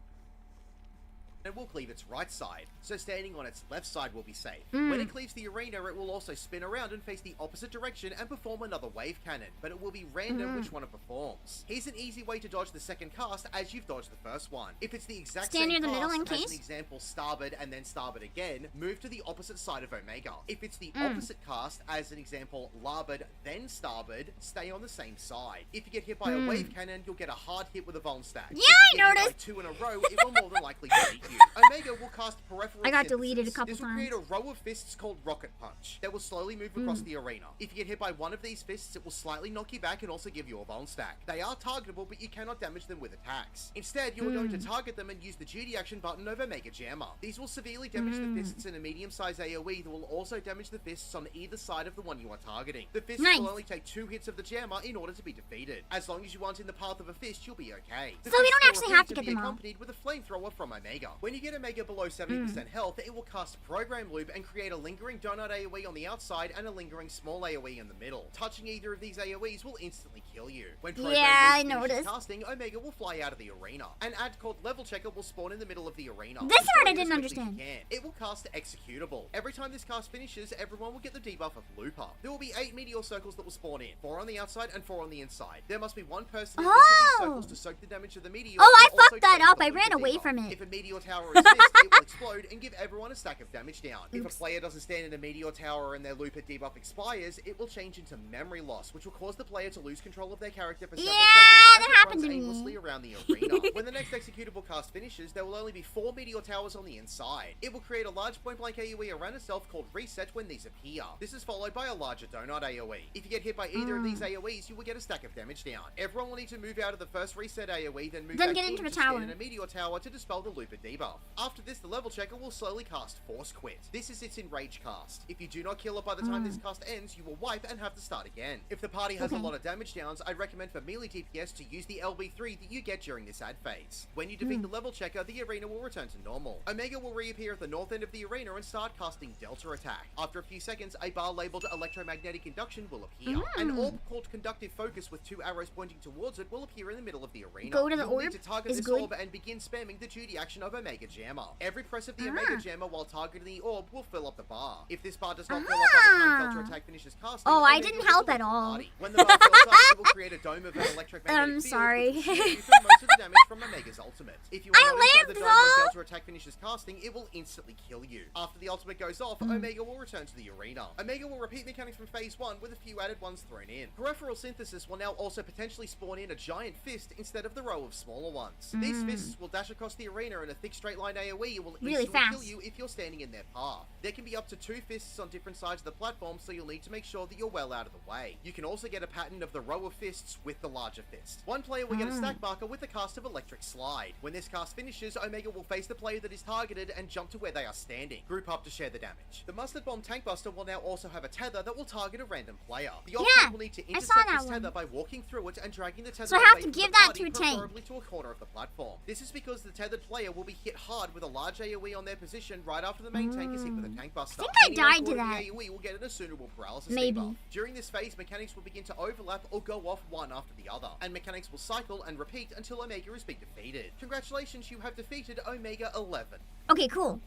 And will cleave its right side, so standing on its left side will be safe. When it cleaves the arena, it will also spin around and face the opposite direction and perform another wave cannon, but it will be random which one it performs. Here's an easy way to dodge the second cast as you've dodged the first one. If it's the exact same near the cast, middle in as case? an example starboard and then starboard again, move to the opposite side of Omega. If it's the opposite cast, as an example larboard then starboard, stay on the same side. If you get hit by a wave cannon, you'll get a hard hit with a Vuln stack. Yeah, if you I get hit noticed. by 2 in a row, it will more than likely beat you. Omega will cast peripheral I got synthesis. deleted a couple This will times. create a row of fists called Rocket Punch that will slowly move across the arena. If you get hit by one of these fists, it will slightly knock you back and also give you a Vuln stack. They are targetable, but you cannot damage them with attacks. Instead, you are going to target them and use the duty action button over Mega Jammer. These will severely damage the fists in a medium-sized AoE that will also damage the fists on either side of the one you are targeting. The fists will only take 2 hits of the jammer in order to be defeated. As long as you aren't in the path of a fist, you'll be okay. The So we fists don't will actually repeat have to and get be them all. accompanied with a flamethrower from Omega. When you get Omega below 70% health, it will cast Program Loop and create a lingering donut AoE on the outside and a lingering small AoE in the middle. Touching either of these AoEs will instantly kill you. When Program Loop finishes casting, Omega will fly out of the arena. An ad called Level Checker will spawn in the middle of the arena. This part I Destroy it didn't as quickly as understand. you can. It will cast Executable. Every time this cast finishes, everyone will get the debuff of Looper. There will be 8 meteor circles that will spawn in, 4 on the outside and 4 on the inside. There must be one person in each of these circles to soak the damage of the meteor. Oh, I and also fucked that take up. the I Looper ran away debuff. from it. If a meteor tower is missed, it will explode and give everyone a stack of damage down. If a player doesn't stand in a meteor tower and their Looper debuff expires, it will change into memory loss, which will cause the player to lose control of their character for several seconds as that it happened runs to me. aimlessly around the arena. When the next executable cast finishes, there will only be 4 meteor towers on the inside. It will create a large point-blank AoE around itself called Reset when these appear. This is followed by a larger donut AoE. If you get hit by either of these AoEs, you will get a stack of damage down. Everyone will need to move out of the first Reset AoE, then move back get in into to a stand tower. in a meteor tower to dispel the Looper debuff. After this, the level checker will slowly cast Force Quit. This is its enrage cast. If you do not kill it by the time this cast ends, you will wipe and have to start again. If the party has a lot of damage downs, I'd recommend for melee DPS to use the LB3 that you get during this ad phase. When you defeat the level checker, the arena will return to normal. Omega will reappear at the north end of the arena and start casting Delta Attack. After a few seconds, a bar labeled Electromagnetic Induction will appear. An orb called Conductive Focus with 2 arrows pointing towards it will appear in the middle of the arena. Go to the You'll orb need to target is this good. orb and begin spamming the duty action of Omega Jammer. Every press of the Omega Jammer while targeting the orb will fill up the bar. If this bar does not fill up by the time Delta Attack finishes casting, Oh, I Omega didn't will help leave at the all. party. When the bar fills up, it will create a dome of an electromagnetic field, sorry. which will shield you from most of the damage from Omega's ultimate. If you are not inside the dome when Delta Attack finishes casting, it will instantly kill you. After the ultimate goes off, Omega will return to the arena. Omega will repeat mechanics from phase 1 with a few added ones thrown in. Peripheral Synthesis will now also potentially spawn in a giant fist instead of the row of smaller ones. These fists will dash across the arena in a thick straight line AoE and will Really instantly kill fast. you if you're standing in their path. There can be up to 2 fists on different sides of the platform, so you'll need to make sure that you're well out of the way. You can also get a pattern of the row of fists with the larger fist. One player will get a stack marker with a cast of Electric Slide. When this cast finishes, Omega will face the player that is targeted and jump to where they are standing. Group up to share the damage. The Mustard Bomb Tank Buster will now also have a tether that will target a random player. The opponent will need to intercept this tether by walking through it and dragging the tether So I have away to from give the that party, to a tank. preferably to a corner of the platform. This is because the tethered player will be hit hard with a large AoE on their position right after the main tank is hit with a tank buster. I think I Anyone died to caught in that. the AoE will get an Assunable Paralysis Maybe. debuff. During this phase, mechanics will begin to overlap or go off one after the other, and mechanics will cycle and repeat until Omega is being defeated. Congratulations, you have defeated Omega 11. Okay, cool.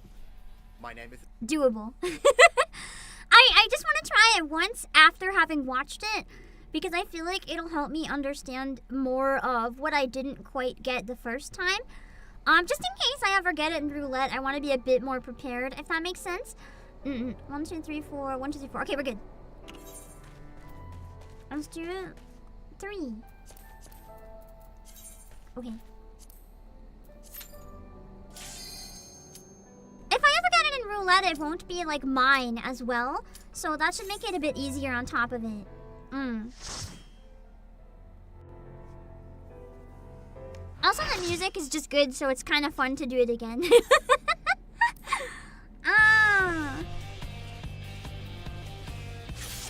My name is... Doable. I just want to try it once after having watched it, because I feel like it'll help me understand more of what I didn't quite get the first time. Just in case I ever get it in roulette, I want to be a bit more prepared, if that makes sense. 1, 2, 3, 4. 1, 2, 3, 4. Okay, we're good. Let's do 3. Okay. If I ever get it in roulette, it won't be like mine as well. So that should make it a bit easier on top of it. Also, the music is just good, so it's kind of fun to do it again.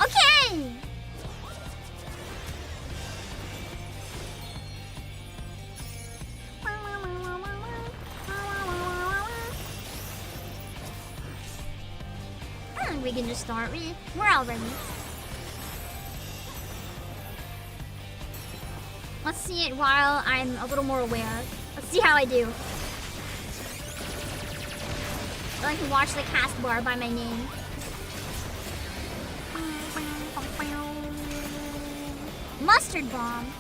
Okay! We can just start. We're all ready. Let's see it while I'm a little more aware. Let's see how I do. I can watch the cast bar by my name. Mustard bomb.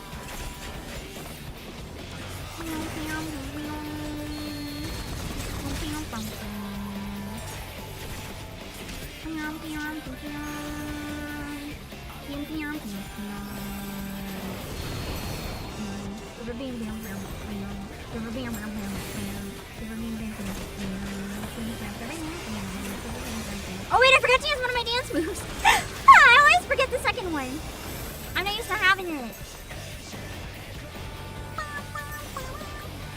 Oh wait, I forgot to use one of my dance moves. I always forget the second one. I'm not used to having it.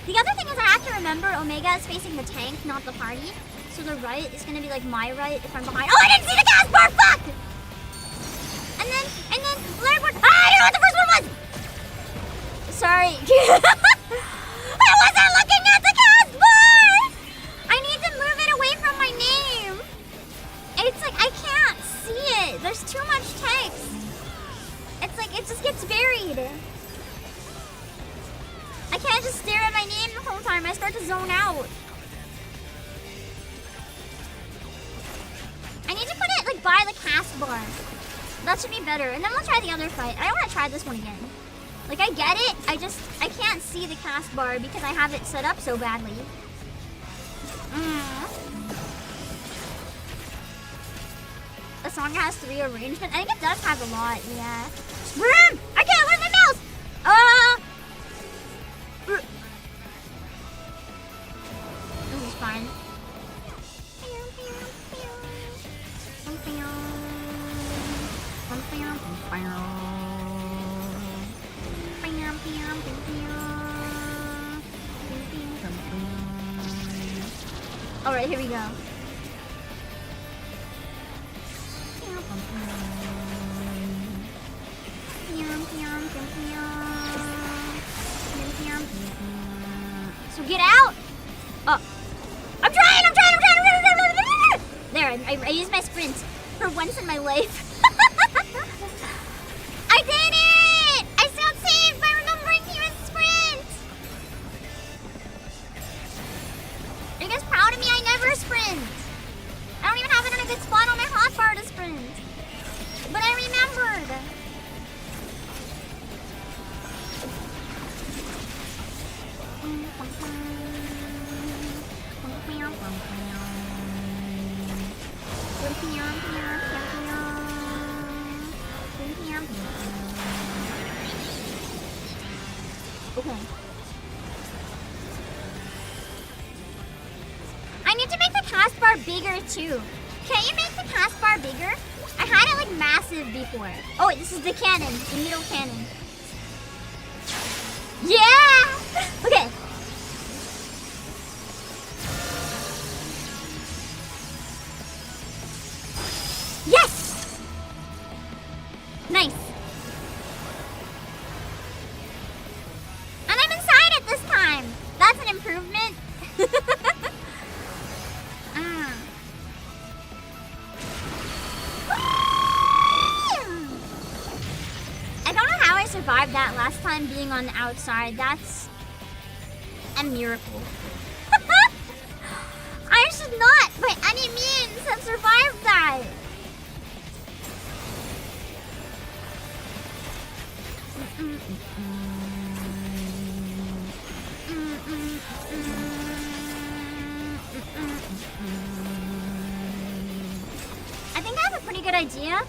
The other thing is I have to remember Omega is facing the tank, not the party. So the right is gonna be like my right if I'm behind. Oh, I didn't see the gas bar! Fuck! And then, Larry Ward. Ah, I don't know what the first one was! Sorry. I wasn't looking at the gas bar! I need to move it away from my name. It's like, I can't see it. There's too much text. It's like, it just gets buried. I can't just stare at my name the whole time. I start to zone out. I need to put it like by the cast bar. That should be better. And then we'll try the other fight. I want to try this one again. Like, I get it. I can't see the cast bar because I have it set up so badly. The song has 3 arrangements. I think it does have a lot, yeah. Scream! I can't with my mouse! This is fine. Alright, here we go. So get out! Oh. I'm trying! There, I used my sprint for once in my life. I did it! I sound safe by remembering to use sprint! Are you guys proud of me? I never sprint. I don't even have it in a good spot on my hotbar to sprint. But I remembered. Okay. I need to make the cast bar bigger too. Can you make the cast bar bigger? I had it like massive before. Oh wait, this is the cannon, the middle cannon. Yeah! Okay. Yes! Nice. And I'm inside it this time. That's an improvement. I don't know how I survived that last time being on the outside. That's a miracle. I should not, by any means, have survived that. good idea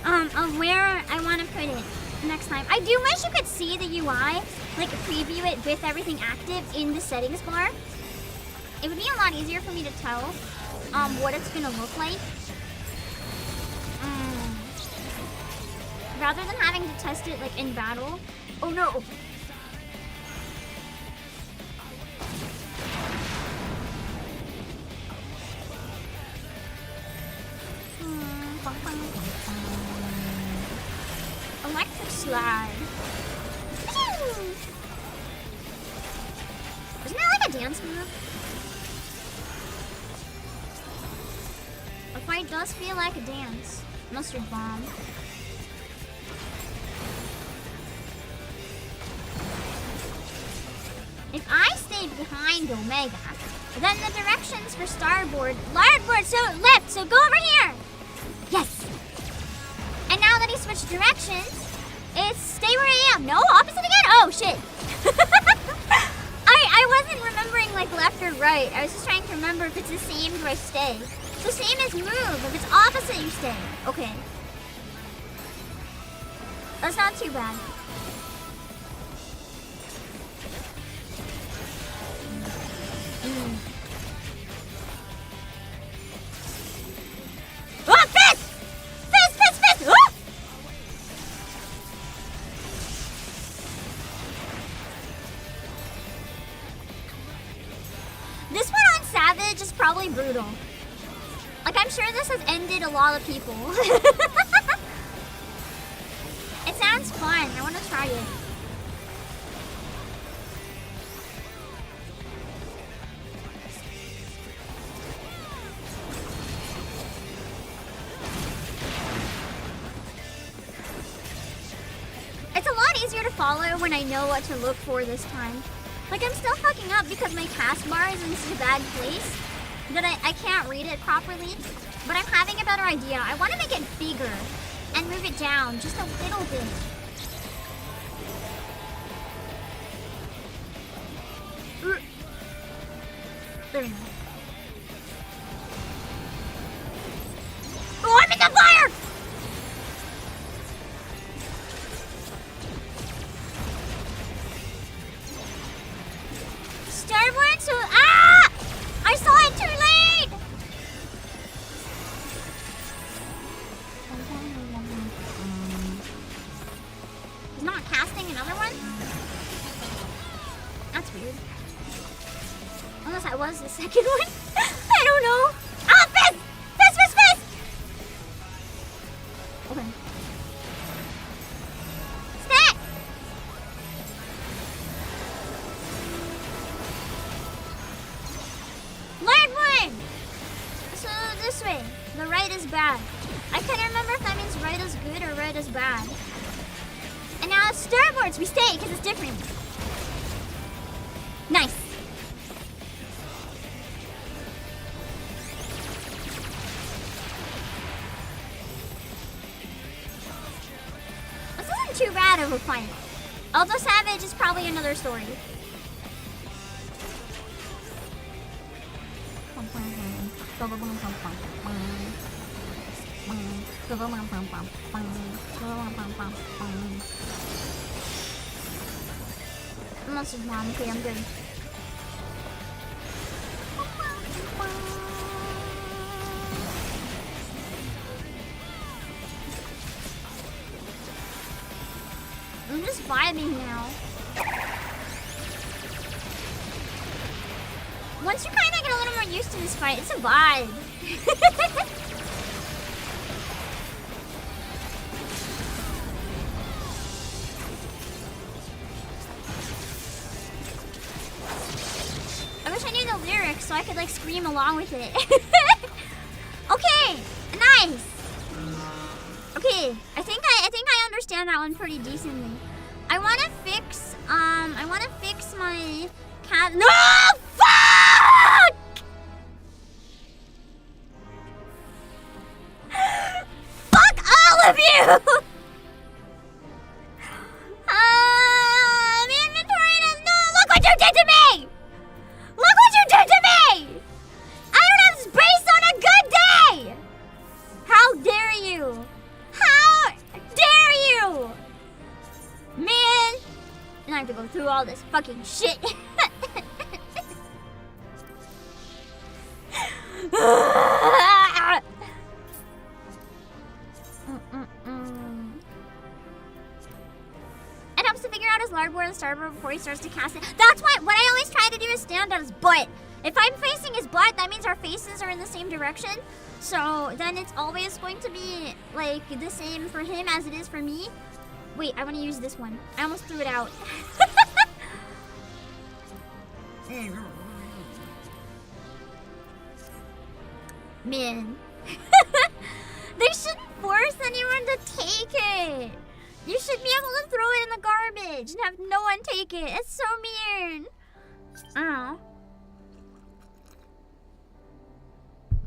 of where I want to put it next time. I do wish you could see the UI, like preview it with everything active in the settings bar. It would be a lot easier for me to tell what it's gonna look like. Rather than having to test it like in battle. Oh no! Electric slide. Isn't that like a dance move? A fight does feel like a dance. Mustard bomb. If I stayed behind Omega, then the directions for starboard, larboard, so left, so go over here. Yes. And now that he switched directions, it's stay where I am. No, opposite again? Oh, shit. I wasn't remembering like left or right. I was just trying to remember if it's the same, do I stay? So same as move. If it's opposite, you stay. Okay. That's not too bad. Oh, fist! Fist, fist, fist! Oh! This one on Savage is probably brutal. Like, I'm sure this has ended a lot of people. It sounds fun. I want to try it. It's a lot easier to follow when I know what to look for this time. Like, I'm still fucking up because my taskbar is in such a bad place that I can't read it properly. But I'm having a better idea. I want to make it bigger and move it down just a little bit. There we go. Oh, I'm in the fire! Starboard, so I saw it too late! He's not casting another one? That's weird. Unless I was the second one. I don't know. Ah, fist! Fist, fist, fist! Okay. Stat! Learn one! So this way. The right is bad. I can't remember if that means right is good or right is bad. And now starboards, we stay because it's different. Nice. This isn't too bad of a fight. Although Savage is probably another story. Mustard bomb. Okay, I'm good. I'm just vibing now. Once you kind of get a little more used to this fight, it's a vibe. I wish I knew the lyrics so I could like scream along with it. Okay, nice. Okay, I think I understand that one pretty decently. I want to fix my cat. No, fuck! Fuck all of you! The inventory does no. Look what you did to me! Look what you did to me! I don't have space on a good day! How dare you! through all this fucking shit. It helps to figure out his larboard and starboard before he starts to cast it. That's why what I always try to do is stand on his butt. If I'm facing his butt, that means our faces are in the same direction. So then it's always going to be like the same for him as it is for me. Wait, I want to use this one. I almost threw it out. Man. They shouldn't force anyone to take it. You should be able to throw it in the garbage and have no one take it. It's so mean. Oh.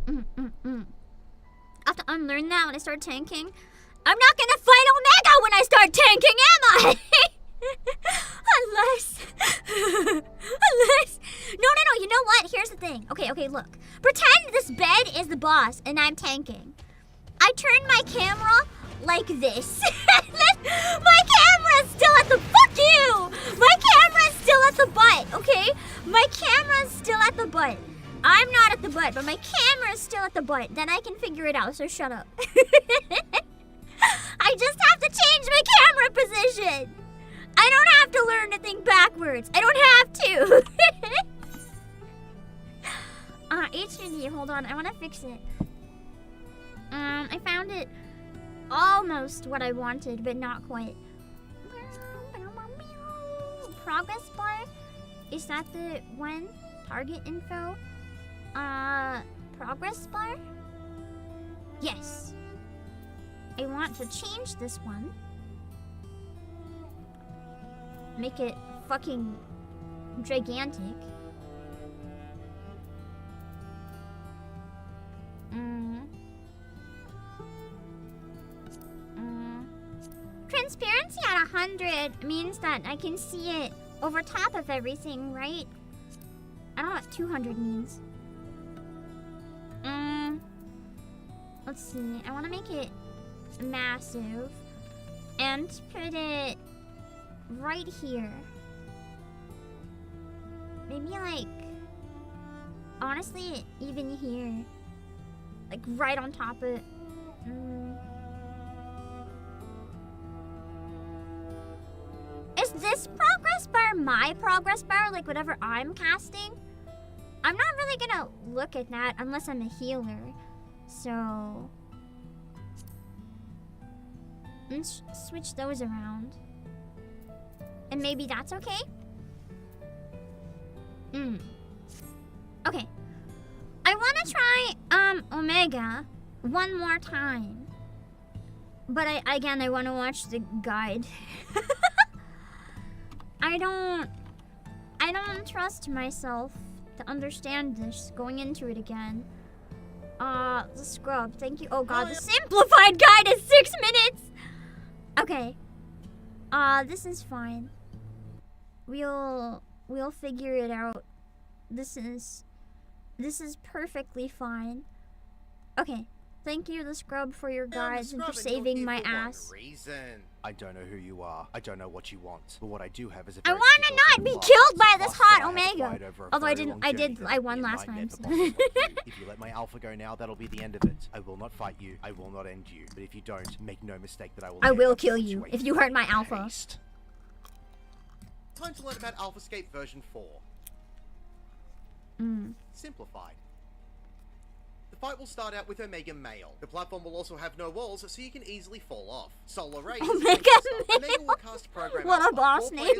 I have to unlearn that when I start tanking. I'm not gonna fight Omega when I start tanking, am I? Unless... No, you know what? Here's the thing. Okay, look. Pretend this bed is the boss and I'm tanking. I turn my camera like this. My camera's still at the... Fuck you! My camera's still at the butt, okay? My camera's still at the butt. I'm not at the butt, but my camera's still at the butt. Then I can figure it out, so shut up. I just have to change my camera position. I don't have to learn to think backwards. I don't have to. HUD, hold on. I want to fix it. I found it almost what I wanted, but not quite. Progress bar? Is that the one? Target info? Progress bar? Yes. I want to change this one. Make it fucking gigantic. Transparency at 100 means that I can see it over top of everything, right? I don't know what 200 means. Let's see. I want to make it massive and put it right here. Maybe like, honestly, even here. Like right on top of it. Is this progress bar my progress bar? Like whatever I'm casting? I'm not really gonna look at that unless I'm a healer. So let's switch those around. And maybe that's okay? Okay. I wanna try Omega one more time. But I wanna watch the guide. I don't trust myself to understand this going into it again. The scrub, thank you. Oh god, the simplified guide is 6 minutes! Okay. This is fine. We'll figure it out. This is perfectly fine. Okay. Thank you, the scrub, for your guides and for saving my ass. I don't know who you are. I don't know what you want. But what I do have is a I want to not be killed by this hot Omega. Although I won last time. So. If you let my alpha go now, that'll be the end of it. I will not fight you. I will not end you. But if you don't, make no mistake that I will kill you if you hurt my alpha. Time to learn about Alphascape version 4. Simplified. The fight will start out with Omega Male. The platform will also have no walls, so you can easily fall off. Solar Ray Omega will cast program. What a boss name.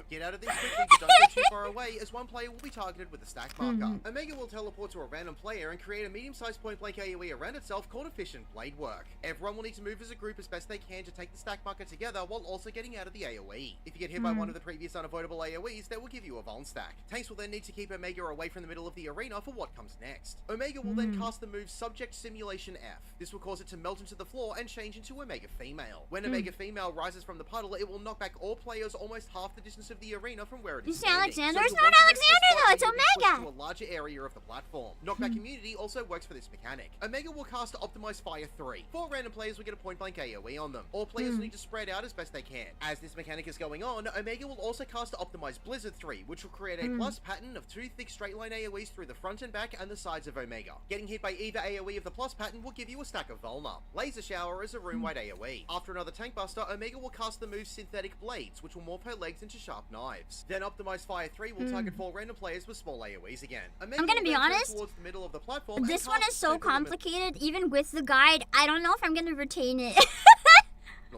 Get out of these quickly, but don't go too far away, as one player will be targeted with a stack marker. Omega will teleport to a random player and create a medium-sized point-blank AoE around itself called Efficient Blade Work. Everyone will need to move as a group as best they can to take the stack marker together while also getting out of the AoE. If you get hit by one of the previous unavoidable AoEs, that will give you a vuln stack. Tanks will then need to keep Omega away from the middle of the arena for what comes next. Omega will then cast the move Subject Simulation F. This will cause it to melt into the floor and change into Omega Female. When Omega Female rises from the puddle, it will knock back all players almost half the distance of the arena from where it is standing. Alexander? So It's you'll not want to miss Alexander, this though. It's spot, you'll be pushed Omega. to a larger area of the platform. Knockback Immunity also works for this mechanic. Omega will cast Optimize Fire 3. 4 random players will get a point-blank AoE on them. All players need to spread out as best they can. As this mechanic is going on, Omega will also cast Optimize Blizzard 3, which will create a plus pattern of 2 thick straight-line AoEs through the front and back and the sides of Omega. Getting hit by either AoE of the plus pattern will give you a stack of Vulna. Laser Shower is a room-wide AoE. After another tank buster, Omega will cast the move Synthetic Blades, which will morph her legs into sharp knives. Then Optimize Fire 3 will target 4 random players with small AoEs again. Omega I'm gonna will be then turn honest, towards the middle of the platform this and one cast is so Super Limit complicated, even with the guide. I don't know if I'm gonna retain it.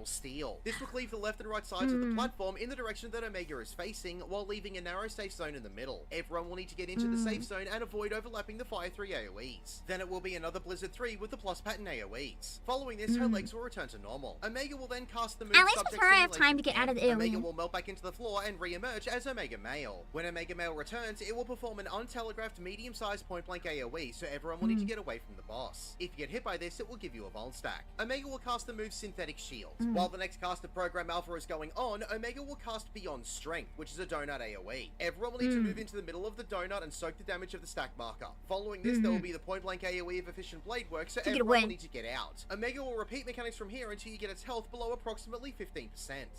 Steel. This will cleave the left and right sides of the platform in the direction that Omega is facing, while leaving a narrow safe zone in the middle. Everyone will need to get into the safe zone and avoid overlapping the Fire 3 AoEs. Then it will be another Blizzard 3 with the plus pattern AoEs. Following this, her legs will return to normal. Omega will then cast the move At least with Subject her, I have Simulation time to get out of the Omega AoE. will melt back into the floor and re-emerge as Omega Male. When Omega Male returns, it will perform an untelegraphed medium-sized point-blank AoE, so everyone will need to get away from the boss. If you get hit by this, it will give you a Vul stack. Omega will cast the move Synthetic Shield. While the next cast of Program Alpha is going on, Omega will cast Beyond Strength, which is a donut AoE. Everyone will need to move into the middle of the donut and soak the damage of the stack marker. Following this, there will be the point-blank AoE of Efficient Blade Work, so everyone will need to get out. Omega will repeat mechanics from here until you get its health below approximately 15%.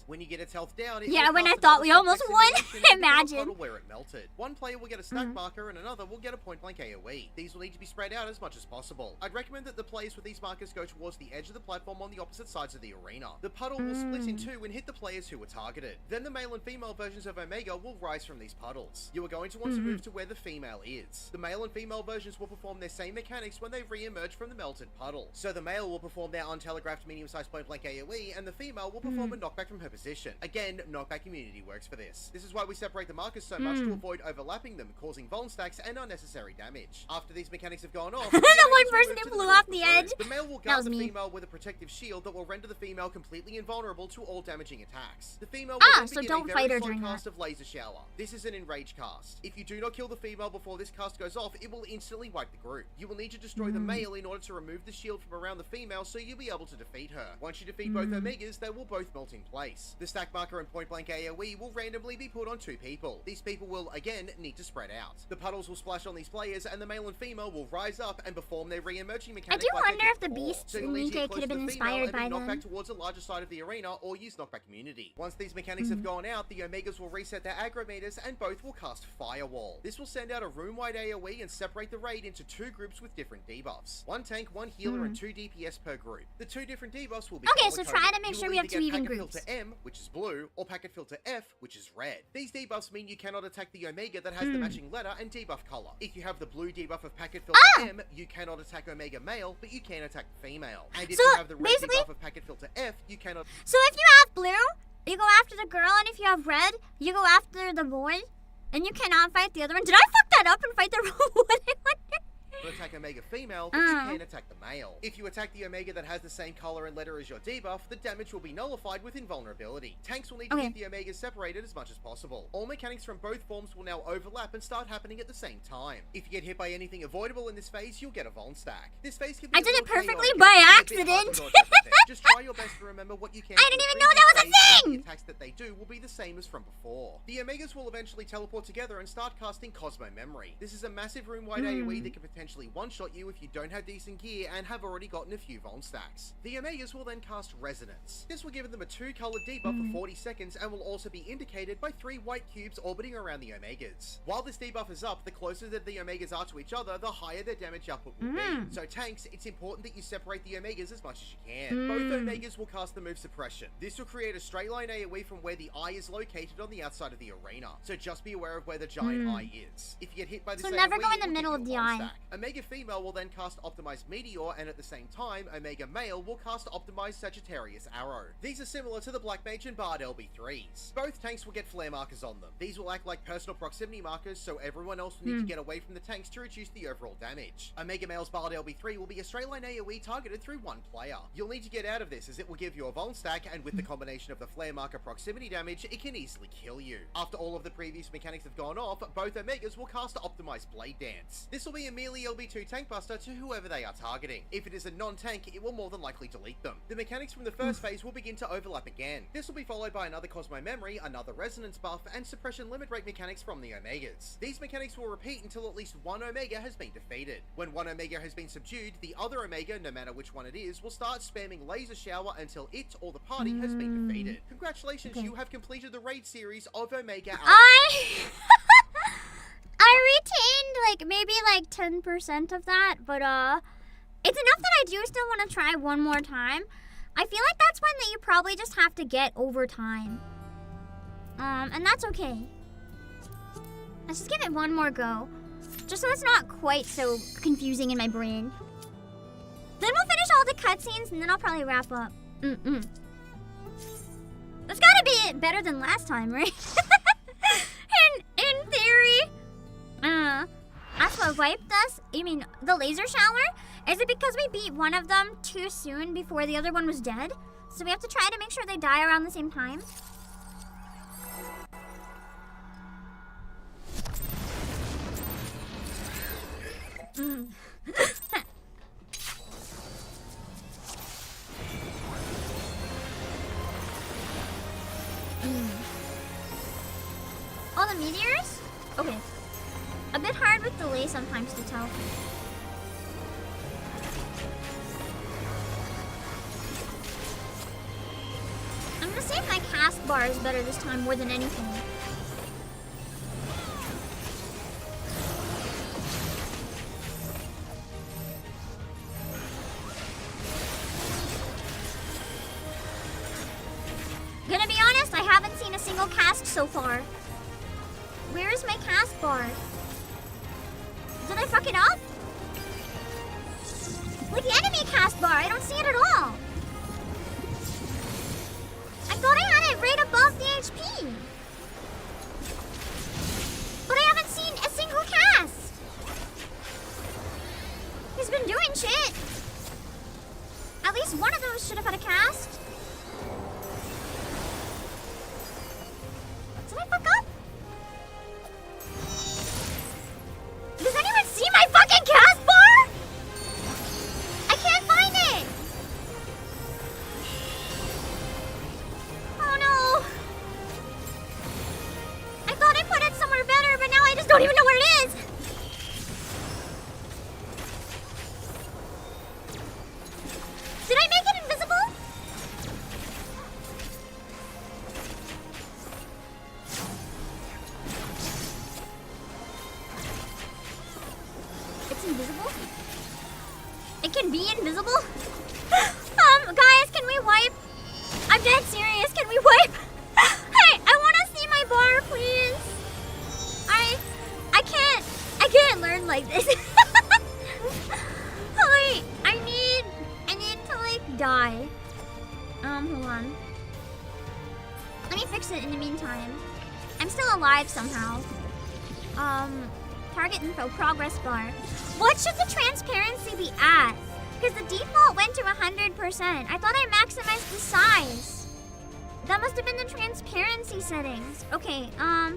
When you get its health down, it will when I cast thought we another almost Subject won. Simulation and Imagine. puddle where it melted. One player will get a stack marker and another will get a point-blank AoE. These will need to be spread out as much as possible. I'd recommend that the players with these markers go towards the edge of the platform on the opposite sides of the arena. The puddle will split in two and hit the players who were targeted. Then the male and female versions of Omega will rise from these puddles. You are going to want to move to where the female is. The male and female versions will perform their same mechanics when they re-emerge from the melted puddle. So the male will perform their untelegraphed medium-sized point-blank AoE, and the female will perform a knockback from her position. Again, knockback immunity works for this. This is why we separate the markers so much to avoid overlapping them, causing vuln stacks and unnecessary damage. After these mechanics have gone off, the one person who flew off the edge. The male will guard the female with a protective shield that will render the female completely invulnerable to all damaging attacks. The female will then so begin don't a fight very her slow during cast of Laser Shower. This is an enraged cast. If you do not kill the female before this cast goes off, it will instantly wipe the group. You will need to destroy the male in order to remove the shield from around the female so you'll be able to defeat her. Once you defeat both Omegas, they will both melt in place. The stack marker and point blank AoE will randomly be put on 2 people. These people will, again, need to spread out. The puddles will splash on these players and the male and female will rise up and perform their re-emerging mechanic. I do wonder if the Beast Ninja could have been inspired by knock them. back towards a larger side of the arena or use knockback immunity. Once these mechanics have gone out, the Omegas will reset their aggro meters and both will cast Firewall. This will send out a room-wide AoE and separate the raid into 2 groups with different debuffs. 1 tank, 1 healer, and 2 DPS per group. The 2 different debuffs will be okay, so try to make sure we have 2 even groups. Packet filter M, which is blue, or packet filter F, which is red. These debuffs mean you cannot attack the Omega that has the matching letter and debuff color. If you have the blue debuff of packet filter M, you cannot attack Omega male, but you can attack the female. And if you have the red debuff of packet filter F, you cannot... So if you have blue, you go after the girl, and if you have red, you go after the boy, and you cannot fight the other one. Did I fuck that up and fight the wrong one? attack Omega female, but you can attack the male. If you attack the Omega that has the same color and letter as your debuff, the damage will be nullified with invulnerability. Tanks will need to keep the Omegas separated as much as possible. All mechanics from both forms will now overlap and start happening at the same time. If you get hit by anything avoidable in this phase, you'll get a Vuln stack. This phase can be I did it perfectly chaotic, by accident. Just try your best to remember what you can. I didn't even know that was a thing! The attacks that they do will be the same as from before. The Omegas will eventually teleport together and start casting Cosmo Memory. This is a massive room-wide AoE that can potentially one-shot you if you don't have decent gear and have already gotten a few Vuln stacks. The Omegas will then cast Resonance. This will give them a 2-colored debuff for 40 seconds and will also be indicated by 3 white cubes orbiting around the Omegas. While this debuff is up, the closer that the Omegas are to each other, the higher their damage output will be. So tanks, it's important that you separate the Omegas as much as you can. Both Omegas will cast the move Suppression. This will create a straight line AoE from where the eye is located on the outside of the arena. So just be aware of where the giant eye is. If you get hit by this so AoE, never go in the it will middle give of you the a Vuln eye. stack. Omega Female will then cast Optimized Meteor, and at the same time, Omega Male will cast Optimized Sagittarius Arrow. These are similar to the Black Mage and Bard LB3s. Both tanks will get flare markers on them. These will act like personal proximity markers, so everyone else will need to get away from the tanks to reduce the overall damage. Omega Male's Bard LB3 will be a straight line AoE targeted through one player. You'll need to get out of this as it will give you a Vuln stack, and with the combination of the flare marker proximity damage, it can easily kill you. After all of the previous mechanics have gone off, both Omegas will cast Optimized Blade Dance. This will be a melee LB2 2 Tank Buster to whoever they are targeting. If it is a non-tank, it will more than likely delete them. The mechanics from the first phase will begin to overlap again. This will be followed by another Cosmo Memory, another Resonance buff, and suppression limit break mechanics from the Omegas. These mechanics will repeat until at least one Omega has been defeated. When one Omega has been subdued, the other Omega, no matter which one it is, will start spamming Laser Shower until it or the party has been defeated. Congratulations, you have completed the raid series of Omega Alpha. I retained like maybe like 10% of that, but it's enough that I do still want to try one more time. I feel like that's one that you probably just have to get over time. And that's okay. Let's just give it one more go. Just so it's not quite so confusing in my brain. Then we'll finish all the cutscenes and then I'll probably wrap up. That's gotta be better than last time, right? in theory. That's what wiped us? You mean the laser shower? Is it because we beat one of them too soon before the other one was dead? So we have to try to make sure they die around the same time? All the meteors? Okay. A bit hard with delay sometimes to tell. I'm gonna save my cast bars better this time more than anything. Gonna be honest, I haven't seen a single cast so far. Where is my cast bar? Did I fuck it up? Like the enemy cast bar, I don't see it at all. I thought I had it right above the HP. But I haven't seen a single cast. He's been doing shit. At least one of those should have had a cast. Did I fuck up? Does anyone see my fucking cast bar? I can't find it. Oh no. I thought I put it somewhere better, but now I just don't even know where it is. Did I make it invisible? It's invisible? It can be invisible? Guys, can we wipe? I'm dead serious, can we wipe? Hey, I want to see my bar, please. I can't learn like this. Wait, I need to like die. Hold on. Let me fix it in the meantime. I'm still alive somehow. Target info, progress bar. What should the transparency be at? Because the default went to 100%. I thought I maximized the size. That must have been the transparency settings. Okay, oh,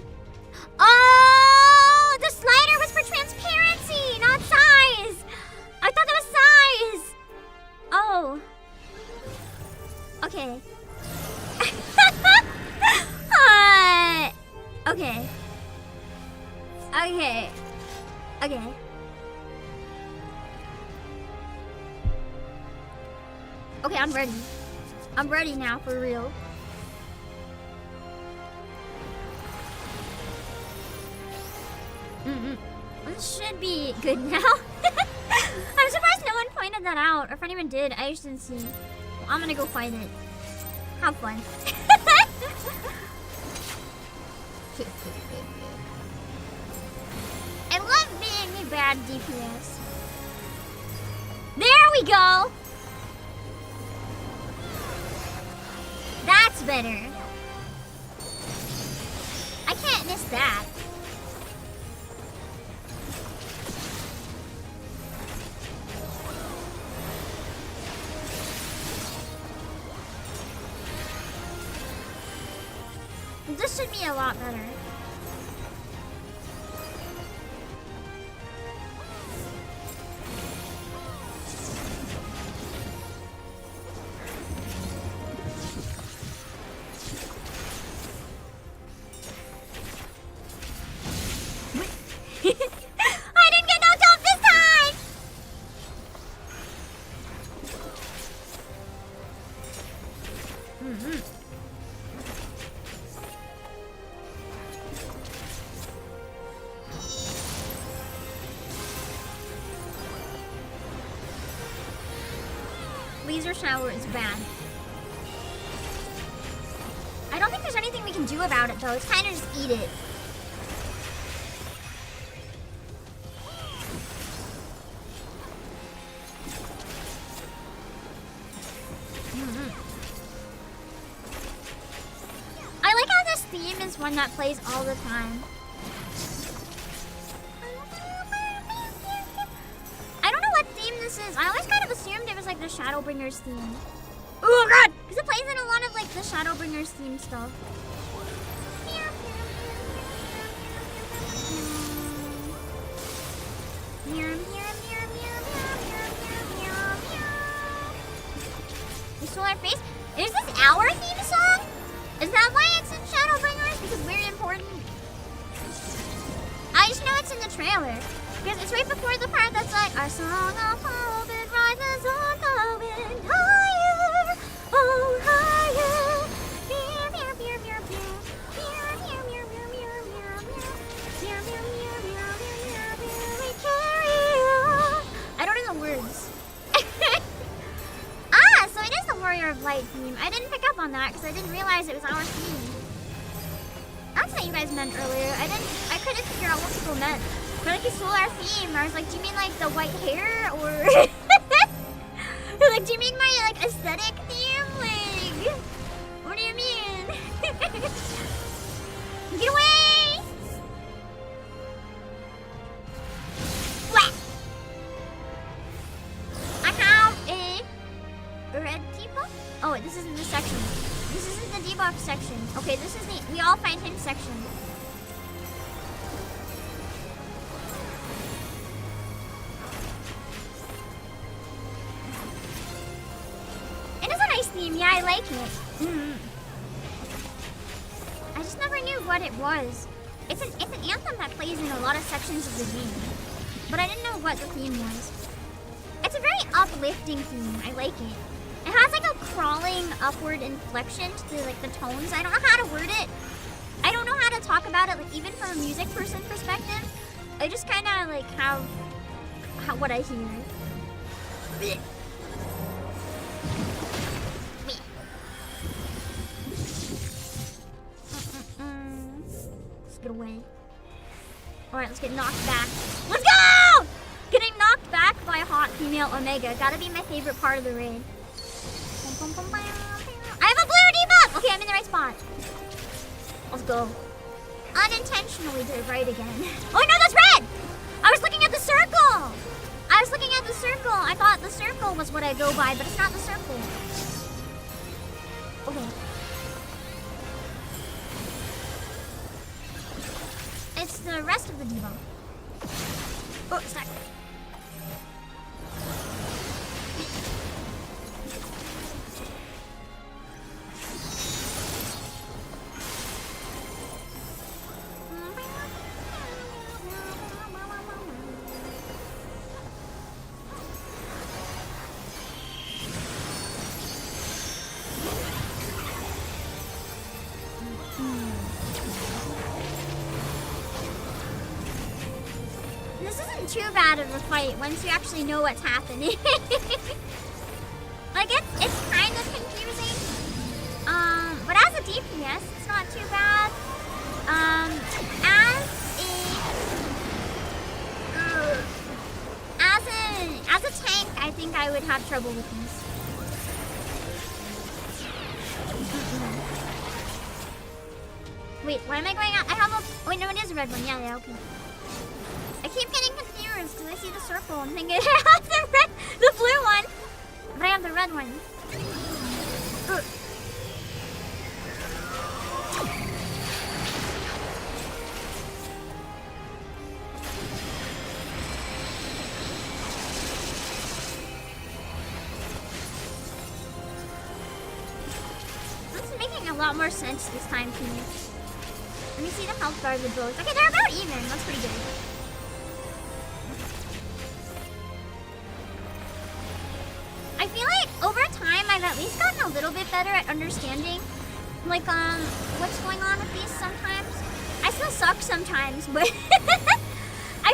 the slider was for transparency, not size. I thought that was size. Oh. Okay. Okay. Okay. Okay. Okay, I'm ready. I'm ready now, for real. This should be good now. I'm surprised no one pointed that out, or if anyone did, I just didn't see. Well, I'm gonna go find it. Have fun. I love being a bad DPS. There we go! That's better. I can't miss that. This should be a lot better. laser shower is bad. I don't think there's anything we can do about it though. It's kind of just eat it. I like how this theme is one that plays all the time. I don't know what theme this is. I always kind of assumed it was like the Shadowbringers theme. Oh god! Because it plays in a lot of like the Shadowbringers theme stuff. You stole our face? Is this our theme song? Is that why it's in Shadowbringers? Because it's very important. I just know it's in the trailer. Because it's right before the part that's like, our song of hope, it rises on the wind higher, oh higher. I don't know the words. Ah, so it is the Warrior of Light theme. I didn't pick up on that because I didn't realize it was our theme. That's what you guys meant earlier. I couldn't figure out what people meant. They're like, you stole our theme. I was like, do you mean like the white hair or like, do you mean my like aesthetic theme? Like, what do you mean? Get away! What? I have a red debug. Oh, wait, this isn't the section. This isn't the debug section. Okay, this is the we all find him section. It is a nice theme. Yeah, I like it. I just never knew what it was. It's an anthem that plays in a lot of sections of the game, but I didn't know what the theme was. It's a very uplifting theme. I like it. It has like a crawling upward inflection to like the tones. I don't know how to word it. I don't know how to talk about it, like even from a music person perspective. I just kind of like have what I hear. Blech. Let's get away. Alright, let's get knocked back. Let's go! Getting knocked back by a hot female Omega. Gotta be my favorite part of the raid. I have a blue debuff! Okay, I'm in the right spot. Let's go. Unintentionally did right again. Oh no, that's red! I was looking at the circle! I thought the circle was what I go by, but it's not the circle. Okay. It's the rest of the debuff. Oh, it's not. Too bad of a fight once you actually know what's happening. Like it's kind of confusing. But as a DPS, it's not too bad. As a tank, I think I would have trouble with this. Wait, why am I going out? I have a. Wait, no, it is a red one. Yeah, okay. I keep getting confused because I see the circle and think it has the blue one, but I have the red one. Ugh. This is making a lot more sense this time to me. Let me see the health bars of both. Okay, they're about even. That's pretty good. I feel like over time I've at least gotten a little bit better at understanding like what's going on with these sometimes. I still suck sometimes, but I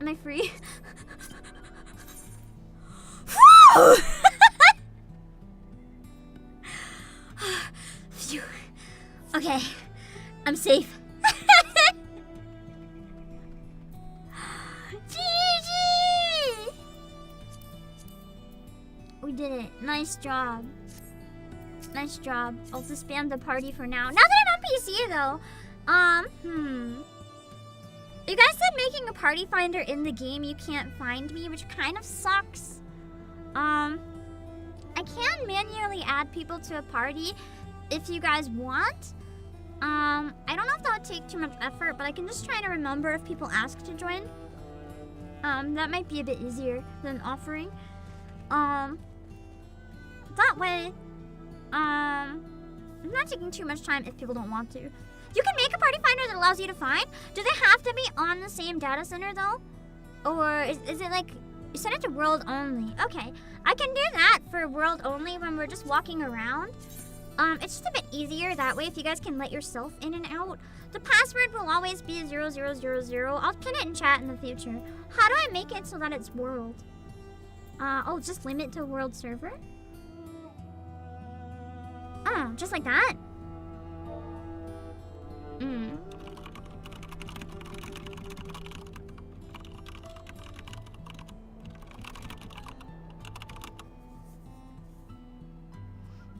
Am I free? Phew. Okay, I'm safe. GG! We did it. Nice job. Nice job. I'll just spam the party for now. Now that I'm on PC though, you guys said making a party finder in the game you can't find me, which kind of sucks. I can manually add people to a party if you guys want. I don't know if that would take too much effort, but I can just try to remember if people ask to join. That might be a bit easier than offering. That way, I'm not taking too much time if people don't want to. You can make a party finder that allows you to find. Do they have to be on the same data center though? Or is it like, you set it to world only? Okay, I can do that for world only when we're just walking around. It's just a bit easier that way if you guys can let yourself in and out. The password will always be 0000. I'll pin it in chat in the future. How do I make it so that it's world? Oh, just limit to world server? Oh, just like that?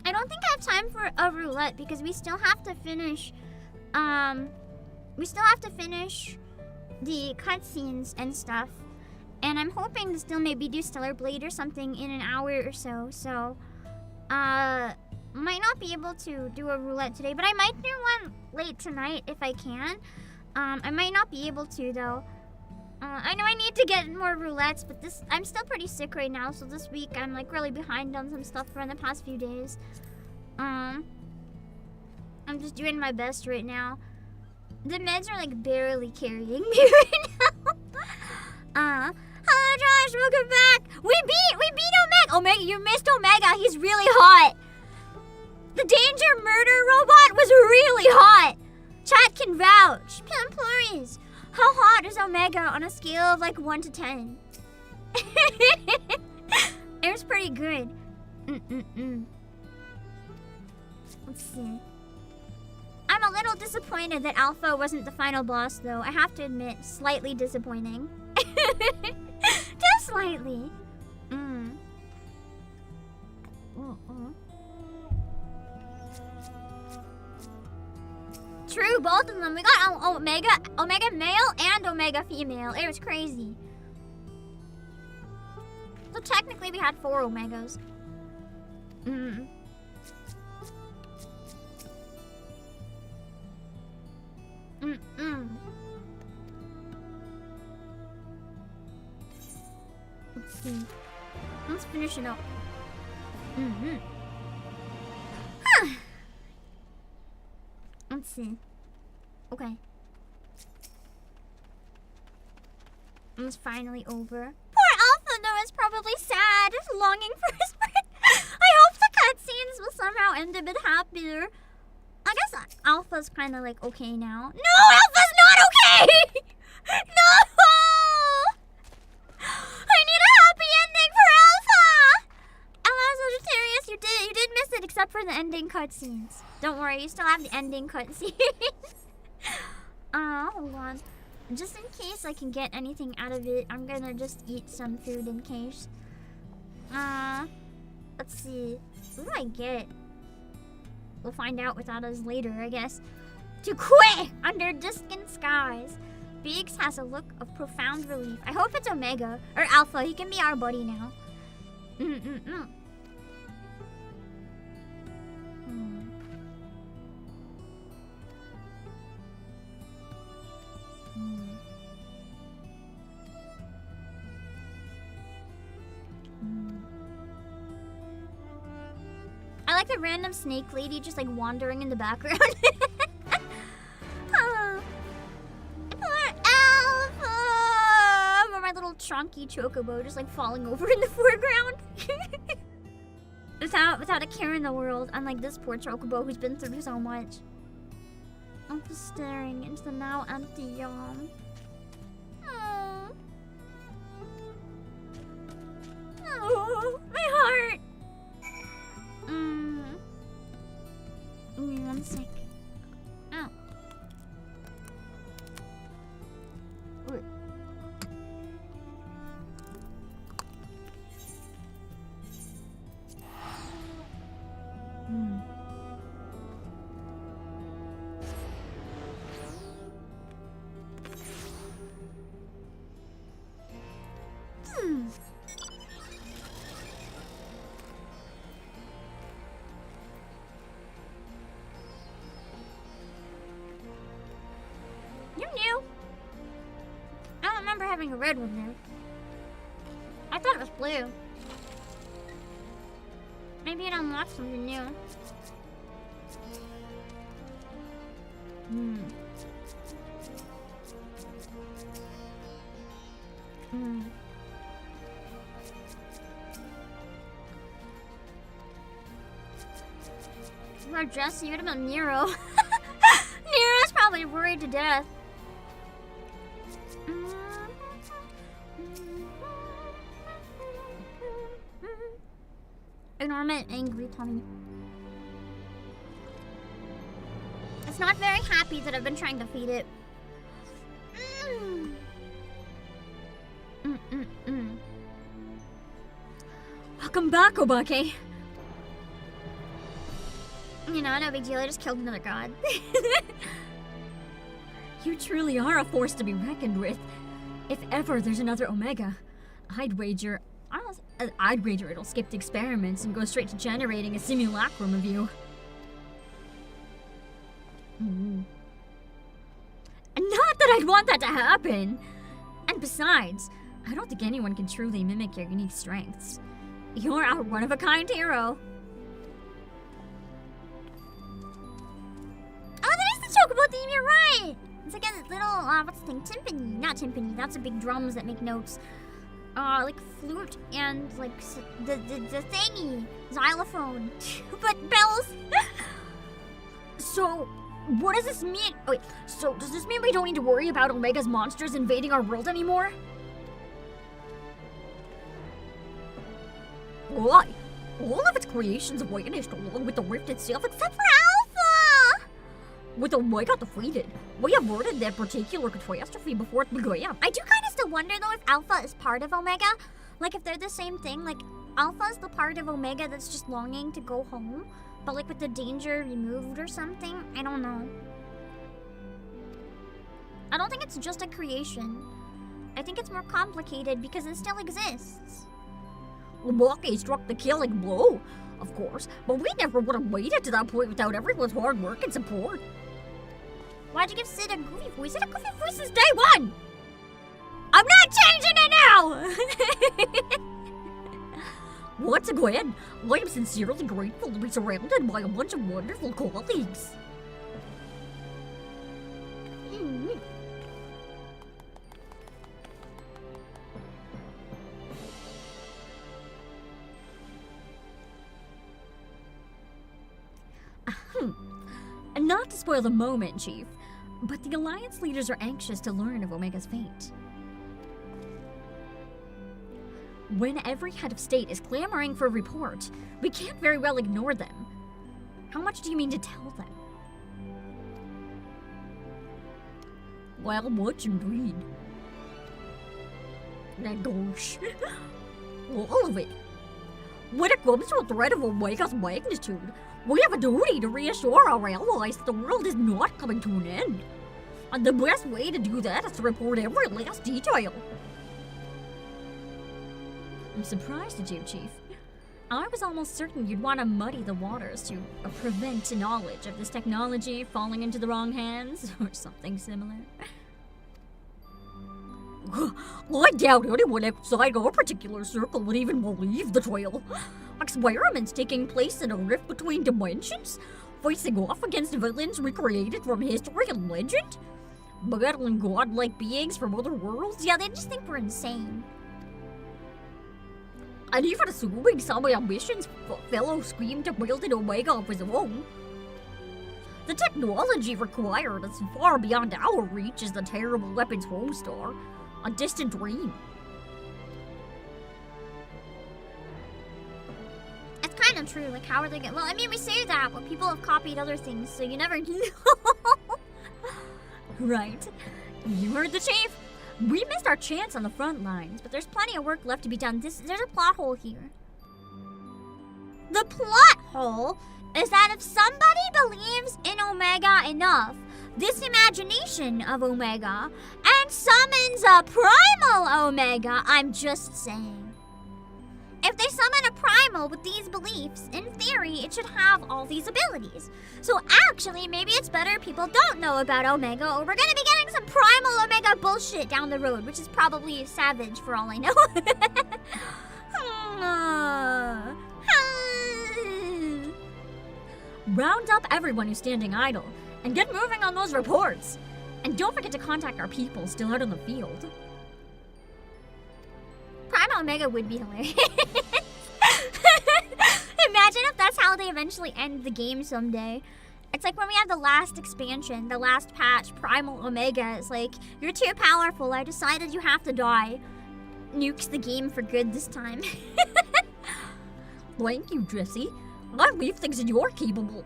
I don't think I have time for a roulette because we still have to finish, the cutscenes and stuff. And I'm hoping to still maybe do Stellar Blade or something in an hour or so. So, might not be able to do a roulette today, but I might do one late tonight if I can. I might not be able to though. I know I need to get more roulettes, but I'm still pretty sick right now, so this week I'm like really behind on some stuff from the past few days. I'm just doing my best right now. The meds are like barely carrying me right now. Hello Josh, welcome back. We beat Omega. Omega, you missed Omega. He's really hot. The Danger Murder Robot was really hot. Chat can vouch. Please. How hot is Omega on a scale of like 1 to 10? It was pretty good. Let's see. I'm a little disappointed that Alpha wasn't the final boss though. I have to admit, slightly disappointing. Just slightly. True, both of them. We got Omega male and Omega female. It was crazy. So technically we had 4 Omegas. Let's see. Let's finish it up. Let's see. Okay. It's finally over. Poor Alpha though is probably sad, just longing for his friend. I hope the cutscenes will somehow end a bit happier. I guess Alpha's kind of like okay now. No, Alpha's not okay! No! I need a happy ending for Alpha! Alpha Sagittarius, you did miss it except for the ending cutscenes. Don't worry, you still have the ending cutscenes. Hold on. Just in case I can get anything out of it, I'm gonna just eat some food in case. Let's see. What do I get? We'll find out without us later, I guess. To quit under distant skies. Biggs has a look of profound relief. I hope it's Omega or Alpha. He can be our buddy now. I like the random snake lady just like wandering in the background. Poor Alpha! Or my little chunky chocobo just like falling over in the foreground. without a care in the world, unlike this poor chocobo who's been through so much. I'm just staring into the now empty yawn. Oh, my heart! Give me 1 sec. Oh. Wait. You're new. I don't remember having a red one there. I thought it was blue. Maybe it unlocked something new. Or Jesse, what about Nero? Nero's probably worried to death. Enormous angry tummy. It's not very happy that I've been trying to feed it. Welcome back, Obake. You know, no big deal. I just killed another god. You truly are a force to be reckoned with. If ever there's another Omega, I'd wager it'll skip the experiments and go straight to generating a simulacrum of you. Not that I'd want that to happen. And besides, I don't think anyone can truly mimic your unique strengths. You're our one-of-a-kind hero. Oh, there is the chocobo theme, you're right! It's like a little, what's the thing? Timpani. Not timpani, that's the big drums that make notes. Like flute and like the thingy. Xylophone. But bells. So, what does this mean? Oh, wait, so does this mean we don't need to worry about Omega's monsters invading our world anymore? Why? All of its creations vanished along with the rift itself except for Alpha! With Omega defeated, we averted that particular catastrophe before it began. I do kind of still wonder though if Alpha is part of Omega. Like if they're the same thing. Like Alpha is the part of Omega that's just longing to go home. But like with the danger removed or something. I don't know. I don't think it's just a creation. I think it's more complicated because it still exists. Obake struck the killing blow, of course, but we never would have waited to that point without everyone's hard work and support. Why'd you give Sid a goofy voice? Sid a goofy voice Since day one! I'm not changing it now! Once again, I am sincerely grateful to be surrounded by a bunch of wonderful colleagues. And not to spoil the moment, Chief, but the Alliance leaders are anxious to learn of Omega's fate. When every head of state is clamoring for a report, we can't very well ignore them. How much do you mean to tell them? Well, much indeed. Gosh. All of it. When it comes to a threat of Omega's magnitude, we have a duty to reassure our allies that the world is not coming to an end. And the best way to do that is to report every last detail. I'm surprised at you, Chief. I was almost certain you'd want to muddy the waters to prevent knowledge of this technology falling into the wrong hands, or something similar. I doubt anyone outside our particular circle would even believe the trail. Experiments taking place in a rift between dimensions? Facing off against villains recreated from history and legend? Battling godlike beings from other worlds? Yeah, they just think we're insane. And even assuming some ambitions fellow screamed to wield an Omega of his own. The technology required is far beyond our reach as the terrible weapon's home star. A distant dream. It's kind of true, like how are they gonna... Well, I mean, we say that, but people have copied other things, so you never know. Right. You heard the Chief. We missed our chance on the front lines, but there's plenty of work left to be done. There's a plot hole here. The plot hole is that if somebody believes in Omega enough, this imagination of Omega, and summons a primal Omega, I'm just saying. If they summon a primal with these beliefs, in theory, it should have all these abilities. So actually, maybe it's better people don't know about Omega, or we're gonna be getting some primal Omega bullshit down the road, which is probably savage for all I know. Round up everyone who's standing idle, and get moving on those reports. And don't forget to contact our people still out in the field. Primal Omega would be hilarious. Imagine if that's how they eventually end the game someday. It's like when we have the last expansion, the last patch, Primal Omega is like, you're too powerful, I decided you have to die. Nukes the game for good this time. Thank you, Jesse. I leave things in your capable.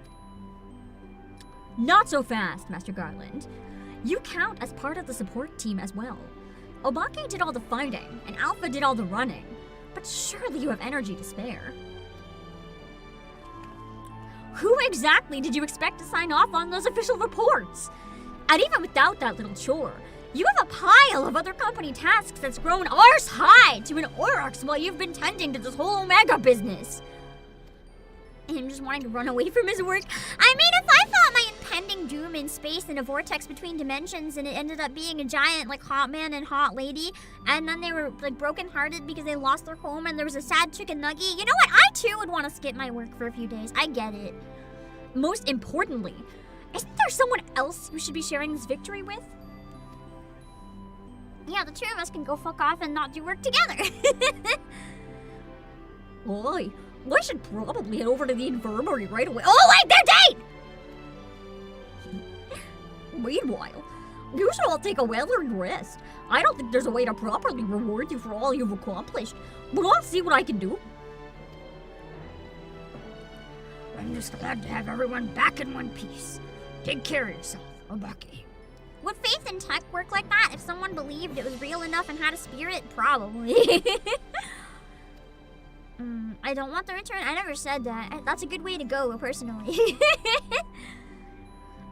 Not so fast, Master Garland. You count as part of the support team as well. Obake did all the fighting, and Alpha did all the running. But surely you have energy to spare. Who exactly did you expect to sign off on those official reports? And even without that little chore, you have a pile of other company tasks that's grown arse high to an oryx while you've been tending to this whole Omega business. Him just wanting to run away from his work. I mean, if I thought my impending doom in space in a vortex between dimensions and it ended up being a giant, like, hot man and hot lady, and then they were, like, brokenhearted because they lost their home and there was a sad chicken nugget, you know what? I, too, would want to skip my work for a few days. I get it. Most importantly, isn't there someone else you should be sharing this victory with? Yeah, the two of us can go fuck off and not do work together. Oi. I should probably head over to the infirmary right away. Oh, wait, they're dead! Meanwhile, you should all take a well-earned rest. I don't think there's a way to properly reward you for all you've accomplished, but I'll see what I can do. I'm just glad to have everyone back in one piece. Take care of yourself, Obake. Would faith in tech work like that if someone believed it was real enough and had a spirit? Probably. I don't want the return. I never said that. That's a good way to go, personally.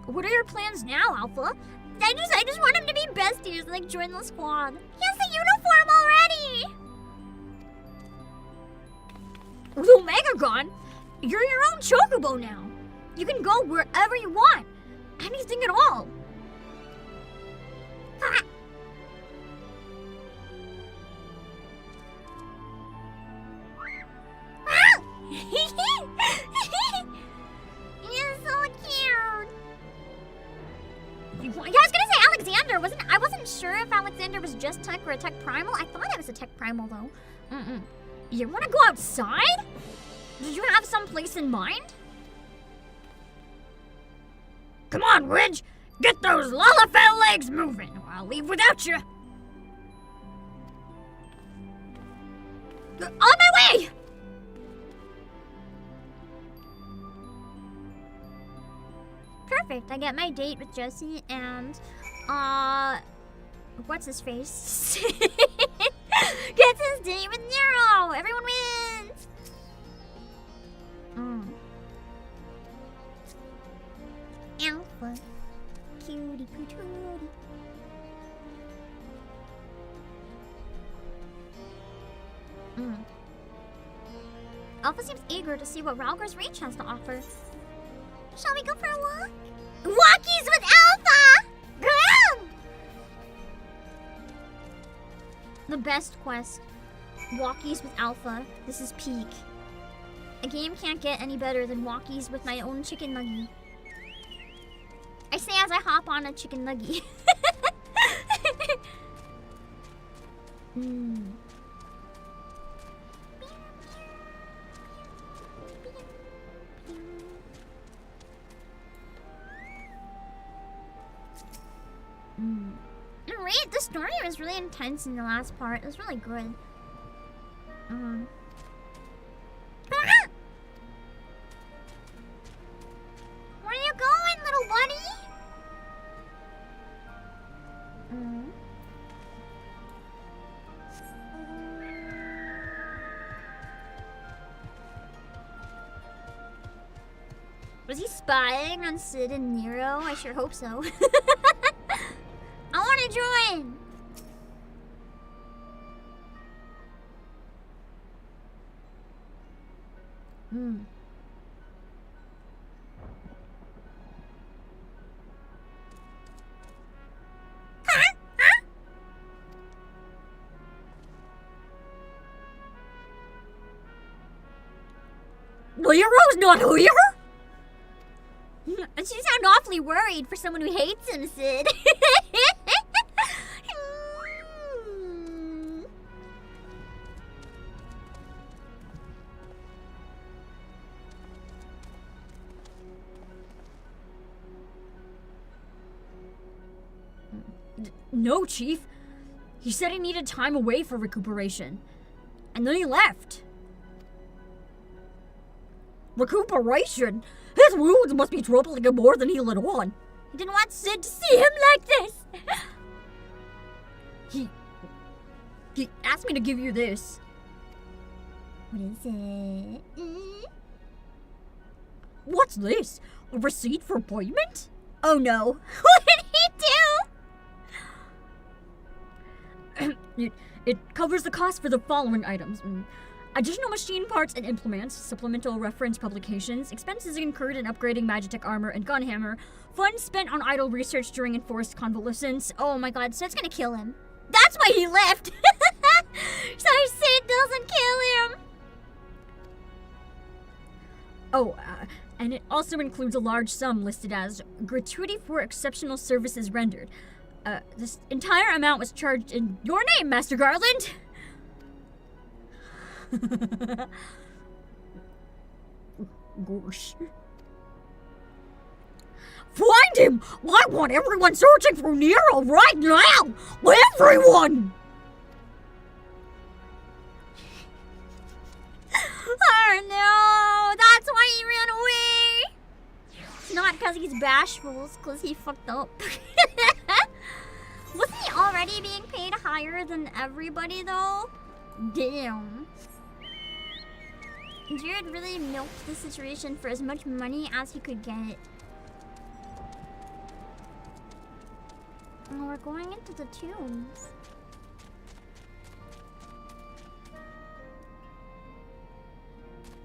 What are your plans now, Alpha? I just want him to be besties, like join the squad. He has the uniform already! With Omega gone, you're your own chocobo now. You can go wherever you want. Anything at all. You're so cute. Yeah, I was gonna say Alexander. I wasn't sure if Alexander was just tech or a tech primal. I thought it was a tech primal though. You wanna go outside? Did you have some place in mind? Come on, Ridge! Get those Lalafell legs moving, or I'll leave without you! On my way! Perfect. I get my date with Jesse and, what's his face? Gets his date with Nero! Everyone wins! Alpha. Cutie patootie. Alpha seems eager to see what Ralgar's Reach has to offer. Shall we go for a walk? Walkies with Alpha! Girl! The best quest. Walkies with Alpha. This is peak. A game can't get any better than walkies with my own chicken nugget. I say as I hop on a chicken nugget. Right, the story was really intense in the last part. It was really good. Where are you going, little buddy? Was he spying on Sid and Nero? I sure hope so. I want to join! Nero's not here? You sound awfully worried for someone who hates him, Sid. No, Chief. He said he needed time away for recuperation. And then he left. Recuperation? His wounds must be troubling him more than he let on. He didn't want Sid to see him like this. He asked me to give you this. What is it? What's this? A receipt for payment? Oh no. What did he do? It covers the cost for the following items. Additional machine parts and implements, supplemental reference publications, expenses incurred in upgrading Magitech armor and gunhammer, funds spent on idle research during enforced convalescence. Oh my god, Sid's gonna kill him. That's why he left! So Sid doesn't kill him! Oh, and it also includes a large sum listed as gratuity for exceptional services rendered. This entire amount was charged in your name, Master Garland! Gosh. Find him! I want everyone searching for Nero right now! Everyone! Oh no! That's why he ran away! It's not because he's bashful, it's because he fucked up. Wasn't he already being paid higher than everybody though? Damn. Jared really milked the situation for as much money as he could get. Oh, we're going into the tombs.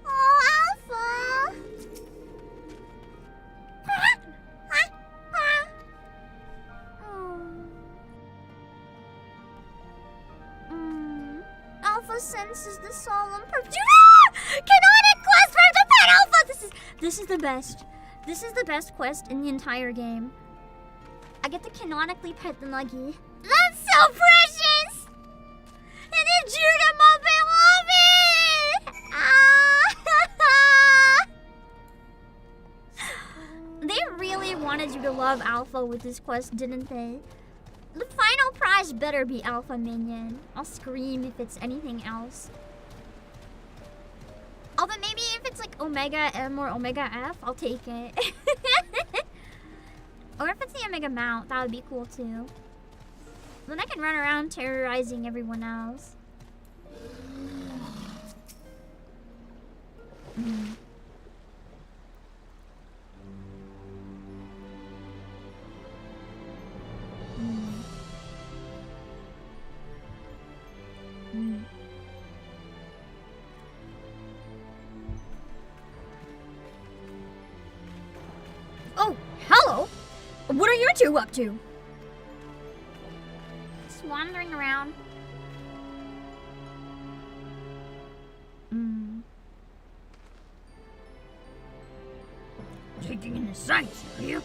Oh, Alpha! Alpha senses the solemn Canonic quest for the pet Alpha! This is the best. This is the best quest in the entire game. I get to canonically pet the Nuggie. That's so precious! And then shoot him up and love it! They really wanted wanted you to love Alpha with this quest, didn't they? The final prize better be Alpha Minion. I'll scream if it's anything else. Although maybe if it's like Omega M or Omega F, I'll take it. Or if it's the Omega Mount, that would be cool too. Then I can run around terrorizing everyone else. Mm. Mm. Mm. Oh, hello! What are you two up to? Just wandering around. Taking in the sights, are you?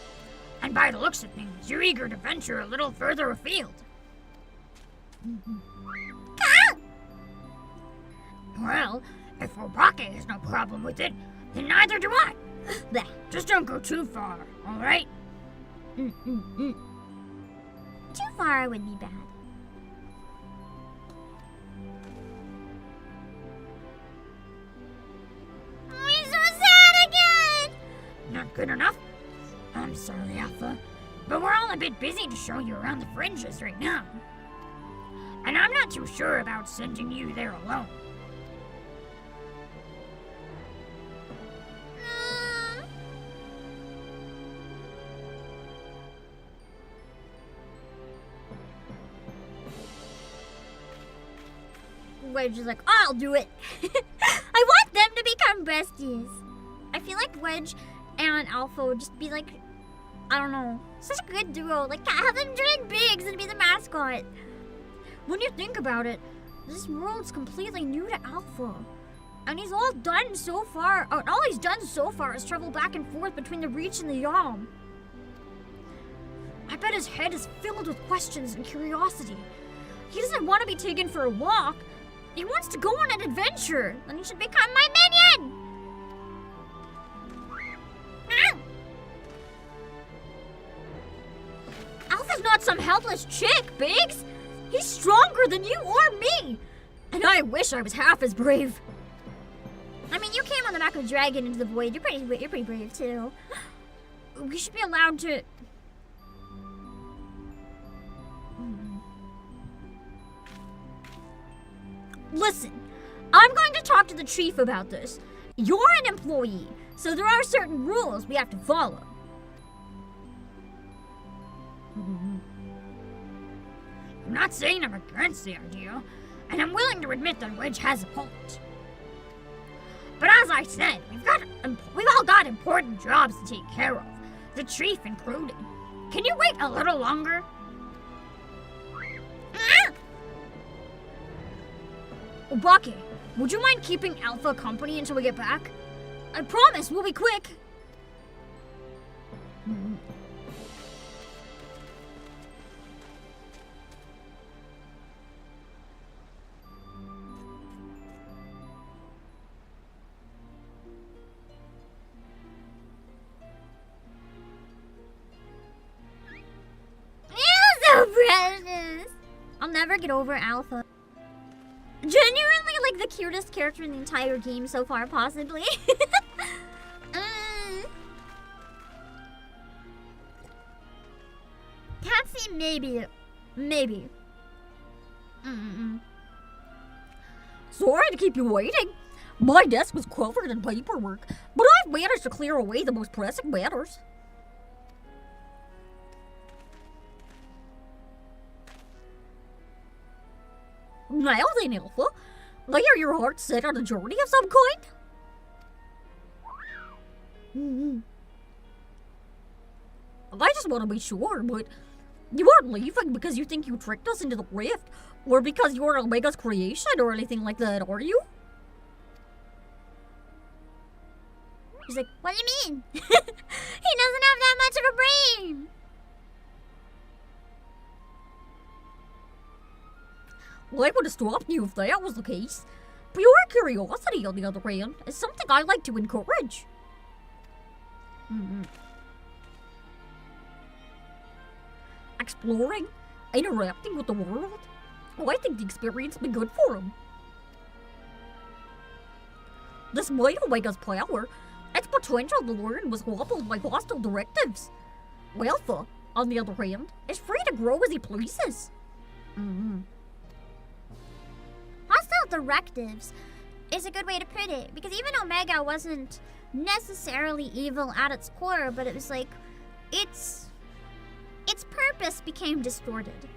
And by the looks of things, you're eager to venture a little further afield. Well, if Obake has no problem with it, then neither do I. Just don't go too far, alright? Too far would be bad. Oh, he's so sad again! Not good enough? I'm sorry, Alpha, but we're all a bit busy to show you around the fringes right now. And I'm not too sure about sending you there alone. Wedge is like, I'll do it. I want them to become besties. I feel like Wedge and Alpha would just be like, I don't know, such a good duo. Like, have them join Biggs and be the mascot. When you think about it, this world's completely new to Alpha. And he's all done so far, all he's done so far is travel back and forth between the Reach and the Yalm. I bet his head is filled with questions and curiosity. He doesn't want to be taken for a walk. He wants to go on an adventure. Then he should become my minion. Alpha's not some helpless chick, Biggs. He's stronger than you or me. And I wish I was half as brave. I mean, you came on the back of a dragon into the void. You're pretty brave too. We should be allowed to... Listen, I'm going to talk to the chief about this. You're an employee, so there are certain rules we have to follow. I'm not saying I'm against the idea, and I'm willing to admit that Wedge has a point. But as I said, we've all got important jobs to take care of, the chief included. Can you wait a little longer? Obake, would you mind keeping Alpha company until we get back? I promise we'll be quick. You're so precious. I'll never get over Alpha. Genuinely, like, the cutest character in the entire game so far, possibly. Patsy, maybe. Sorry to keep you waiting. My desk was covered in paperwork, but I've managed to clear away the most pressing matters. Now then, Alpha, I hear your heart set on a journey of some kind? I just want to be sure, but you aren't leaving because you think you tricked us into the rift, or because you're Omega's creation or anything like that, are you? He's like, what do you mean? He doesn't have that much of a brain. Well, I would have stopped you if that was the case. But your curiosity, on the other hand, is something I like to encourage. exploring, interacting with the world. Oh, I think the experience will be good for him. Despite Omega's power, its potential to learn was hobbled by hostile directives. Alpha, on the other hand, is free to grow as he pleases. Hostile directives is a good way to put it, because even Omega wasn't necessarily evil at its core, but it was like its purpose became distorted.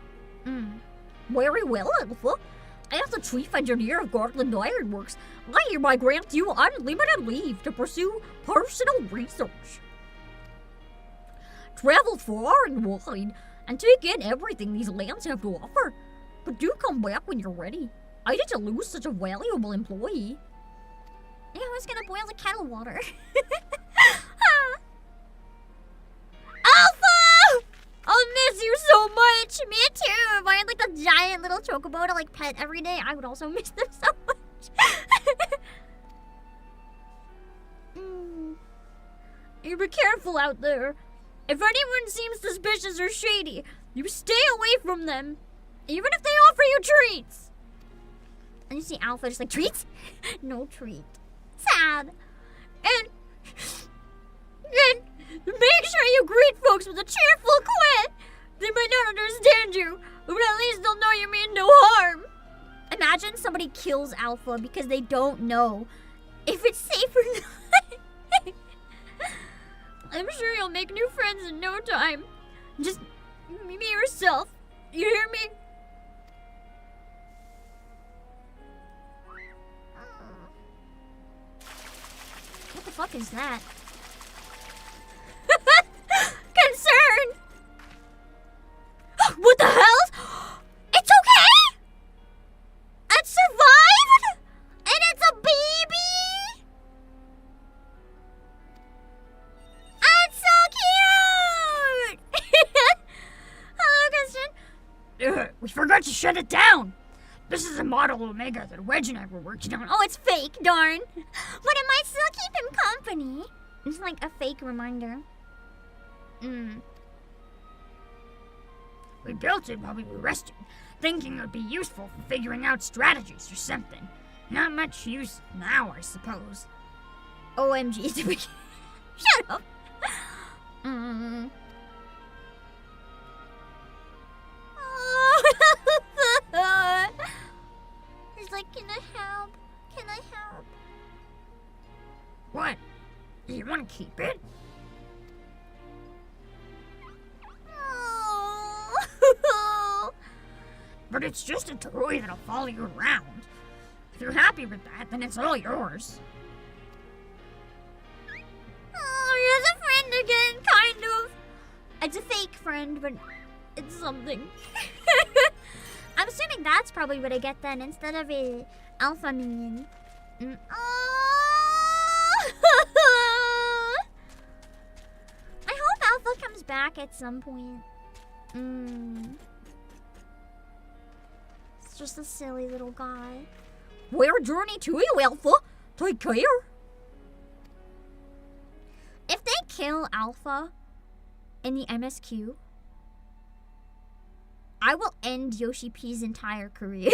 Very well, Alpha. As the chief engineer of Garland Ironworks, I hereby grant you unlimited leave to pursue personal research. Travel far and wide and take in everything these lands have to offer. But do come back when you're ready. I did to lose such a valuable employee. Yeah, I was gonna boil the kettle water. Alpha! I'll miss you so much. Me too. If I had like a giant little chocobo to like pet every day, I would also miss them so much. You be careful out there. If anyone seems suspicious or shady, you stay away from them, even if they offer you treats. And you see Alpha just like, treats? No treat. Sad. And make sure you greet folks with a cheerful quit. They might not understand you, but at least they'll know you mean no harm. Imagine somebody kills Alpha because they don't know if it's safe or not. I'm sure you'll make new friends in no time. Just be yourself. You hear me? What the fuck is that? Concern! What the hell? It's okay? It survived? And it's a baby? It's so cute! Hello, Christian. We forgot to shut it down. This is a model Omega that Wedge and I were working on. Oh, it's fake, darn. But it might still keep him company. It's like a fake reminder. We built it while we were resting, thinking it would be useful for figuring out strategies or something. Not much use now, I suppose. OMG, to be... Shut up. He's like, can I help? Can I help? What? You want to keep it? But it's just a toy that'll follow you around. If you're happy with that, then it's all yours. Oh, here's a friend again, kind of. It's a fake friend, but it's something. I'm assuming that's probably what I get then, instead of a alpha minion. Oh! I hope Alpha comes back at some point. It's just a silly little guy. We're journey to you, Alpha. Take care. If they kill Alpha in the MSQ, I will end Yoshi P's entire career.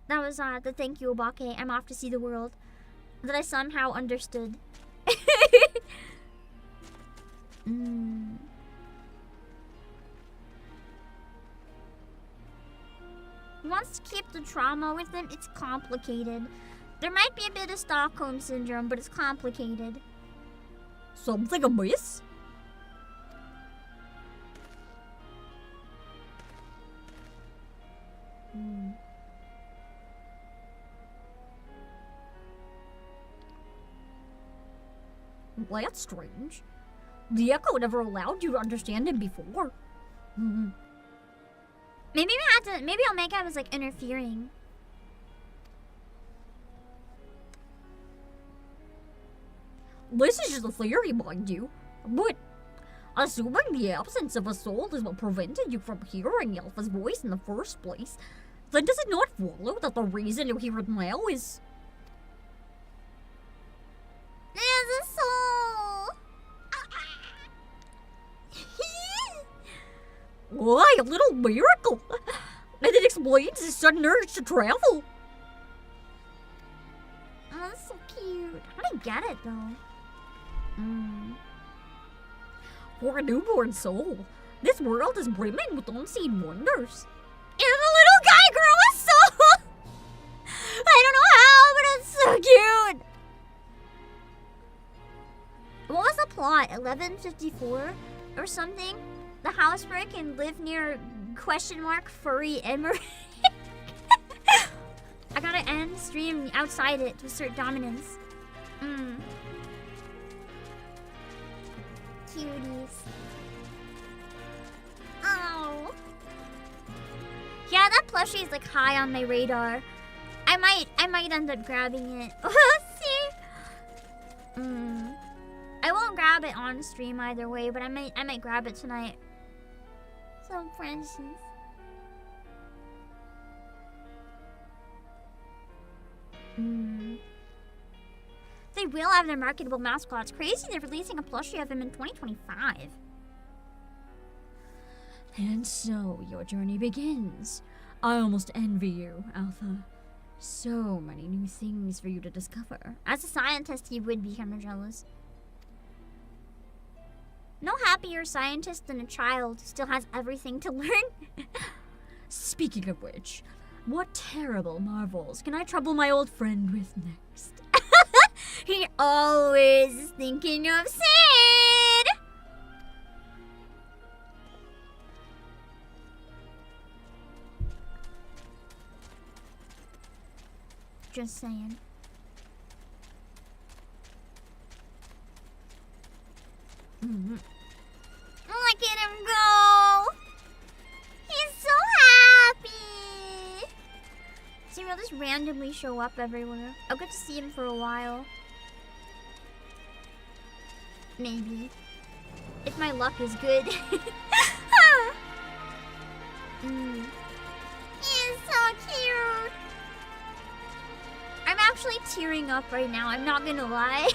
That was the thank you, Obake. I'm off to see the world. That I somehow understood. He wants to keep the trauma with him. It's complicated. There might be a bit of Stockholm Syndrome, but it's complicated. Something amiss? That's strange. The Echo never allowed you to understand him before. Maybe Omega was like interfering. This is just a theory, mind you, but assuming the absence of a soul is what prevented you from hearing Alpha's voice in the first place, then does it not follow that the reason you hear it now is... There's a a little miracle. And it explains his sudden urge to travel. Oh, that's so cute. How do you get it, though? For a newborn soul, this world is brimming with unseen wonders. And the little guy grew a soul! I don't know how, but it's so cute! What was the plot? 1154 or something? The housebreak and live near furry emery. I gotta end stream outside it to assert dominance. Cuties. Oh. Yeah, that plushie is like high on my radar. I might end up grabbing it. See? I won't grab it on stream either way, but I might grab it tonight. So precious. They will have their marketable mascots. Crazy they're releasing a plushie of him in 2025. And so your journey begins. I almost envy you, Alpha. So many new things for you to discover. As a scientist, he would be kind of jealous. No happier scientist than a child who still has everything to learn. Speaking of which, what terrible marvels can I trouble my old friend with next? He always is thinking of Sid! Just saying. Look at him go! He's so happy! See, he'll just randomly show up everywhere. I'll get to see him for a while. Maybe. If my luck is good. He's so cute! I'm actually tearing up right now, I'm not gonna lie.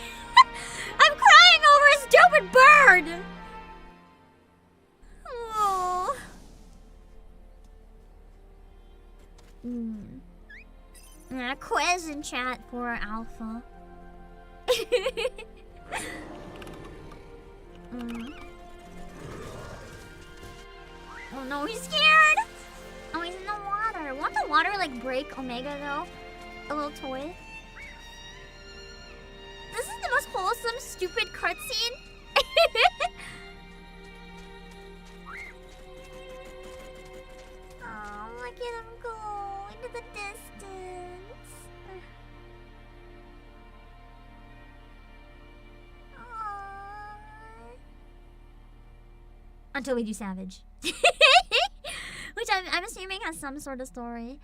I'm crying over a stupid bird! Oh. A quiz in chat for Alpha. Oh no, he's scared! Oh, he's in the water. Won't the water like break Omega though? A little toy. This is the most wholesome, stupid cutscene. Oh, look at him go into the distance. Aww. Until we do Savage. Which I'm assuming has some sort of story.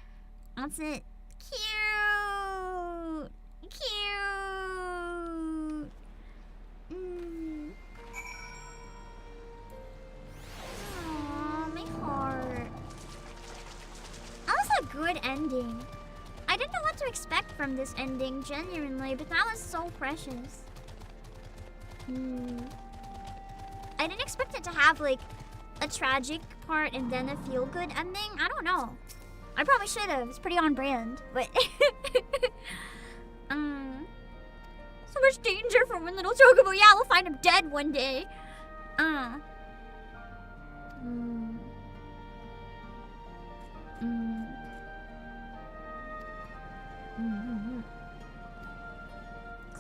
That's it. Cute! Cute! Aww, my heart. That was a good ending. I didn't know what to expect from this ending, genuinely, but that was so precious. I didn't expect it to have, like, a tragic part and then a feel-good ending. I don't know. I probably should have. It's pretty on brand, but so much danger from one little chocobo. Yeah, we'll find him dead one day. Oh,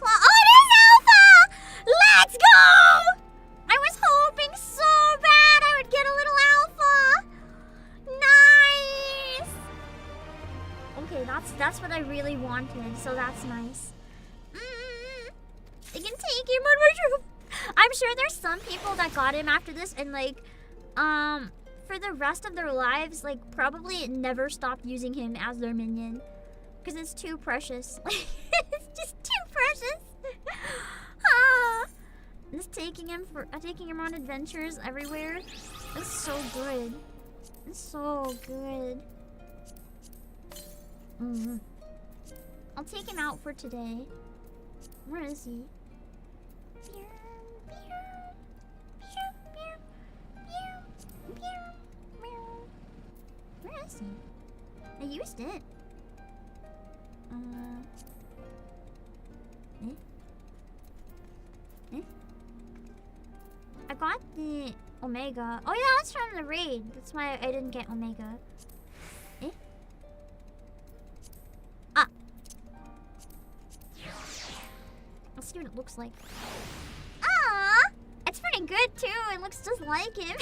it is Alpha! Let's go! I was hoping so bad I would get a little Alpha. Nice. Okay, that's what I really wanted, so that's nice. I can take him on my roof. I'm sure there's some people that got him after this and like, for the rest of their lives, like probably never stopped using him as their minion, because it's too precious. It's just too precious. Just taking him on adventures everywhere. It's so good. It's so good. I'll take him out for today. Where is he? see. I used it. I got the Omega. Oh yeah, that's from the raid. That's why I didn't get Omega. Ah. Let's see what it looks like. Ah, it's pretty good too. It looks just like him.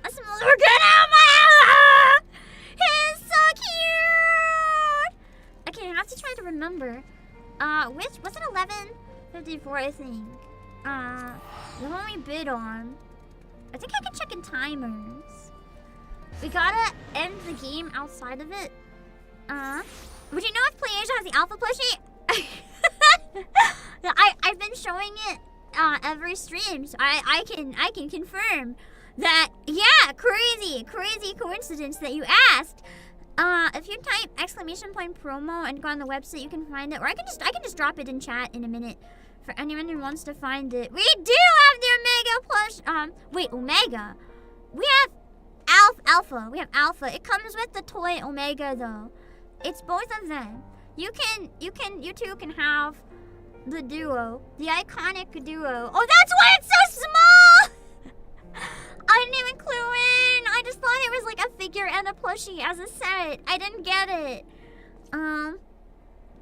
That's some more good out my He's so cute. Okay, I have to try to remember. Which was it? 11:54, I think. The one we bid on. I think I can check in timers. We gotta end the game outside of it. Would you know if PlayAsia has the alpha plushie? I've been showing it every stream, so I can confirm that. Yeah, crazy coincidence that you asked. If you type !promo and go on the website, you can find it, or I can just drop it in chat in a minute for anyone who wants to find it. We do have the Omega plush. Wait, Omega. We have Alpha. We have Alpha. It comes with the toy Omega though. It's both of them. You two can have the duo, the iconic duo. Oh, that's why it's so small. I didn't even clue in. I just thought it was like a figure and a plushie as a set. I didn't get it.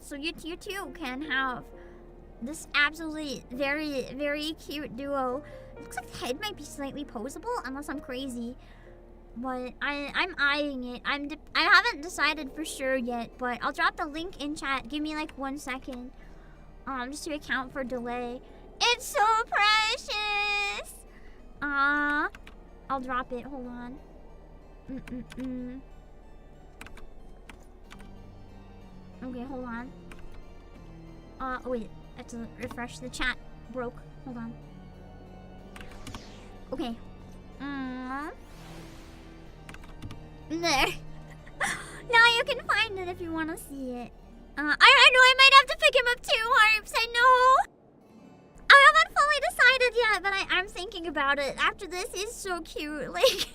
So you two can have this absolutely very cute duo. It looks like the head might be slightly posable, unless I'm crazy. But I'm eyeing it. I haven't decided for sure yet, but I'll drop the link in chat. Give me like 1 second. Just to account for delay. It's so precious. I'll drop it. Hold on. Okay, hold on. Wait. I have to refresh the chat. Broke. Hold on. Okay. There. Now you can find it if you want to see it. I know I might have to pick him up too, Harps. I know. I haven't fully decided yet, but I'm thinking about it. After this, he's so cute. Like,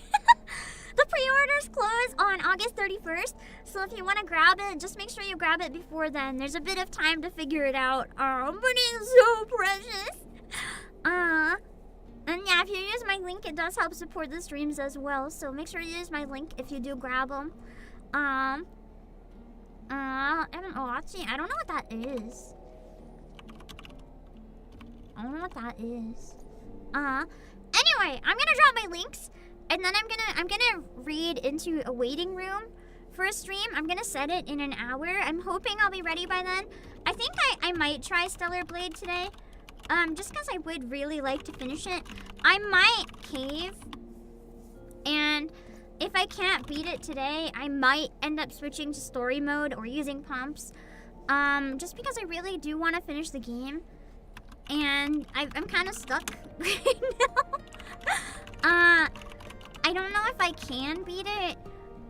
the pre-orders close on August 31st, so if you want to grab it, just make sure you grab it before then. There's a bit of time to figure it out. But he's so precious. And yeah, if you use my link, it does help support the streams as well. So make sure you use my link if you do grab them. I don't know. Actually, I don't know what that is. I don't know what that is. Anyway, I'm gonna drop my links, and then I'm gonna read into a waiting room for a stream. I'm gonna set it in an hour. I'm hoping I'll be ready by then. I think I might try Stellar Blade today. Just because I would really like to finish it. I might cave, and if I can't beat it today, I might end up switching to story mode or using pumps. Just because I really do want to finish the game, and I'm kind of stuck right now. I don't know if I can beat it,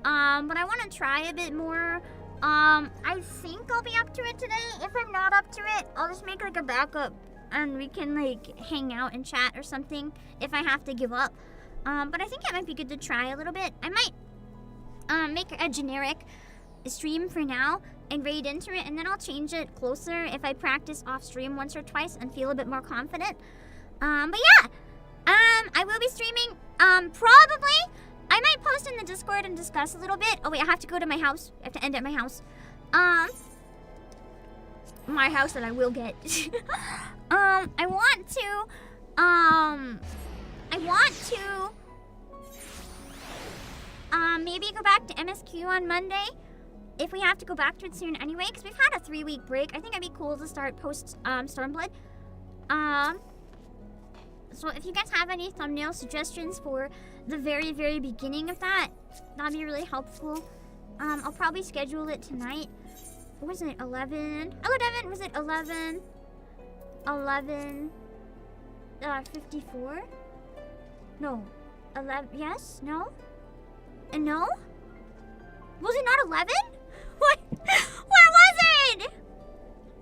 but I want to try a bit more. I think I'll be up to it today. If I'm not up to it, I'll just make like a backup, and we can like hang out and chat or something if I have to give up. But I think it might be good to try a little bit. I might make a generic stream for now and raid into it, and then I'll change it closer if I practice off stream once or twice and feel a bit more confident. But yeah, I will be streaming. Probably I might post in the Discord and discuss a little bit. Oh wait, I have to go to my house. I have to end at my house. My house that I will get. I want to maybe go back to MSQ on Monday if we have to go back to it soon anyway, because we've had a 3-week break. I think it'd be cool to start post Stormblood. So if you guys have any thumbnail suggestions for the very beginning of that, that'd be really helpful. I'll probably schedule it tonight. What was it? 11? Was it 11? 54? No. 11? Yes? No? And no? Was it not 11? What? Where was it?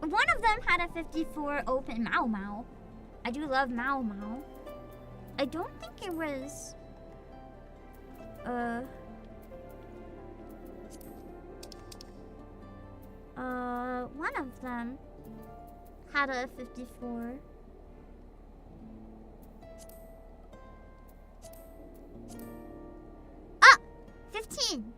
One of them had a 54 open. Mao Mao. I do love Mao Mao. I don't think it was... One of them had a 54. Ah! 15!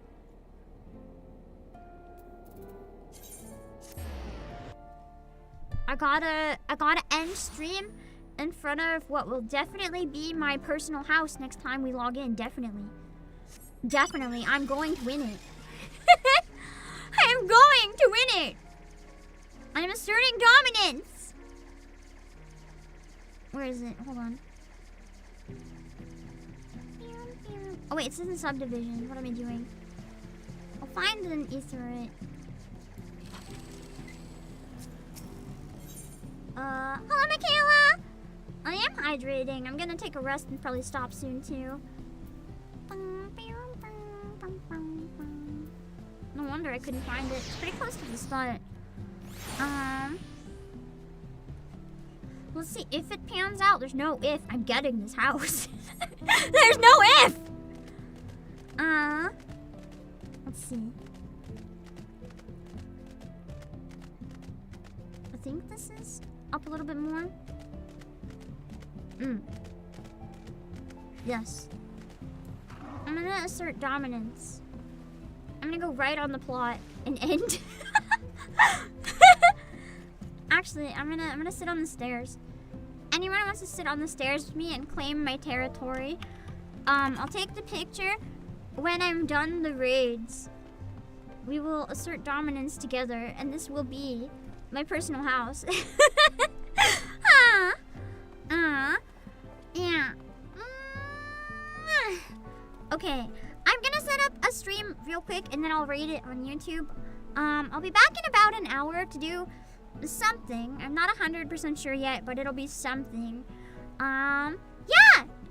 I gotta end stream in front of what will definitely be my personal house next time we log in. Definitely. Definitely. I'm going to win it. I am going to win it. I am asserting dominance. Where is it? Hold on. Oh wait, it's in the subdivision. What am I doing? I'll find an etherite. Hello, Michaela! I am hydrating. I'm gonna take a rest and probably stop soon, too. No wonder I couldn't find it. It's pretty close to the start. Let's see if it pans out. There's no if. I'm getting this house. There's no if! Let's see. I think this is up a little bit more. Yes. I'm gonna assert dominance. I'm gonna go right on the plot and end. Actually, I'm gonna sit on the stairs. Anyone who wants to sit on the stairs with me and claim my territory, I'll take the picture when I'm done the raids. We will assert dominance together, and this will be my personal house. Yeah. Okay, I'm gonna set up a stream real quick, and then I'll raid it on YouTube. I'll be back in about an hour to do something. I'm not 100% sure yet, but it'll be something. Yeah!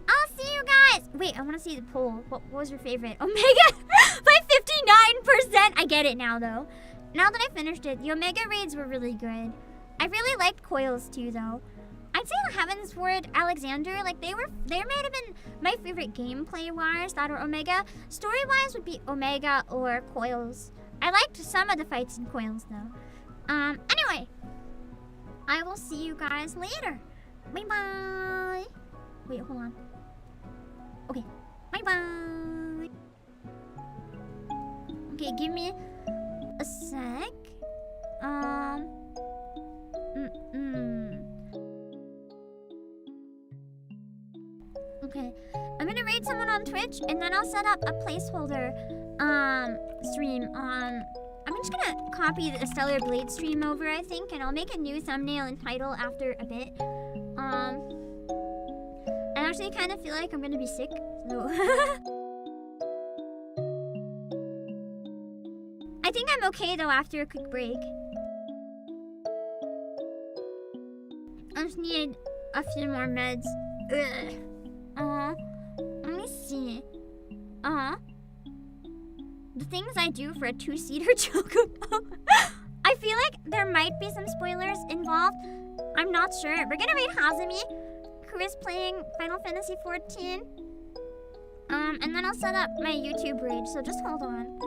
I'll see you guys! Wait, I want to see the poll. What was your favorite? Omega by 59%! I get it now, though. Now that I finished it, the Omega raids were really good. I really liked Coils, too, though. I'd say the Heavensward, Alexander, like, they might have been my favorite gameplay-wise, that or Omega. Story-wise would be Omega or Coils. I liked some of the fights in Coils, though. Anyway, I will see you guys later. Bye-bye. Wait, hold on. Okay, bye-bye. Okay, give me a sec. Okay, I'm gonna raid someone on Twitch, and then I'll set up a placeholder stream on. I'm just gonna copy the Stellar Blade stream over, I think, and I'll make a new thumbnail and title after a bit. I actually kind of feel like I'm gonna be sick, so I think I'm okay though after a quick break. I just need a few more meds. Ugh. Let me see. The things I do for a 2-seater chocobo. I feel like there might be some spoilers involved. I'm not sure. We're gonna read Hazumi, who is playing Final Fantasy XIV. And then I'll set up my YouTube raid, so just hold on.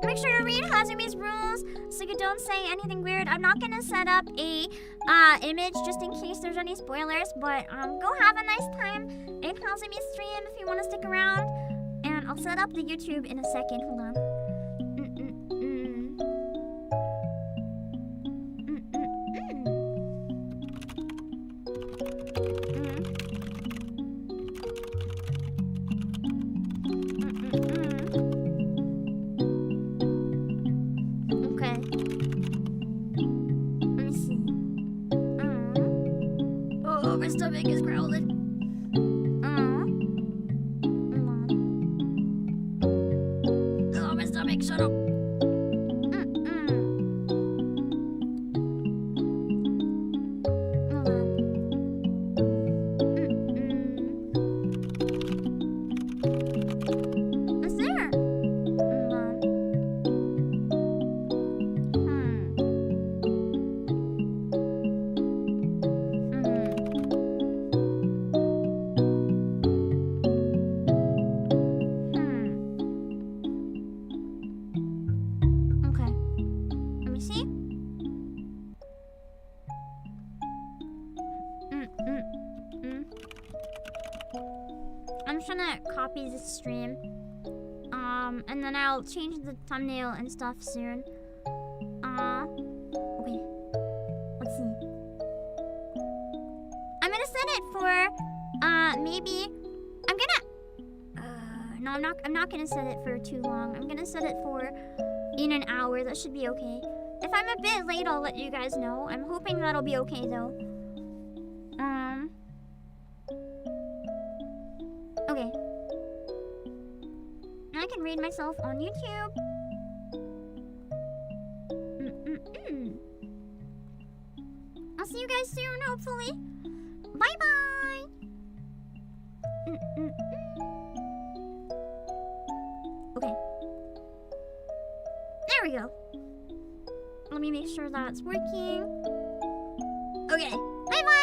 Make sure to read Hazumi's rules so you don't say anything weird. I'm not gonna set up a image just in case there's any spoilers, but go have a nice time in Hazumi's stream if you want to stick around. And I'll set up the YouTube in a second. Hold on. My stomach is growling. Oh, my stomach, shut up. Is there? I'm just gonna copy this stream. And then I'll change the thumbnail and stuff soon. Okay. Let's see. I'm gonna set it for, maybe, no, I'm not gonna set it for too long. I'm gonna set it for in an hour. That should be okay. If I'm a bit late, I'll let you guys know. I'm hoping that'll be okay, though. Okay. I can read myself on YouTube. I'll see you guys soon, hopefully. Bye-bye. Okay. There we go. Let me make sure that's working. Okay. Bye-bye.